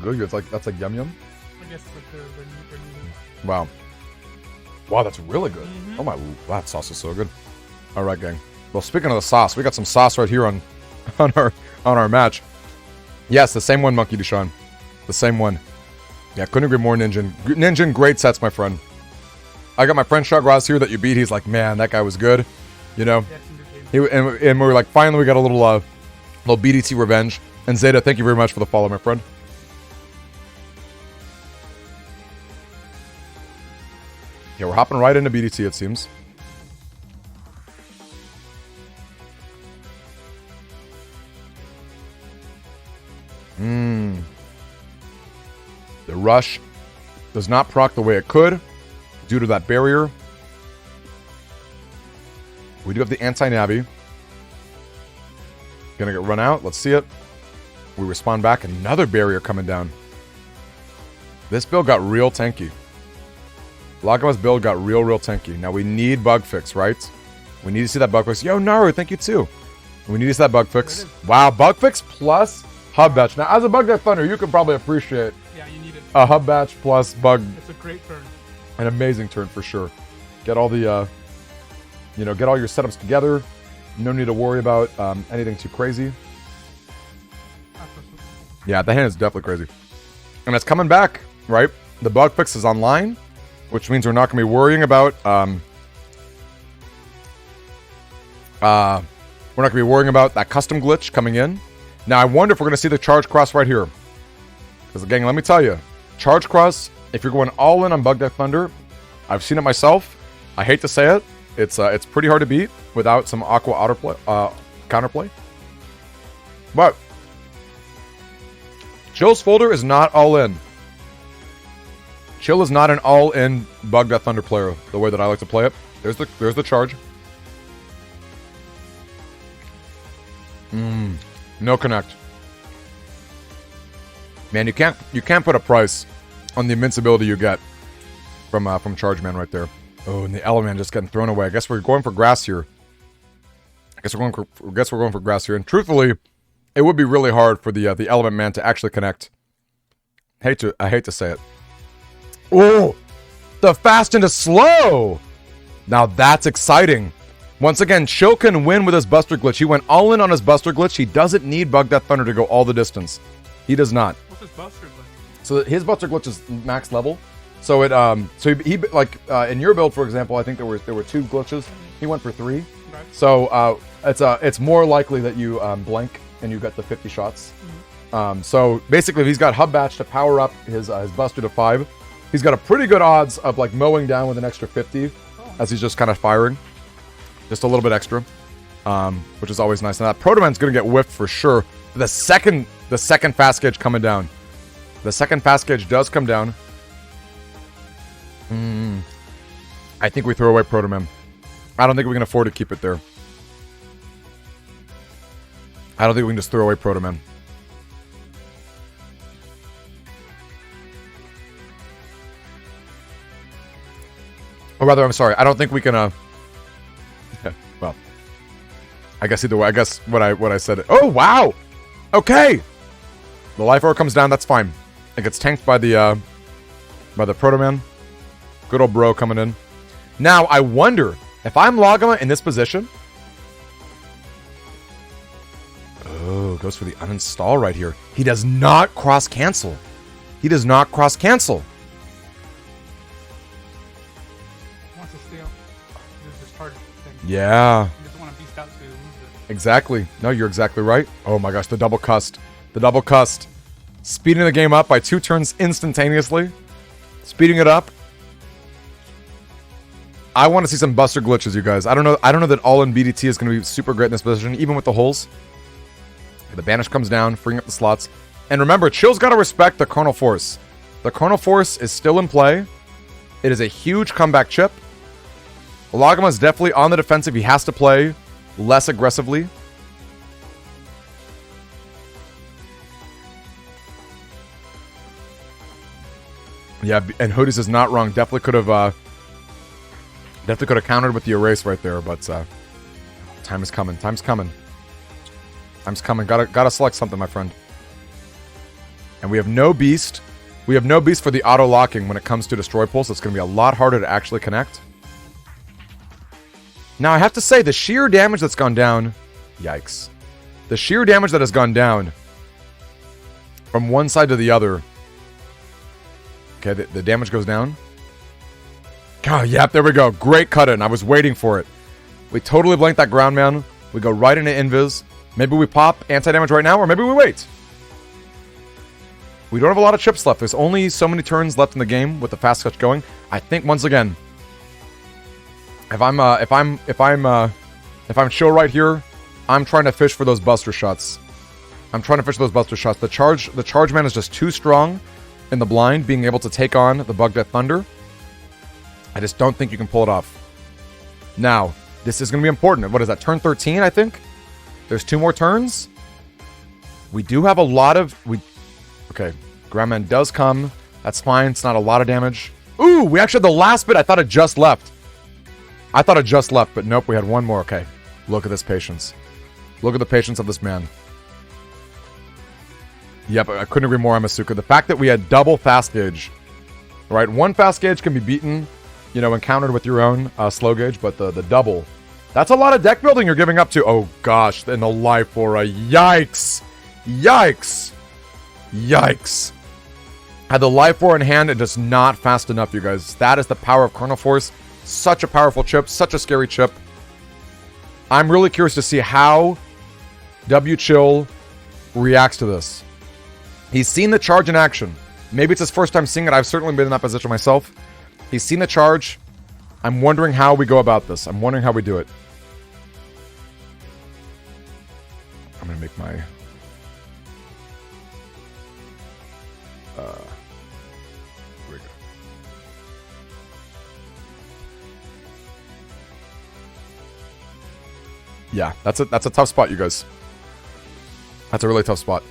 Good. That's like yum yum. I guess like their new. Wow. Wow, that's really good. Oh my, that sauce is so good. All right, gang. Well, speaking of the sauce, we got some sauce right here on our match. Yes, the same one, Monkey Deshaun. The same one. Yeah, couldn't agree more, Ninjin. Ninjin, great sets, my friend. I got my friend Chagras here that you beat. He's like, man, that guy was good. You know? And we were like, finally, we got a little BDT revenge. And Zeta, thank you very much for the follow, my friend. Yeah, we're hopping right into BDT, it seems. The rush does not proc the way it could due to that barrier. We do have the anti-Navi. Gonna get run out. Let's see it. We respond back. Another barrier coming down. This build got real tanky. Laguma's build got real tanky. Now we need bug fix, right? We need to see that bug fix. Yo, Naru, thank you too. We need to see that bug fix. Wow, bug fix plus hub batch. Now, as a Bug Death Thunder, you can probably appreciate a hub batch plus bug. It's a great turn. An amazing turn for sure. Get all the, get all your setups together. No need to worry about anything too crazy. Yeah, the hand is definitely crazy. And it's coming back, right? The bug fix is online, which means we're not going to be worrying about, that custom glitch coming in. Now, I wonder if we're going to see the Charge Cross right here. Because, gang, let me tell you, Charge Cross, if you're going all in on Bug Death Thunder, I've seen it myself. I hate to say it. It's pretty hard to beat without some Aqua counterplay. But Chill's folder is not all in. Chill is not an all-in Bug Death Thunder player, the way that I like to play it. There's the charge. No connect. Man, you can't put a price on the invincibility you get from Charge Man right there. Oh, and the Element Man just getting thrown away. I guess we're going for grass here. I guess we're going for grass here. And truthfully, it would be really hard for the Element Man to actually connect. I hate to say it. Oh, the fast into slow. Now that's exciting. Once again, Chill can win with his Buster Glitch. He went all in on his Buster Glitch. He doesn't need Bug Death Thunder to go all the distance. He does not. What's his Buster Glitch? So his Buster Glitch is max level. So he like in your build, for example, I think there were 2 glitches. He went for 3. Okay. So it's more likely that you blank and you get the 50 shots. So basically, if he's got Hub Batch to power up his Buster to 5, he's got a pretty good odds of like mowing down with an extra 50 as he's just kind of firing. Just a little bit extra, which is always nice. And that Proto Man's going to get whiffed for sure. The second fast gauge coming down. The second fast gauge does come down. I think we throw away Proto Man. I don't think we can afford to keep it there. I don't think we can just throw away Proto Man. Or rather, I'm sorry. I don't think we can. Well, I guess either way. I guess what I said. Oh wow. Okay. The life orb comes down. That's fine. It gets tanked by the Proto Man. Good old bro coming in. Now I wonder if I'm Laguma in this position. Oh, goes for the uninstall right here. He does not cross cancel. He does not cross cancel. Wants to steal. This charge thing. Yeah. He doesn't want to beast out to lose it. Exactly. No, you're exactly right. Oh my gosh, the double cust. The double cust. Speeding the game up by 2 turns instantaneously. Speeding it up. I want to see some Buster glitches, you guys. I don't know that all in BDT is going to be super great in this position, even with the holes. The Banish comes down, freeing up the slots. And remember, Chill's got to respect the Kernel Force. The Kernel Force is still in play. It is a huge comeback chip. Laguma is definitely on the defensive. He has to play less aggressively. Yeah, and Hoodies is not wrong. Definitely could have countered with the erase right there, but time is coming. Time's coming. Time's coming. Gotta select something, my friend. And we have no beast. We have no beast for the auto locking when it comes to destroy pulse. It's gonna be a lot harder to actually connect. Now I have to say the sheer damage that's gone down. Yikes. The sheer damage that has gone down from one side to the other. Okay, the damage goes down. Oh, yep, there we go. Great cut-in. I was waiting for it. We totally blanked that ground man. We go right into invis. Maybe we pop anti-damage right now, or maybe we wait. We don't have a lot of chips left. There's only so many turns left in the game with the fast catch going. I think once again, if I'm chill right here, I'm trying to fish for those buster shots. The charge man is just too strong in the blind, being able to take on the Bug Death Thunder. I just don't think you can pull it off. Now, this is going to be important. What is that? Turn 13, I think? There's 2 more turns. We do have a lot of... Okay, Grandman does come. That's fine. It's not a lot of damage. Ooh, we actually had the last bit. I thought it just left. But nope, we had one more. Okay, look at this patience. Look at the patience of this man. Yep, I couldn't agree more, Amasuka. The fact that we had double fast gauge. Right, one fast gauge can be beaten, you know, encountered with your own slow gauge, but the double. That's a lot of deck building you're giving up to. Oh gosh, and the Life Aura. Yikes. Yikes. Yikes. Had the Life Aura in hand and just not fast enough, you guys. That is the power of Kernel Force. Such a powerful chip, such a scary chip. I'm really curious to see how W Chill reacts to this. He's seen the charge in action. Maybe it's his first time seeing it. I've certainly been in that position myself. He's seen the charge. I'm wondering how we go about this. I'm wondering how we do it. I'm going to make my... Here we go. Yeah, that's a tough spot, you guys. That's a really tough spot.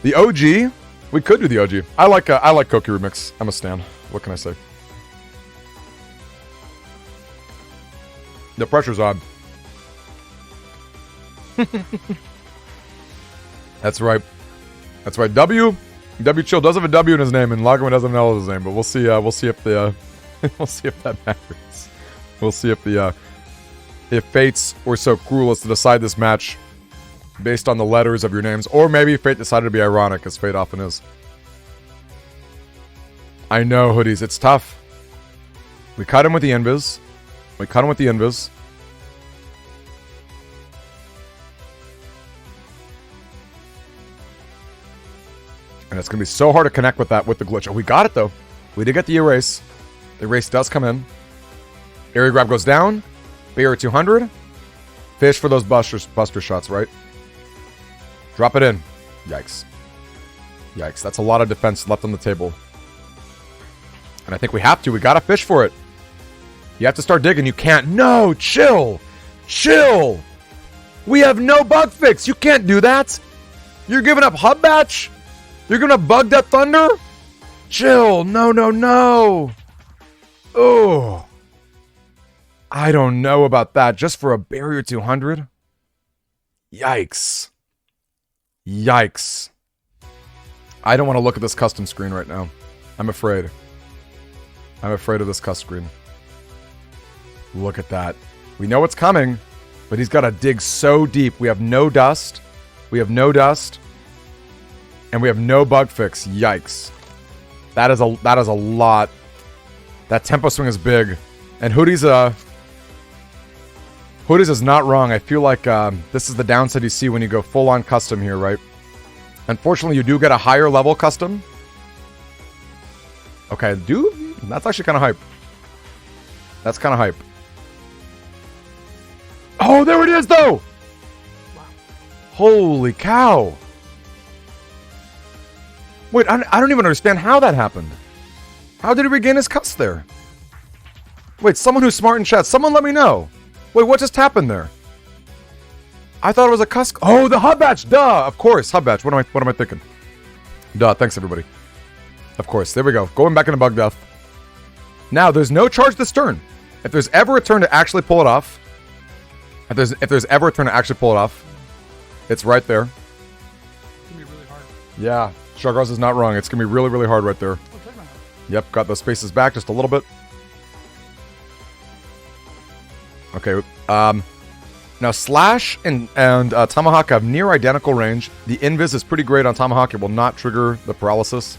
The OG, we could do the OG. I like Koki Remix. I'm a stan. What can I say? The pressure's on. That's right. That's right. W Chill does have a W in his name, and Laguma doesn't have an L in his name. But we'll see. We'll see if the we'll see if that matters. We'll see if the if fates were so cruel as to decide this match based on the letters of your names, or maybe fate decided to be ironic, as fate often is. I know, Hoodies. It's tough. We cut him with the invis. And it's going to be so hard to connect with that with the glitch. Oh, we got it, though. We did get the erase. The erase does come in. Area grab goes down. Barrier 200. Fish for those buster shots, right? Drop it in. Yikes. Yikes. That's a lot of defense left on the table. And I think we have to. We got to fish for it. You have to start digging. You can't. No, chill. Chill. We have no bug fix. You can't do that. You're giving up Hub Batch? You're giving up Bug Death Thunder? Chill. No, no, no. Oh. I don't know about that. Just for a barrier 200? Yikes. Yikes. I don't want to look at this custom screen right now. I'm afraid. I'm afraid of this custom screen. Look at that. We know it's coming, but he's got to dig so deep. We have no dust. We have no dust. And we have no bug fix. Yikes. That is a lot. That tempo swing is big. And Hoodies is not wrong. I feel like this is the downside you see when you go full-on custom here, right? Unfortunately, you do get a higher level custom. Okay, dude, that's actually kind of hype. That's kind of hype. Oh, there it is, though! Wow. Holy cow. Wait, I don't even understand how that happened. How did he regain his cuss there? Wait, someone who's smart in chat, someone let me know. Wait, what just happened there? I thought it was a cuss. Oh, the hub batch, duh. Of course, hub batch. What am I thinking? Duh, thanks everybody. Of course, there we go. Going back into bug death. Now, there's no charge this turn. If there's ever a turn to actually pull it off, if there's ever a turn to actually pull it off, it's right there. It's gonna be really hard. Yeah, Chagras is not wrong. It's gonna be really, really hard right there. Oh, check my house. Yep, got those spaces back just a little bit. Okay, now Slash and Tomahawk have near identical range. The Invis is pretty great on Tomahawk. It will not trigger the paralysis.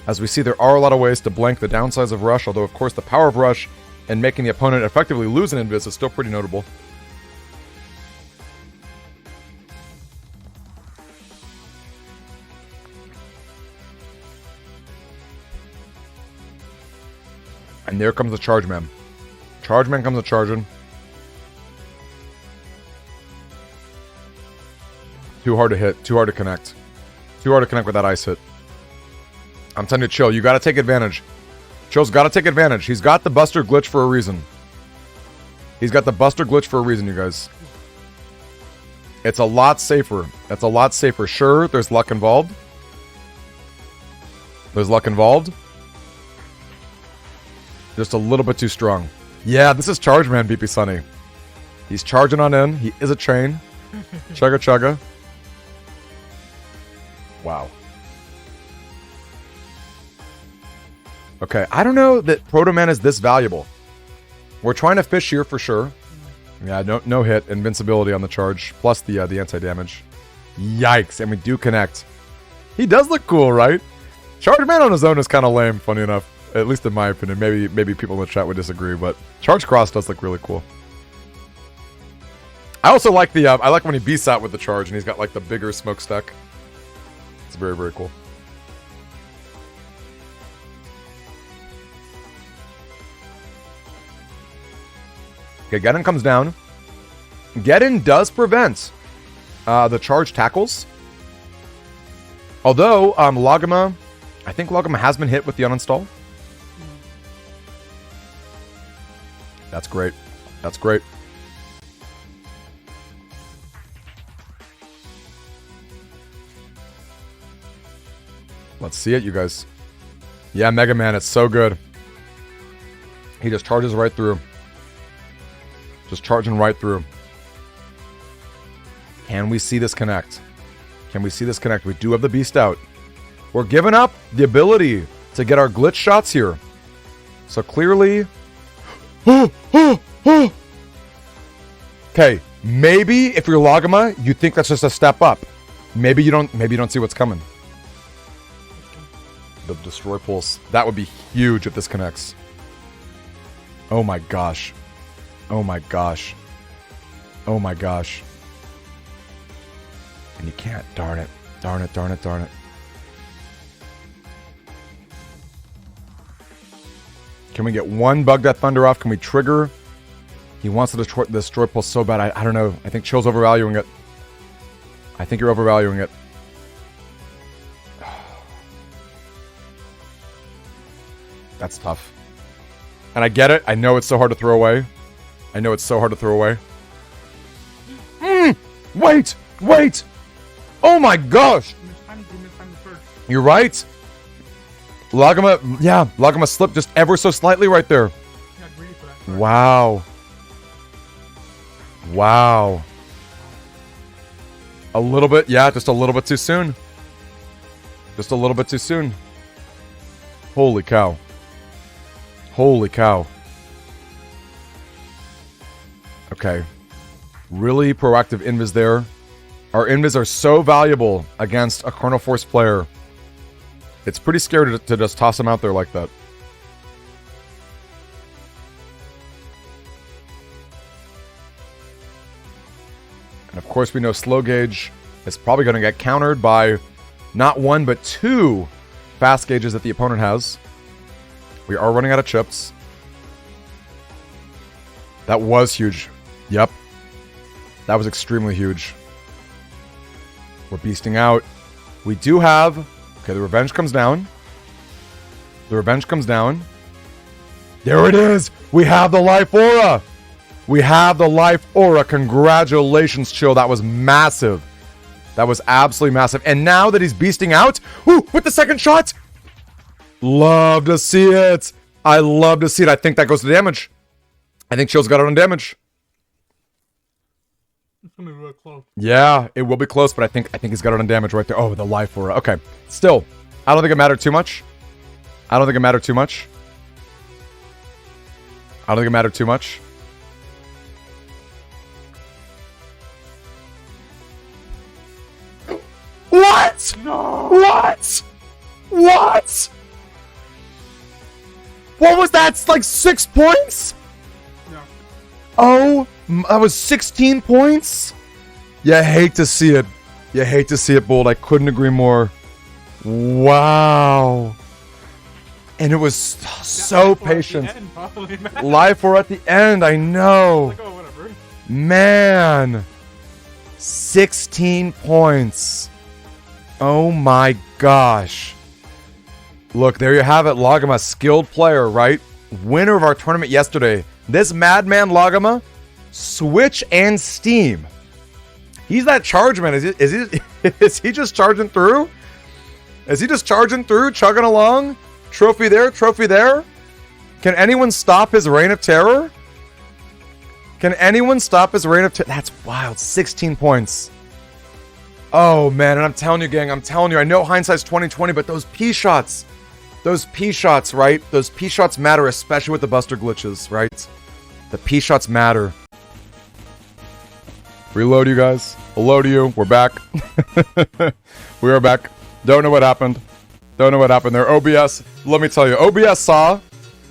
As we see, there are a lot of ways to blank the downsides of Rush, although of course the power of Rush and making the opponent effectively lose an Invis is still pretty notable. And there comes the Charge Man. Charge Man comes a charging. Too hard to hit. Too hard to connect. Too hard to connect with that ice hit. I'm telling you, Chill, you gotta take advantage. Chill's gotta take advantage. He's got the Buster glitch for a reason. He's got the Buster glitch for a reason, you guys. It's a lot safer. It's a lot safer. Sure, there's luck involved. There's luck involved. Just a little bit too strong. Yeah, this is Charge Man, BP Sunny. He's charging on in. He is a chain. Chugga chugga. Wow. Okay, I don't know that Proto Man is this valuable. We're trying to fish here for sure. Yeah, no hit. Invincibility on the charge. Plus the anti-damage. Yikes, and we do connect. He does look cool, right? Charge Man on his own is kind of lame, funny enough. At least in my opinion. Maybe people in the chat would disagree, but Charge Cross does look really cool. I also like the I like when he beasts out with the charge and he's got like the bigger smokestack. It's very, very cool. Okay, Geddon comes down. Geddon does prevent the charge tackles. Although Laguma, I think Laguma has been hit with the uninstall. That's great. That's great. Let's see it, you guys. Yeah, Mega Man, it's so good. He just charges right through. Just charging right through. Can we see this connect? Can we see this connect? We do have the beast out. We're giving up the ability to get our glitch shots here. So clearly... Okay, maybe if you're Laguma, you think that's just a step up. Maybe you don't see what's coming. The destroy pulse. That would be huge if this connects. Oh my gosh. Oh my gosh. Oh my gosh. And you can't. Darn it. Darn it, darn it, darn it. Can we get one Bug Death Thunder off? Can we trigger? He wants to destroy pulse so bad. I don't know. I think Chill's overvaluing it. I think you're overvaluing it. That's tough. And I get it. I know it's so hard to throw away. I know it's so hard to throw away. Wait! Wait! Oh my gosh! You're right. Laguma, yeah, Laguma slipped just ever so slightly right there. Wow. Wow. A little bit, yeah, just a little bit too soon. Just a little bit too soon. Holy cow. Holy cow. Okay. Really proactive invis there. Our invis are so valuable against a Chrono Force player. It's pretty scary to just toss them out there like that. And of course we know Slow Gauge is probably going to get countered by not one but two fast gauges that the opponent has. We are running out of chips. That was huge. Yep. That was extremely huge. We're beasting out. We do have... Okay, the revenge comes down. The revenge comes down. There it is! We have the life aura! We have the life aura. Congratulations, Chill. That was massive. That was absolutely massive. And now that he's beasting out... Ooh, with the second shot! Love to see it. I love to see it. I think that goes to damage. I think Chill's got it on damage. It's gonna be real close. Yeah, it will be close, but I think he's got it on damage right there. Oh, the life aura. Okay. Still, I don't think it mattered too much. I don't think it mattered too much. I don't think it mattered too much. What? No. What? What? What was that? It's like 6 points? No. Oh, that was 16 points? You hate to see it. You hate to see it, Bold. I couldn't agree more. Wow. And it was so patient. Life or at the end, I know. Like, oh, whatever. Man. 16 points. Oh my gosh. Look, there you have it. Laguma, skilled player, right? Winner of our tournament yesterday. This madman Laguma, Switch and Steam. He's that charge man. Is he just charging through? Is he just charging through, chugging along? Trophy there, trophy there. Can anyone stop his reign of terror? Can anyone stop his reign of terror? That's wild. 16 points. Oh man, and I'm telling you, gang, I'm telling you, I know hindsight's 20/20, but those P shots, right? Those P shots matter, especially with the buster glitches, right? The P shots matter. Reload, you guys. Hello to you. We're back. We are back. Don't know what happened. Don't know what happened there. OBS, let me tell you, OBS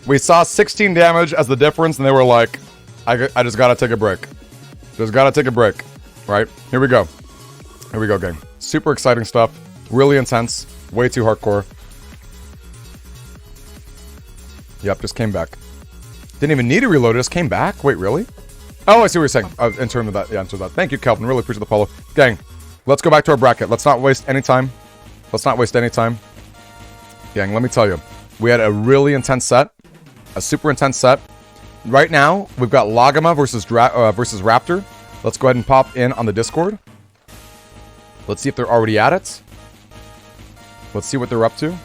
we saw 16 damage as the difference, and they were like, I just gotta take a break. Just gotta take a break. Right? Here we go. Here we go, gang. Super exciting stuff. Really intense. Way too hardcore. Yep, just came back. Didn't even need to reload, it just came back? Wait, really? Oh, I see what you're saying. In terms of that. Yeah, in terms of that. Thank you, Kelvin. Really appreciate the follow. Gang, let's go back to our bracket. Let's not waste any time. Let's not waste any time. Gang, let me tell you. We had a really intense set. A super intense set. Right now, we've got Laguma versus Raptor. Let's go ahead and pop in on the Discord. Let's see if they're already at it. Let's see what they're up to.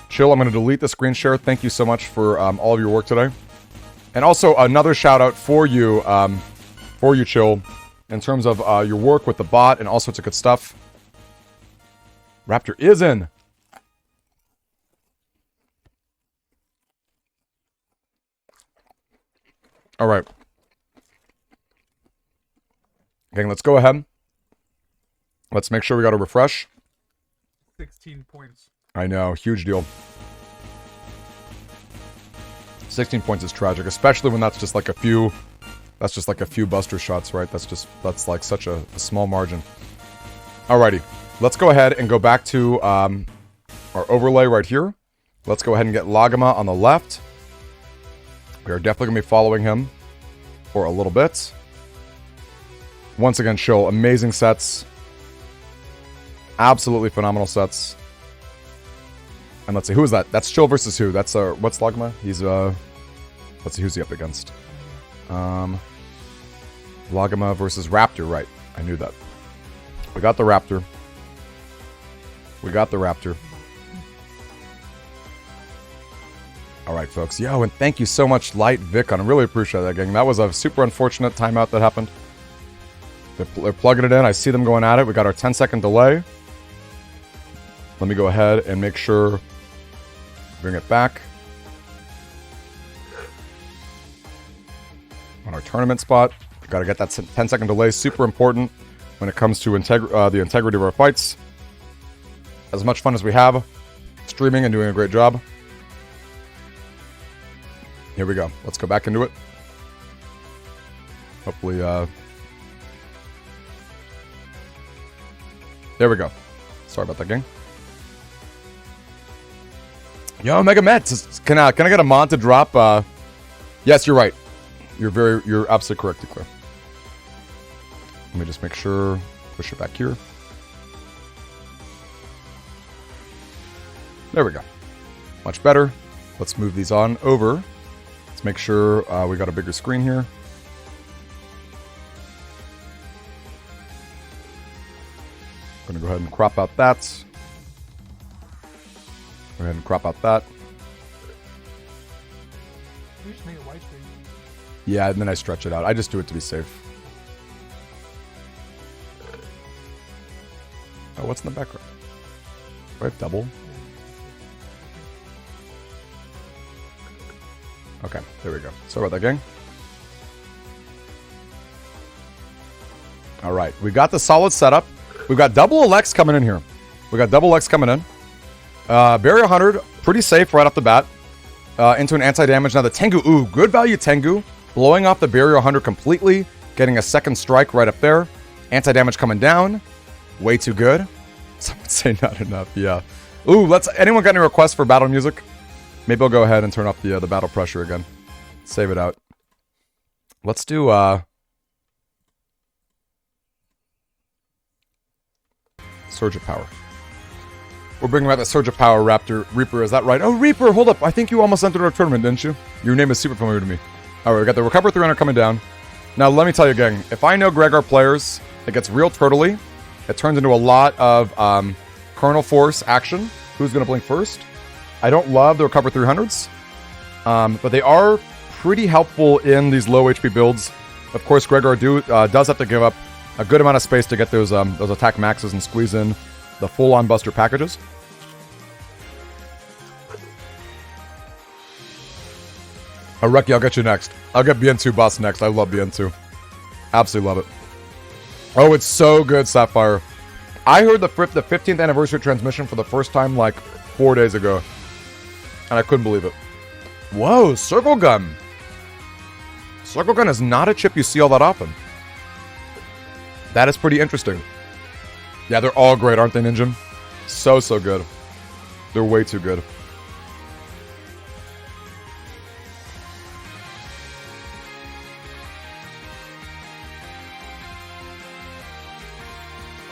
Chill, I'm going to delete the screen share. Thank you so much for all of your work today. And also, another shout out for you, Chill, in terms of your work with the bot and all sorts of good stuff. Raptor is in. All right. Gang, let's go ahead. Let's make sure we got a refresh. 16 points. I know, huge deal. 16 points is tragic, especially when that's just like a few. That's just like a few buster shots, right? That's like such a small margin. Alrighty, let's go ahead and go back to our overlay right here. Let's go ahead and get Laguma on the left. We are definitely gonna be following him for a little bit. Once again, Chill, amazing sets. Absolutely phenomenal sets. And let's see, who is that? That's Chill versus who? That's what's Laguma? He's let's see who's he up against. Laguma versus Raptor, right? I knew that. We got the Raptor. We got the Raptor. All right, folks. Yo, and thank you so much, Light Vicon. I really appreciate that, gang. That was a super unfortunate timeout that happened. They're plugging it in. I see them going at it. We got our 10-second delay. Let me go ahead and make sure. Bring it back. On our tournament spot. Got to get that 10-second delay. Super important when it comes to the integrity of our fights. As much fun as we have streaming and doing a great job. Here we go. Let's go back into it. Hopefully, there we go. Sorry about that, gang. Yo, Mega Mets, can I get a mod to drop? Yes, you're right. You're absolutely correct, Declare. Let me just make sure. Push it back here. There we go. Much better. Let's move these on over. Let's make sure we got a bigger screen here. I'm going to go ahead and crop out that. Go ahead and crop out that. You just make it white screen. Yeah, and then I stretch it out. I just do it to be safe. Oh, what's in the background? Do I have double? Okay, there we go. Sorry about that, gang. All right, we got the solid setup. We've got double Alex coming in here. We got double Alex coming in. Barrier 100, pretty safe right off the bat. Into an anti-damage. Now the Tengu, ooh, good value Tengu. Blowing off the Barrier 100 completely. Getting a second strike right up there. Anti-damage coming down. Way too good. Some would say not enough, yeah. Ooh, anyone got any requests for battle music? Maybe I'll go ahead and turn up the battle pressure again. Save it out. Let's do, Surge of Power. We're bringing back the Surge of Power, Raptor. Reaper, is that right? Oh, Reaper, hold up. I think you almost entered our tournament, didn't you? Your name is super familiar to me. All right, we got the Recover 300 coming down. Now, let me tell you, gang. If I know Gregor players, it gets real turtley. It turns into a lot of Kernel Force action. Who's going to blink first? I don't love the Recover 300s. But they are pretty helpful in these low HP builds. Of course, Gregor does have to give up a good amount of space to get those attack maxes and squeeze in the full-on buster packages. Reki, I'll get you next. I'll get BN2 boss next. I love BN2. Absolutely love it. Oh, it's so good, Sapphire. I heard the 15th anniversary transmission for the first time like 4 days ago. And I couldn't believe it. Whoa, Circle Gun. Circle Gun is not a chip you see all that often. That is pretty interesting. Yeah, they're all great, aren't they, Ninja? So good. They're way too good.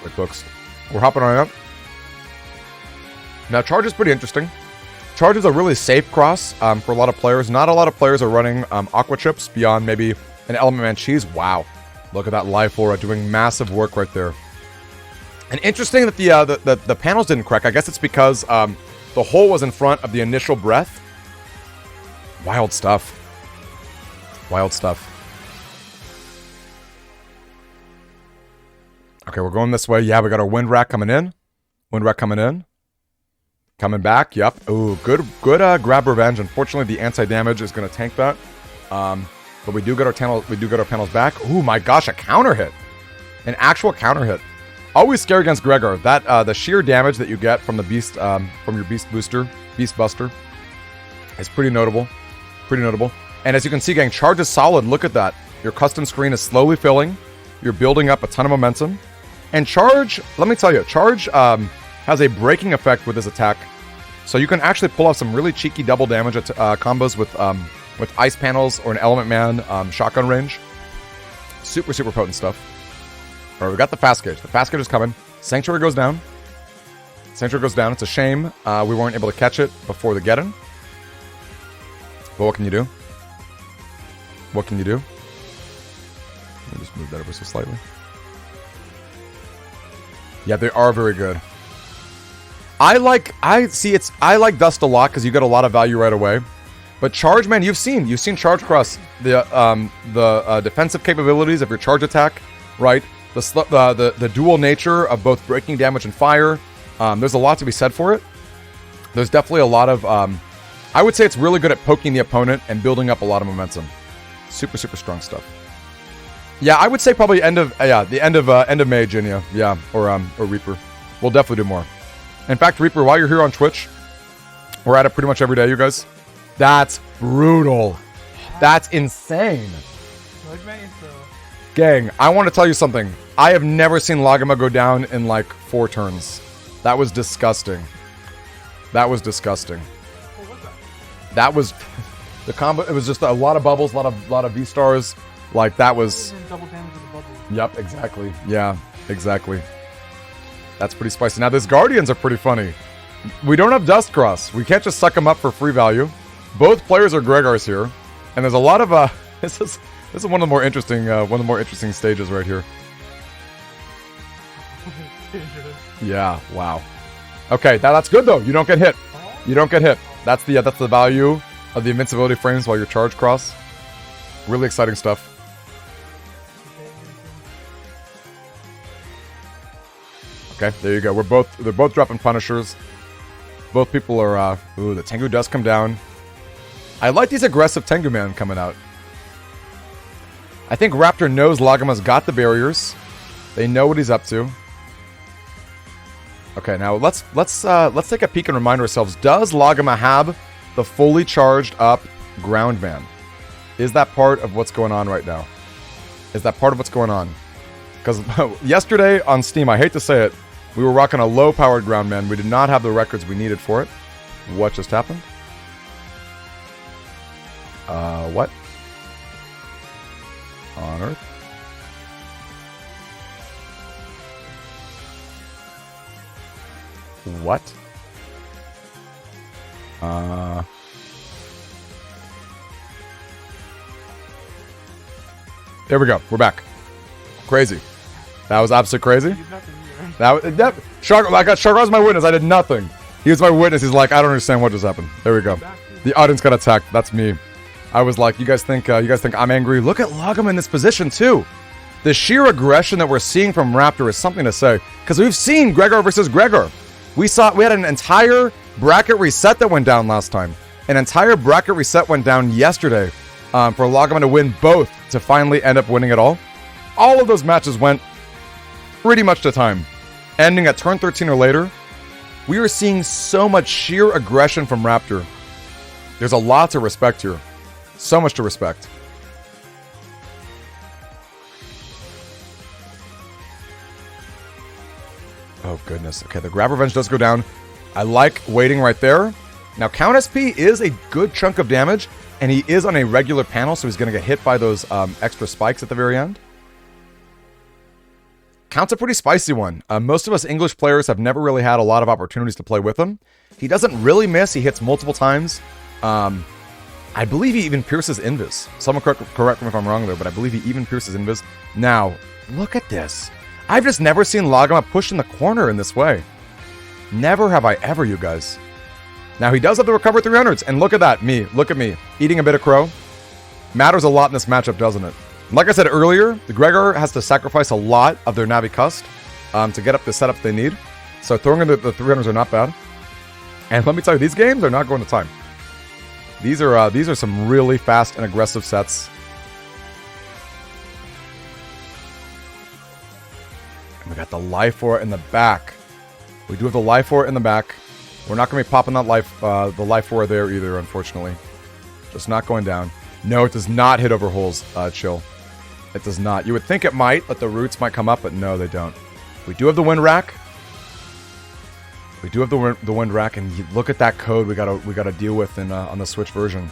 Quick books. We're hopping on up. Now, Charge is pretty interesting. Charge is a really safe cross for a lot of players. Not a lot of players are running Aqua chips beyond maybe an Element Man Cheese. Wow. Look at that Life Aura doing massive work right there. And interesting that the panels didn't crack. I guess it's because the hole was in front of the initial breath. Wild stuff. Wild stuff. Okay, we're going this way. Yeah, we got our Wind Rack coming in. Wind Rack coming in. Coming back. Yep. Ooh, good grab revenge. Unfortunately, the anti-damage is going to tank that. But we do get our panels back. Ooh, my gosh, a counter hit. An actual counter hit. Always scary against Gregor. That the sheer damage that you get from the beast from your beast buster is pretty notable. Pretty notable. And as you can see, gang, Charge is solid. Look at that. Your custom screen is slowly filling. You're building up a ton of momentum. And Charge, let me tell you, Charge has a breaking effect with his attack. So you can actually pull off some really cheeky double damage combos with Ice Panels or an Element Man shotgun range. Super potent stuff. All right, we got the Fast Gauge. The Fast Gauge is coming. Sanctuary goes down. Sanctuary goes down. It's a shame we weren't able to catch it before the get-in. But what can you do? What can you do? Let me just move that ever so slightly. Yeah, they are very good. I like Dust a lot because you get a lot of value right away. But Charge, man, you've seen Charge Cross the defensive capabilities of your Charge attack, right? The dual nature of both breaking damage and fire. There's a lot to be said for it. There's definitely a lot of I would say it's really good at poking the opponent and building up a lot of momentum. Super strong stuff. Yeah, I would say probably end of May, Jinya. Yeah, or Reaper. We'll definitely do more. In fact, Reaper, while you're here on Twitch, we're at it pretty much every day, you guys. That's brutal. That's insane. Gang, I want to tell you something. I have never seen Laguma go down in like 4 turns. That was disgusting. That was disgusting. What was that? That was the combo. It was just a lot of bubbles, a lot of V stars. Like that was. Double damage with the bubble. Yep, exactly. Yeah, exactly. That's pretty spicy. Now, these Guardians are pretty funny. We don't have Dust Cross. We can't just suck him up for free value. Both players are Gregars here, and there's a lot of this is one of the more interesting stages right here. Yeah, wow. Okay, that's good though. You don't get hit. You don't get hit. That's the value of the invincibility frames while you're charge cross. Really exciting stuff. Okay, there you go. They're both dropping punishers. Both people are ooh, the Tengu does come down. I like these aggressive Tengu man coming out. I think Raptor knows Laguma's got the barriers. They know what he's up to. Okay, now let's take a peek and remind ourselves, does Laguma have the fully charged up ground man? Is that part of what's going on right now? Is that part of what's going on? Because yesterday on Steam, I hate to say it, we were rocking a low-powered ground man. We did not have the records we needed for it. What just happened? What? On Earth? What? There we go. We're back. Crazy. That was absolutely crazy. I got Chagras as my witness. I did nothing. He was my witness. He's like, I don't understand what just happened. There we go. The audience got attacked. That's me. I was like, you guys think I'm angry? Look at Laguma in this position too. The sheer aggression that we're seeing from Raptor is something to say, because we've seen Gregar versus Gregar. We had an entire bracket reset that went down last time. An entire bracket reset went down yesterday for Laguma to win both to finally end up winning it all. All of those matches went pretty much to time, ending at turn 13 or later. We are seeing so much sheer aggression from Raptor. There's a lot to respect here. So much to respect. Oh, goodness. Okay, the grab revenge does go down. I like waiting right there. Now, Count SP is a good chunk of damage, and he is on a regular panel, so he's going to get hit by those extra spikes at the very end. Count's a pretty spicy one. Most of us English players have never really had a lot of opportunities to play with him. He doesn't really miss. He hits multiple times. I believe he even pierces Invis. Someone correct me if I'm wrong there, but I believe he even pierces Invis. Now, look at this. I've just never seen Laguma push in the corner in this way. Never have I ever, you guys. Now, he does have the recover 300s, and look at that. Look at me. Eating a bit of crow. Matters a lot in this matchup, doesn't it? Like I said earlier, the Gregar has to sacrifice a lot of their Navi Cust to get up the setups they need. So throwing in the 300s are not bad. And let me tell you, these games are not going to time. These are some really fast and aggressive sets. And we got the life for it in the back. We do have the life for it in the back. We're not going to be popping that the life for it there either, unfortunately. Just not going down. No, it does not hit over holes, Chill. It does not. You would think it might, that the roots might come up, but no, they don't. We do have the wind rack. We do have the wind rack, and you look at that code we gotta deal with in on the Switch version.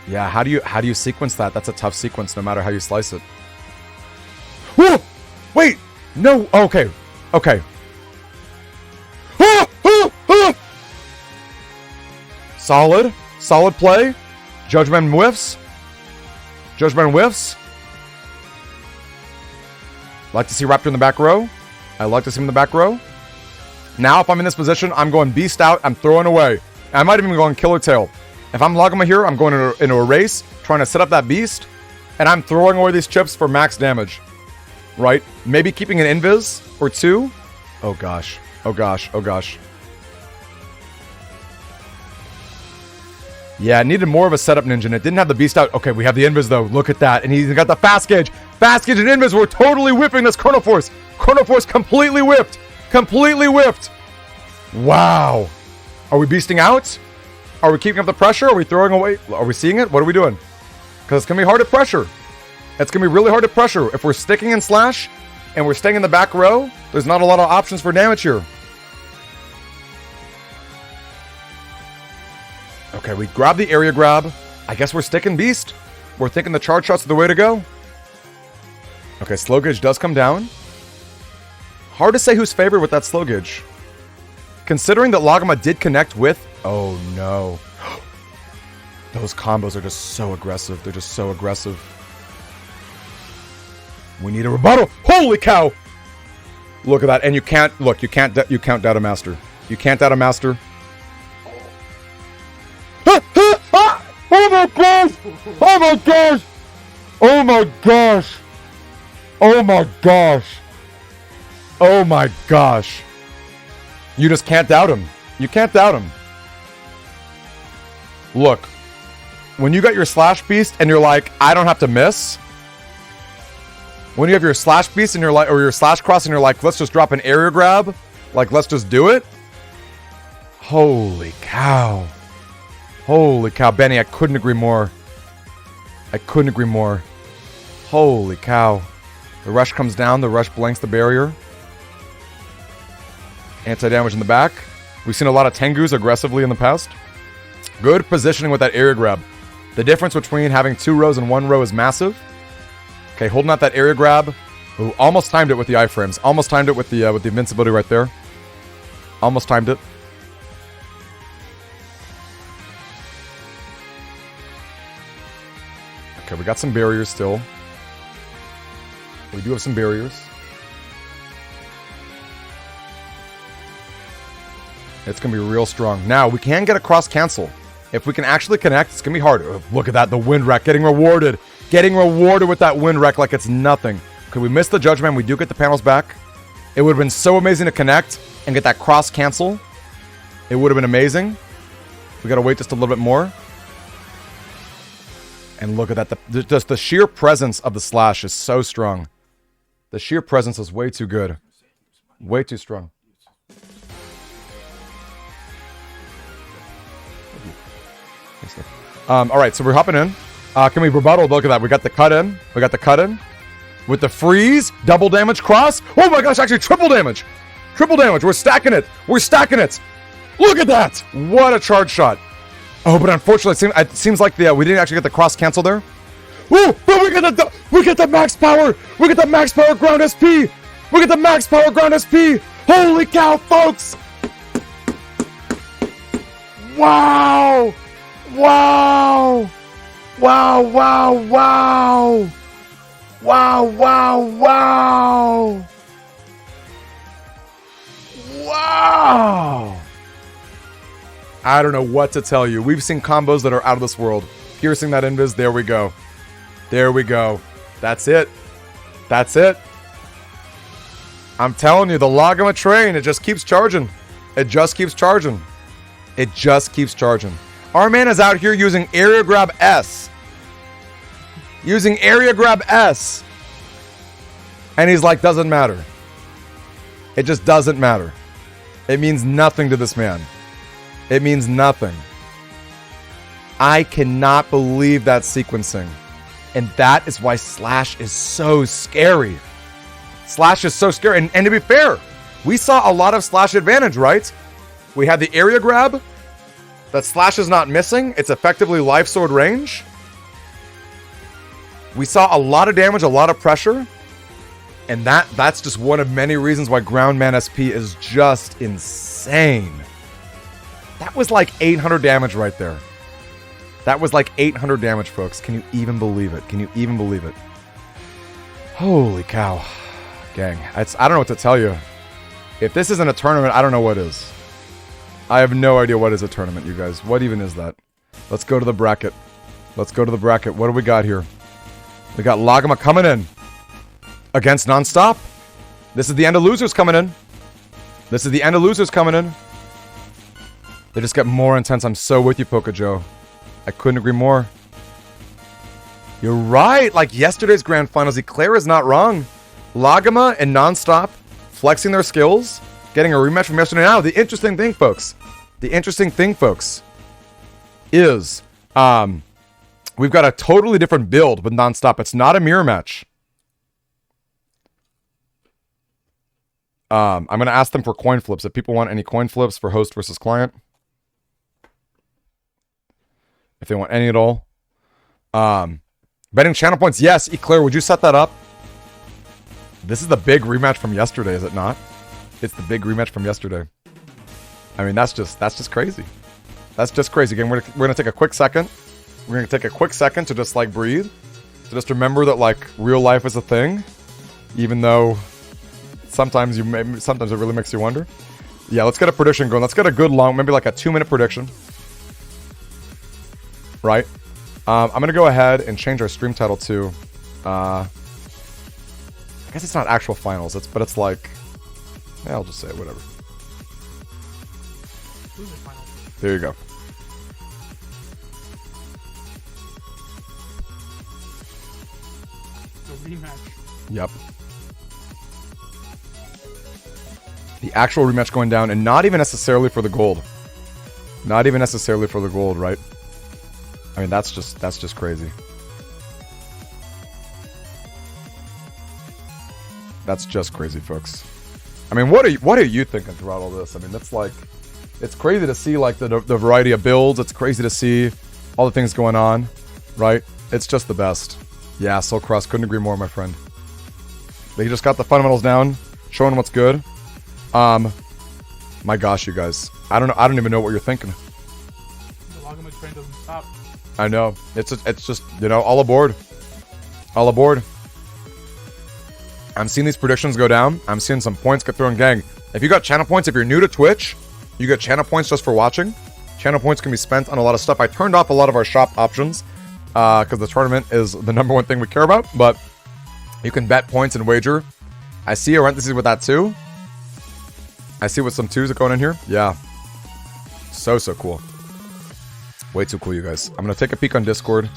Yeah, how do you sequence that? That's a tough sequence, no matter how you slice it. Whoa! Wait! No! Okay. Okay. Solid. Solid play. Judgment whiffs. Judgment whiffs. Like to see Raptor in the back row. I like to see him in the back row. Now, if I'm in this position, I'm going Beast out. I'm throwing away. I might even be going Killer Tail. If I'm Laguma here, I'm going into a race, trying to set up that Beast, and I'm throwing away these chips for max damage. Right? Maybe keeping an Invis or two. Oh, gosh. Oh, gosh. Oh, gosh. Yeah, it needed more of a setup ninja, and it didn't have the Beast out. Okay, we have the Invis, though. Look at that. And he's got the Fast Gauge. Fast Gauge and Invis were totally whipping this Chrono Force. Chrono Force completely whipped. Completely whipped. Wow. Are we beasting out? Are we keeping up the pressure? Are we throwing away? Are we seeing it? What are we doing? Because it's going to be hard to pressure. It's going to be really hard to pressure. If we're sticking in slash and we're staying in the back row, there's not a lot of options for damage here. Okay, we grab the area grab. I guess we're sticking Beast. We're thinking the charge shots are the way to go. Okay, slow gauge does come down. Hard to say who's favored with that slow gauge. Considering that Laguma did connect with... Oh, no. Those combos are just so aggressive. They're just so aggressive. We need a rebuttal. Holy cow! Look at that. And you can't doubt a master. You can't doubt a master. Oh my gosh! Oh my gosh! Oh my gosh! Oh my gosh! Oh my gosh! You just can't doubt him. You can't doubt him. Look, when you got your slash beast and you're like, I don't have to miss. When you have your slash beast and you're like, or your slash cross and you're like, let's just drop an area grab. Like, let's just do it. Holy cow. Holy cow. Benny, I couldn't agree more. I couldn't agree more. Holy cow. The rush comes down. The rush blanks the barrier. Anti-damage in the back. We've seen a lot of Tengus aggressively in the past. Good positioning with that area grab. The difference between having 2 rows and 1 row is massive. Okay, holding out that area grab. Ooh, almost timed it with the iframes. Almost timed it with the invincibility right there. Almost timed it. Okay, we got some barriers still. We do have some barriers. It's going to be real strong. Now, we can get a cross cancel. If we can actually connect, it's going to be harder. Look at that, the wind wreck getting rewarded. Getting rewarded with that wind wreck like it's nothing. Could we miss the judgment? We do get the panels back. It would have been so amazing to connect and get that cross cancel. It would have been amazing. We got to wait just a little bit more. And look at that. Just the sheer presence of the slash is so strong. The sheer presence is way too good. Way too strong. All right, so we're hopping in. Can we rebuttal? Look at that. We got the cut in. We got the cut in. With the freeze. Double damage cross. Oh my gosh, actually triple damage. Triple damage. We're stacking it. We're stacking it. Look at that. What a charge shot. Oh, but unfortunately, it seems like we didn't actually get the cross cancel there. Ooh, but we get the max power. We get the max power ground SP. We get the max power ground SP. Holy cow, folks. Wow. Wow. Wow, wow, wow. Wow, wow, wow. Wow. I don't know what to tell you. We've seen combos that are out of this world. Piercing that invis. There we go. There we go. That's it. That's it. I'm telling you, the Laguma train, it just keeps charging. It just keeps charging. It just keeps charging. Our man is out here using area grab S. Using area grab S. And he's like, doesn't matter. It just doesn't matter. It means nothing to this man. It means nothing. I cannot believe that sequencing. And that is why Slash is so scary. Slash is so scary. And to be fair, we saw a lot of Slash advantage, right? We had the area grab. That Slash is not missing. It's effectively life sword range. We saw a lot of damage, a lot of pressure. And that's just one of many reasons why Groundman SP is just insane. That was like 800 damage right there. That was like 800 damage, folks. Can you even believe it? Can you even believe it? Holy cow. Gang, I don't know what to tell you. If this isn't a tournament, I don't know what is. I have no idea what is a tournament, you guys. What even is that? Let's go to the bracket. Let's go to the bracket. What do we got here? We got Laguma coming in. Against Nonstop. This is the end of losers coming in. This is the end of losers coming in. They just get more intense. I'm so with you, Pokejoe. I couldn't agree more. You're right. Like yesterday's grand finals, Eclair is not wrong. Laguma and Nonstop flexing their skills, getting a rematch from yesterday. Now, the interesting thing, folks, is we've got a totally different build with Nonstop. It's not a mirror match. I'm going to ask them for coin flips. If people want any coin flips for host versus client. If they want any at all. Betting channel points. Yes, Eclair, would you set that up? This is the big rematch from yesterday, is it not? It's the big rematch from yesterday. I mean, that's just crazy. That's just crazy. Again, we're gonna take a quick second. We're gonna take a quick second to just like breathe, to just remember that like real life is a thing, even though sometimes it really makes you wonder. Yeah, let's get a prediction going. Let's get a good long, maybe like a 2-minute prediction. Right. I'm gonna go ahead and change our stream title to. I guess it's not actual finals. But it's like. Yeah, I'll just say it, whatever. There you go. The rematch. Yep. The actual rematch going down, and not even necessarily for the gold. Not even necessarily for the gold, right? I mean, that's just crazy. That's just crazy, folks. I mean, what are you thinking throughout all this? I mean, that's like, it's crazy to see like the variety of builds. It's crazy to see all the things going on, right? It's just the best. Yeah, Soul Cross, couldn't agree more, my friend. They just got the fundamentals down, showing what's good. My gosh, you guys, I don't even know what you're thinking. The Laguma train doesn't stop. I know. It's just, you know, all aboard. All aboard. I'm seeing these predictions go down. I'm seeing some points get thrown. Gang, if you got channel points, if you're new to Twitch, you get channel points just for watching. Channel points can be spent on a lot of stuff. I turned off a lot of our shop options because the tournament is the number one thing we care about. But you can bet points and wager. I see a parentheses with that too. I see with some twos going in here. Yeah. So cool. Way too cool, you guys. I'm going to take a peek on Discord.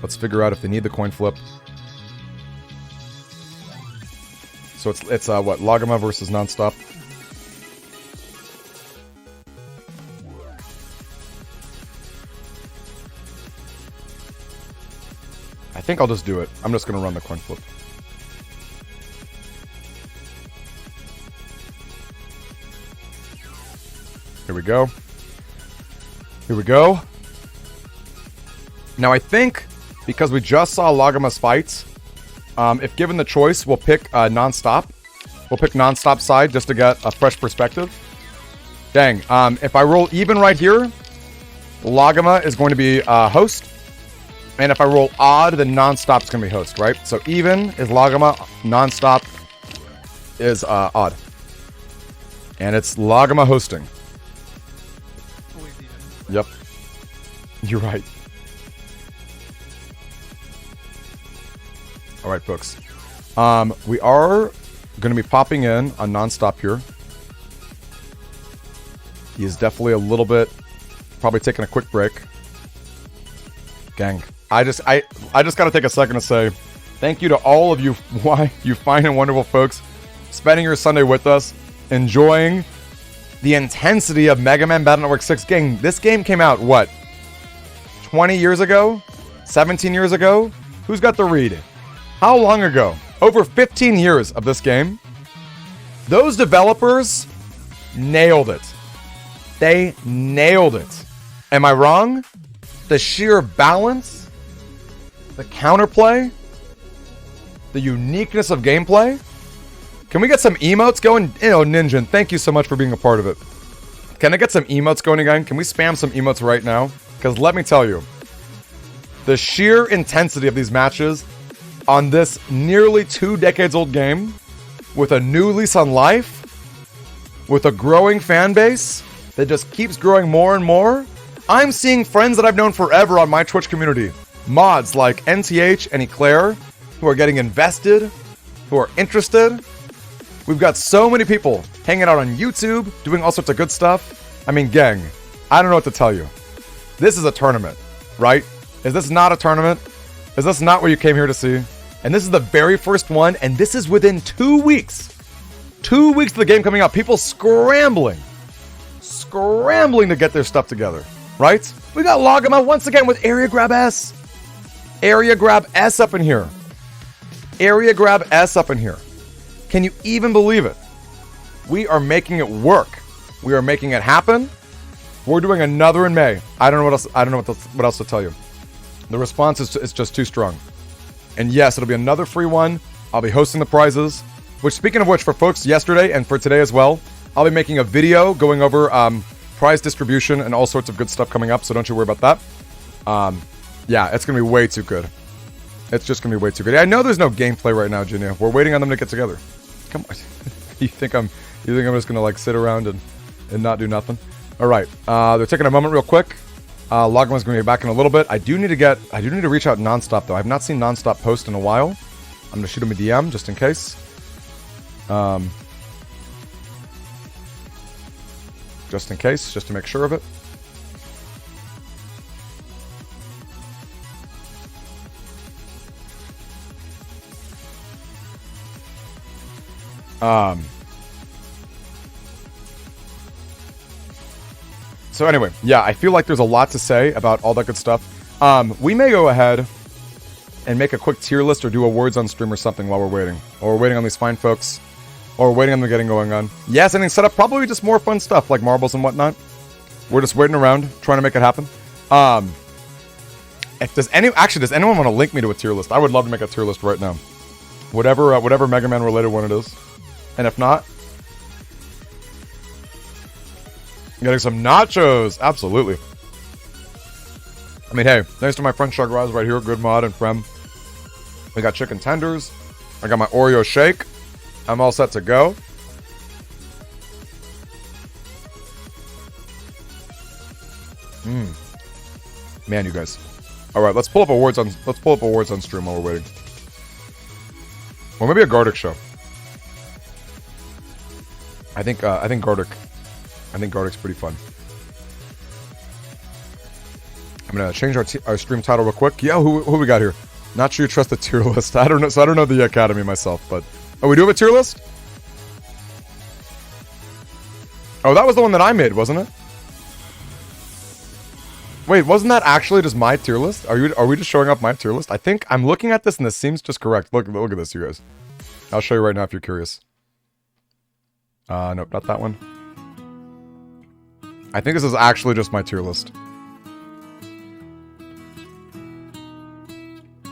Let's figure out if they need the coin flip. So it's what? Laguma versus Nonstop. I think I'll just do it. I'm just going to run the coin flip. Here we go. Here we go. Now I think, because we just saw Laguma's fights, if given the choice, we'll pick Nonstop. We'll pick Nonstop side just to get a fresh perspective. Dang. If I roll even right here, Laguma is going to be host. And if I roll odd, then Nonstop's going to be host, right? So even is Laguma, Nonstop is odd. And it's Laguma hosting. Yep. You're right. All right, folks. We are going to be popping in on Nonstop here. He is definitely a little bit, probably taking a quick break. Gang, I just got to take a second to say thank you to all of you, you fine and wonderful folks, spending your Sunday with us, enjoying the intensity of Mega Man Battle Network 6. Gang, this game came out, what, 20 years ago? 17 years ago? Who's got the read? How long ago? Over 15 years of this game. Those developers nailed it. They nailed it. Am I wrong? The sheer balance, the counterplay, the uniqueness of gameplay. Can we get some emotes going? You know, Ninja, thank you so much for being a part of it. Can I get some emotes going again? Can we spam some emotes right now? Because let me tell you, the sheer intensity of these matches on this nearly 2 decades old game, with a new lease on life, with a growing fan base that just keeps growing more and more. I'm seeing friends that I've known forever on my Twitch community. Mods like NTH and Eclair, who are getting invested, who are interested. We've got so many people hanging out on YouTube, doing all sorts of good stuff. I mean, gang, I don't know what to tell you. This is a tournament, right? Is this not a tournament? Is this not what you came here to see? And this is the very first one, and this is within 2 weeks. 2 weeks of the game coming out. People scrambling to get their stuff together, right? We got Laguma once again with Area Grab S. Area Grab S up in here. Area Grab S up in here. Can you even believe it? We are making it work. We are making it happen. We're doing another in May. I don't know what else. I don't know what else to tell you. The response is just too strong. And yes, it'll be another free one. I'll be hosting the prizes. Which, speaking of which, for folks yesterday and for today as well, I'll be making a video going over prize distribution and all sorts of good stuff coming up, so don't you worry about that. Yeah, it's going to be way too good. It's just going to be way too good. I know there's no gameplay right now, Junior. We're waiting on them to get together. Come on. You think I'm just going to like sit around and not do nothing? All right. They're taking a moment real quick. Laguma's going to be back in a little bit. I do need to reach out Nonstop though. I've not seen Nonstop post in a while. I'm going to shoot him a DM just in case. Just in case, just to make sure of it. So anyway, yeah, I feel like there's a lot to say about all that good stuff. We may go ahead and make a quick tier list or do awards on stream or something while we're waiting. Or we're waiting on these fine folks. Or we're waiting on them getting going on. Yes, anything set up, probably just more fun stuff like marbles and whatnot. We're just waiting around, trying to make it happen. Does anyone want to link me to a tier list? I would love to make a tier list right now. Whatever Mega Man related one it is. And if not, getting some nachos. Absolutely. I mean, hey, thanks to my friend Chagras right here. Good mod and Frem. We got chicken tenders. I got my Oreo shake. I'm all set to go. Man, you guys. All right, let's pull up awards on stream while we're waiting. Or maybe a Gardic show. I think Gardic. I think Gardic's pretty fun. I'm gonna change our stream title real quick. Yeah, who we got here? Not sure you trust the tier list. I don't know. So I don't know the Academy myself, but we do have a tier list. Oh, that was the one that I made, wasn't it? Wait, wasn't that actually just my tier list? Are we just showing off my tier list? I think I'm looking at this and this seems just correct. Look at this, you guys. I'll show you right now if you're curious. Nope, not that one. I think this is actually just my tier list.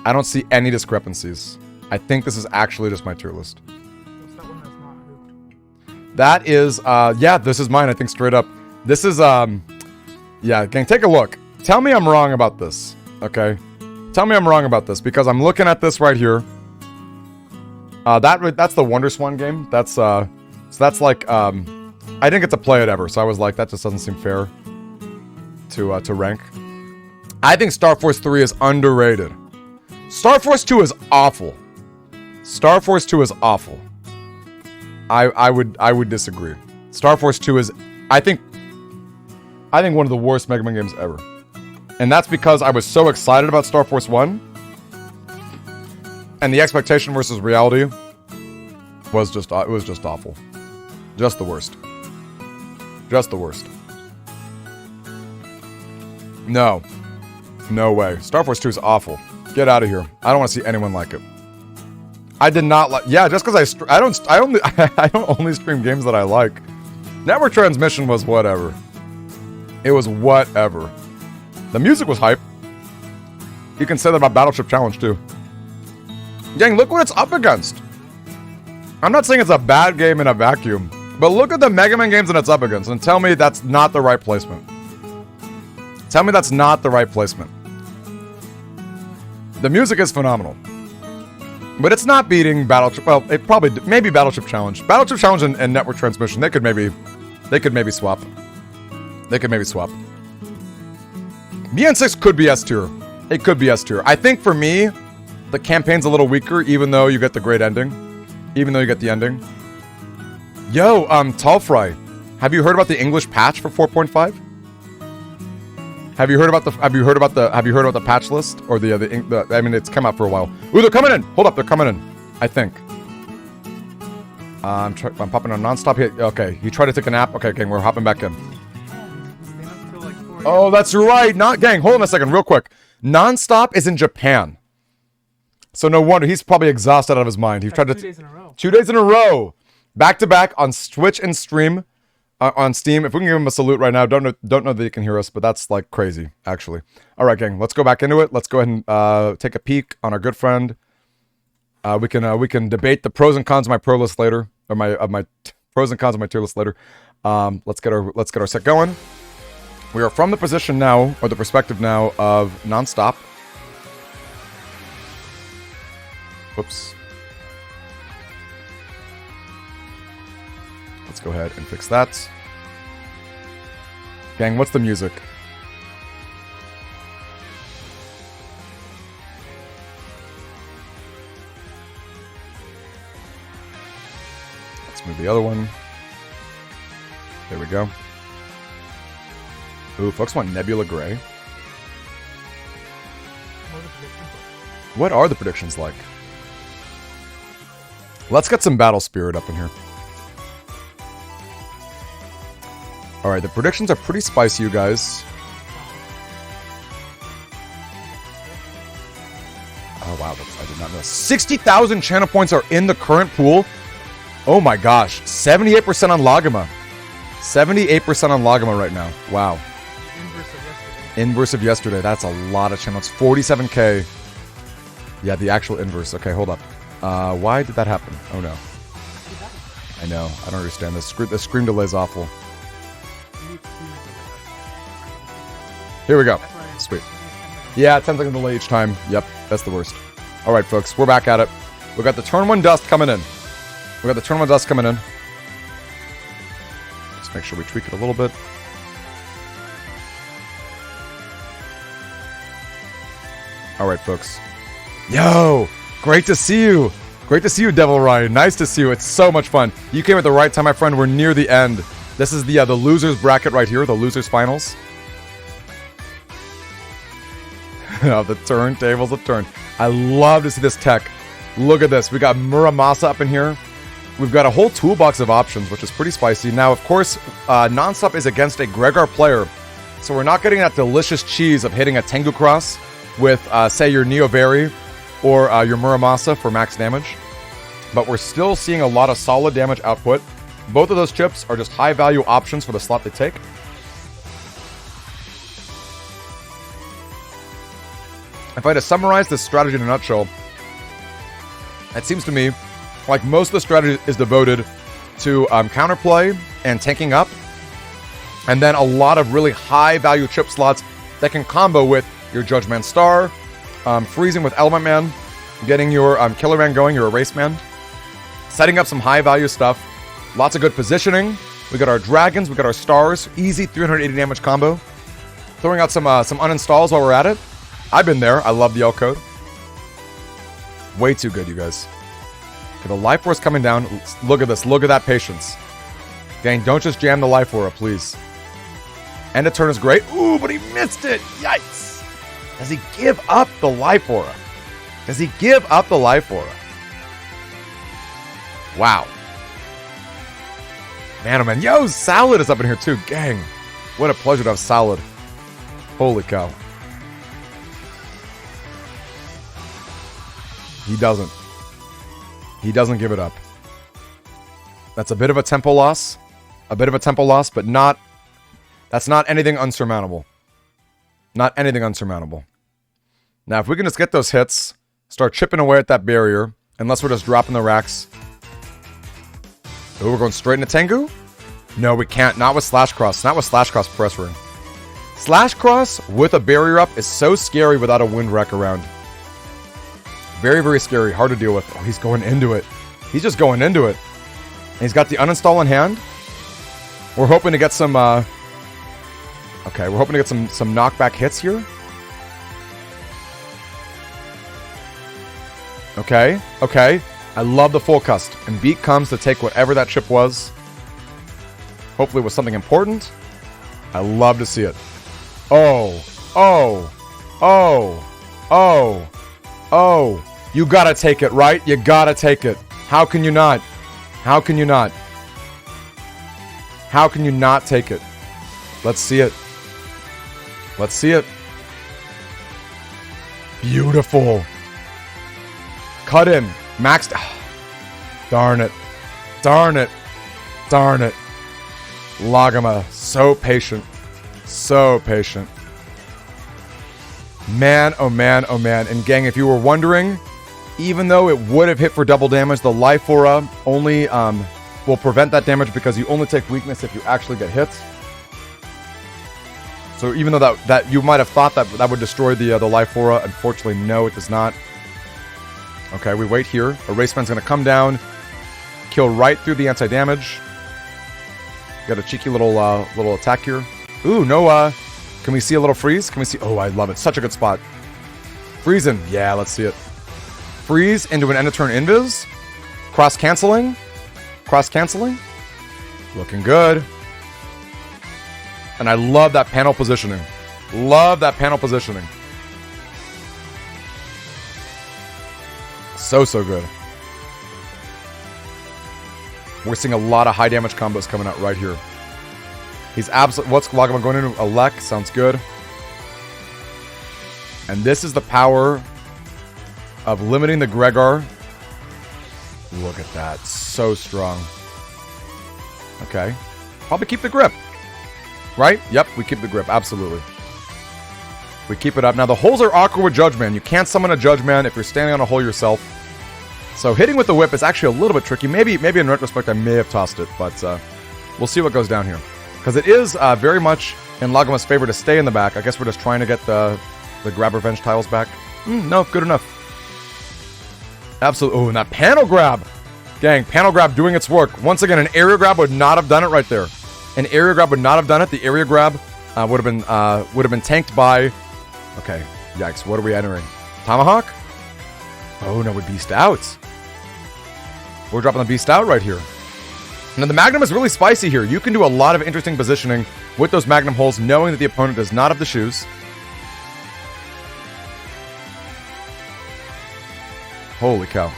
I don't see any discrepancies. I think this is actually just my tier list. What's that one that's not hooped? That is, yeah, this is mine, I think, straight up. This is, yeah, gang, take a look. Tell me I'm wrong about this, okay? Tell me I'm wrong about this, because I'm looking at this right here. That's the Wonder Swan game. That's, so that's like, I didn't get to play it ever, so I was like, that just doesn't seem fair to rank. I think Star Force 3 is underrated. Star Force 2 is awful. Star Force 2 is awful. I would disagree. Star Force 2 is, I think one of the worst Mega Man games ever. And that's because I was so excited about Star Force 1. And the expectation versus reality was just, it was just awful. Just the worst. Just the worst. No. No way. Star Force 2 is awful. Get out of here. I don't want to see anyone like it. I did not like... Yeah, just because I don't only stream games that I like. Network Transmission was whatever. It was whatever. The music was hype. You can say that about Battleship Challenge too. Gang, look what it's up against. I'm not saying it's a bad game in a vacuum, but look at the Mega Man games that it's up against and tell me that's not the right placement. Tell me that's not the right placement. The music is phenomenal. But it's not beating Battleship. Well, it probably maybe Battleship Challenge. Battleship Challenge and Network Transmission. They could maybe swap. They could maybe swap. BN6 could be S tier. It could be S tier. I think for me, the campaign's a little weaker, even though you get the great ending. Even though you get the ending. Yo, Tall Fry, have you heard about the English patch for 4.5? Have you heard about the patch list or the I mean, it's come out for a while. Ooh, they're coming in. Hold up, they're coming in. I think. I'm popping on Nonstop here. Okay, he tried to take a nap. Okay, gang, we're hopping back in. Oh, that's right. Not gang. Hold on a second, real quick. Nonstop is in Japan, so no wonder he's probably exhausted out of his mind. He tried to 2 days in a row. 2 days in a row, back to back on Twitch and stream. On Steam. If we can give him a salute right now, don't know that he can hear us, but that's like crazy, actually. All right, gang, let's go back into it. Let's go ahead and take a peek on our good friend. We can debate the pros and cons of my pro list later, or my Pros and cons of my tier list later. Let's get our set going. We are from the position now, or the perspective now, of nonstop. Whoops. Let's go ahead and fix that. Gang, what's the music? Let's move the other one. There we go. Ooh, folks want Nebula Gray. What are the predictions like? Let's get some Battle Spirit up in here. Alright, the predictions are pretty spicy, you guys. Oh, wow, I did not know. 60,000 channel points are in the current pool. Oh my gosh. 78% on Laguma. 78% on Laguma right now. Wow. Inverse of yesterday. That's a lot of channels. 47k. Yeah, the actual inverse. Okay, hold up. Why did that happen? Oh no. I know. I don't understand this. The screen delay is awful. Here we go. Sweet. Yeah, 10 seconds delay each time. Yep, that's the worst. All right, folks, we're back at it. We got the turn 1 dust coming in. Let's make sure we tweak it a little bit. All right, folks. Yo, great to see you. Great to see you, Devil Ryan. Nice to see you. It's so much fun. You came at the right time, my friend. We're near the end. This is the losers bracket right here, the losers finals. The turntables of turn. I love to see this tech. Look at this. We got Muramasa up in here. We've got a whole toolbox of options, which is pretty spicy. Now, of course, Nonstop is against a Gregar player, so we're not getting that delicious cheese of hitting a Tengu Cross with, say, your Neo Berry or your Muramasa for max damage. But we're still seeing a lot of solid damage output. Both of those chips are just high-value options for the slot they take. If I had to summarize this strategy in a nutshell, it seems to me like most of the strategy is devoted to counterplay and tanking up, and then a lot of really high-value chip slots that can combo with your Judge Man Star, freezing with Element Man, getting your Killer Man going, your Erase Man, setting up some high-value stuff, lots of good positioning. We got our Dragons, we got our Stars, easy 380 damage combo, throwing out some uninstalls while we're at it. I've been there. I love the L code. Way too good, you guys. Okay, the Life Aura's coming down. Look at this. Look at that patience. Gang, don't just jam the Life Aura, please. End of turn is great. Ooh, but he missed it. Yikes. Does he give up the Life Aura? Does he give up the Life Aura? Wow. Man, oh man. Yo, Salad is up in here too. Gang. What a pleasure to have Salad. Holy cow. He doesn't. He doesn't give it up. That's a bit of a tempo loss. A bit of a tempo loss, but not... That's not anything unsurmountable. Not anything unsurmountable. Now, if we can just get those hits, start chipping away at that barrier, unless we're just dropping the racks. Oh, we're going straight into Tengu? No, we can't. Not with Slash Cross. Not with Slash Cross press ring. Slash Cross with a barrier up is so scary without a wind wreck around. Very, very scary. Hard to deal with. Oh, he's going into it. He's just going into it. And he's got the uninstall in hand. We're hoping to get some... Okay, we're hoping to get some knockback hits here. Okay, okay. I love the full cust. And Beat comes to take whatever that chip was. Hopefully it was something important. I love to see it. Oh, oh, oh, oh, oh. You gotta take it, right? You gotta take it. How can you not? How can you not? How can you not take it? Let's see it. Let's see it. Beautiful. Cut in. Maxed. Darn it. Darn it. Darn it. Laguma. So patient. So patient. Man, oh man, oh man. And gang, if you were wondering, even though it would have hit for double damage, the Life Aura only will prevent that damage because you only take weakness if you actually get hit. So even though that you might have thought that would destroy the life aura, unfortunately, no, it does not. Okay, we wait here. Erase Man's going to come down, kill right through the anti-damage. Got a cheeky little attack here. Ooh, no, can we see a little freeze? Can we see? Oh, I love it. Such a good spot. Freezing. Yeah, let's see it. Freeze into an end of turn invis. Cross-canceling. Cross-canceling. Looking good. And I love that panel positioning. Love that panel positioning. So good. We're seeing a lot of high damage combos coming out right here. He's absolutely... What's Laguma going into? Elec. Sounds good. And this is the power of limiting the Gregor. Look at that. So strong. Okay. Probably keep the grip. Right? Yep, we keep the grip. Absolutely. We keep it up. Now, the holes are awkward with Judge Man. You can't summon a Judge Man if you're standing on a hole yourself. So hitting with the whip is actually a little bit tricky. Maybe in retrospect, I may have tossed it. But we'll see what goes down here. Because it is very much in Laguma's favor to stay in the back. I guess we're just trying to get the grab revenge tiles back. No, good enough. Absolutely. Oh, and that panel grab. Gang, panel grab doing its work. Once again, an area grab would not have done it right there. An area grab would not have done it. The area grab would have been tanked by... Okay, yikes. What are we entering? Tomahawk? Oh, no, we beast out. We're dropping the beast out right here. Now, the Magnum is really spicy here. You can do a lot of interesting positioning with those Magnum holes, knowing that the opponent does not have the shoes. Holy cow.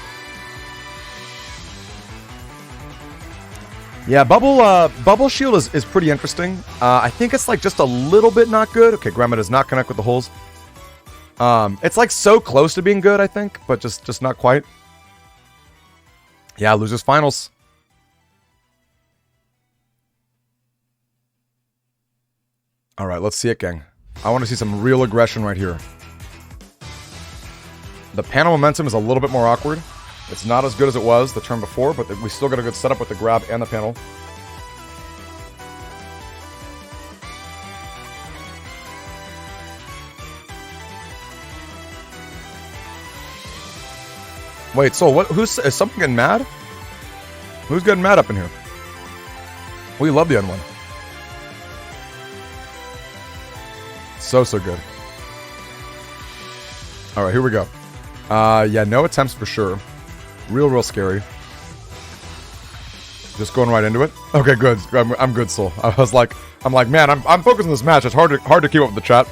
Yeah, Bubble Shield is pretty interesting. I think it's like just a little bit not good. Okay, Grandma does not connect with the holes. It's like so close to being good, I think, but just not quite. Yeah, losers finals. All right, let's see it, gang. I want to see some real aggression right here. The panel momentum is a little bit more awkward. It's not as good as it was the turn before, but we still got a good setup with the grab and the panel. Wait, so what? Is someone getting mad? Who's getting mad up in here? We love the N1. So good. All right, here we go. Yeah, no attempts for sure. Real scary. Just going right into it. Okay, good. I'm good, Soul. I'm like, man, I'm focused on this match. It's hard to keep up with the chat.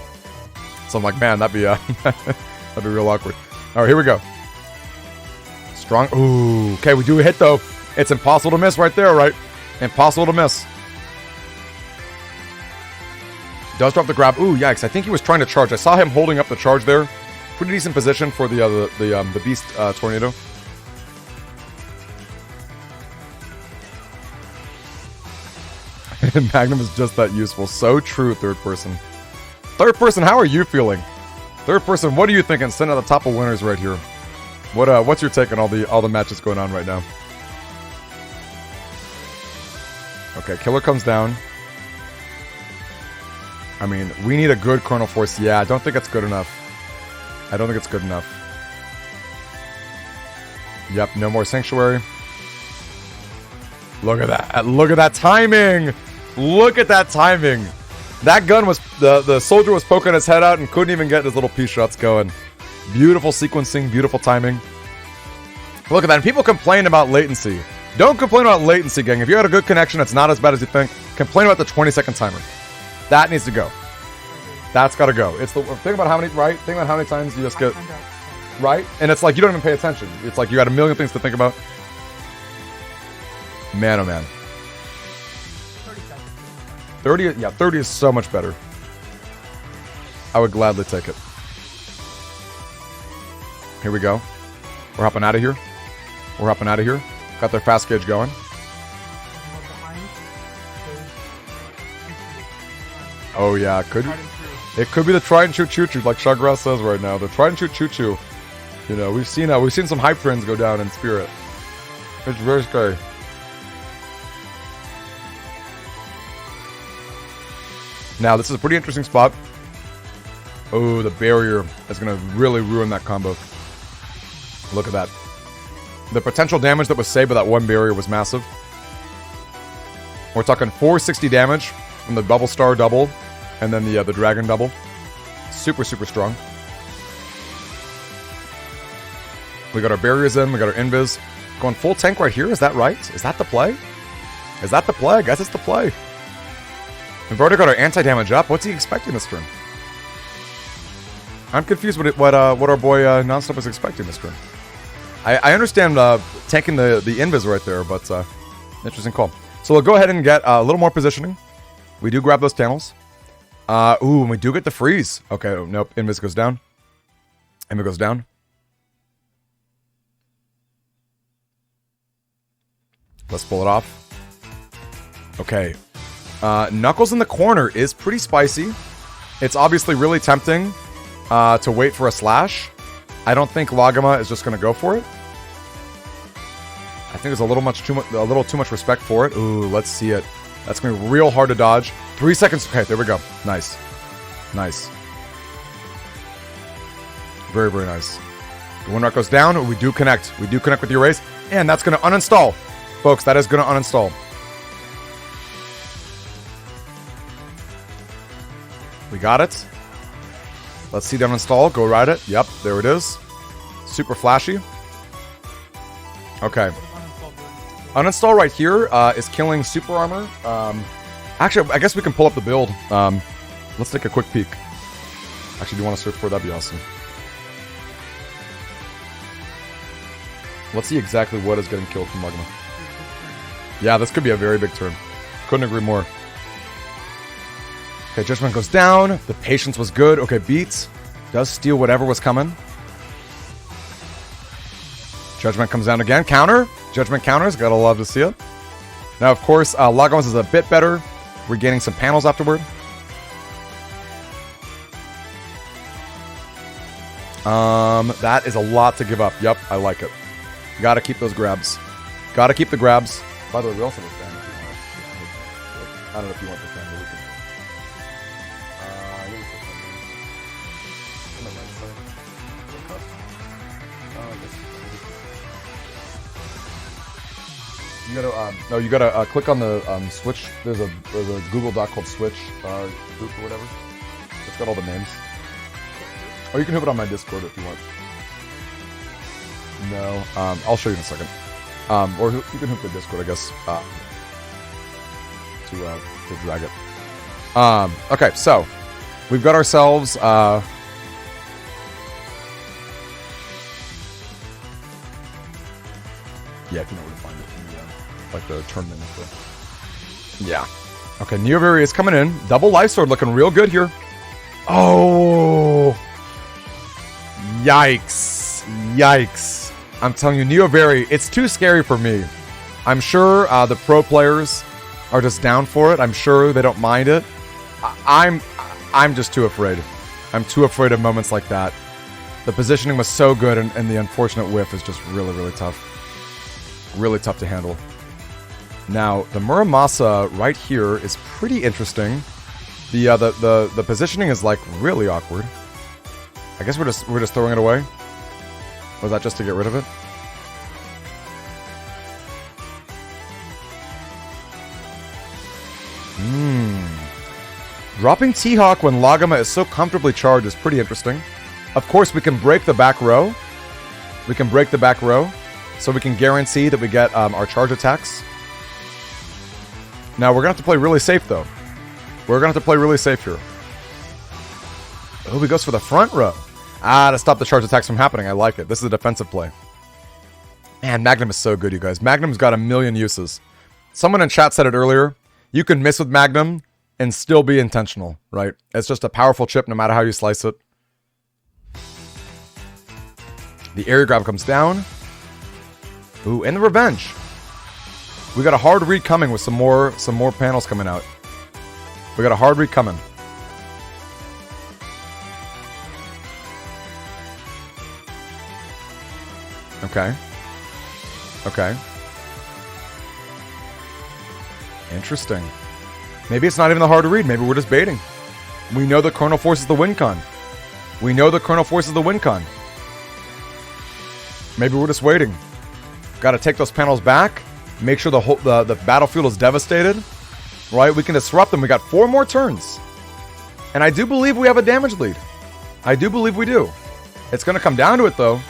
So I'm like, man, that'd be real awkward. All right, here we go. Strong. Ooh, okay, we do a hit though. It's impossible to miss right there, right? Impossible to miss. Does drop the grab. Ooh, yikes! I think he was trying to charge. I saw him holding up the charge there. Pretty decent position for the beast tornado. Magnum is just that useful. So true, third person. Third person, how are you feeling? Third person, what are you thinking? Sitting at the top of winners right here. What's your take on all the matches going on right now? Okay, Killer comes down. I mean, we need a good Chrono Force. Yeah, I don't think it's good enough. I don't think it's good enough. Yep, no more Sanctuary. Look at that. Look at that timing. Look at that timing. That gun was... The soldier was poking his head out and couldn't even get his little pea shots going. Beautiful sequencing. Beautiful timing. Look at that. And people complain about latency. Don't complain about latency, gang. If you had a good connection, it's not as bad as you think. Complain about the 20-second timer. That needs to go. That's got to go. It's the... Think about how many... Right? Think about how many times you just get... Right? And it's like you don't even pay attention. It's like you got a million things to think about. Man, oh man. 30, yeah, 30 is so much better. I would gladly take it. Here we go. We're hopping out of here. We're hopping out of here. Got their fast gauge going. Oh yeah, it could be the try and shoot choo-choo, like Chagras says right now. The try and shoot choo-choo. You know, we've seen some hype trends go down in Spirit. It's very scary. Now, this is a pretty interesting spot. Oh, the barrier is going to really ruin that combo. Look at that. The potential damage that was saved by that one barrier was massive. We're talking 460 damage from the Bubble Star double and then the Dragon double. Super, super strong. We got our barriers in. We got our invis. Going full tank right here. Is that right? Is that the play? Is that the play? I guess it's the play. We've already got our anti-damage up. What's he expecting this turn? I'm confused what our boy Nonstop is expecting this turn. I understand tanking the invis right there, but interesting call. So we'll go ahead and get a little more positioning. We do grab those channels. Ooh, and we do get the freeze. Okay, oh, nope. Invis goes down. Invis goes down. Let's pull it off. Okay. Knuckles in the corner is pretty spicy. It's obviously really tempting to wait for a slash. I don't think Laguma is just going to go for it. I think there's a little too much respect for it. Ooh, let's see it. That's going to be real hard to dodge. 3 seconds. Okay, there we go. Nice. Nice. Very, very nice. The one rock goes down. We do connect. We do connect with the erase. And that's going to uninstall. Folks, that is going to uninstall. We got it. Let's see the uninstall. Go ride it. Yep, there it is. Super flashy. Okay. Uninstall right here is killing super armor. Actually, I guess we can pull up the build. Let's take a quick peek. Actually, do you want to search for it? That'd be awesome. Let's see exactly what is getting killed from Laguma. Yeah, this could be a very big turn. Couldn't agree more. Okay, Judgment goes down. The patience was good. Okay, beats. Does steal whatever was coming. Judgment comes down again. Counter. Judgment counters. Gotta love to see it. Now, of course, Laguma's is a bit better. Regaining some panels afterward. That is a lot to give up. Yep, I like it. Gotta keep those grabs. Gotta keep the grabs. By the way, we also have a fan if you want. I don't know if you want the fan, but we can. You gotta no, you gotta click on the Switch. There's a Google Doc called Switch group or whatever. It's got all the names. Or you can hook it on my Discord if you want. No, I'll show you in a second. Or you can hook the Discord, I guess, to drag it. Okay, so we've got ourselves. Yeah, if you know where to find it. Like the tournament. Yeah. Okay, Neovari is coming in. Double Life Sword looking real good here. Oh. Yikes. Yikes. I'm telling you, Neovari, it's too scary for me. I'm sure the pro players are just down for it. I'm sure they don't mind it. I'm just too afraid. I'm too afraid of moments like that. The positioning was so good, and the unfortunate whiff is just really, really tough. Really tough to handle. Now, the Muramasa right here is pretty interesting. The positioning is like really awkward. I guess we're just throwing it away. Was that just to get rid of it? Dropping T-Hawk when Laguma is so comfortably charged is pretty interesting. Of course, we can break the back row. We can break the back row. So we can guarantee that we get our charge attacks. Now, we're going to have to play really safe, though. We're going to have to play really safe here. Oh, he goes for the front row. To stop the charge attacks from happening. I like it. This is a defensive play. Man, Magnum is so good, you guys. Magnum's got a million uses. Someone in chat said it earlier. You can miss with Magnum and still be intentional, right? It's just a powerful chip no matter how you slice it. The area grab comes down. Ooh, and the revenge. We got a hard read coming with some more panels coming out. We got a hard read coming. Okay. Okay. Interesting. Maybe it's not even that hard to read. Maybe we're just baiting. We know the Chrono Force is the win con. We know the Chrono Force is the win con. Maybe we're just waiting. Got to take those panels back. Make sure the battlefield is devastated. Right? We can disrupt them. We got 4 more turns. And I do believe we have a damage lead. I do believe we do. It's going to come down to it, though.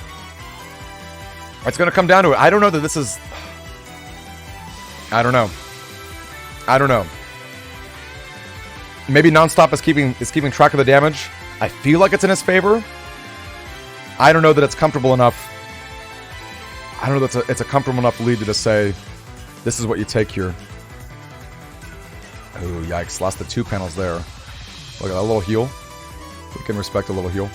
It's going to come down to it. I don't know that this is... I don't know. I don't know. Maybe Nonstop is keeping track of the damage. I feel like it's in his favor. I don't know that it's comfortable enough. I don't know that it's a comfortable enough lead to just say, this is what you take here. Oh, yikes. Lost the 2 panels there. Look at that little heal. We can respect a little heal.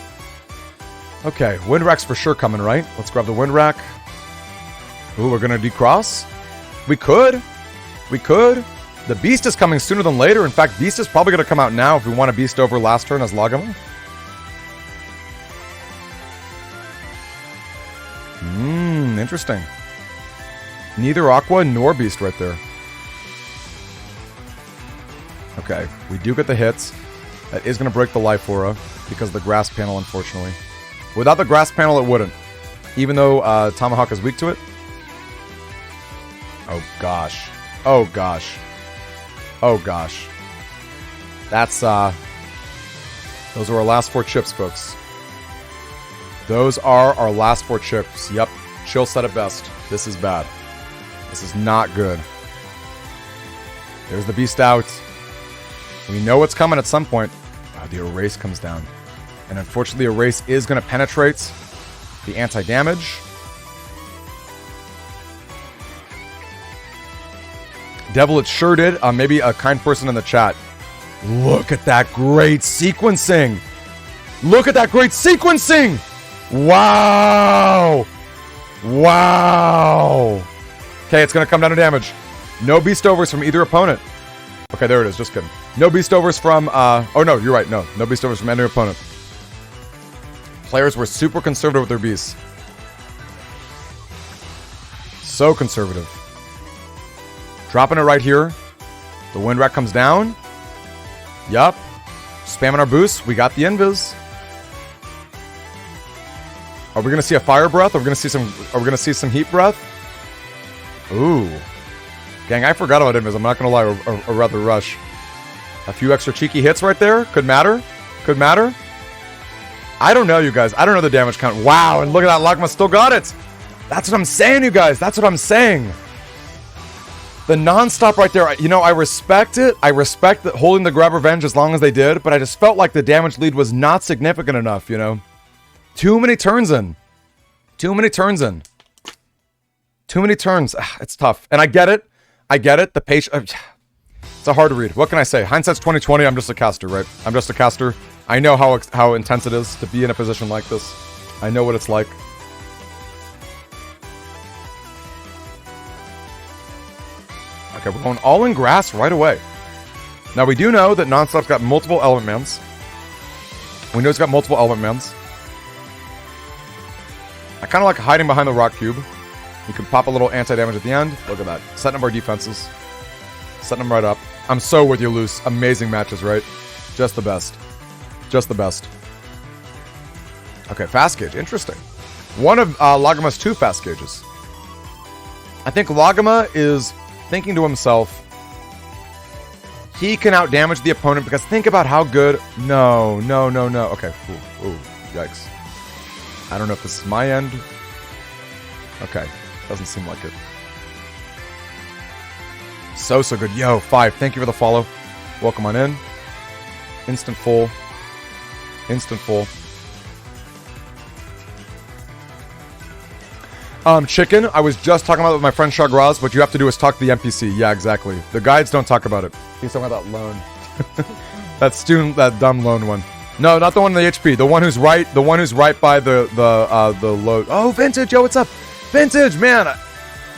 Okay, Wind Rack's for sure coming, right? Let's grab the Wind Rack. Ooh, we're going to decross? We could. We could. The Beast is coming sooner than later. In fact, Beast is probably going to come out now if we want to Beast over last turn as Laguma. Interesting. Neither Aqua nor Beast right there. Okay, we do get the hits. That is going to break the Life Aura because of the Grass panel, unfortunately. Without the Grass panel, it wouldn't. Even though Tomahawk is weak to it. Oh, gosh. Oh, gosh. Oh, gosh. That's, those are our last 4 chips, folks. Those are our last 4 chips. Yep. Chill said it best. This is bad. This is not good. There's the Beast out. We know it's coming at some point. The Erase comes down. And unfortunately, Erase is going to penetrate the anti-damage. Devil, it sure did. Maybe a kind person in the chat. Look at that great sequencing. Look at that great sequencing. Wow. Wow. Okay, it's going to come down to damage. No Beast Overs from either opponent. Okay, there it is. Just kidding. No Beast Overs from... oh, no, you're right. No Beast Overs from any opponent. Players were super conservative with their Beasts. So conservative. Dropping it right here. The Wind Rack comes down. Yup. Spamming our boosts. We got the Invis. Are we gonna see a Fire Breath? Are we gonna see some Heat Breath? Ooh. Gang, I forgot about Invis. I'm not gonna lie, or rather Rush. A few extra cheeky hits right there. Could matter. Could matter. I don't know, you guys. I don't know the damage count. Wow, and look at that. Laguma still got it. That's what I'm saying, you guys. That's what I'm saying. The Nonstop right there, you know, I respect it. I respect that holding the Grab Revenge as long as they did, but I just felt like the damage lead was not significant enough, you know? Too many turns in. Too many turns in. Too many turns. It's tough. And I get it. I get it. The page... it's a hard to read. What can I say? Hindsight's 20/20. I'm just a caster, right? I'm just a caster. I know how intense it is to be in a position like this. I know what it's like. Okay, we're going all in grass right away. Now, we do know that Nonstop's got multiple element mans. We know he's got multiple element mans. I kind of like hiding behind the rock cube. You can pop a little anti-damage at the end. Look at that. Setting up our defenses. Setting them right up. I'm so with you, Luce. Amazing matches, right? Just the best. Just the best. Okay, fast gauge. Interesting. One of Laguma's 2 fast gauges. I think Laguma is thinking to himself, he can outdamage the opponent because think about how good... No. Okay. Ooh, yikes. I don't know if this is my end. Okay. Doesn't seem like it. So good. Yo, 5. Thank you for the follow. Welcome on in. Instant full. Instant full. Chicken, I was just talking about it with my friend Chagras. What you have to do is talk to the NPC. Yeah, exactly. The guides don't talk about it. He's talking about that loan. that dumb loan one. No, not the one in the HP. The one who's right. The one who's right by the load. Oh, Vintage, yo, what's up? Vintage, man.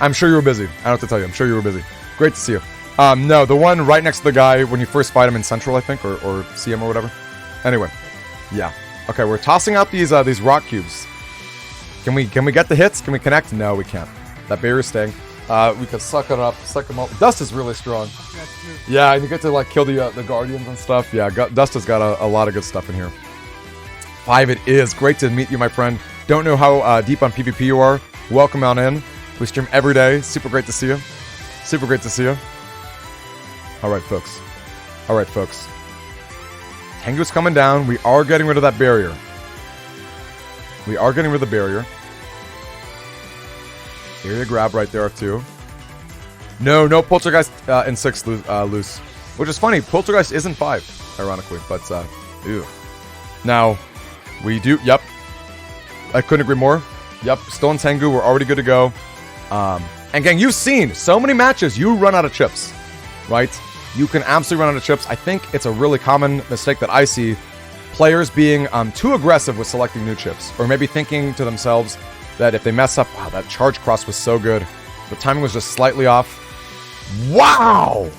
I'm sure you were busy. I don't have to tell you. I'm sure you were busy. Great to see you. No, the one right next to the guy when you first fight him in Central, I think, or see him or whatever. Anyway, yeah. Okay, we're tossing out these rock cubes. Can we get the hits? Can we connect? No, we can't. That barrier's staying. We could suck it up, suck them up. Dust is really strong. Yeah, that too. Yeah, and you get to like kill the guardians and stuff. Yeah, Dust has got a lot of good stuff in here. 5 it is. Great to meet you, my friend. Don't know how deep on PvP you are. Welcome on in. We stream every day. Super great to see you. Super great to see you. All right, folks. All right, folks. Tengu's coming down. We are getting rid of that barrier. We are getting rid of the barrier. Area grab right there, too. No Poltergeist in 6 loose. Which is funny. Poltergeist is in 5, ironically. But, ew. Now, we do... Yep. I couldn't agree more. Yep. Still in Tengu. We're already good to go. And gang, you've seen so many matches. You run out of chips. Right? You can absolutely run out of chips. I think it's a really common mistake that I see. Players being too aggressive with selecting new chips. Or maybe thinking to themselves that if they mess up... Wow, that charge cross was so good. The timing was just slightly off. Wow!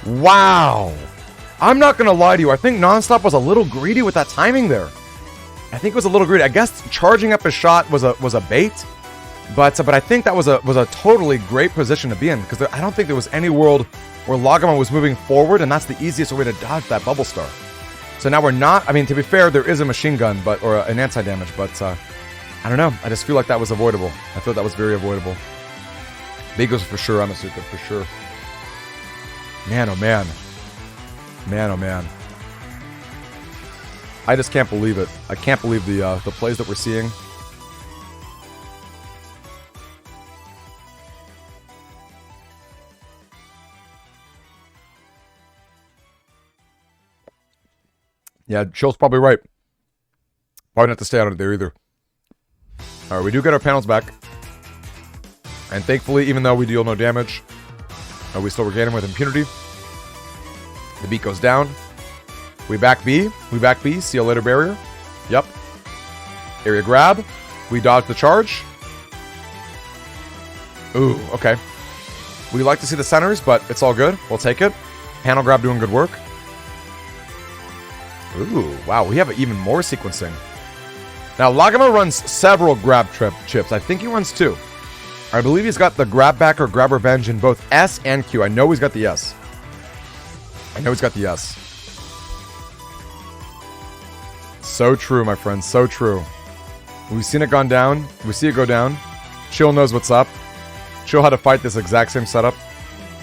Wow! I'm not going to lie to you. I think Nonstop was a little greedy with that timing there. I think it was a little greedy. I guess charging up his shot was a bait. But I think that was a totally great position to be in. Because I don't think there was any world where Laguma was moving forward. And that's the easiest way to dodge that bubble star. So now we're not... I mean, to be fair, there is a machine gun or an anti-damage. But I don't know. I just feel like that was avoidable. I thought that was very avoidable. Beagles for sure. I'm a super for sure. Man, oh man. Man, oh man. I just can't believe it. I can't believe the plays that we're seeing. Yeah, Chill's probably right. Probably not to stay out of there either. Alright, we do get our panels back. And thankfully, even though we deal no damage, we still regain them with impunity. The beat goes down. We back B. We back B. See you later, barrier. Yep. Area grab. We dodge the charge. Ooh, okay. We like to see the centers, but it's all good. We'll take it. Panel grab doing good work. Ooh, wow. We have even more sequencing. Now, Laguma runs several grab chips. I think he runs 2. I believe he's got the grab back or grab revenge in both S and Q. I know he's got the S. So true, my friend. So true. We've seen it gone down. We see it go down. Chill knows what's up. Chill how to fight this exact same setup.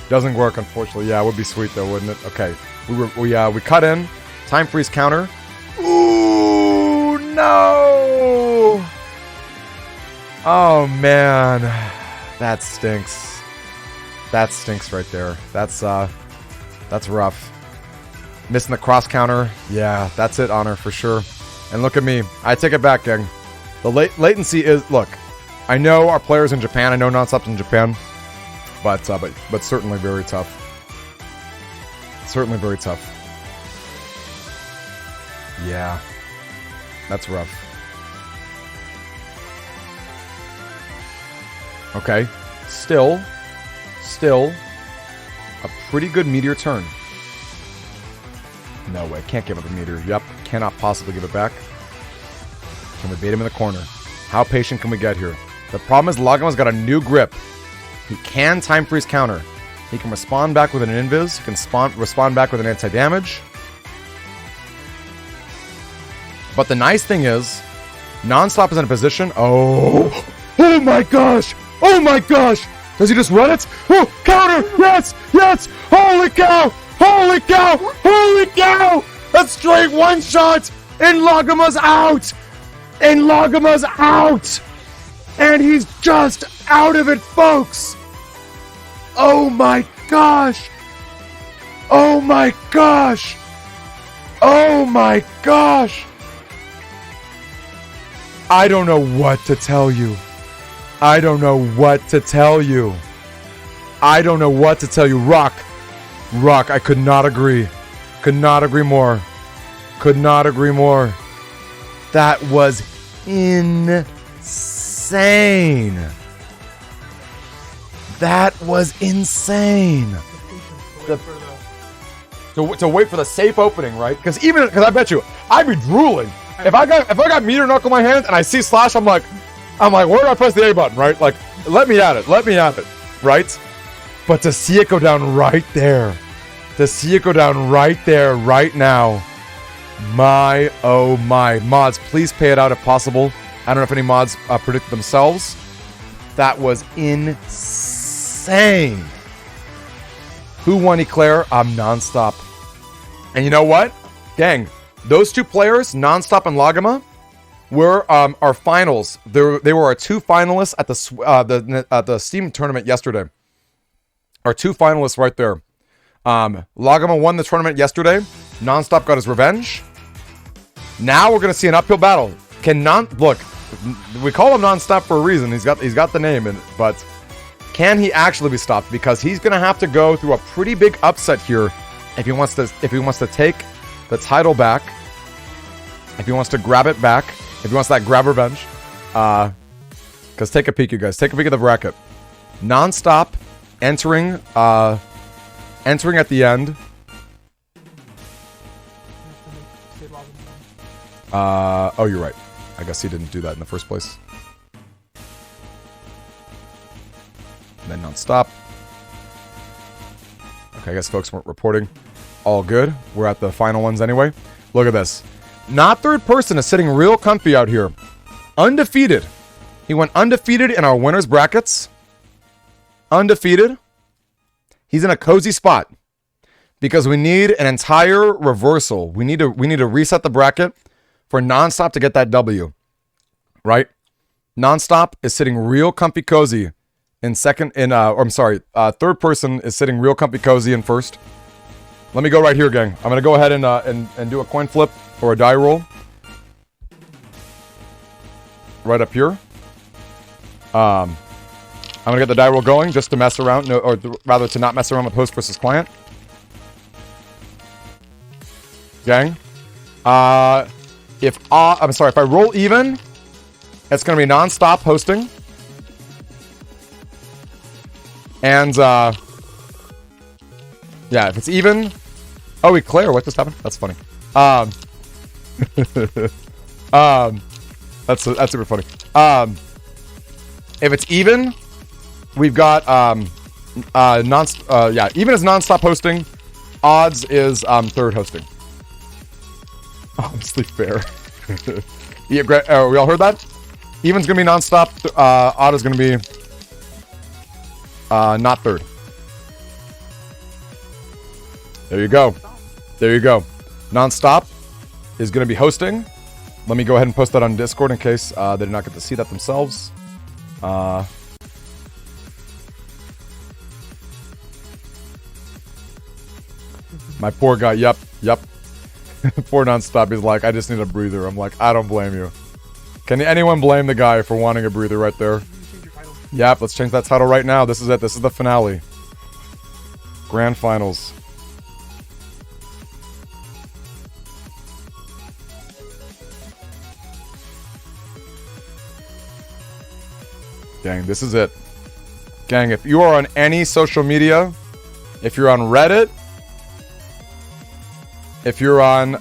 Doesn't work, unfortunately. Yeah, it would be sweet though, wouldn't it? Okay. We cut in. Time freeze counter. Ooh, no! Oh, man. That stinks. That stinks right there. That's rough. Missing the cross counter. Yeah, that's it, Honor, for sure. And look at me. I take it back, gang. The latency is... Look, I know our players in Japan. I know Nonstop's in Japan. But certainly very tough. Certainly very tough. Yeah. That's rough. Okay. Still a pretty good meteor turn. No way. Can't give up a meteor. Yep. Cannot possibly give it back. Can we bait him in the corner? How patient can we get here? The problem is Laguma's got a new grip. He can time freeze counter. He can respond back with an invis. He can respond back with an anti-damage. But the nice thing is, Nonstop is in a position... Oh my gosh! Oh my gosh! Does he just run it? Oh, counter! Yes! Yes! Holy cow! Holy cow! Holy cow! A straight one shot! And Laguma's out! And Laguma's out! And he's just out of it, folks! Oh my gosh! Oh my gosh! Oh my gosh! I don't know what to tell you. I don't know what to tell you. I don't know what to tell you. Rock, I could not agree. Could not agree more. Could not agree more. That was insane. That was insane. To wait for the safe opening, right? Because I bet you, I'd be drooling. If I got meteor knuckle in my hand and I see slash, I'm like, where do I press the A button, right? Like, let me at it, right? But to see it go down right there, to see it go down right there, right now, my, oh my. Mods, please pay it out if possible. I don't know if any mods predicted themselves. That was insane. Who won Eclair? Nonstop. And you know what? Gang, those two players, Nonstop and Laguma, were our finals. They were our two finalists at the Steam tournament yesterday. Our two finalists right there. Laguma won the tournament yesterday. Nonstop got his revenge. Now we're gonna see an uphill battle. Look, we call him Nonstop for a reason. He's got the name in it, but can he actually be stopped? Because he's gonna have to go through a pretty big upset here if he wants to take the title back. If he wants to grab it back. If he wants that grab revenge. Because take a peek, you guys. Take a peek at the bracket. Nonstop entering at the end. Oh, you're right. I guess he didn't do that in the first place. And then Nonstop. Okay, I guess folks weren't reporting. All good. We're at the final ones anyway. Look at this. Not third person is sitting real comfy out here. Undefeated. He went undefeated in our winners brackets. Undefeated. He's in a cozy spot. Because we need an entire reversal. We need to reset the bracket for Nonstop to get that W. Right? Nonstop is sitting real comfy cozy in second third person is sitting real comfy cozy in first. Let me go right here, gang. I'm gonna go ahead and do a coin flip or a die roll. Right up here. I'm gonna get the die roll going just to mess around, rather to not mess around with host versus client. Gang. If I roll even, it's gonna be Nonstop hosting. And yeah, if it's even. Oh, Eclair, what just happened? That's funny. That's super funny. If it's even, we've got even is Nonstop hosting. Odds is third hosting. Honestly fair. Yeah, we all heard that? Even's gonna be Nonstop. Odd is gonna be not third. There you go. There you go. Nonstop is going to be hosting. Let me go ahead and post that on Discord in case they did not get to see that themselves. My poor guy. Yep. Poor Nonstop. He's like, I just need a breather. I'm like, I don't blame you. Can anyone blame the guy for wanting a breather right there? Yep, let's change that title right now. This is it. This is the finale. Grand Finals. Gang, this is it. Gang, if you are on any social media, if you're on Reddit, if you're on,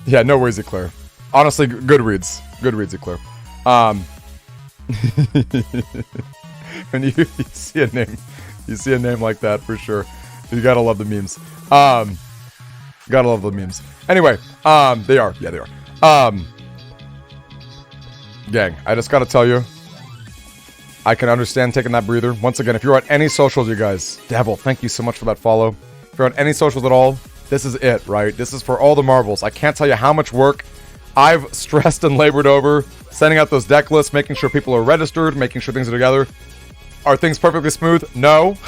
yeah, no worries, Eclair. Honestly, Goodreads. Goodreads, Eclair. When you see a name like that, for sure. You gotta love the memes. Gotta love the memes. Anyway, they are. Yeah, they are. Gang, I just gotta tell you, I can understand taking that breather. Once again, if you're on any socials, you guys, Devil, thank you so much for that follow. If you're on any socials at all, this is it, right? This is for all the marbles. I can't tell you how much work I've stressed and labored over, sending out those deck lists, making sure people are registered, making sure things are together. Are things perfectly smooth? No.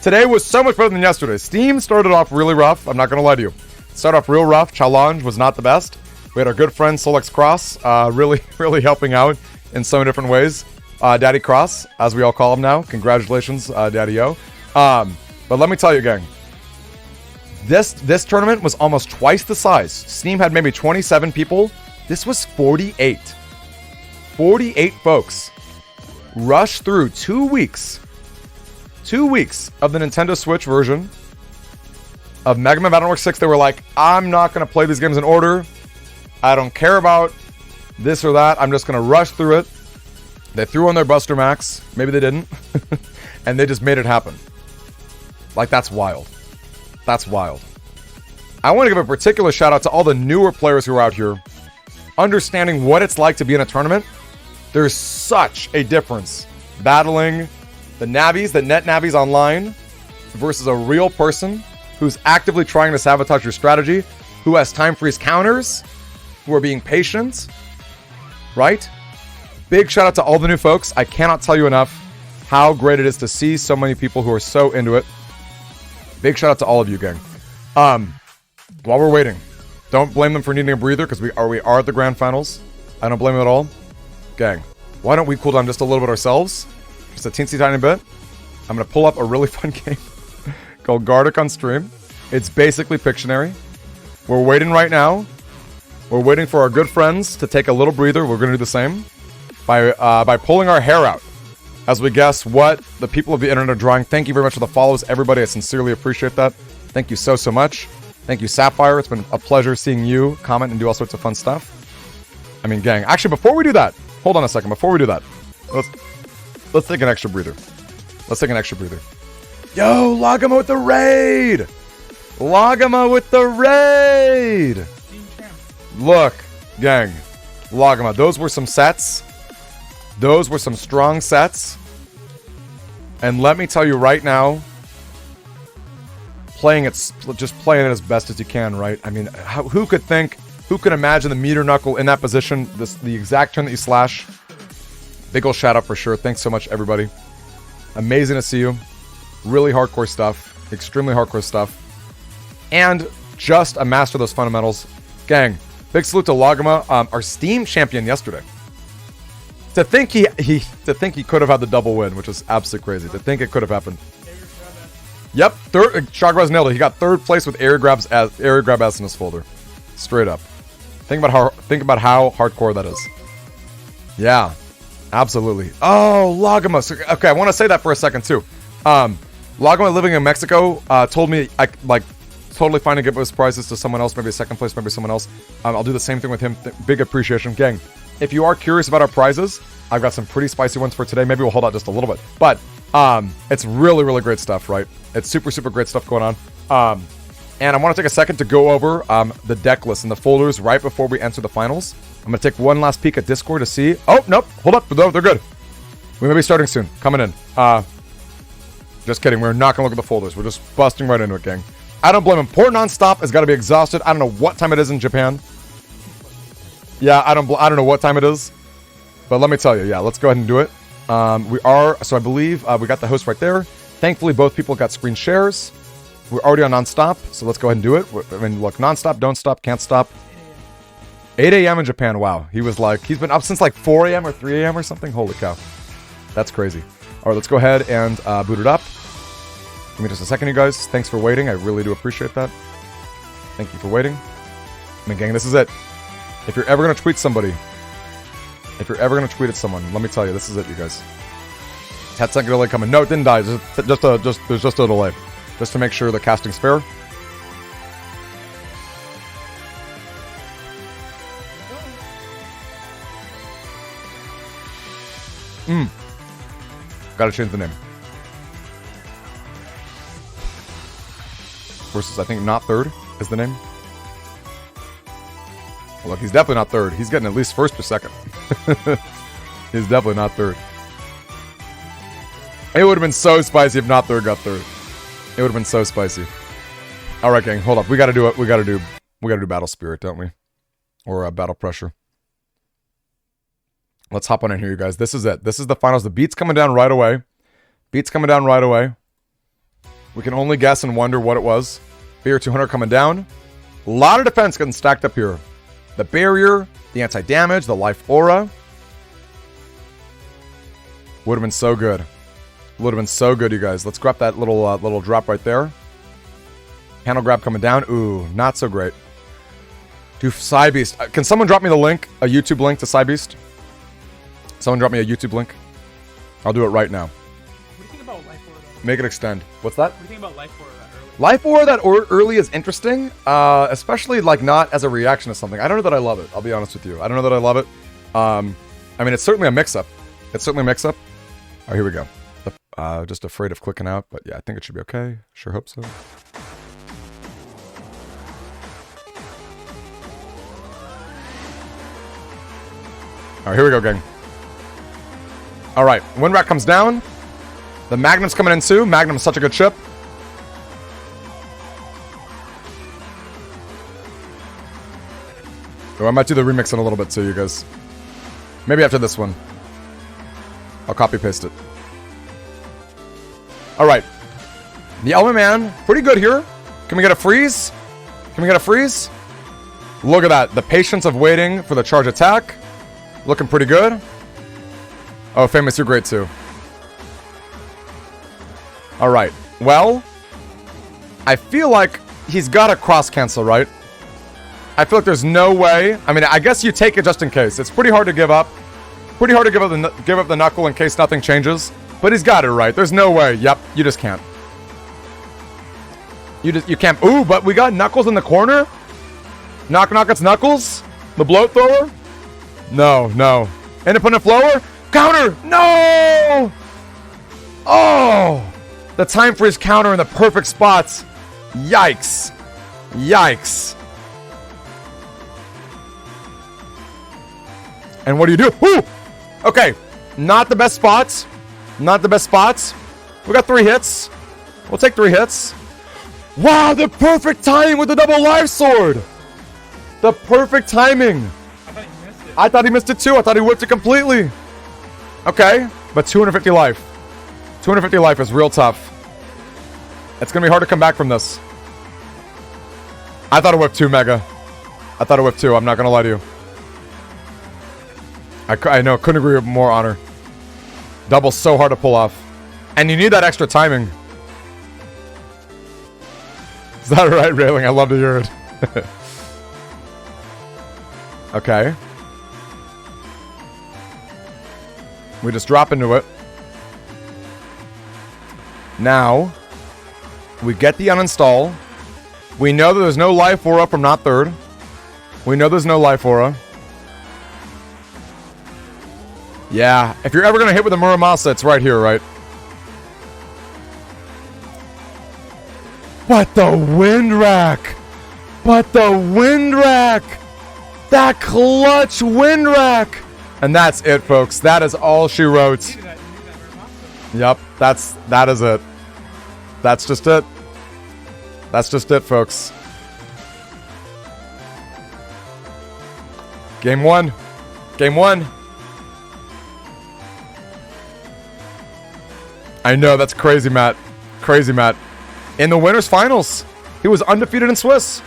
Today was so much better than yesterday. Steam started off really rough. I'm not going to lie to you. Started off real rough. Challenge was not the best. We had our good friend Solex Cross really helping out in so many different ways. Daddy Cross, as we all call him now. Congratulations, Daddy-O. But let me tell you, gang. This tournament was almost twice the size. Steam had maybe 27 people. This was 48. 48 folks rushed through 2 weeks. 2 weeks of the Nintendo Switch version of Mega Man Battle Network 6. They were like, I'm not going to play these games in order. I don't care about this or that. I'm just going to rush through it. They threw on their Buster Max. Maybe they didn't. And they just made it happen. Like, that's wild. That's wild. I want to give a particular shout out to all the newer players who are out here understanding what it's like to be in a tournament. There's such a difference battling the Navis, the net Navis online versus a real person who's actively trying to sabotage your strategy, who has time freeze counters, who are being patient, right? Big shout out to all the new folks. I cannot tell you enough how great it is to see so many people who are so into it. Big shout out to all of you, gang. While we're waiting, don't blame them for needing a breather because we are at the grand finals. I don't blame them at all. Gang, why don't we cool down just a little bit ourselves? Just a teensy tiny bit. I'm going to pull up a really fun game called Gardic on stream. It's basically Pictionary. We're waiting right now. We're waiting for our good friends to take a little breather. We're going to do the same by pulling our hair out as we guess what the people of the internet are drawing. Thank you very much for the follows, everybody. I sincerely appreciate that. Thank you so much. Thank you, Sapphire. It's been a pleasure seeing you comment and do all sorts of fun stuff. I mean, gang. Actually, before we do that, hold on a second. Before we do that, let's take an extra breather. Let's take an extra breather. Yo, Laguma with the raid! Laguma with the raid! Look, gang. Laguma, those were some sets. Those were some strong sets. And let me tell you right now, just playing it as best as you can, right? I mean, who could imagine the meter knuckle in that position, the exact turn that you slash? Big ol' shout out for sure. Thanks so much, everybody. Amazing to see you. Really hardcore stuff. Extremely hardcore stuff. And just a master of those fundamentals. Gang, big salute to Laguma, our Steam champion yesterday. To think he could have had the double win, which is absolutely crazy. To think it could have happened. Yep, Chagras nailed it. He got third place with air grab as in his folder. Straight up. Think about how hardcore that is. Yeah, absolutely. Oh, Laguma. So, okay, I want to say that for a second too. Laguma living in Mexico told me I totally fine to give those prizes to someone else, maybe a second place, maybe someone else. I'll do the same thing with him. Big appreciation, gang. If you are curious about our prizes, I've got some pretty spicy ones for today. Maybe we'll hold out just a little bit, but it's really, really great stuff, right? It's super, super great stuff going on. And I want to take a second to go over the deck list and the folders right before we enter the finals. I'm going to take one last peek at Discord to see. Oh, nope. Hold up. No, they're good. We may be starting soon. Coming in. Just kidding. We're not going to look at the folders. We're just busting right into it, gang. I don't blame him. Poor nonstop has got to be exhausted. I don't know what time it is in Japan. Yeah, I don't know what time it is. But let me tell you. Yeah, let's go ahead and do it. So I believe we got the host right there. Thankfully, both people got screen shares. We're already on nonstop, so let's go ahead and do it. I mean, look, nonstop, don't stop, can't stop. 8 a.m. in Japan, wow. He's been up since like 4 a.m. or 3 a.m. or something. Holy cow. That's crazy. All right, let's go ahead and boot it up. Give me just a second, you guys. Thanks for waiting. I really do appreciate that. Thank you for waiting. I mean, gang, this is it. If you're ever going to tweet somebody, if you're ever going to tweet at someone, let me tell you, this is it, you guys. 10-second delay coming. No, it didn't die. There's just a delay. Just to make sure the casting's fair. Gotta change the name. Versus, I think, not third is the name. Well, look, he's definitely not third. He's getting at least first or second. He's definitely not third. It would have been so spicy if not third got third. It would have been so spicy. All right, gang, hold up. We gotta do it. We gotta do battle spirit, don't we? Or battle pressure. Let's hop on in here, you guys. This is it. This is the finals. The beat's coming down right away. Beat's coming down right away. We can only guess and wonder what it was. Barrier 200 coming down. A lot of defense getting stacked up here. The barrier, the anti-damage, the life aura. Would have been so good. Would have been so good, you guys. Let's grab that little drop right there. Panel grab coming down. Ooh, not so great. Do Psybeast. Can someone drop me the link? A YouTube link to Psybeast? Someone drop me a YouTube link. I'll do it right now. What do you think about Life Aura though? Make it extend. What's that? What do you think about Life Aura that early? Life Aura that early is interesting. Especially like not as a reaction to something. I don't know that I love it. I'll be honest with you. I don't know that I love it. I mean, it's certainly a mix-up. It's certainly a mix-up. Oh, here we go. Just afraid of clicking out, but yeah, I think it should be okay. Sure hope so. All right, here we go, gang. All right, wind rack comes down. The Magnum's coming in too. Magnum's such a good ship. Oh, I might do the remix in a little bit too, you guys. Maybe after this one. I'll copy paste it. All right. The Element Man, pretty good here. Can we get a freeze? Can we get a freeze? Look at that. The patience of waiting for the charge attack. Looking pretty good. Oh, Famous, you're great too. All right. Well, I feel like he's got a cross cancel, right? I feel like there's no way. I mean, I guess you take it just in case. It's pretty hard to give up. Pretty hard to give up the knuckle in case nothing changes. But he's got it right. There's no way. Yep, you just can't. You can't. Ooh, but we got Knuckles in the corner. Knock, knock, it's Knuckles. The bloat thrower. No, no. Independent flower. Counter. No. Oh, the time for his counter in the perfect spots. Yikes. Yikes. And what do you do? Ooh! Okay, not the best spots. Not the best spots. We got 3 hits. We'll take 3 hits. Wow, the perfect timing with the double life sword. The perfect timing. I thought you missed it. I thought he missed it too. I thought he whipped it completely. Okay, but 250 life. 250 life is real tough. It's going to be hard to come back from this. I thought it whipped 2 mega. I thought it whipped 2. I'm not going to lie to you. I know, couldn't agree with more, Honor. Double's so hard to pull off. And you need that extra timing. Is that right, Railing? I love to hear it. Okay. We just drop into it. Now, we get the uninstall. We know that there's no life aura from not third. We know there's no life aura. Yeah, if you're ever going to hit with a Muramasa, it's right here, right? But the wind rack! But the wind rack! That clutch wind rack! And that's it, folks. That is all she wrote. Yep, that is it. That's just it. That's just it, folks. Game 1. Game 1. I know, that's crazy, Matt. Crazy, Matt. In the winners finals, he was undefeated in Swiss.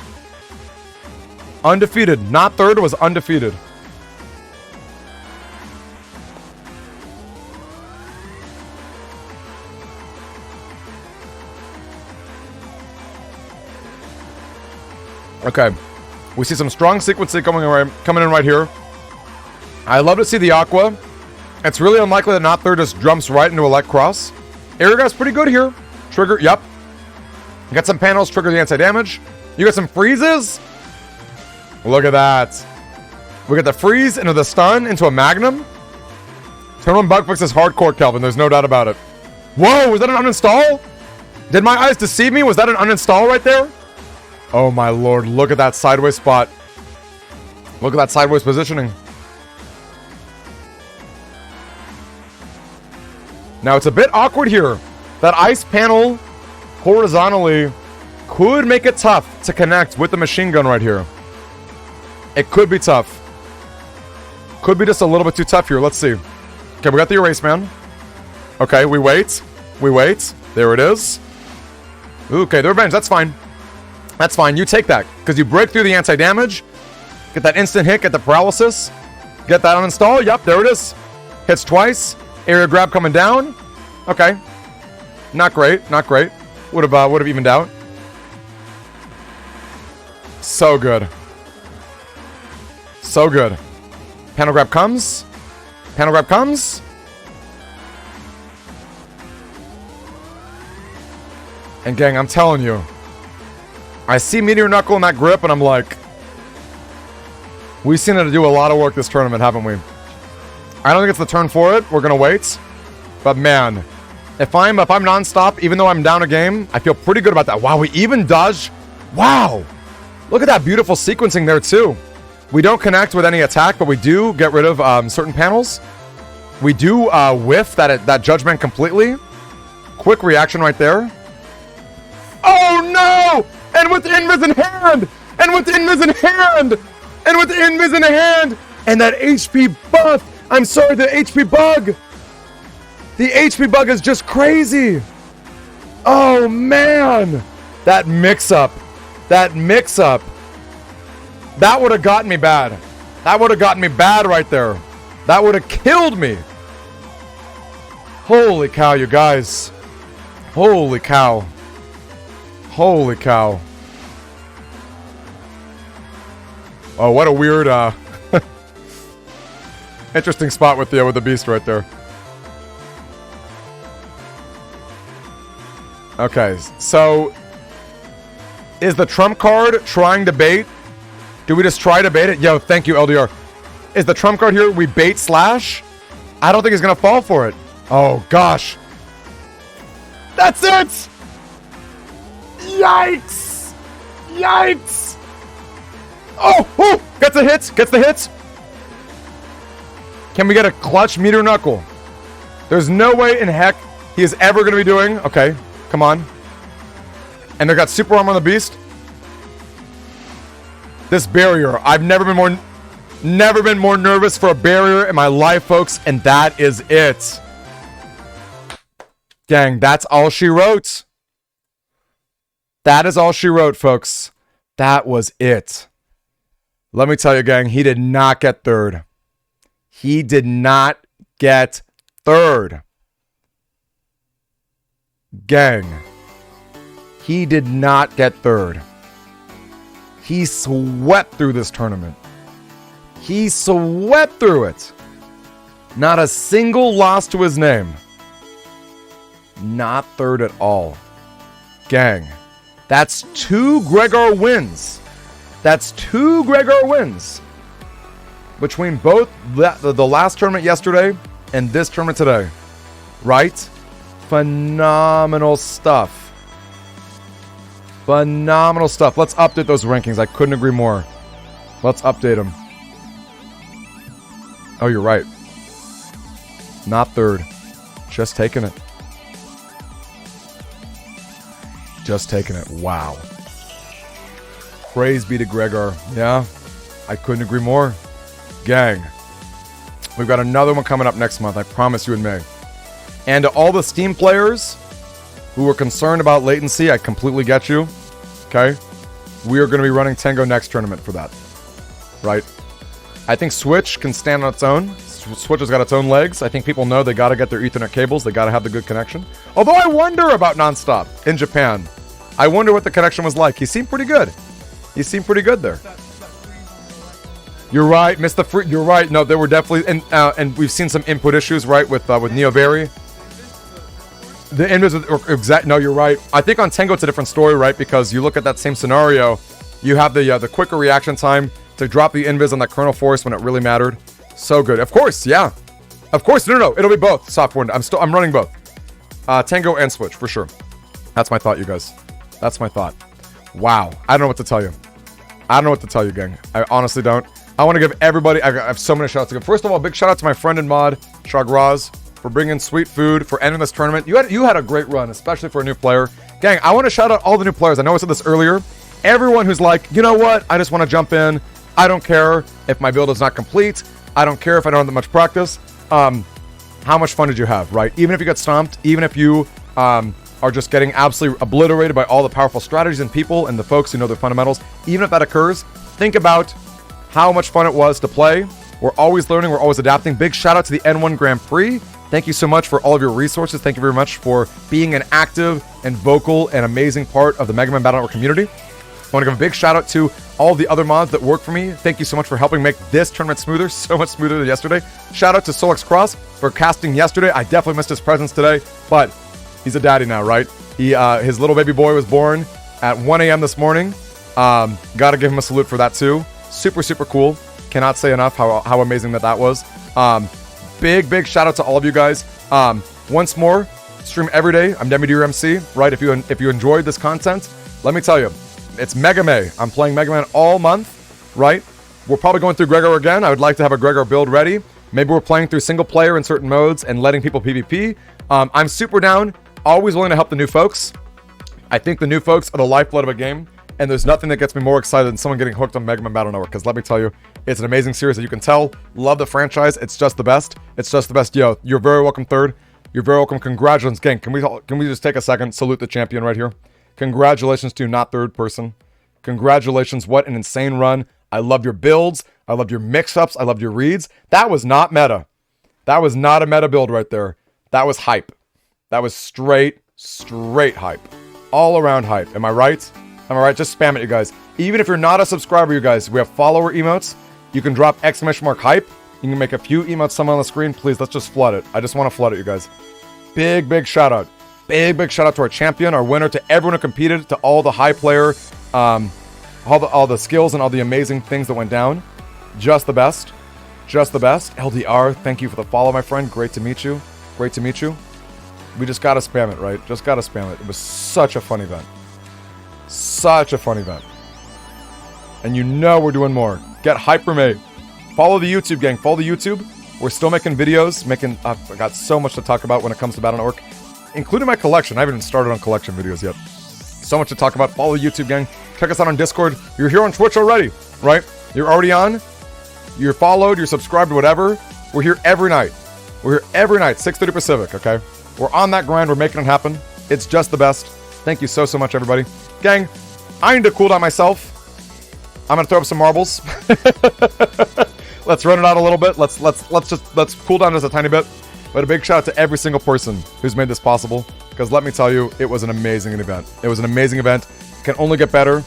Undefeated. Not third, was undefeated. Okay. We see some strong sequencing coming in right here. I love to see the Aqua. It's really unlikely that not third just jumps right into Elect Cross. Airgap's pretty good here. Trigger, yep. You got some panels, trigger the anti-damage. You got some freezes. Look at that. We got the freeze into the stun, into a Magnum. Turn 1 bug fix is hardcore, Kelvin. There's no doubt about it. Whoa, was that an uninstall? Did my eyes deceive me? Was that an uninstall right there? Oh my lord, look at that sideways spot. Look at that sideways positioning. Now, it's a bit awkward here. That ice panel horizontally could make it tough to connect with the machine gun right here. It could be tough. Could be just a little bit too tough here. Let's see. Okay, we got the erase man. Okay, we wait. We wait. There it is. Okay, the revenge. That's fine. That's fine. You take that. Because you break through the anti-damage. Get that instant hit. Get the paralysis. Get that uninstall. Yep, there it is. Hits twice. Area grab coming down. Okay. Not great. Not great. Would have evened out. So good. So good. Panel grab comes. Panel grab comes. And gang, I'm telling you, I see Meteor Knuckle in that grip and I'm like, we've seen it do a lot of work this tournament, haven't we? I don't think it's the turn for it. We're gonna wait. But man, if I'm non-stop, even though I'm down a game, I feel pretty good about that. Wow, we even dodged. Wow. Look at that beautiful sequencing there too. We don't connect with any attack, but we do get rid of certain panels. We do whiff that judgment completely. Quick reaction right there. Oh no! And with invis in hand! And with invis in hand! And with invis in hand! And that HP buff! I'm sorry, the HP bug! The HP bug is just crazy! Oh man! That mix-up. That mix-up. That would have gotten me bad. That would have gotten me bad right there. That would have killed me. Holy cow, you guys. Holy cow. Holy cow. Oh, what a weird, interesting spot with the beast right there. Okay, so is the trump card trying to bait? Do we just try to bait it? Yo, thank you, LDR. Is the trump card here we bait slash? I don't think he's gonna fall for it. Oh gosh. That's it! Yikes! Yikes! Oh! Gets the hits! Gets the hits! Can we get a clutch meteor knuckle? There's no way in heck he is ever going to be doing... Okay, come on. And they got super armor on the beast. This barrier. I've never been more nervous for a barrier in my life, folks. And that is it. Gang, that's all she wrote. That is all she wrote, folks. That was it. Let me tell you, gang, he did not get third. He did not get third. Gang, he did not get third. He swept through this tournament. He swept through it. Not a single loss to his name. Not third at all. Gang, that's 2 Gregor wins. That's 2 Gregor wins. Between both the last tournament yesterday and this tournament today. Right? Phenomenal stuff. Phenomenal stuff. Let's update those rankings. I couldn't agree more. Let's update them. Oh, you're right. Not third. Just taking it. Just taking it. Wow. Praise be to Gregor. Yeah, I couldn't agree more. Gang, we've got another one coming up next month. I promise you in May. And to all the Steam players who are concerned about latency, I completely get you. Okay? We are going to be running Tango next tournament for that. Right? I think Switch can stand on its own. Switch has got its own legs. I think people know they got to get their Ethernet cables. They got to have the good connection. Although I wonder about Nonstop in Japan. I wonder what the connection was like. He seemed pretty good. He seemed pretty good there. You're right, Mr. Free. You're right. No, there were definitely, and we've seen some input issues, right, with Neoberry. The invis exact. No, you're right. I think on Tango it's a different story, right? Because you look at that same scenario, you have the quicker reaction time to drop the invis on that kernel force when it really mattered. So good. Of course, yeah. Of course. No. It'll be both software. I'm running both. Tango and Switch for sure. That's my thought, you guys. That's my thought. Wow. I don't know what to tell you. I don't know what to tell you, gang. I honestly don't. I want to give everybody, I have so many shout outs to give. First of all, big shout out to my friend and mod, Chagras, for bringing sweet food, for ending this tournament. You had a great run, especially for a new player. Gang, I want to shout out all the new players. I know I said this earlier. Everyone who's like, you know what? I just want to jump in. I don't care if my build is not complete. I don't care if I don't have that much practice. How much fun did you have, right? Even if you got stomped, even if you are just getting absolutely obliterated by all the powerful strategies and people and the folks who know their fundamentals, even if that occurs, think about how much fun it was to play. We're always learning. We're always adapting. Big shout out to the N1 Grand Prix. Thank you so much for all of your resources. Thank you very much for being an active and vocal and amazing part of the Mega Man Battle Network community. I want to give a big shout out to all the other mods that work for me. Thank you so much for helping make this tournament smoother, so much smoother than yesterday. Shout out to Solix Cross for casting yesterday. I definitely missed his presence today, but he's a daddy now, right? His little baby boy was born at 1 a.m. this morning. Gotta give him a salute for that too. Super, super cool. Cannot say enough how amazing that was. Big shout out to all of you guys. Once more, stream every day. I'm DemiDRMC, right? If you enjoyed this content, let me tell you, it's Mega May. I'm playing Mega Man all month, right? We're probably going through Gregor again. I would like to have a Gregor build ready. Maybe we're playing through single player in certain modes and letting people PvP. I'm super down. Always willing to help the new folks. I think the new folks are the lifeblood of a game, and there's nothing that gets me more excited than someone getting hooked on Mega Man Battle Network, because let me tell you, it's an amazing series that you can tell. Love the franchise. It's just the best. It's just the best. Yo, you're very welcome, third. You're very welcome. Congratulations, gang. Can we just take a second, salute the champion right here? Congratulations to you, not third person. Congratulations. What an insane run. I love your builds. I love your mix-ups. I love your reads. That was not meta. That was not a meta build right there. That was hype. That was straight hype. All around hype. Am I right? Am I right? Just spam it, you guys. Even if you're not a subscriber, you guys, we have follower emotes. You can drop ! hype. You can make a few emotes somewhere on the screen. Please, let's just flood it. I just want to flood it, you guys. Big shout out. Big shout out to our champion, our winner, to everyone who competed, to all the high player, all the skills and all the amazing things that went down. Just the best. Just the best. LDR, thank you for the follow, my friend. Great to meet you. Great to meet you. We just gotta spam it, right? Just gotta spam it. It was such a fun event. Such a fun event. And you know we're doing more. Get hyper made. Follow the YouTube, gang. Follow the YouTube. We're still making videos. I've got so much to talk about when it comes to Battle Network, including my collection. I haven't even started on collection videos yet. So much to talk about. Follow the YouTube, gang. Check us out on Discord. You're here on Twitch already, right? You're already on. You're followed. You're subscribed, whatever. We're here every night. We're here every night, 6:30 Pacific, okay? We're on that grind. We're making it happen. It's just the best. Thank you so much, everybody. Gang, I need to cool down myself. I'm gonna throw up some marbles. Let's run it out a little bit. Let's cool down just a tiny bit. But a big shout out to every single person who's made this possible, because let me tell you, it was an amazing event. It was an amazing event. It can only get better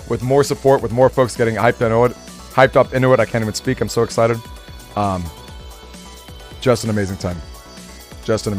with more support, with more folks getting hyped up into it. I can't even speak. I'm so excited. Just an amazing time. Just an